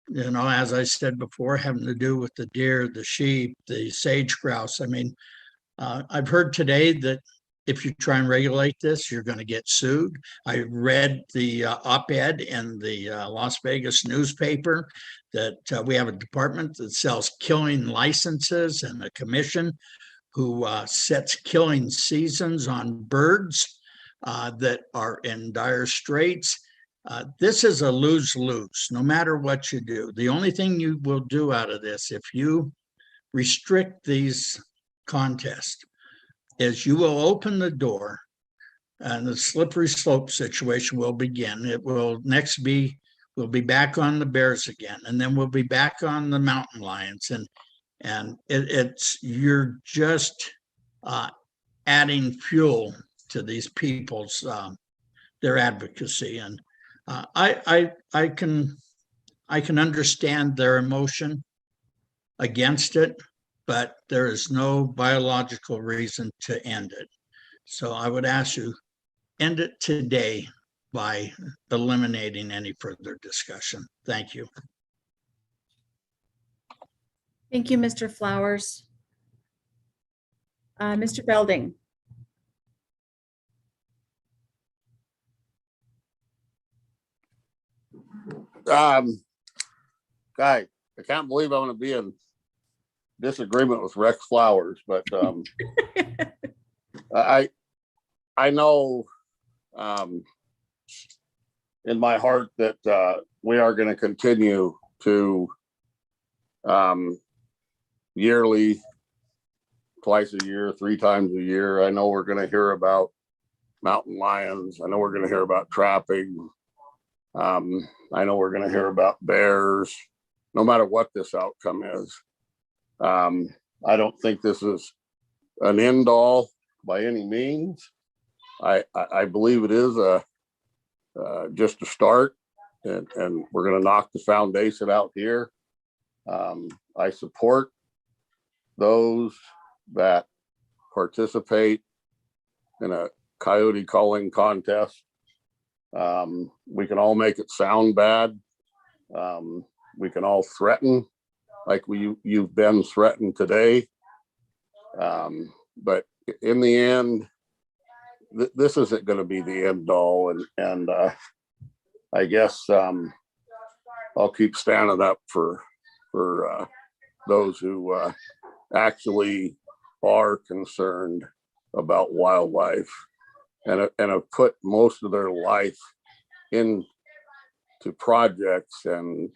you know, as I said before, having to do with the deer, the sheep, the sage grouse. I mean, I've heard today that if you try and regulate this, you're going to get sued. I read the op-ed in the Las Vegas newspaper that we have a department that sells killing licenses and a commission who sets killing seasons on birds that are in dire straits. This is a lose-lose, no matter what you do. The only thing you will do out of this, if you restrict these contests, is you will open the door and the slippery slope situation will begin. It will next be, we'll be back on the bears again, and then we'll be back on the mountain lions. And it's, you're just adding fuel to these people's, their advocacy. And I can understand their emotion against it, but there is no biological reason to end it. So I would ask you, end it today by eliminating any further discussion. Thank you. Thank you, Mr. Flowers. Mr. Belding. Guy, I can't believe I'm going to be in disagreement with Rex Flowers, but I know in my heart that we are going to continue to yearly, twice a year, 3 times a year. I know we're going to hear about mountain lions. I know we're going to hear about trapping. I know we're going to hear about bears, no matter what this outcome is. I don't think this is an end all by any means. I believe it is just a start, and we're going to knock the foundation out here. I support those that participate in a coyote calling contest. We can all make it sound bad. We can all threaten like you've been threatened today. But in the end, this isn't going to be the end all. And I guess I'll keep standing up for those who actually are concerned about wildlife and have put most of their life into projects and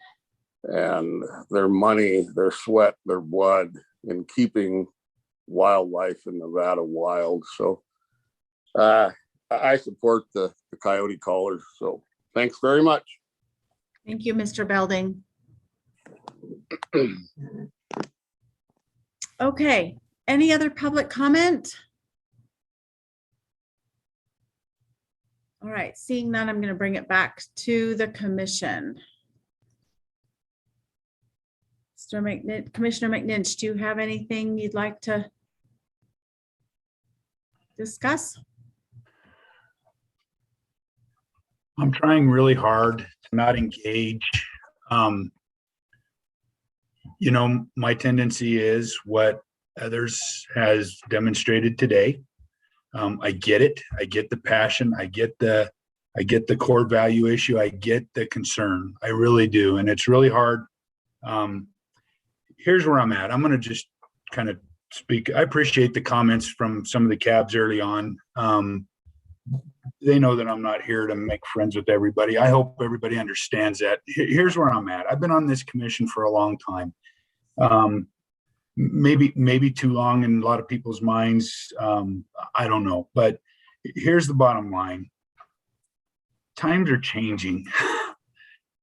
their money, their sweat, their blood in keeping wildlife in Nevada wild. So I support the coyote callers. So thanks very much. Thank you, Mr. Belding. Okay, any other public comment? All right, seeing none, I'm going to bring it back to the commission. Commissioner McNinch, do you have anything you'd like to discuss? I'm trying really hard to not engage. You know, my tendency is what others has demonstrated today. I get it. I get the passion. I get the core value issue. I get the concern. I really do. And it's really hard. Here's where I'm at. I'm going to just kind of speak. I appreciate the comments from some of the cabs early on. They know that I'm not here to make friends with everybody. I hope everybody understands that. Here's where I'm at. I've been on this commission for a long time. Maybe too long in a lot of people's minds. I don't know. But here's the bottom line. Times are changing.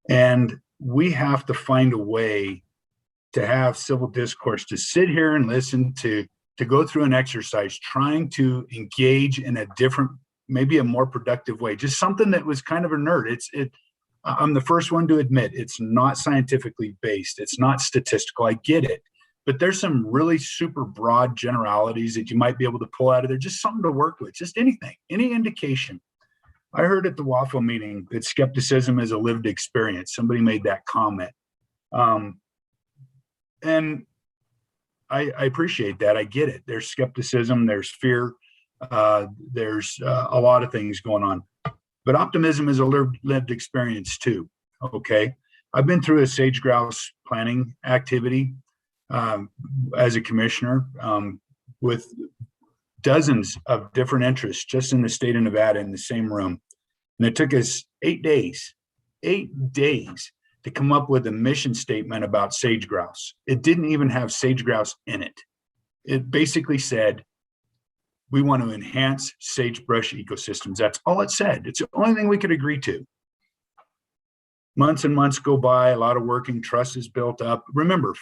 And we have to find a way to have civil discourse, to sit here and listen, to go through an exercise, trying to engage in a different, maybe a more productive way, just something that was kind of inert. I'm the first one to admit it's not scientifically based. It's not statistical. I get it. But there's some really super broad generalities that you might be able to pull out of there, just something to work with, just anything, any indication. I heard at the WAFO meeting that skepticism is a lived experience. Somebody made that comment. And I appreciate that. I get it. There's skepticism, there's fear, there's a lot of things going on. But optimism is a lived experience too. Okay. I've been through a sage grouse planning activity as a commissioner with dozens of different interests just in the state of Nevada in the same room. And it took us 8 days to come up with a mission statement about sage grouse. It didn't even have sage grouse in it. It basically said, we want to enhance sagebrush ecosystems. That's all it said. It's the only thing we could agree to. Months and months go by, a lot of working, trust is built up. Remember,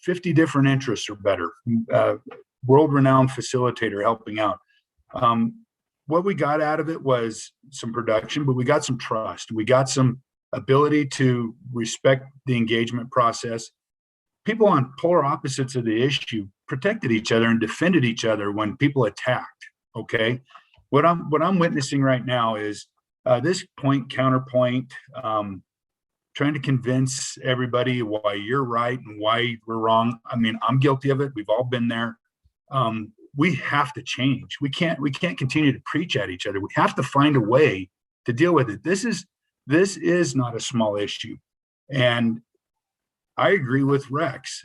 50 different interests or better, world-renowned facilitator helping out. What we got out of it was some production, but we got some trust. We got some ability to respect the engagement process. People on polar opposites of the issue protected each other and defended each other when people attacked. Okay, what I'm witnessing right now is this point counterpoint, trying to convince everybody why you're right and why we're wrong. I mean, I'm guilty of it. We've all been there. We have to change. We can't continue to preach at each other. We have to find a way to deal with it. This is not a small issue, and I agree with Rex.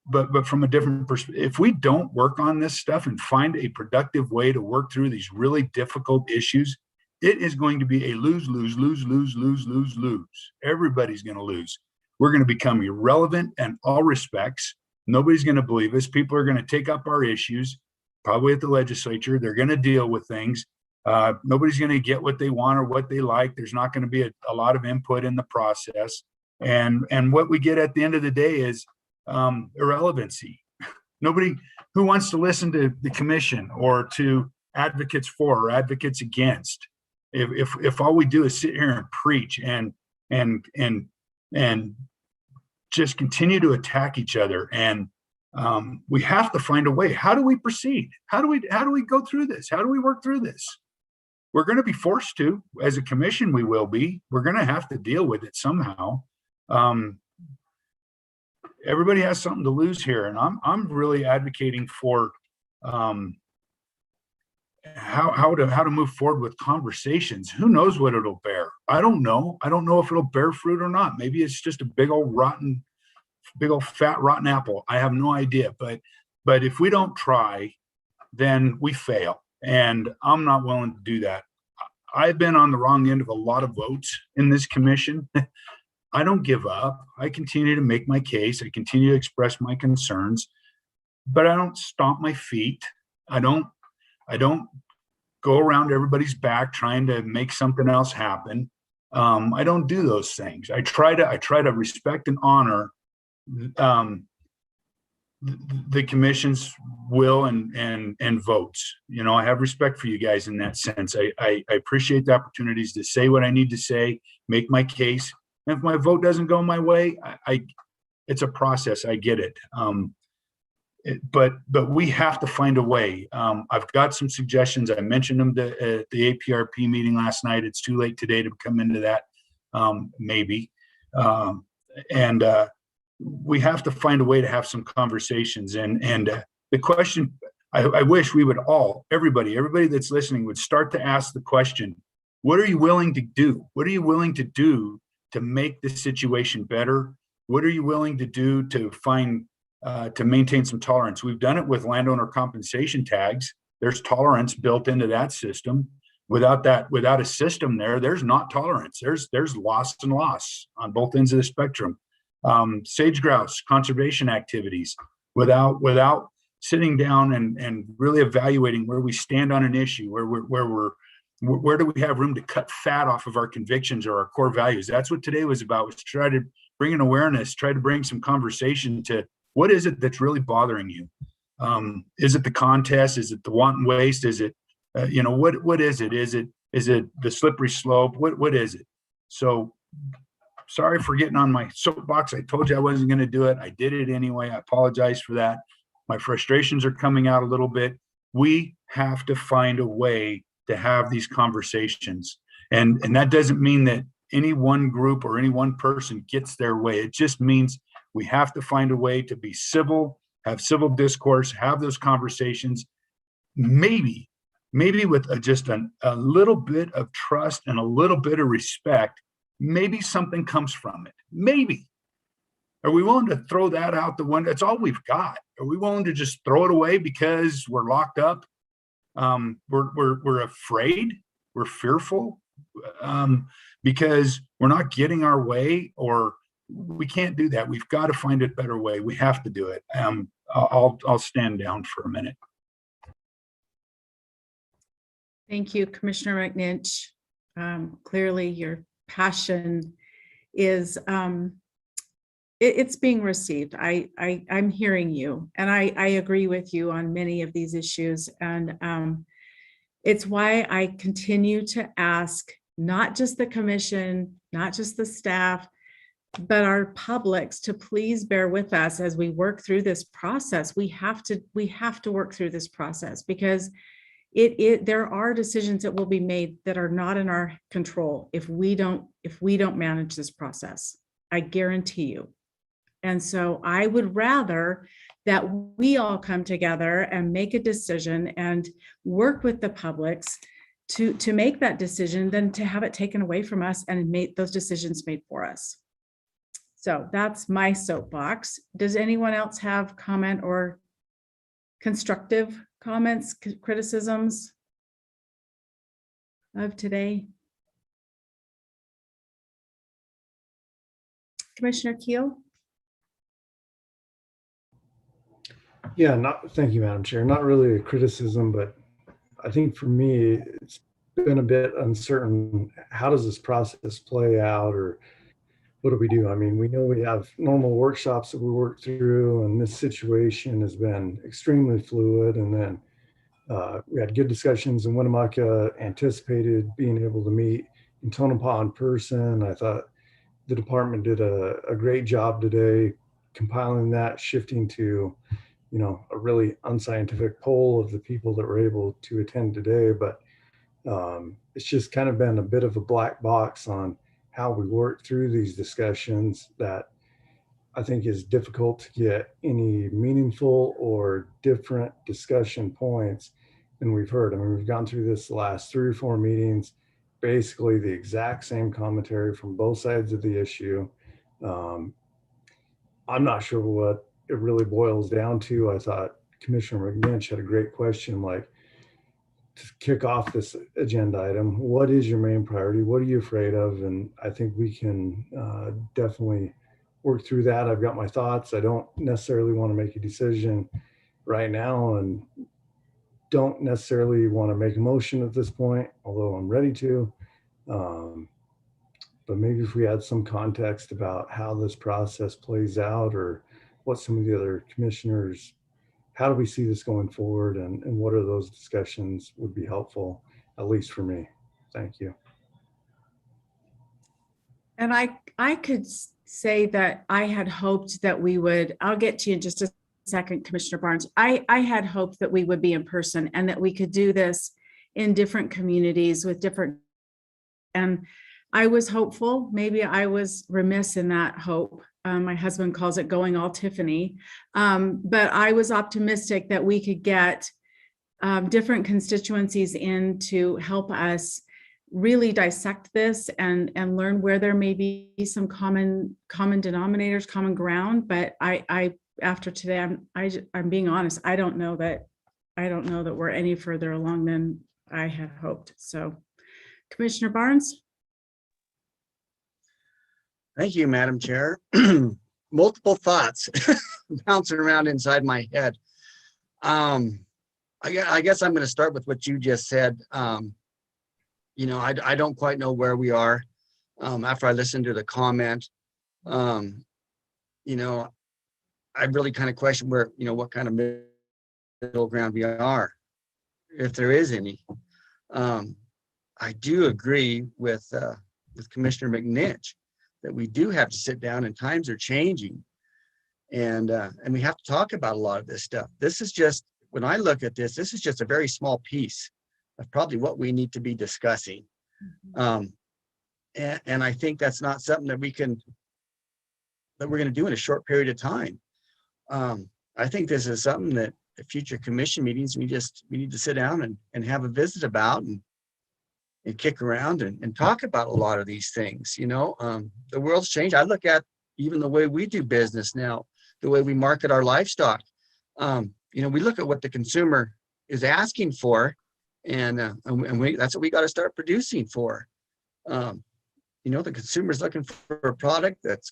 But from a different perspective, if we don't work on this stuff and find a productive way to work through these really difficult issues, it is going to be a lose. Everybody's going to lose. We're going to become irrelevant in all respects. Nobody's going to believe us. People are going to take up our issues, probably at the legislature. They're going to deal with things. Nobody's going to get what they want or what they like. There's not going to be a lot of input in the process. And what we get at the end of the day is irrelevancy. Nobody who wants to listen to the commission or to advocates for or advocates against. If all we do is sit here and preach and just continue to attack each other, and we have to find a way. How do we proceed? How do we go through this? How do we work through this? We're going to be forced to, as a commission. We will be. We're going to have to deal with it somehow. Everybody has something to lose here, and I'm really advocating for how to move forward with conversations. Who knows what it'll bear? I don't know. I don't know if it'll bear fruit or not. Maybe it's just a big old fat rotten apple. I have no idea. But if we don't try, then we fail, and I'm not willing to do that. I've been on the wrong end of a lot of votes in this commission. I don't give up. I continue to make my case. I continue to express my concerns, but I don't stomp my feet. I don't go around everybody's back trying to make something else happen. I don't do those things. I try to respect and honor the commission's will and votes. You know, I have respect for you guys in that sense. I appreciate the opportunities to say what I need to say, make my case. And if my vote doesn't go my way, it's a process. I get it. But we have to find a way. I've got some suggestions. I mentioned them at the APRP meeting last night. It's too late today to come into that, maybe. We have to find a way to have some conversations. And the question, I wish we would everybody that's listening would start to ask the question, what are you willing to do? What are you willing to do to make the situation better? What are you willing to do to maintain some tolerance? We've done it with landowner compensation tags. There's tolerance built into that system. Without a system there's not tolerance. There's loss and loss on both ends of the spectrum. Sage grouse conservation activities, without sitting down and really evaluating where we stand on an issue, where do we have room to cut fat off of our convictions or our core values? That's what today was about, was to try to bring an awareness, try to bring some conversation to what is it that's really bothering you? Is it the contest? Is it the wanton waste? Is it, what is it? Is it the slippery slope? What is it? So sorry for getting on my soapbox. I told you I wasn't going to do it. I did it anyway. I apologize for that. My frustrations are coming out a little bit. We have to find a way to have these conversations. And that doesn't mean that any one group or any one person gets their way. It just means we have to find a way to be civil, have civil discourse, have those conversations, maybe with just a little bit of trust and a little bit of respect, maybe something comes from it. Maybe. Are we willing to throw that out the window? That's all we've got. Are we willing to just throw it away because we're locked up? We're afraid, we're fearful, because we're not getting our way, or we can't do that. We've got to find a better way. We have to do it. I'll stand down for a minute. Thank you, Commissioner McNinch. Clearly your passion is, it's being received. I'm hearing you, and I agree with you on many of these issues. And it's why I continue to ask, not just the commission, not just the staff, but our publics to please bear with us as we work through this process. We have to work through this process, because there are decisions that will be made that are not in our control if we don't manage this process. I guarantee you. And so I would rather that we all come together and make a decision and work with the publics to make that decision than to have it taken away from us and make those decisions made for us. So that's my soapbox. Does anyone else have comment or constructive comments, criticisms of today? Commissioner Keel? Yeah, thank you, Madam Chair. Not really a criticism, but I think for me, it's been a bit uncertain. How does this process play out, or what do we do? I mean, we know we have normal workshops that we work through, and this situation has been extremely fluid. And then we had good discussions in Winnemucca, anticipated being able to meet in Tonopah in person. I thought the department did a great job today compiling that, shifting to a really unscientific poll of the people that were able to attend today. But it's just kind of been a bit of a black box on how we work through these discussions that I think is difficult to get any meaningful or different discussion points than we've heard. I mean, we've gone through this the last 3 or 4 meetings, basically the exact same commentary from both sides of the issue. I'm not sure what it really boils down to. I thought Commissioner McNinch had a great question, like, to kick off this agenda item, what is your main priority? What are you afraid of? And I think we can definitely work through that. I've got my thoughts. I don't necessarily want to make a decision right now, and don't necessarily want to make a motion at this point, although I'm ready to. But maybe if we had some context about how this process plays out, or what some of the other commissioners, how do we see this going forward, and what are those discussions would be helpful, at least for me. Thank you. And I could say that I had hoped that we would, I'll get to you in just a second, Commissioner Barnes. I had hoped that we would be in person and that we could do this in different communities with different, and I was hopeful. Maybe I was remiss in that hope. My husband calls it going all Tiffany. But I was optimistic that we could get different constituencies in to help us really dissect this and learn where there may be some common denominators, common ground. But I after today, I'm being honest, I don't know that we're any further along than I had hoped. So, Commissioner Barnes. Thank you, Madam Chair. Multiple thoughts bouncing around inside my head. I guess I'm going to start with what you just said. I don't quite know where we are after I listened to the comment. I really kind of question where, what kind of middle ground we are, if there is any. I do agree with Commissioner McNinch that we do have to sit down, and times are changing, and we have to talk about a lot of this stuff. This is just, when I look at this is just a very small piece of probably what we need to be discussing. And I think that's not something that we're going to do in a short period of time. I think this is something that at future commission meetings, we need to sit down and have a visit about and kick around and talk about a lot of these things. The world's changed. I look at even the way we do business now, the way we market our livestock. We look at what the consumer is asking for, and that's what we got to start producing for. The consumer's looking for a product that's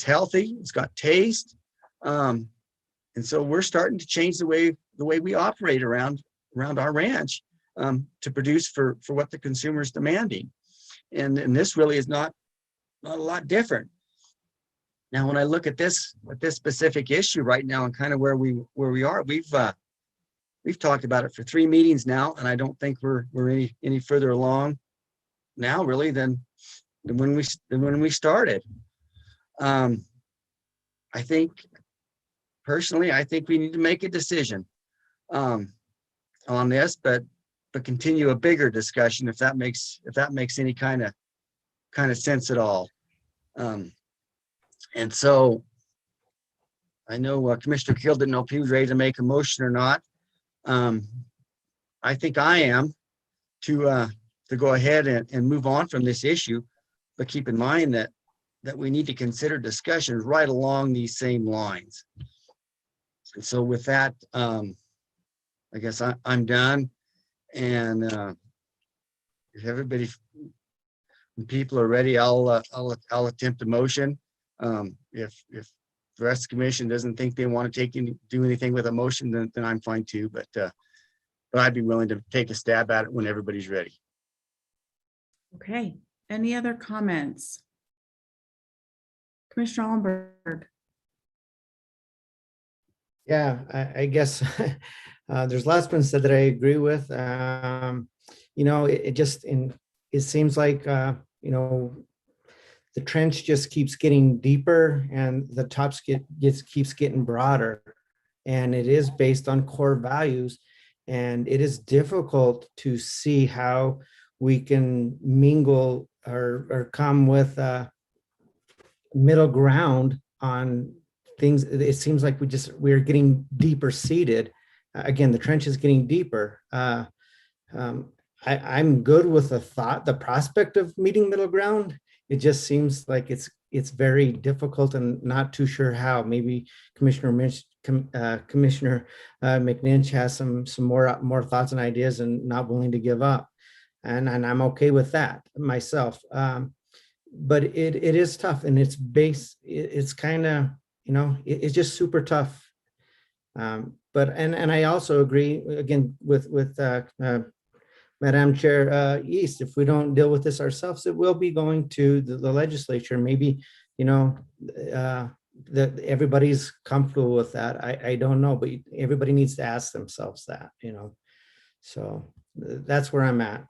healthy, it's got taste. And so we're starting to change the way we operate around our ranch to produce for what the consumer is demanding. And this really is not a lot different. Now, when I look at this specific issue right now and kind of where we are, we've talked about it for 3 meetings now, and I don't think we're any further along now really than when we started. I think personally, we need to make a decision on this, but continue a bigger discussion if that makes any kind of sense at all. And so I know Commissioner Keel didn't know if he was ready to make a motion or not. I think I am to go ahead and move on from this issue, but keep in mind that we need to consider discussions right along these same lines. And so with that, I guess I'm done. And if when people are ready, I'll attempt a motion. If the rest of the commission doesn't think they want to do anything with a motion, then I'm fine too. But I'd be willing to take a stab at it when everybody's ready. Okay, any other comments? Commissioner Allenberg. Yeah, I guess there's lots been said that I agree with. It seems like, the trench just keeps getting deeper and the tops keeps getting broader. And it is based on core values. And it is difficult to see how we can mingle or come with middle ground on things. It seems like we're getting deeper seated. Again, the trench is getting deeper. I'm good with the prospect of meeting middle ground. It just seems like it's very difficult and not too sure how. Maybe Commissioner McNinch has some more thoughts and ideas and not willing to give up, and I'm okay with that myself. But it is tough, and it's kind of, it's just super tough. But I also agree again with Madam Chair East. If we don't deal with this ourselves, it will be going to the legislature. Maybe that everybody's comfortable with that. I don't know, but everybody needs to ask themselves that. So that's where I'm at.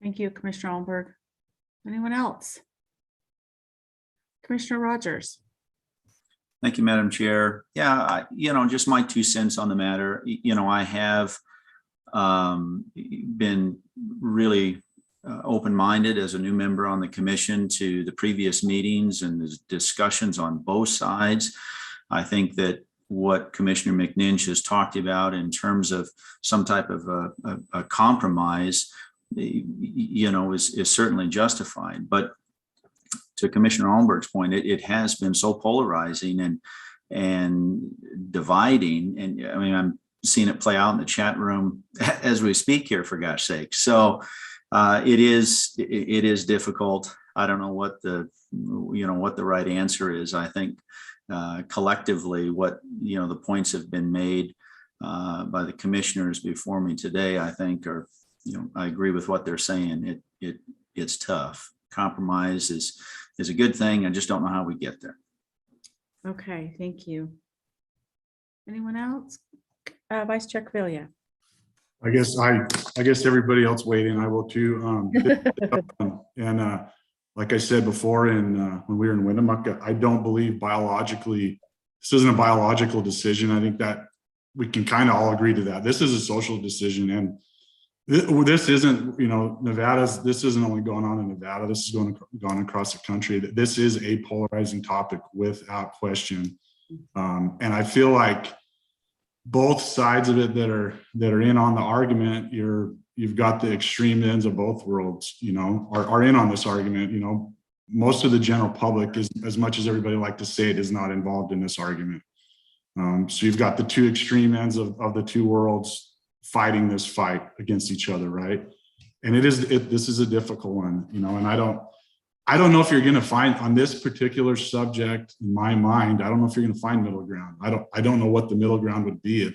Thank you, Commissioner Allenberg. Anyone else? Commissioner Rogers. Thank you, Madam Chair. Yeah, just my 2 cents on the matter. I have been really open-minded as a new member on the commission to the previous meetings and the discussions on both sides. I think that what Commissioner McNinch has talked about in terms of some type of a compromise, is certainly justified. But to Commissioner Allenberg's point, it has been so polarizing and dividing. And I mean, I'm seeing it play out in the chat room as we speak here, for gosh sake. So it is difficult. I don't know what the right answer is. I think collectively what the points have been made by the commissioners before me today, I think are, I agree with what they're saying. It's tough. Compromise is a good thing. I just don't know how we get there. Okay, thank you. Anyone else? Vice Chair Caviglia. I guess everybody else weighed in. I will too. And like I said before, when we were in Winnemucca, I don't believe biologically, this isn't a biological decision. I think that we can kind of all agree to that. This is a social decision, and This isn't, this isn't only going on in Nevada. This is going on across the country. This is a polarizing topic without question. And I feel like both sides of it that are in on the argument, you've got the extreme ends of both worlds, are in on this argument. Most of the general public is, as much as everybody like to say it, is not involved in this argument. So you've got the two extreme ends of the two worlds fighting this fight against each other, right? And this is a difficult one, and I don't know if you're going to find on this particular subject, in my mind, I don't know if you're going to find middle ground. I don't know what the middle ground would be. Are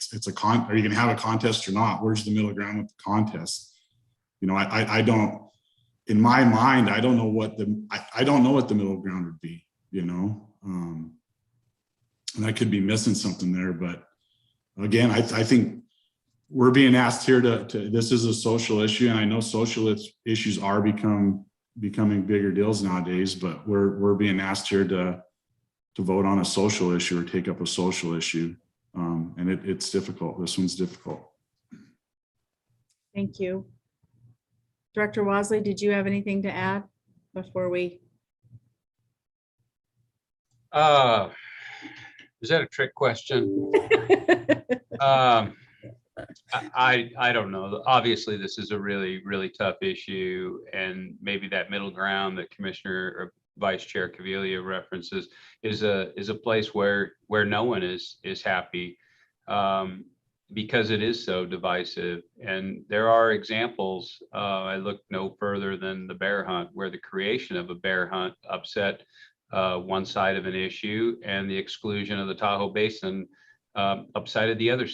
you going to have a contest or not? Where's the middle ground with the contest? I don't, in my mind, I don't know what the middle ground would be, and I could be missing something there, but again, I think we're being asked here to this is a social issue, and I know social issues are becoming bigger deals nowadays, but we're being asked here to vote on a social issue or take up a social issue, and it's difficult. This one's difficult. Thank you. Director Wasley, did you have anything to add before we? Is that a trick question? I don't know. Obviously, this is a really, really tough issue, and maybe that middle ground that Commissioner or Vice Chair Caviglia references is a place where no one is happy, because it is so divisive. And there are examples. I look no further than the bear hunt, where the creation of a bear hunt upset one side of an issue, and the exclusion of the Tahoe Basin upset the other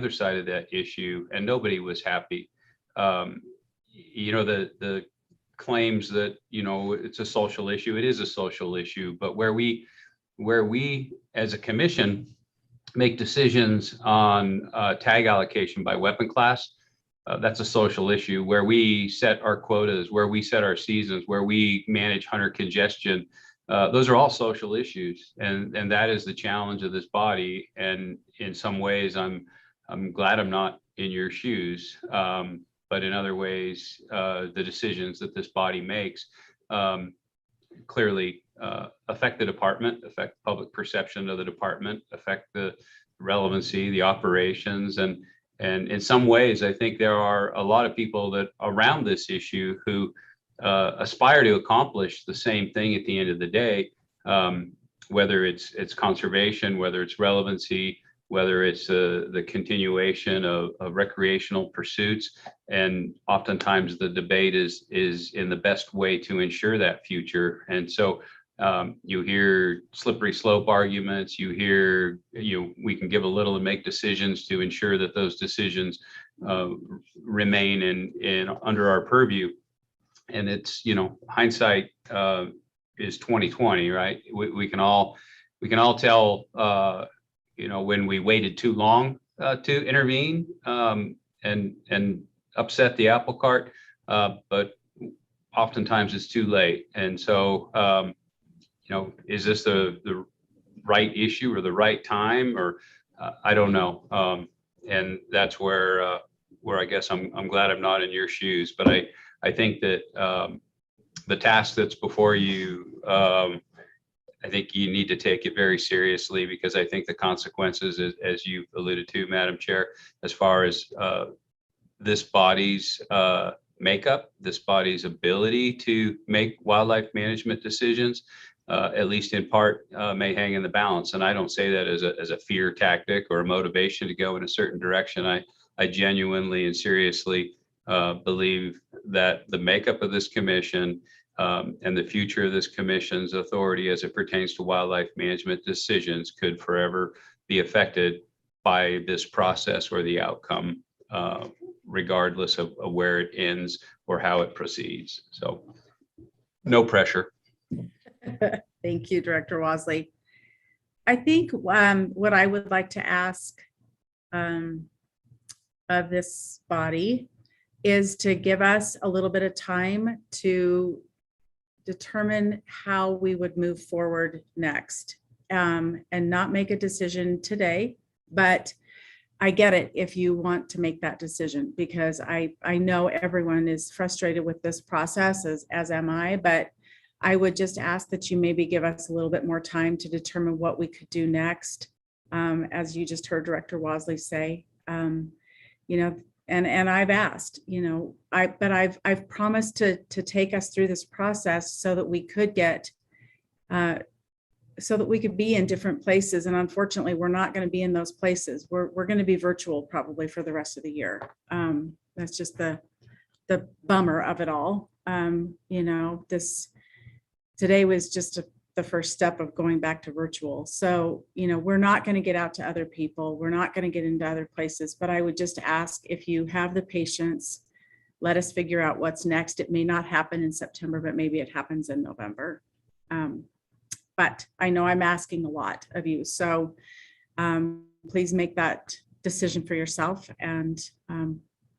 side of that issue, and nobody was happy. The claims that it's a social issue, it is a social issue, but where we as a commission make decisions on tag allocation by weapon class, that's a social issue. Where we set our quotas, where we set our seasons, where we manage hunter congestion, those are all social issues, and that is the challenge of this body. And in some ways, I'm glad I'm not in your shoes, but in other ways, the decisions that this body makes clearly affect the department, affect public perception of the department, affect the relevancy, the operations, and in some ways, I think there are a lot of people that around this issue who aspire to accomplish the same thing at the end of the day, whether it's conservation, whether it's relevancy, whether it's the continuation of recreational pursuits. And oftentimes the debate is in the best way to ensure that future. And so you hear slippery slope arguments, you hear, we can give a little and make decisions to ensure that those decisions remain in under our purview. And it's, hindsight is 20/20, right? We can all tell, when we waited too long to intervene and upset the apple cart, but oftentimes it's too late. And so, is this the right issue or the right time, or I don't know. And that's where I guess I'm glad I'm not in your shoes, but I think that the task that's before you, I think you need to take it very seriously, because I think the consequences, as you alluded to, Madam Chair, as far as this body's makeup, this body's ability to make wildlife management decisions, at least in part, may hang in the balance. And I don't say that as a fear tactic or a motivation to go in a certain direction. I genuinely and seriously believe that the makeup of this commission and the future of this commission's authority as it pertains to wildlife management decisions could forever be affected by this process or the outcome, regardless of where it ends or how it proceeds. So no pressure. Thank you, Director Wasley. I think what I would like to ask of this body is to give us a little bit of time to determine how we would move forward next, and not make a decision today, but I get it if you want to make that decision, because I know everyone is frustrated with this process, as am I, but I would just ask that you maybe give us a little bit more time to determine what we could do next. As you just heard Director Wasley say, you know, and I've asked, you know, I've promised to take us through this process so that we could get, so that we could be in different places. And unfortunately, we're not going to be in those places. We're going to be virtual probably for the rest of the year. That's just the bummer of it all. You know, today was just the first step of going back to virtual. So, you know, we're not going to get out to other people. We're not going to get into other places, but I would just ask if you have the patience, let us figure out what's next. It may not happen in September, but maybe it happens in November. But I know I'm asking a lot of you. So please make that decision for yourself, and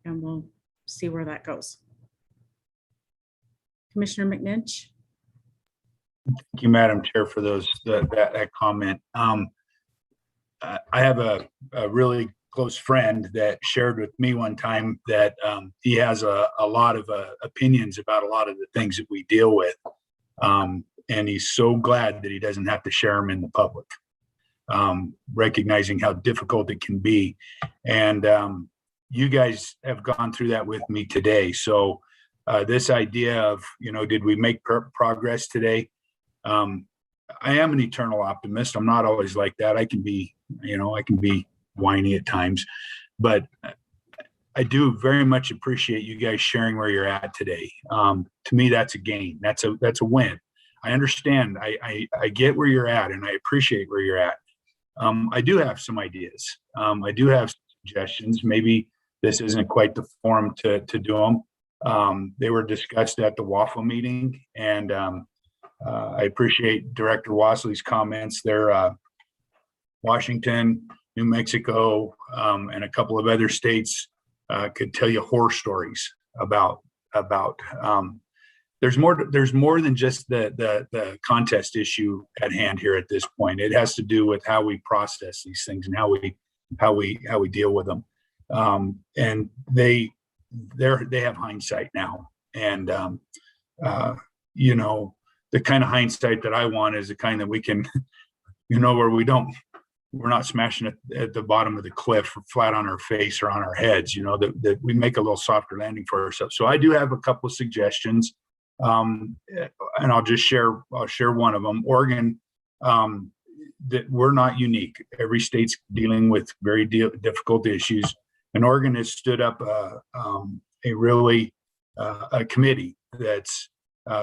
we'll see where that goes. Commissioner McNinch. Thank you, Madam Chair, for that comment. I have a really close friend that shared with me one time that he has a lot of opinions about a lot of the things that we deal with. And he's so glad that he doesn't have to share them in the public, recognizing how difficult it can be. And you guys have gone through that with me today. So this idea of, you know, did we make progress today? I am an eternal optimist. I'm not always like that. I can be, you know, I can be whiny at times, but I do very much appreciate you guys sharing where you're at today. To me, that's a gain. That's a win. I understand. I get where you're at, and I appreciate where you're at. I do have some ideas. I do have suggestions. Maybe this isn't quite the forum to do them. They were discussed at the WAFA meeting, and I appreciate Director Wasley's comments. They're Washington, New Mexico, and a couple of other states could tell you horror stories about. There's more than just the contest issue at hand here at this point. It has to do with how we process these things and how we deal with them. And they have hindsight now, and you know, the kind of hindsight that I want is the kind that we can, you know, where we're not smashing at the bottom of the cliff flat on our face or on our heads, you know, that we make a little softer landing for ourselves. So I do have a couple of suggestions, and I'll share one of them. Oregon, that we're not unique. Every state's dealing with very difficult issues, and Oregon has stood up a committee that's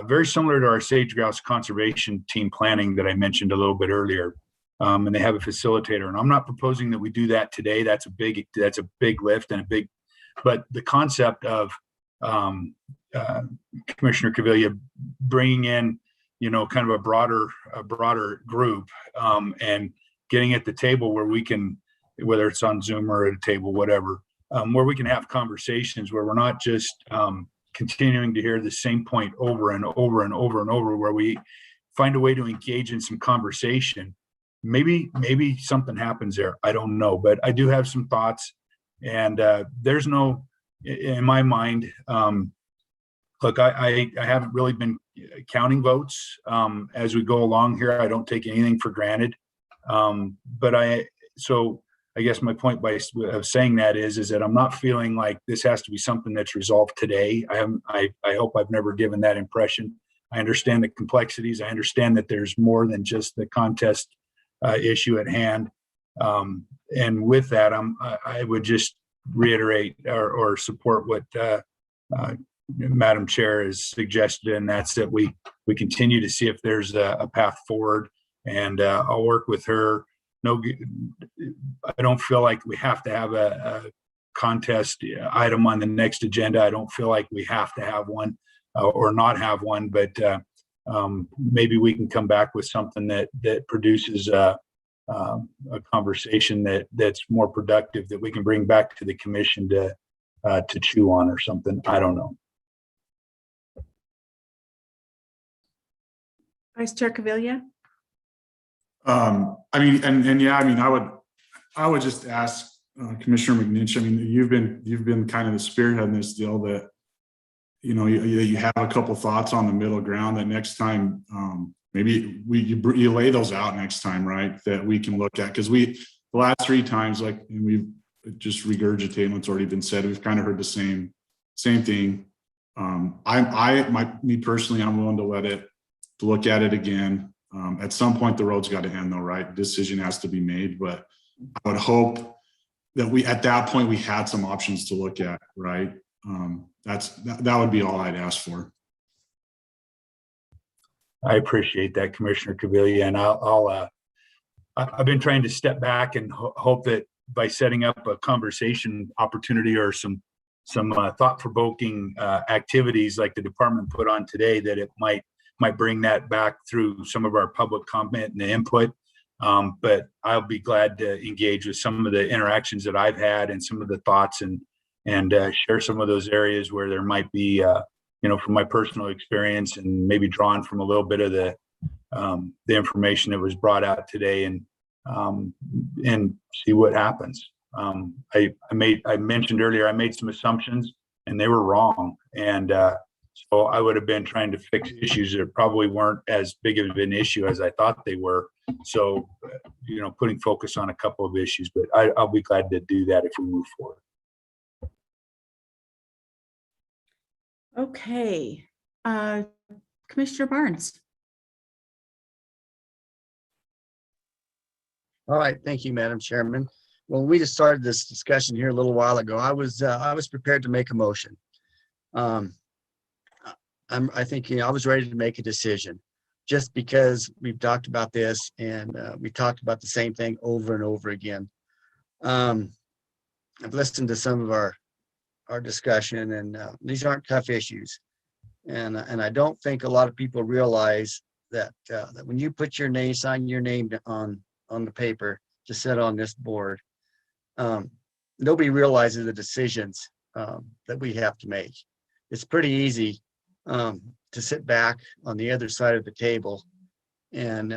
very similar to our sage grouse conservation team planning that I mentioned a little bit earlier. And they have a facilitator, and I'm not proposing that we do that today. That's a big lift and but the concept of Commissioner Cavilla bringing in, you know, kind of a broader group, and getting at the table where we can, whether it's on Zoom or at a table, whatever, where we can have conversations where we're not just continuing to hear the same point over and over and over and over, where we find a way to engage in some conversation. Maybe something happens there. I don't know, but I do have some thoughts, and there's no, in my mind, look, I haven't really been counting votes as we go along here. I don't take anything for granted. So I guess my point of saying that is that I'm not feeling like this has to be something that's resolved today. I hope I've never given that impression. I understand the complexities. I understand that there's more than just the contest issue at hand. And with that, I would just reiterate or support what Madam Chair has suggested, and that's that we continue to see if there's a path forward, and I'll work with her. No, I don't feel like we have to have a contest item on the next agenda. I don't feel like we have to have one or not have one, but maybe we can come back with something that produces a conversation that's more productive, that we can bring back to the commission to chew on or something. I don't know. Vice Chair Cavilla. I mean, and yeah, I mean, I would just ask Commissioner McNinch, I mean, you've been kind of the spearhead in this deal that, you have a couple thoughts on the middle ground that next time, maybe you lay those out next time, right? That we can look at, because the last 3 times, like, and we've just regurgitating what's already been said. We've kind of heard the same thing. Me personally, I'm willing to look at it again. At some point, the road's got to end though, right? Decision has to be made, but I would hope that at that point, we had some options to look at, right? That would be all I'd ask for. I appreciate that, Commissioner Cavilla, and I've been trying to step back and hope that by setting up a conversation opportunity or some thought-provoking activities like the department put on today, that it might bring that back through some of our public comment and the input. But I'll be glad to engage with some of the interactions that I've had and some of the thoughts and share some of those areas where there might be, from my personal experience and maybe drawn from a little bit of the information that was brought out today and see what happens. I mentioned earlier, I made some assumptions and they were wrong. And so I would have been trying to fix issues that probably weren't as big of an issue as I thought they were. So, putting focus on a couple of issues, but I'll be glad to do that if we move forward. Okay. Commissioner Barnes. All right, thank you, Madam Chairman. Well, we just started this discussion here a little while ago. I was prepared to make a motion. I think I was ready to make a decision, just because we've talked about this and we talked about the same thing over and over again. I've listened to some of our discussion, and these aren't tough issues, and I don't think a lot of people realize that that when you put your name, sign your name on the paper to sit on this board, nobody realizes the decisions that we have to make. It's pretty easy to sit back on the other side of the table and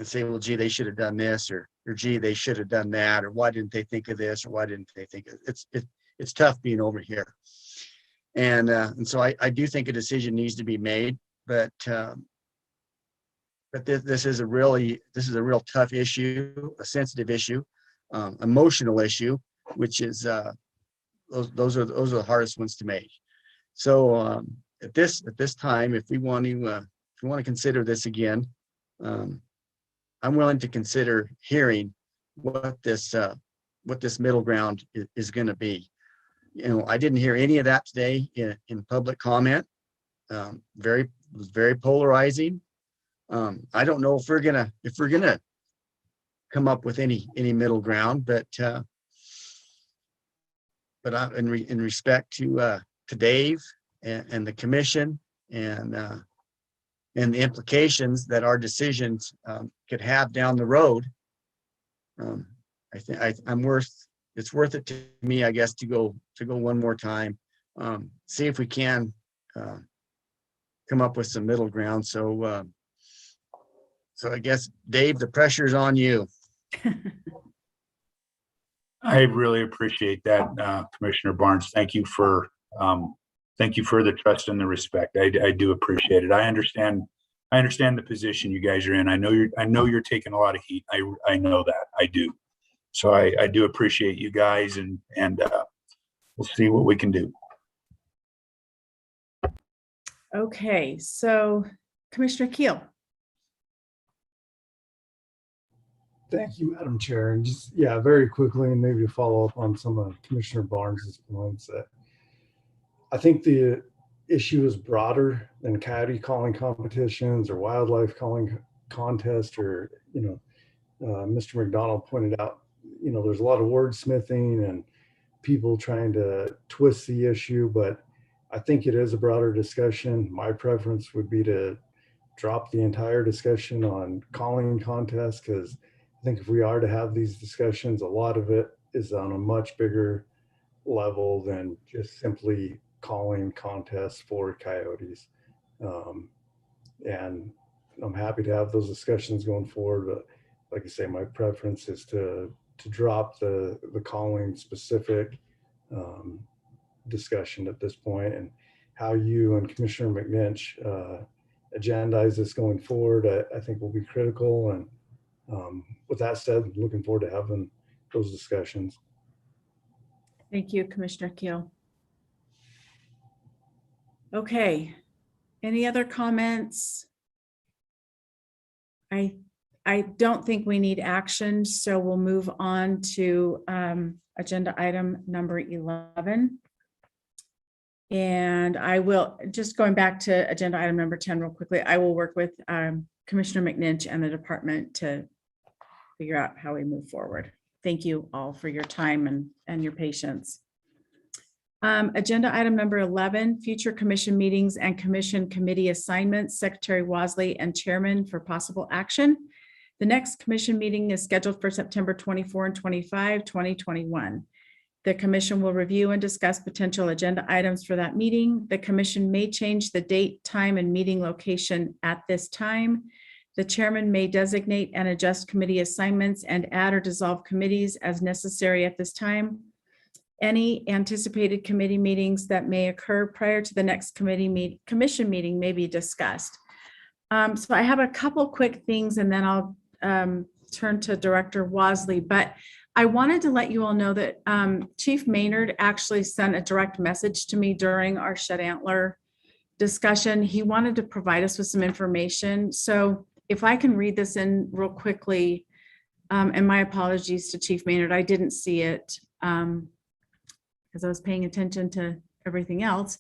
say, well, gee, they should have done this, or gee, they should have done that, or why didn't they think of this, or why didn't they think of it? It's tough being over here. And so I do think a decision needs to be made, but this is a real tough issue, a sensitive issue, emotional issue, which is those are the hardest ones to make. So at this time, if we want to consider this again, I'm willing to consider hearing what this middle ground is going to be. I didn't hear any of that today in public comment. It was very polarizing. I don't know if we're gonna come up with any middle ground, but in respect to Dave and the commission and the implications that our decisions could have down the road, I think it's worth it to me, I guess, to go one more time, see if we can come up with some middle ground. So I guess, Dave, the pressure's on you. I really appreciate that, Commissioner Barnes. Thank you for the trust and the respect. I do appreciate it. I understand the position you guys are in. I know you're taking a lot of heat. I know that. I do. So I do appreciate you guys, and we'll see what we can do. Okay, so Commissioner Keel. Thank you, Madam Chair. And just, very quickly, and maybe to follow up on some of Commissioner Barnes's points, that I think the issue is broader than coyote calling competitions or wildlife calling contest, or, Mr. McDonald pointed out, there's a lot of wordsmithing and people trying to twist the issue, but I think it is a broader discussion. My preference would be to drop the entire discussion on calling contests, because I think if we are to have these discussions, a lot of it is on a much bigger level than just simply calling contests for coyotes. And I'm happy to have those discussions going forward, but like I say, my preference is to drop the calling specific discussion at this point, and how you and Commissioner McNinch agendize this going forward, I think will be critical. And with that said, looking forward to having those discussions. Thank you, Commissioner Keel. Okay, any other comments? I don't think we need action, so we'll move on to agenda item number 11. And I will, just going back to agenda item number 10 real quickly, I will work with Commissioner McNinch and the department to figure out how we move forward. Thank you all for your time and your patience. Agenda item number 11, future commission meetings and commission committee assignments, Secretary Wasley and Chairman for possible action. The next commission meeting is scheduled for September 24 and 25, 2021. The commission will review and discuss potential agenda items for that meeting. The commission may change the date, time, and meeting location at this time. The chairman may designate and adjust committee assignments and add or dissolve committees as necessary at this time. Any anticipated committee meetings that may occur prior to the next commission meeting may be discussed. So I have a couple quick things, and then I'll turn to Director Wasley, but I wanted to let you all know that Chief Maynard actually sent a direct message to me during our shed antler discussion. He wanted to provide us with some information. So if I can read this in real quickly, and my apologies to Chief Maynard, I didn't see it because I was paying attention to everything else.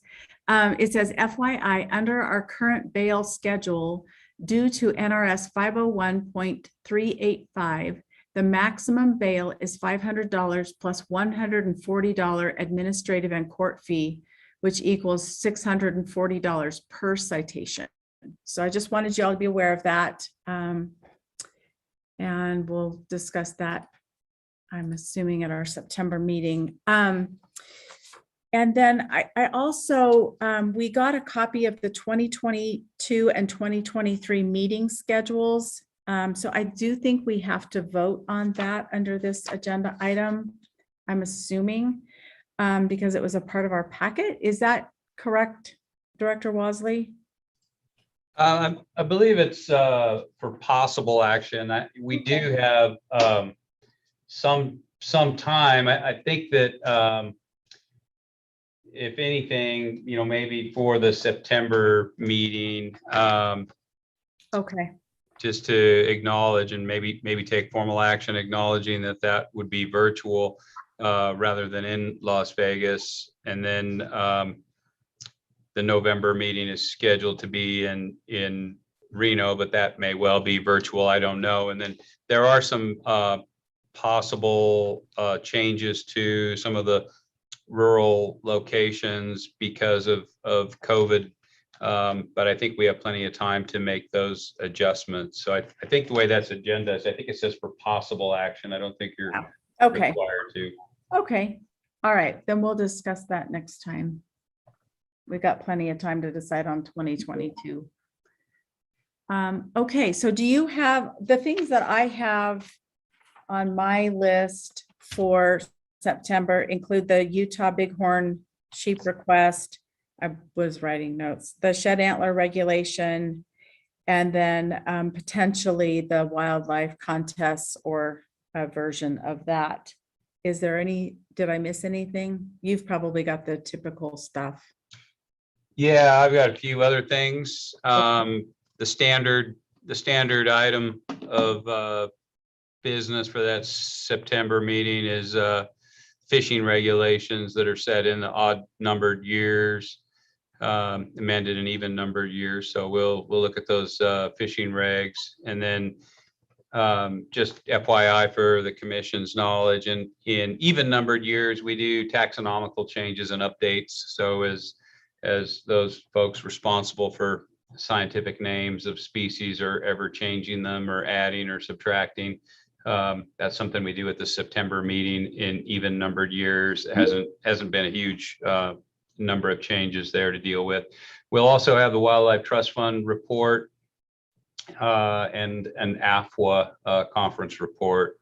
It says, FYI, under our current bail schedule, due to NRS 501.385, the maximum bail is $500 plus $140 administrative and court fee, which equals $640 per citation. So I just wanted you all to be aware of that. And we'll discuss that, I'm assuming, at our September meeting. And then I also, we got a copy of the 2022 and 2023 meeting schedules. So I do think we have to vote on that under this agenda item, I'm assuming, because it was a part of our packet. Is that correct, Director Wasley? I believe it's for possible action. We do have some time. I think that if anything, maybe for the September meeting. Okay. Just to acknowledge and maybe take formal action acknowledging that would be virtual rather than in Las Vegas. And then the November meeting is scheduled to be in Reno, but that may well be virtual. I don't know. And then there are some possible changes to some of the rural locations because of COVID. But I think we have plenty of time to make those adjustments. So I think the way that's agenda is, I think it says for possible action. I don't think you're required to. Okay. All right. Then we'll discuss that next time. We've got plenty of time to decide on 2022. Okay. So do you have the things that I have on my list for September include the Utah Bighorn sheep request? I was writing notes, the shed antler regulation, and then potentially the wildlife contests or a version of that. Is there any, did I miss anything? You've probably got the typical stuff. Yeah, I've got a few other things. The standard item of business for that September meeting is fishing regulations that are set in the odd numbered years. Amended and even numbered years. So we'll look at those fishing regs, and then just FYI for the commission's knowledge, and in even numbered years, we do taxonomical changes and updates. So as those folks responsible for scientific names of species are ever changing them or adding or subtracting, that's something we do at the September meeting in even numbered years. It hasn't been a huge number of changes there to deal with. We'll also have the Wildlife Trust Fund report and an AFWA conference report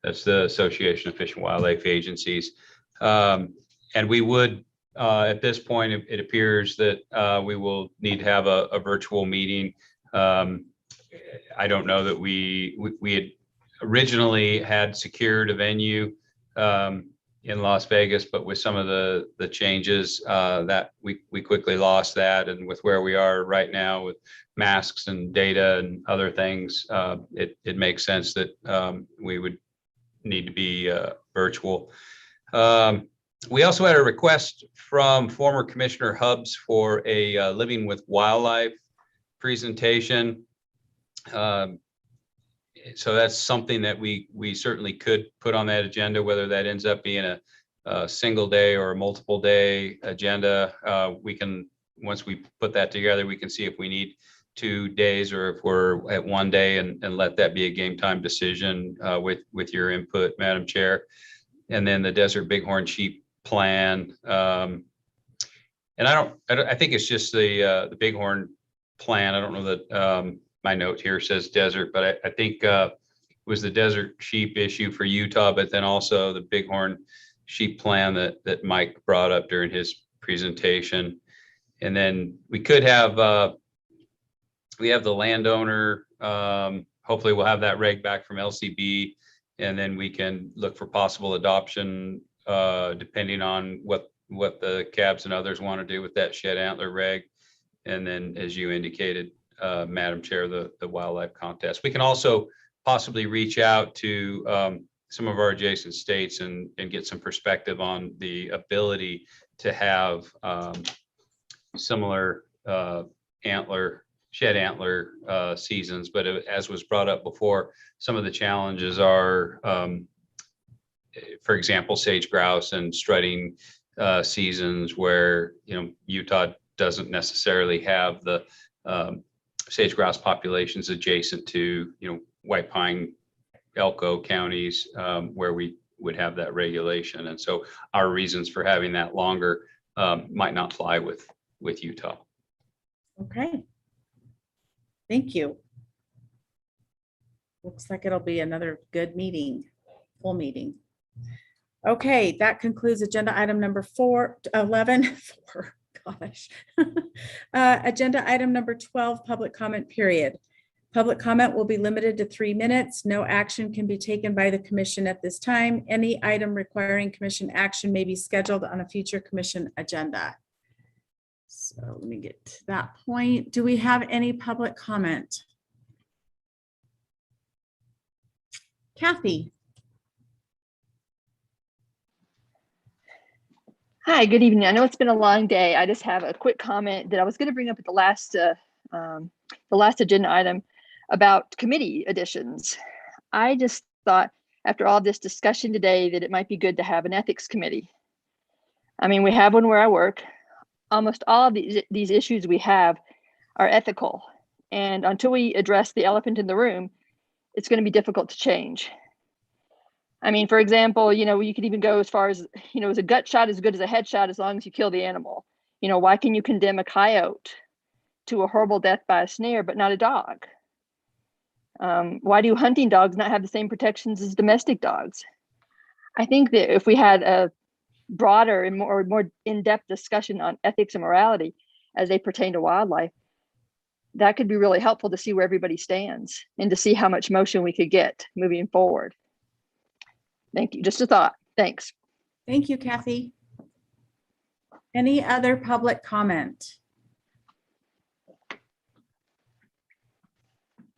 That's the Association of Fish and Wildlife Agencies. And we would, at this point, it appears that we will need to have a virtual meeting. I don't know that we had originally had secured a venue in Las Vegas, but with some of the changes that we quickly lost that, and with where we are right now with masks and data and other things, it makes sense that we would need to be virtual. We also had a request from former Commissioner Hubbs for a Living with Wildlife presentation. So that's something that we certainly could put on that agenda, whether that ends up being a single day or a multiple day agenda. We can, once we put that together, we can see if we need 2 days or if we're at 1 day, and let that be a game time decision with your input, Madam Chair. And then the Desert Bighorn Sheep Plan. And I think it's just the Bighorn Plan. I don't know that my note here says desert, but I think it was the desert sheep issue for Utah, but then also the Bighorn Sheep Plan that Mike brought up during his presentation. And then we could have, we have the landowner, hopefully we'll have that reg back from LCB, and then we can look for possible adoption depending on what the cabs and others want to do with that shed antler reg. And then, as you indicated, Madam Chair, the wildlife contest. We can also possibly reach out to some of our adjacent states and get some perspective on the ability to have similar shed antler seasons. But as was brought up before, some of the challenges are, for example, sage grouse and strutting seasons where, Utah doesn't necessarily have the sage grouse populations adjacent to, White Pine, Elko counties, where we would have that regulation. And so our reasons for having that longer might not fly with Utah. Okay. Thank you. Looks like it'll be another good meeting, full meeting. Okay, that concludes agenda item number 11. Gosh. Agenda item number 12, public comment period. Public comment will be limited to 3 minutes. No action can be taken by the commission at this time. Any item requiring commission action may be scheduled on a future commission agenda. So let me get to that point. Do we have any public comment? Kathy. Hi, good evening. I know it's been a long day. I just have a quick comment that I was going to bring up at the last agenda item about committee additions. I just thought after all this discussion today that it might be good to have an ethics committee. I mean, we have one where I work. Almost all of these issues we have are ethical. And until we address the elephant in the room, it's going to be difficult to change. I mean, for example, you could even go as far as, is a gut shot as good as a headshot as long as you kill the animal? Why can you condemn a coyote to a horrible death by a snare, but not a dog? Why do hunting dogs not have the same protections as domestic dogs? I think that if we had a broader and more in-depth discussion on ethics and morality as they pertain to wildlife, that could be really helpful to see where everybody stands and to see how much motion we could get moving forward. Thank you. Just a thought. Thanks. Thank you, Kathy. Any other public comment?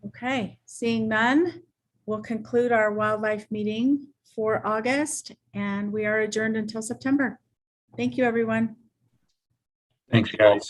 Okay, seeing none, we'll conclude our wildlife meeting for August, and we are adjourned until September. Thank you, everyone. Thanks, guys.